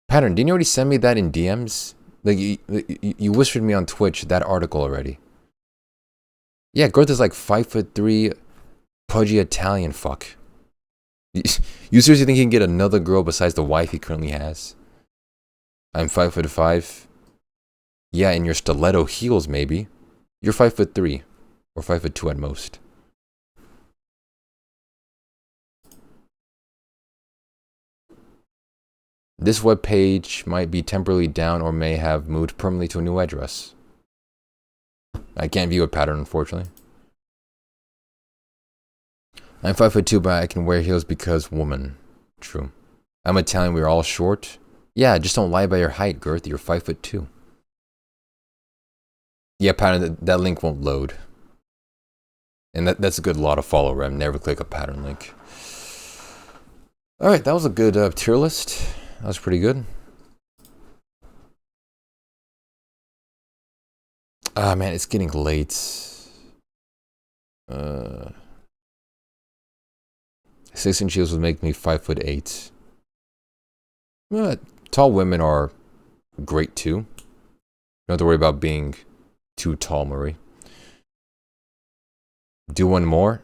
Pattern, didn't you already send me that in DMs? Like, you whispered me on Twitch that article already. Yeah, Girth is like 5'3", pudgy Italian fuck. You seriously think he can get another girl besides the wife he currently has? I'm 5'5". Yeah, in your stiletto heels, maybe. You're 5'3", or 5'2" at most. This web page might be temporarily down or may have moved permanently to a new address. I can't view a pattern, unfortunately. I'm 5'2", but I can wear heels because woman. True. I'm Italian, we're all short. Yeah, just don't lie about your height, Girth. You're 5'2". Yeah, pattern, that link won't load. And that's a good law to follow, right? Never click a pattern link. All right, that was a good tier list. That was pretty good. Ah, man, it's getting late. 6 inch heels would make me 5'8". Tall women are great too. You don't have to worry about being too tall, Marie. Do one more.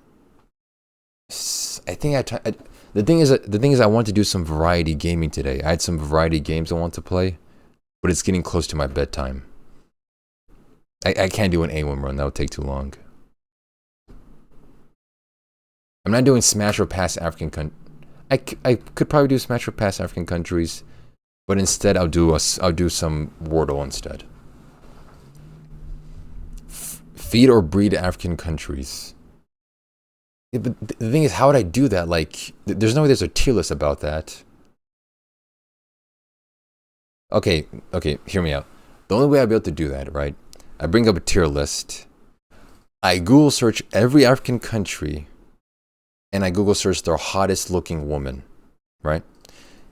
I think the thing is I want to do some variety gaming today. I had some variety games I want to play, but it's getting close to my bedtime. I can't do an A1 run. That would take too long. I'm not doing Smash or Pass African countries. I could probably do Smash or Pass African countries, but instead I'll do some Wordle instead. Feed or breed African countries. Yeah, but the thing is, how would I do that? Like, there's no way there's a tier list about that. Okay, hear me out. The only way I'd be able to do that, right? I bring up a tier list. I Google search every African country, and I Google search their hottest looking woman, right?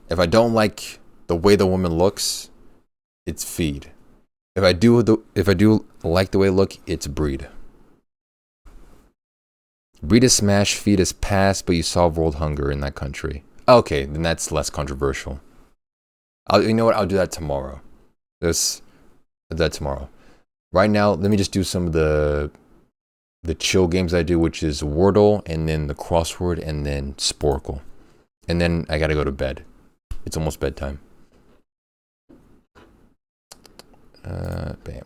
If I don't like the way the woman looks, it's feed. If I do like the way they look, it's breed. Breed is smash, feed is pass, but you solve world hunger in that country. Okay, then that's less controversial. You know what? I'll do that tomorrow. I'll do that tomorrow. Right now, let me just do some of the chill games I do, which is Wordle, and then the crossword, and then Sporkle. And then I gotta go to bed. It's almost bedtime. Bam.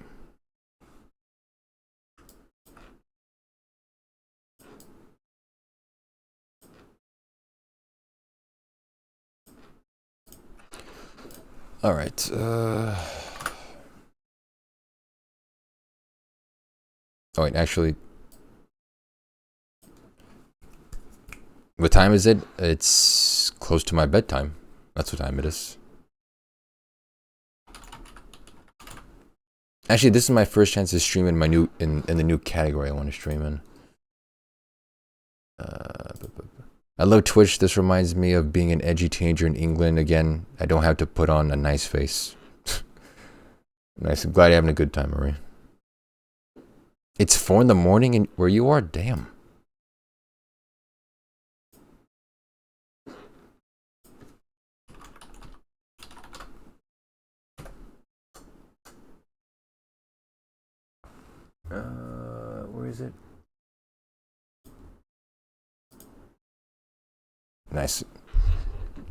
All right. Oh wait, actually, what time is it? It's close to my bedtime. That's what time it is. Actually, this is my first chance to stream in my new in the new category I want to stream in. I love Twitch. This reminds me of being an edgy teenager in England. Again, I don't have to put on a nice face. Nice. I'm glad you're having a good time, Marie. It's 4 in the morning and where you are? Damn. Where is it? Nice.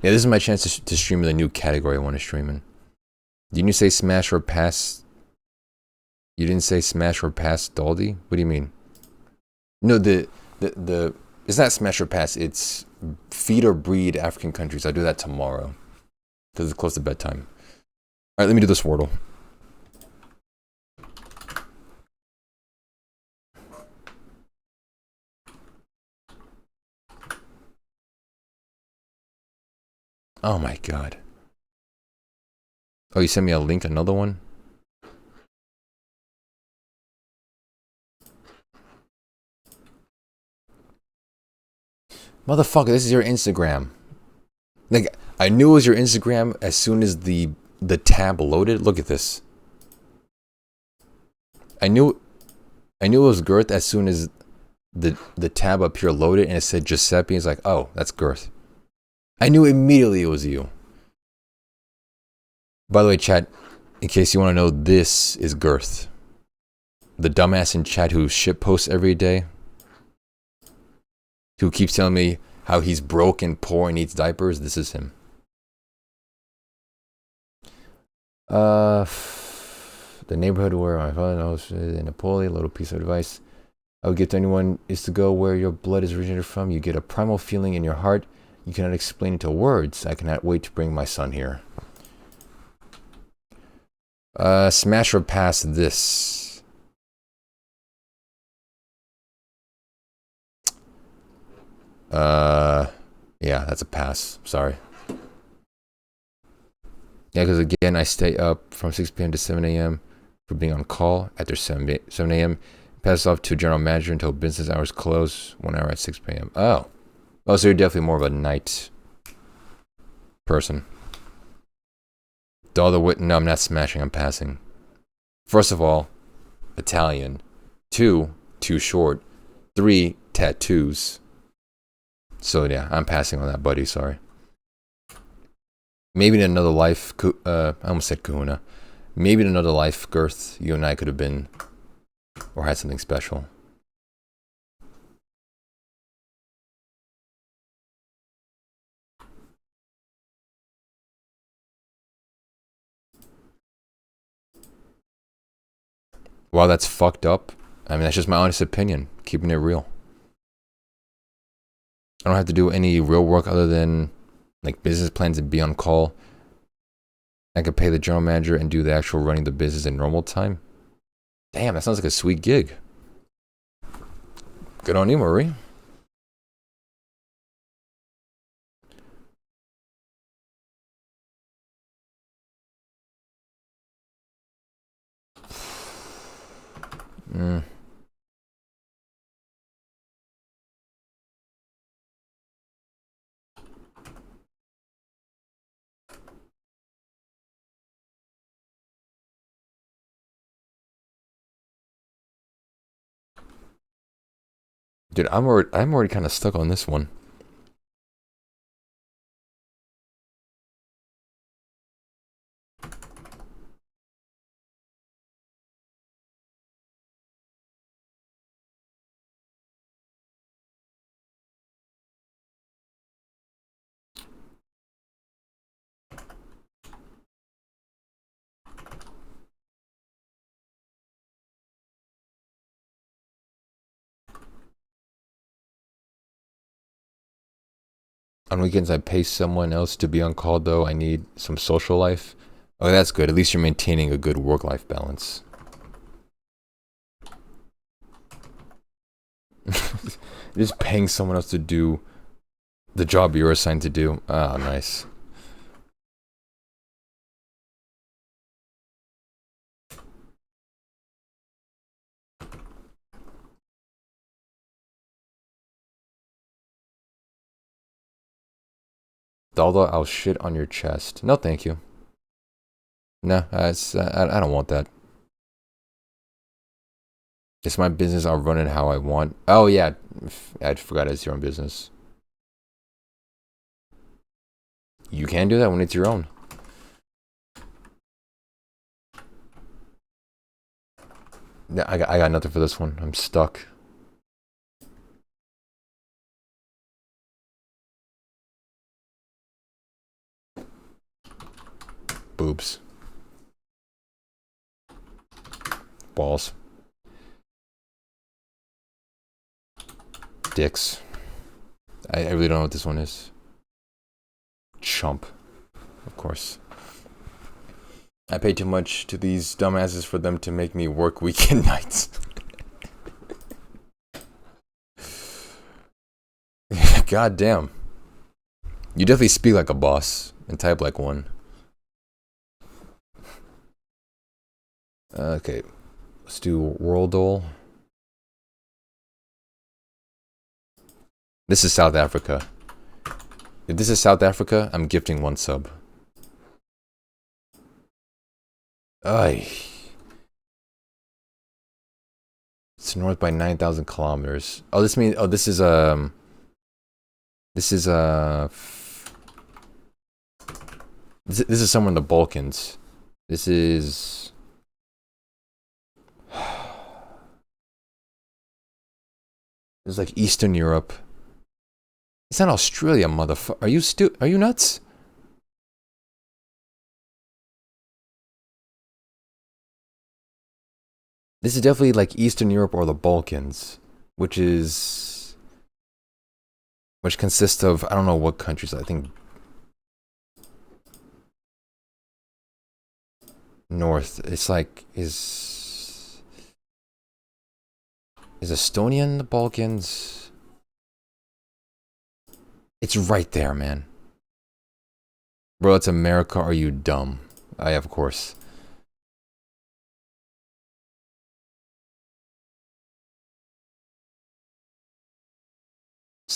Yeah, this is my chance to stream in the new category I want to stream in. Didn't you say Smash or Pass? You didn't say Smash or Pass Daldi? What do you mean? No, it's not Smash or Pass. It's feed or breed African countries. I'll do that tomorrow because it's close to bedtime. All right, let me do this Wordle. Oh my god. Oh, you sent me a link, another one? Motherfucker, this is your Instagram. Like, I knew it was your Instagram as soon as the tab loaded. Look at this. I knew it was Girth as soon as the tab up here loaded and it said Giuseppe. It's like, oh, that's Girth. I knew immediately it was you. By the way, chat, in case you want to know, this is Girth. The dumbass in chat who shit posts every day. Who keeps telling me how he's broke and poor and needs diapers. This is him. The neighborhood where my father knows in Napoli, a little piece of advice I would give to anyone is to go where your blood is originated from. You get a primal feeling in your heart. You cannot explain it to words. I cannot wait to bring my son here. Smash or pass this. Yeah, that's a pass. Sorry. Yeah, because again, I stay up from 6 p.m. to 7 a.m. for being on call after 7 a.m. Pass off to general manager until business hours close. 1 hour at 6 p.m. Oh. Oh, so you're definitely more of a night person. Dalda Wit. No, I'm not smashing. I'm passing. First of all, Italian. 2, too short. 3, tattoos. So yeah, I'm passing on that, buddy. Sorry. Maybe in another life, I almost said kahuna. Maybe in another life, Girth, you and I could have been, or had something special. Wow, that's fucked up. I mean, that's just my honest opinion. Keeping it real. I don't have to do any real work other than like business plans and be on call. I could pay the general manager and do the actual running the business in normal time. Damn, that sounds like a sweet gig. Good on you, Marie. Dude, I'm already kind of stuck on this one. On weekends, I pay someone else to be on call, though. I need some social life. Oh, that's good. At least you're maintaining a good work-life balance. Just paying someone else to do the job you're assigned to do. Ah, nice. Dalda, I'll shit on your chest. No, thank you. No, I don't want that. It's my business. I'll run it how I want. Oh, yeah. I forgot it's your own business. You can do that when it's your own. I got nothing for this one. I'm stuck. Boobs. Balls. Dicks. I really don't know what this one is. Chump. Of course. I pay too much to these dumbasses for them to make me work weekend nights. God damn. You definitely speak like a boss and type like one. Okay. Let's do Worldole. This is South Africa. If this is South Africa, I'm gifting 1 sub. Ay. It's north by 9,000 kilometers. Oh, this means. Oh, this is This is This is somewhere in the Balkans. This is. It's like Eastern Europe. It's not Australia, motherfucker. Are you nuts? This is definitely like Eastern Europe or the Balkans, which consists of, I don't know what countries. I think north. It's like is Estonia in the Balkans? It's right there, man. Bro, it's America. Are you dumb? Of course.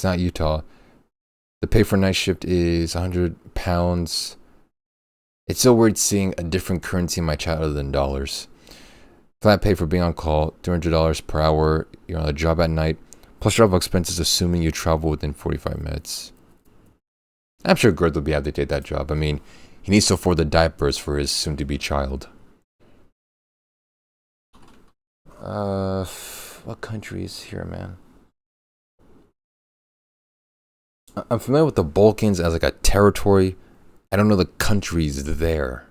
It's not Utah. The pay for night shift is £100. It's so weird seeing a different currency in my chat other than dollars. Flat pay for being on call, $200 per hour. You're on the job at night. Plus travel expenses assuming you travel within 45 minutes. I'm sure Gert will be able to take that job. I mean, he needs to afford the diapers for his soon-to-be child. What country is here, man? I'm familiar with the Balkans as like a territory. I don't know the countries there.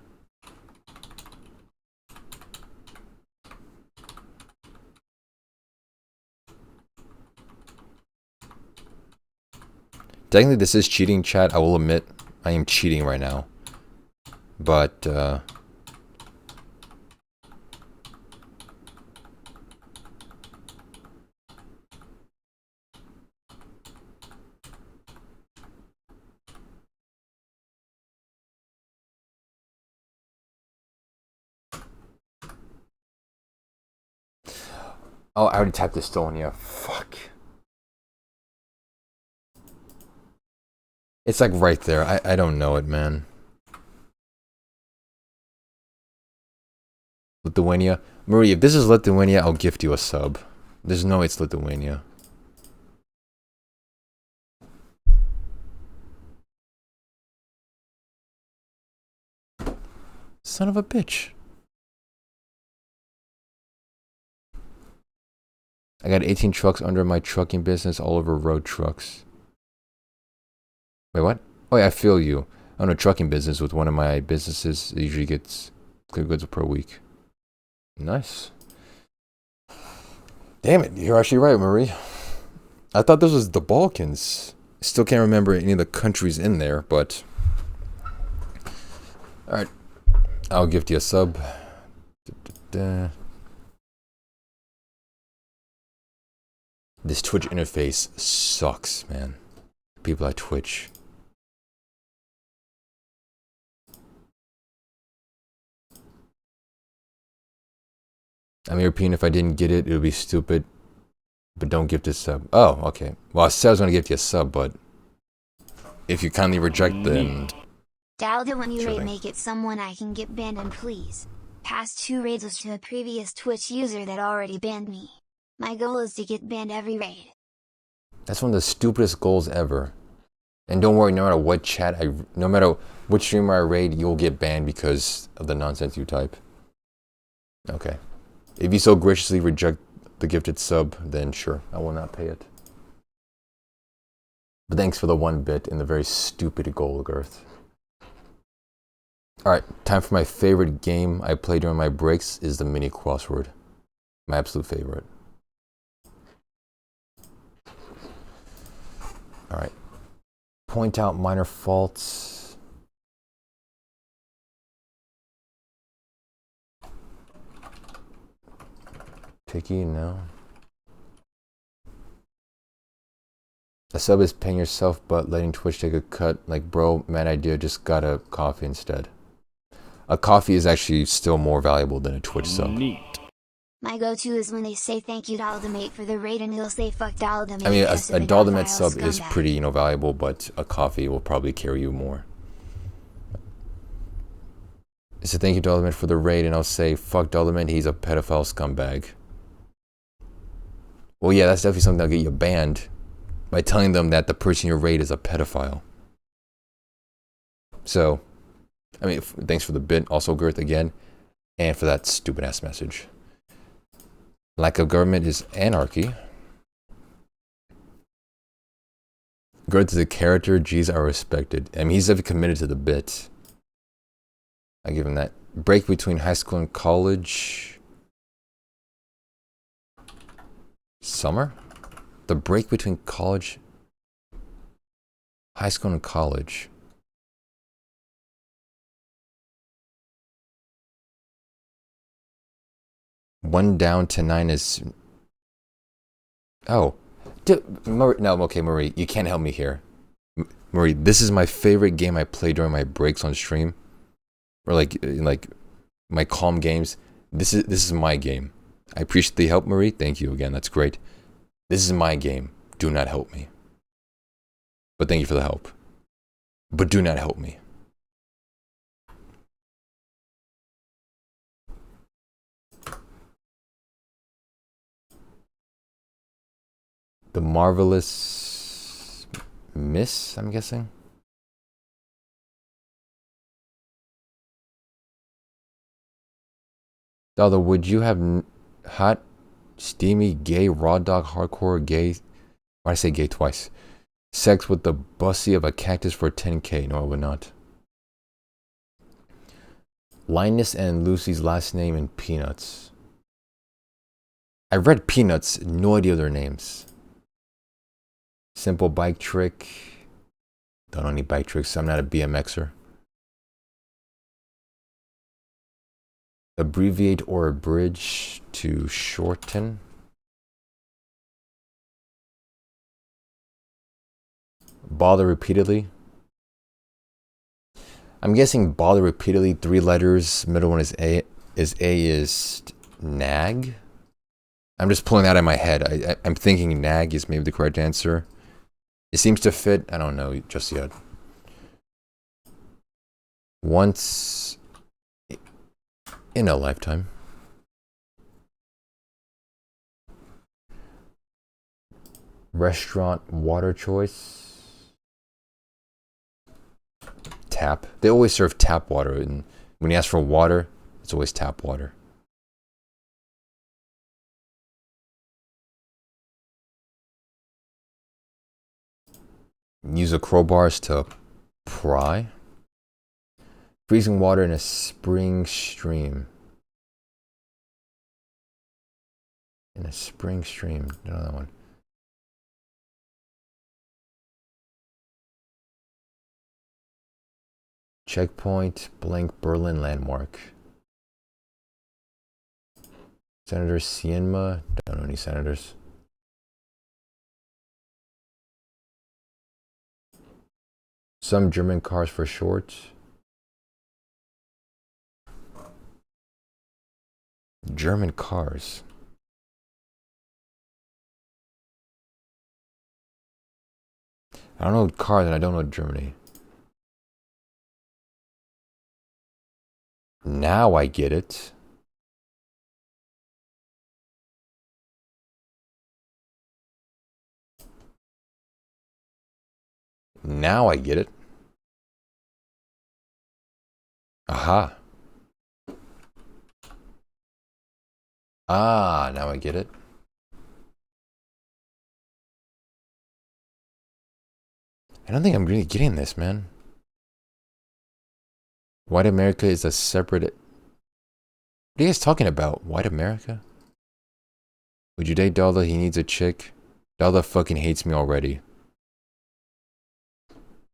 Technically, this is cheating, chat. I will admit, I am cheating right now. But, oh, I already typed Estonia. Fuck. It's like right there. I don't know it, man. Lithuania. Marie, if this is Lithuania, I'll gift you a sub. There's no way it's Lithuania. Son of a bitch. I got 18 trucks under my trucking business, all over road trucks. Wait, what? Oh yeah, I feel you. I own a trucking business with one of my businesses. It usually gets clear goods per week. Nice. Damn it, you're actually right, Marie. I thought this was the Balkans. Still can't remember any of the countries in there, but... Alright. I'll gift you a sub. This Twitch interface sucks, man. People at Twitch. I'm European. If I didn't get it, it would be stupid. But don't gift a sub. Oh, okay. Well, I said I was going to gift you a sub, but if you kindly reject, then... Dalda, when you Sure raid, thing. make it someone I can get banned, and please pass 2 raids to a previous Twitch user that already banned me. My goal is to get banned every raid. That's one of the stupidest goals ever. And don't worry, no matter what chat, no matter which streamer I raid, you'll get banned because of the nonsense you type. Okay. If you so graciously reject the gifted sub, then sure, I will not pay it. But thanks for the 1 bit and the very stupid goal, Girth. Alright, time for my favorite game I play during my breaks is the mini crossword. My absolute favorite. Alright. Point out minor faults. Picky, no. A sub is paying yourself, but letting Twitch take a cut. Like, bro, mad idea, just got a coffee instead. A coffee is actually still more valuable than a Twitch sub. Neat. My go-to is when they say thank you Daldameht for the raid, and he'll say fuck Daldameht. I mean, a as a Daldameht pedophile sub is scumbag. pretty, valuable, but a coffee will probably carry you more. So thank you, Daldameht, for the raid, and I'll say, fuck Daldameht, he's a pedophile scumbag. Well, yeah, that's definitely something that'll get you banned by telling them that the person you raid is a pedophile. So, I mean, thanks for the bit, also Girth again, and for that stupid-ass message. Lack of government is anarchy. Girth is a character, G's are respected. I mean, he's definitely committed to the bit. I give him that. Break between high school and college. Summer? The break between college, high school and college. One down to 9 is... Oh. No, okay, Marie, you can't help me here. Marie, this is my favorite game I play during my breaks on stream. Or like my calm games. This is my game. I appreciate the help, Marie. Thank you again. That's great. This is my game. Do not help me. But thank you for the help. But do not help me. The Marvelous Miss, I'm guessing. Dalda, would you have hot, steamy, gay, raw dog, hardcore, gay? Why did I say gay twice? Sex with the bussy of a cactus for 10K? No, I would not. Linus and Lucy's last name in Peanuts. I read Peanuts, no idea their names. Simple bike trick. Don't know any bike tricks. I'm not a BMXer. Abbreviate or abridge to shorten. Bother repeatedly. I'm guessing bother repeatedly. 3 letters. Middle one is A. Is nag. I'm just pulling that out of my head. I'm thinking nag is maybe the correct answer. It seems to fit. I don't know just yet. Once in a lifetime. Restaurant water choice. Tap. They always serve tap water, and when you ask for water, it's always tap water. Use a crowbars to pry. Freezing water in a spring stream. In a spring stream. Another one. Checkpoint, blank Berlin landmark. Senator Sienma. Don't know any senators. Some German cars for short. German cars. I don't know cars and I don't know Germany. Now I get it. Now I get it. Aha. Ah, now I get it. I don't think I'm really getting this, man. White America is a separate... What are you guys talking about? White America? Would you date Dalda? He needs a chick. Dalda fucking hates me already.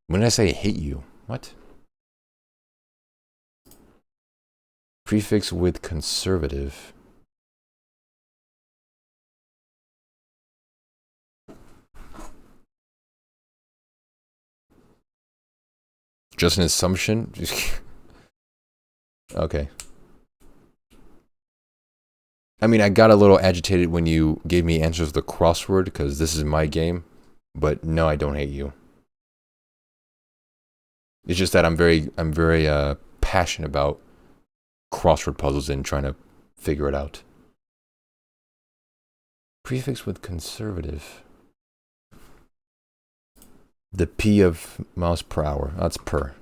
When did I say I hate you? What? Prefix with conservative. Just an assumption? Okay. I mean, I got a little agitated when you gave me answers to the crossword because this is my game. But no, I don't hate you. It's just that I'm very passionate about crossword puzzles and trying to figure it out. Prefix with conservative. The P of miles per hour. That's per.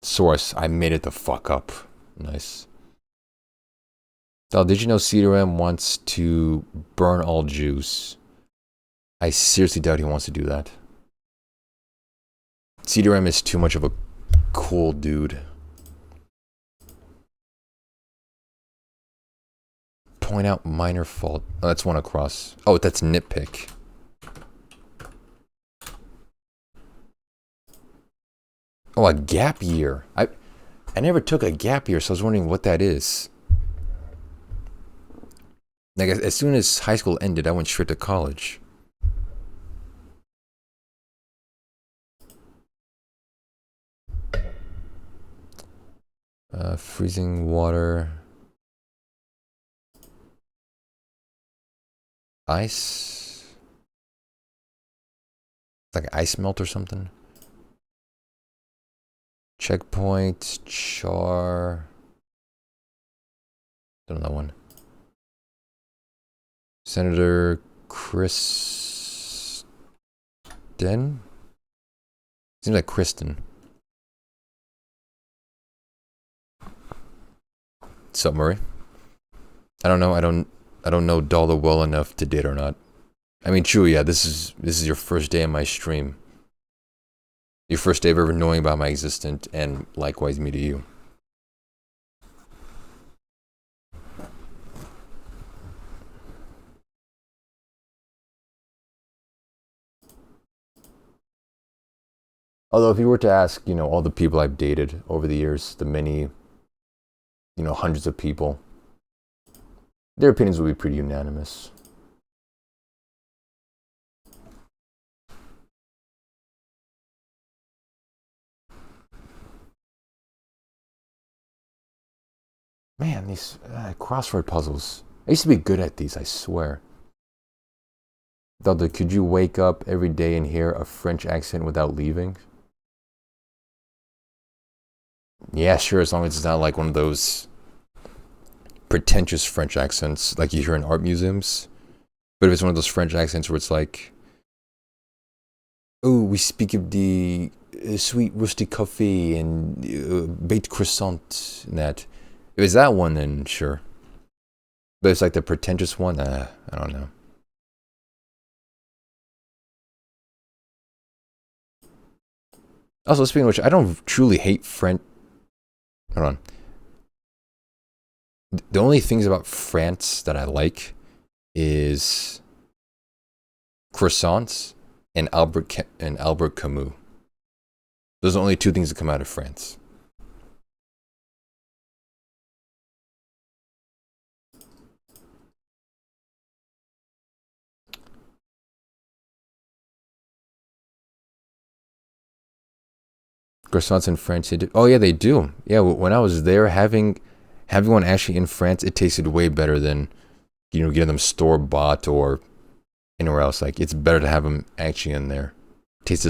Source. I made it the fuck up. Nice. Dal, did you know CDRM wants to burn all Jews? I seriously doubt he wants to do that. CDRM is too much of a cool dude. Point out minor fault. Oh, that's one across. Oh, that's nitpick. Oh, a gap year. I never took a gap year, so I was wondering what that is. Like, as soon as high school ended, I went straight to college. Freezing water. Ice. Like ice melt or something. Checkpoint, char. Don't know that one. Senator Kristen? Seems like Kristen. What's up, Murray? I don't know. I don't know Dalda well enough to date or not. I mean, true, yeah, this is your first day on my stream. Your first day of ever knowing about my existence, and likewise me to you. Although if you were to ask, you know, all the people I've dated over the years, the many, you know, hundreds of people, their opinions will be pretty unanimous. Man, these crossword puzzles. I used to be good at these, I swear. Dalda, could you wake up every day and hear a French accent without leaving? Yeah, sure, as long as it's not like one of those pretentious French accents like you hear in art museums. But if it's one of those French accents where it's like, oh, we speak of the sweet rustic coffee and baked croissant and that. If it's that one, then sure. But it's like the pretentious one, I don't know. Also, speaking of which, I don't truly hate French. Hold on. The only things about France that I like is croissants and Albert Camus. Those are the only two things that come out of France. Croissants in France, they do. Oh yeah, they do. Yeah, when I was there, having one actually in France, it tasted way better than, you know, getting them store bought or anywhere else. Like, it's better to have them actually in there. It tastes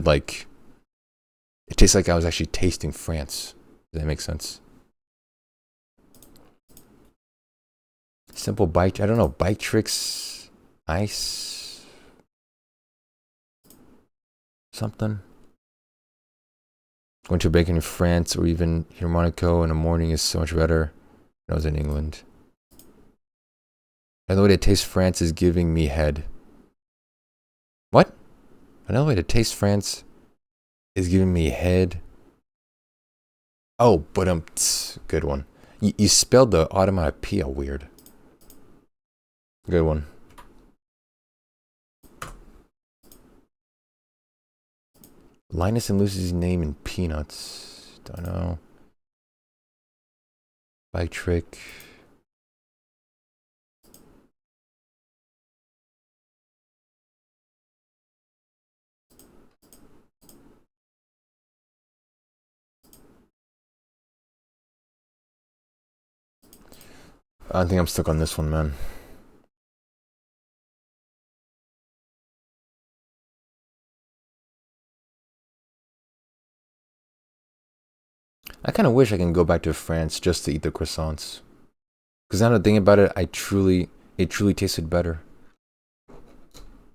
like I was actually tasting France. Does that make sense? Simple bike. I don't know. Bike tricks. Ice. Something. Going to a bacon in France or even here in Monaco in the morning is so much better than I was in England. Another way to taste France is giving me head. What? Another way to taste France is giving me head. Oh, but good one. You spelled the automatopoeia weird. Good one. Linus and Lucy's name in Peanuts. Don't know. Bike trick. I think I'm stuck on this one, man. I kind of wish I can go back to France just to eat the croissants. Because now that I think about it, it truly tasted better.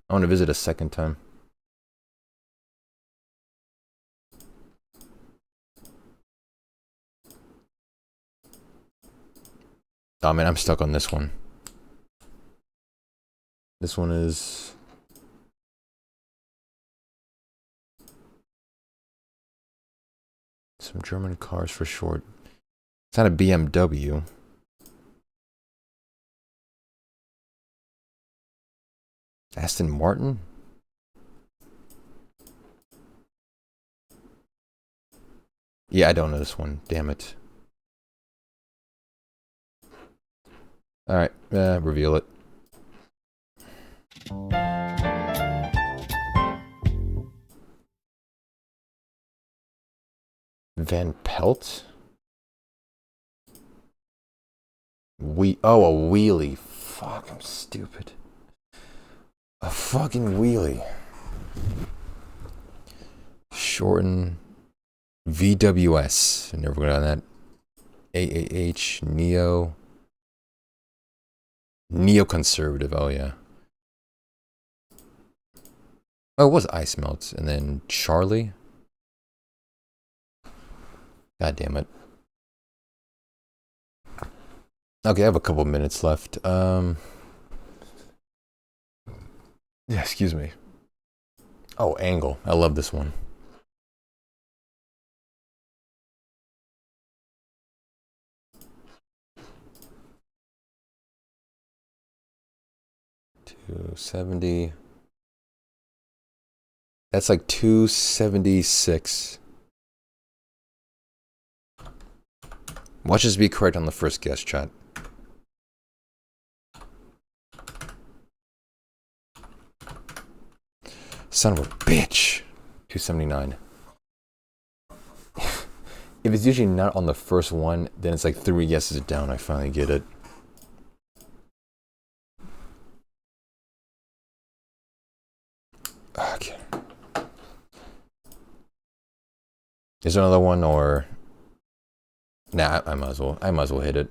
I want to visit a second time. Oh man, I'm stuck on this one. This one is... some German cars for short. It's not a BMW. Aston Martin? Yeah, I don't know this one. Damn it. Alright, reveal it. Van Pelt? Oh, a wheelie. Fuck, I'm stupid. A fucking wheelie. Shorten. VWS. I never got on that. AAH. Neoconservative. Oh, yeah. Oh, it was Ice Melt. And then Charlie. God damn it. Okay, I have a couple minutes left. Yeah, excuse me. Oh, Angle. I love this one. $270. That's like 276. Watch us be correct on the first guess, chat. Son of a bitch. 279. If it's usually not on the first one, then it's like 3 guesses down. I finally get it. Okay. Is there another one or? Nah, I might as well. I might as well hit it.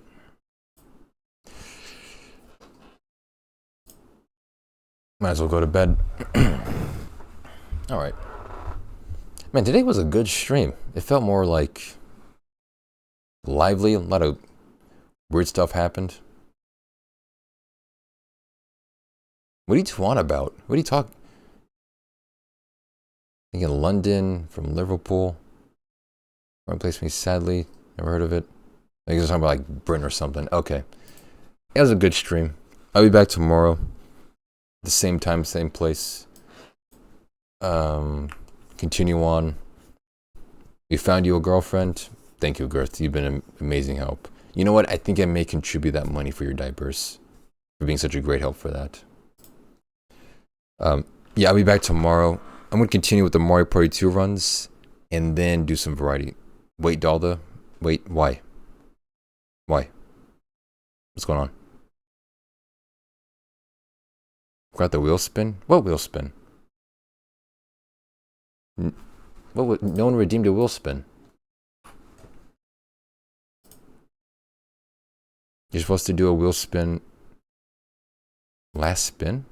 Might as well go to bed. All right. Man, today was a good stream. It felt more like lively. A lot of weird stuff happened. What are you talking about? What are you talking? Thinking London from Liverpool. Wrong place me, sadly. Never heard of it. I think it was talking about like Britain or something. Okay. It was a good stream. I'll be back tomorrow. The same time, same place. Continue on. We found you a girlfriend. Thank you, Girth. You've been an amazing help. You know what? I think I may contribute that money for your diapers. For being such a great help for that. Yeah, I'll be back tomorrow. I'm going to continue with the Mario Party 2 runs. And then do some variety. Wait, Dalda. Wait, why? Why? What's going on? Got the wheel spin? What wheel spin? What? No one redeemed a wheel spin. You're supposed to do a wheel spin. Last spin?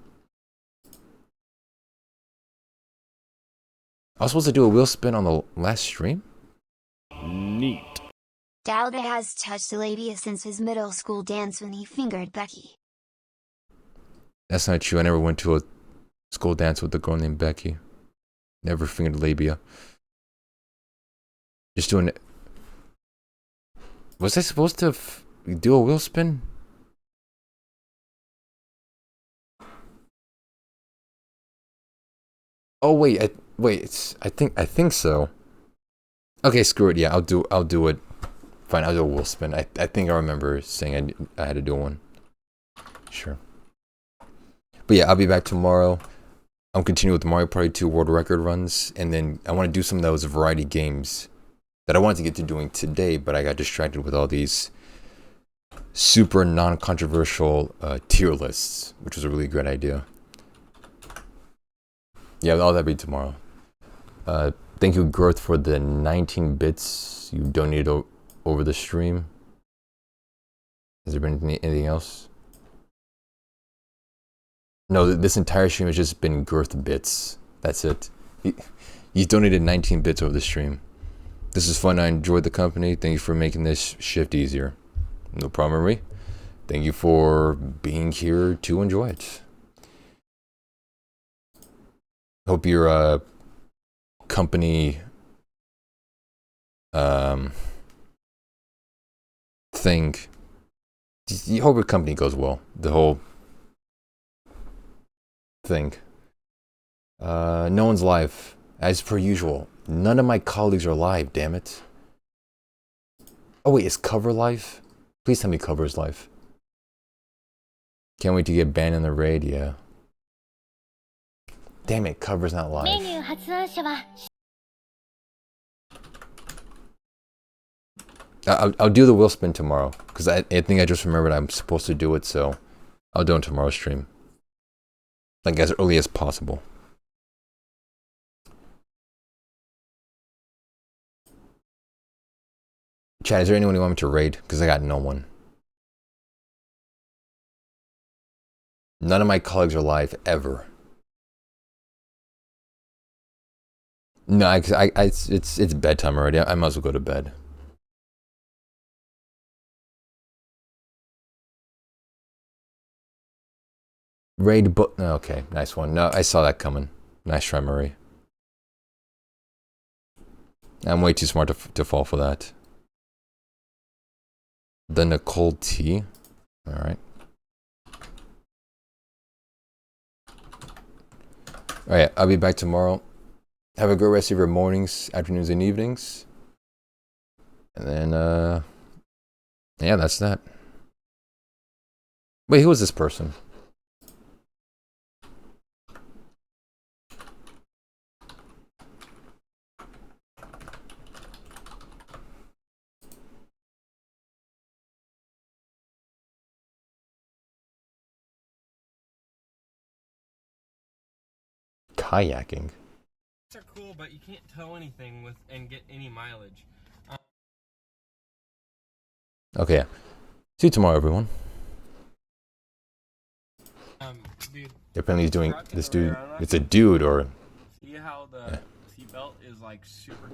I was supposed to do a wheel spin on the last stream? Neat. Dalda has touched labia since his middle school dance when he fingered Becky. That's not true. I never went to a school dance with a girl named Becky. Never fingered labia. Just doing it. Was I supposed to do a wheel spin? Oh wait, I think so. Okay, screw it. Yeah, I'll do it. Fine, I'll do a wheel spin. I think I remember saying I had to do one. Sure. But yeah, I'll be back tomorrow. I'm continuing with the Mario Party 2 world record runs, and then I want to do some of those variety games that I wanted to get to doing today, but I got distracted with all these super non-controversial tier lists, which was a really great idea. Yeah, all that be tomorrow. Thank you, Girth, for the 19 bits you donated over the stream. Has there been anything else? No, this entire stream has just been Girth bits. That's it. He's donated 19 bits over the stream. This is fun. I enjoyed the company. Thank you for making this shift easier. No problem, Marie. Thank you for being here to enjoy it. Hope your company thing. You hope your company goes well. The whole thing. No one's live, as per usual. None of my colleagues are live. Damn it. Oh wait, is Cover live? Please tell me Cover is live. Can't wait to get banned in the raid. Yeah. Damn it, Cover's not live. I'll do the wheel spin tomorrow, because I think I just remembered I'm supposed to do it, so I'll do it on tomorrow's stream. Like as early as possible. Chad, is there anyone you want me to raid? Because I got no one. None of my colleagues are live ever. No, it's bedtime already. I might as well go to bed. Raid book. Okay, nice one. No, I saw that coming. Nice try, Murray. I'm way too smart to fall for that. The Nicole T. All right. All right, I'll be back tomorrow. Have a good rest of your mornings, afternoons, and evenings. And then, yeah, that's that. Wait, who was this person? Kayaking. Are cool, but you can't tow anything with and get any mileage. Okay, yeah. See you tomorrow, everyone. Dude. Apparently he's doing this dude. It's a dude or. See how the seatbelt is like super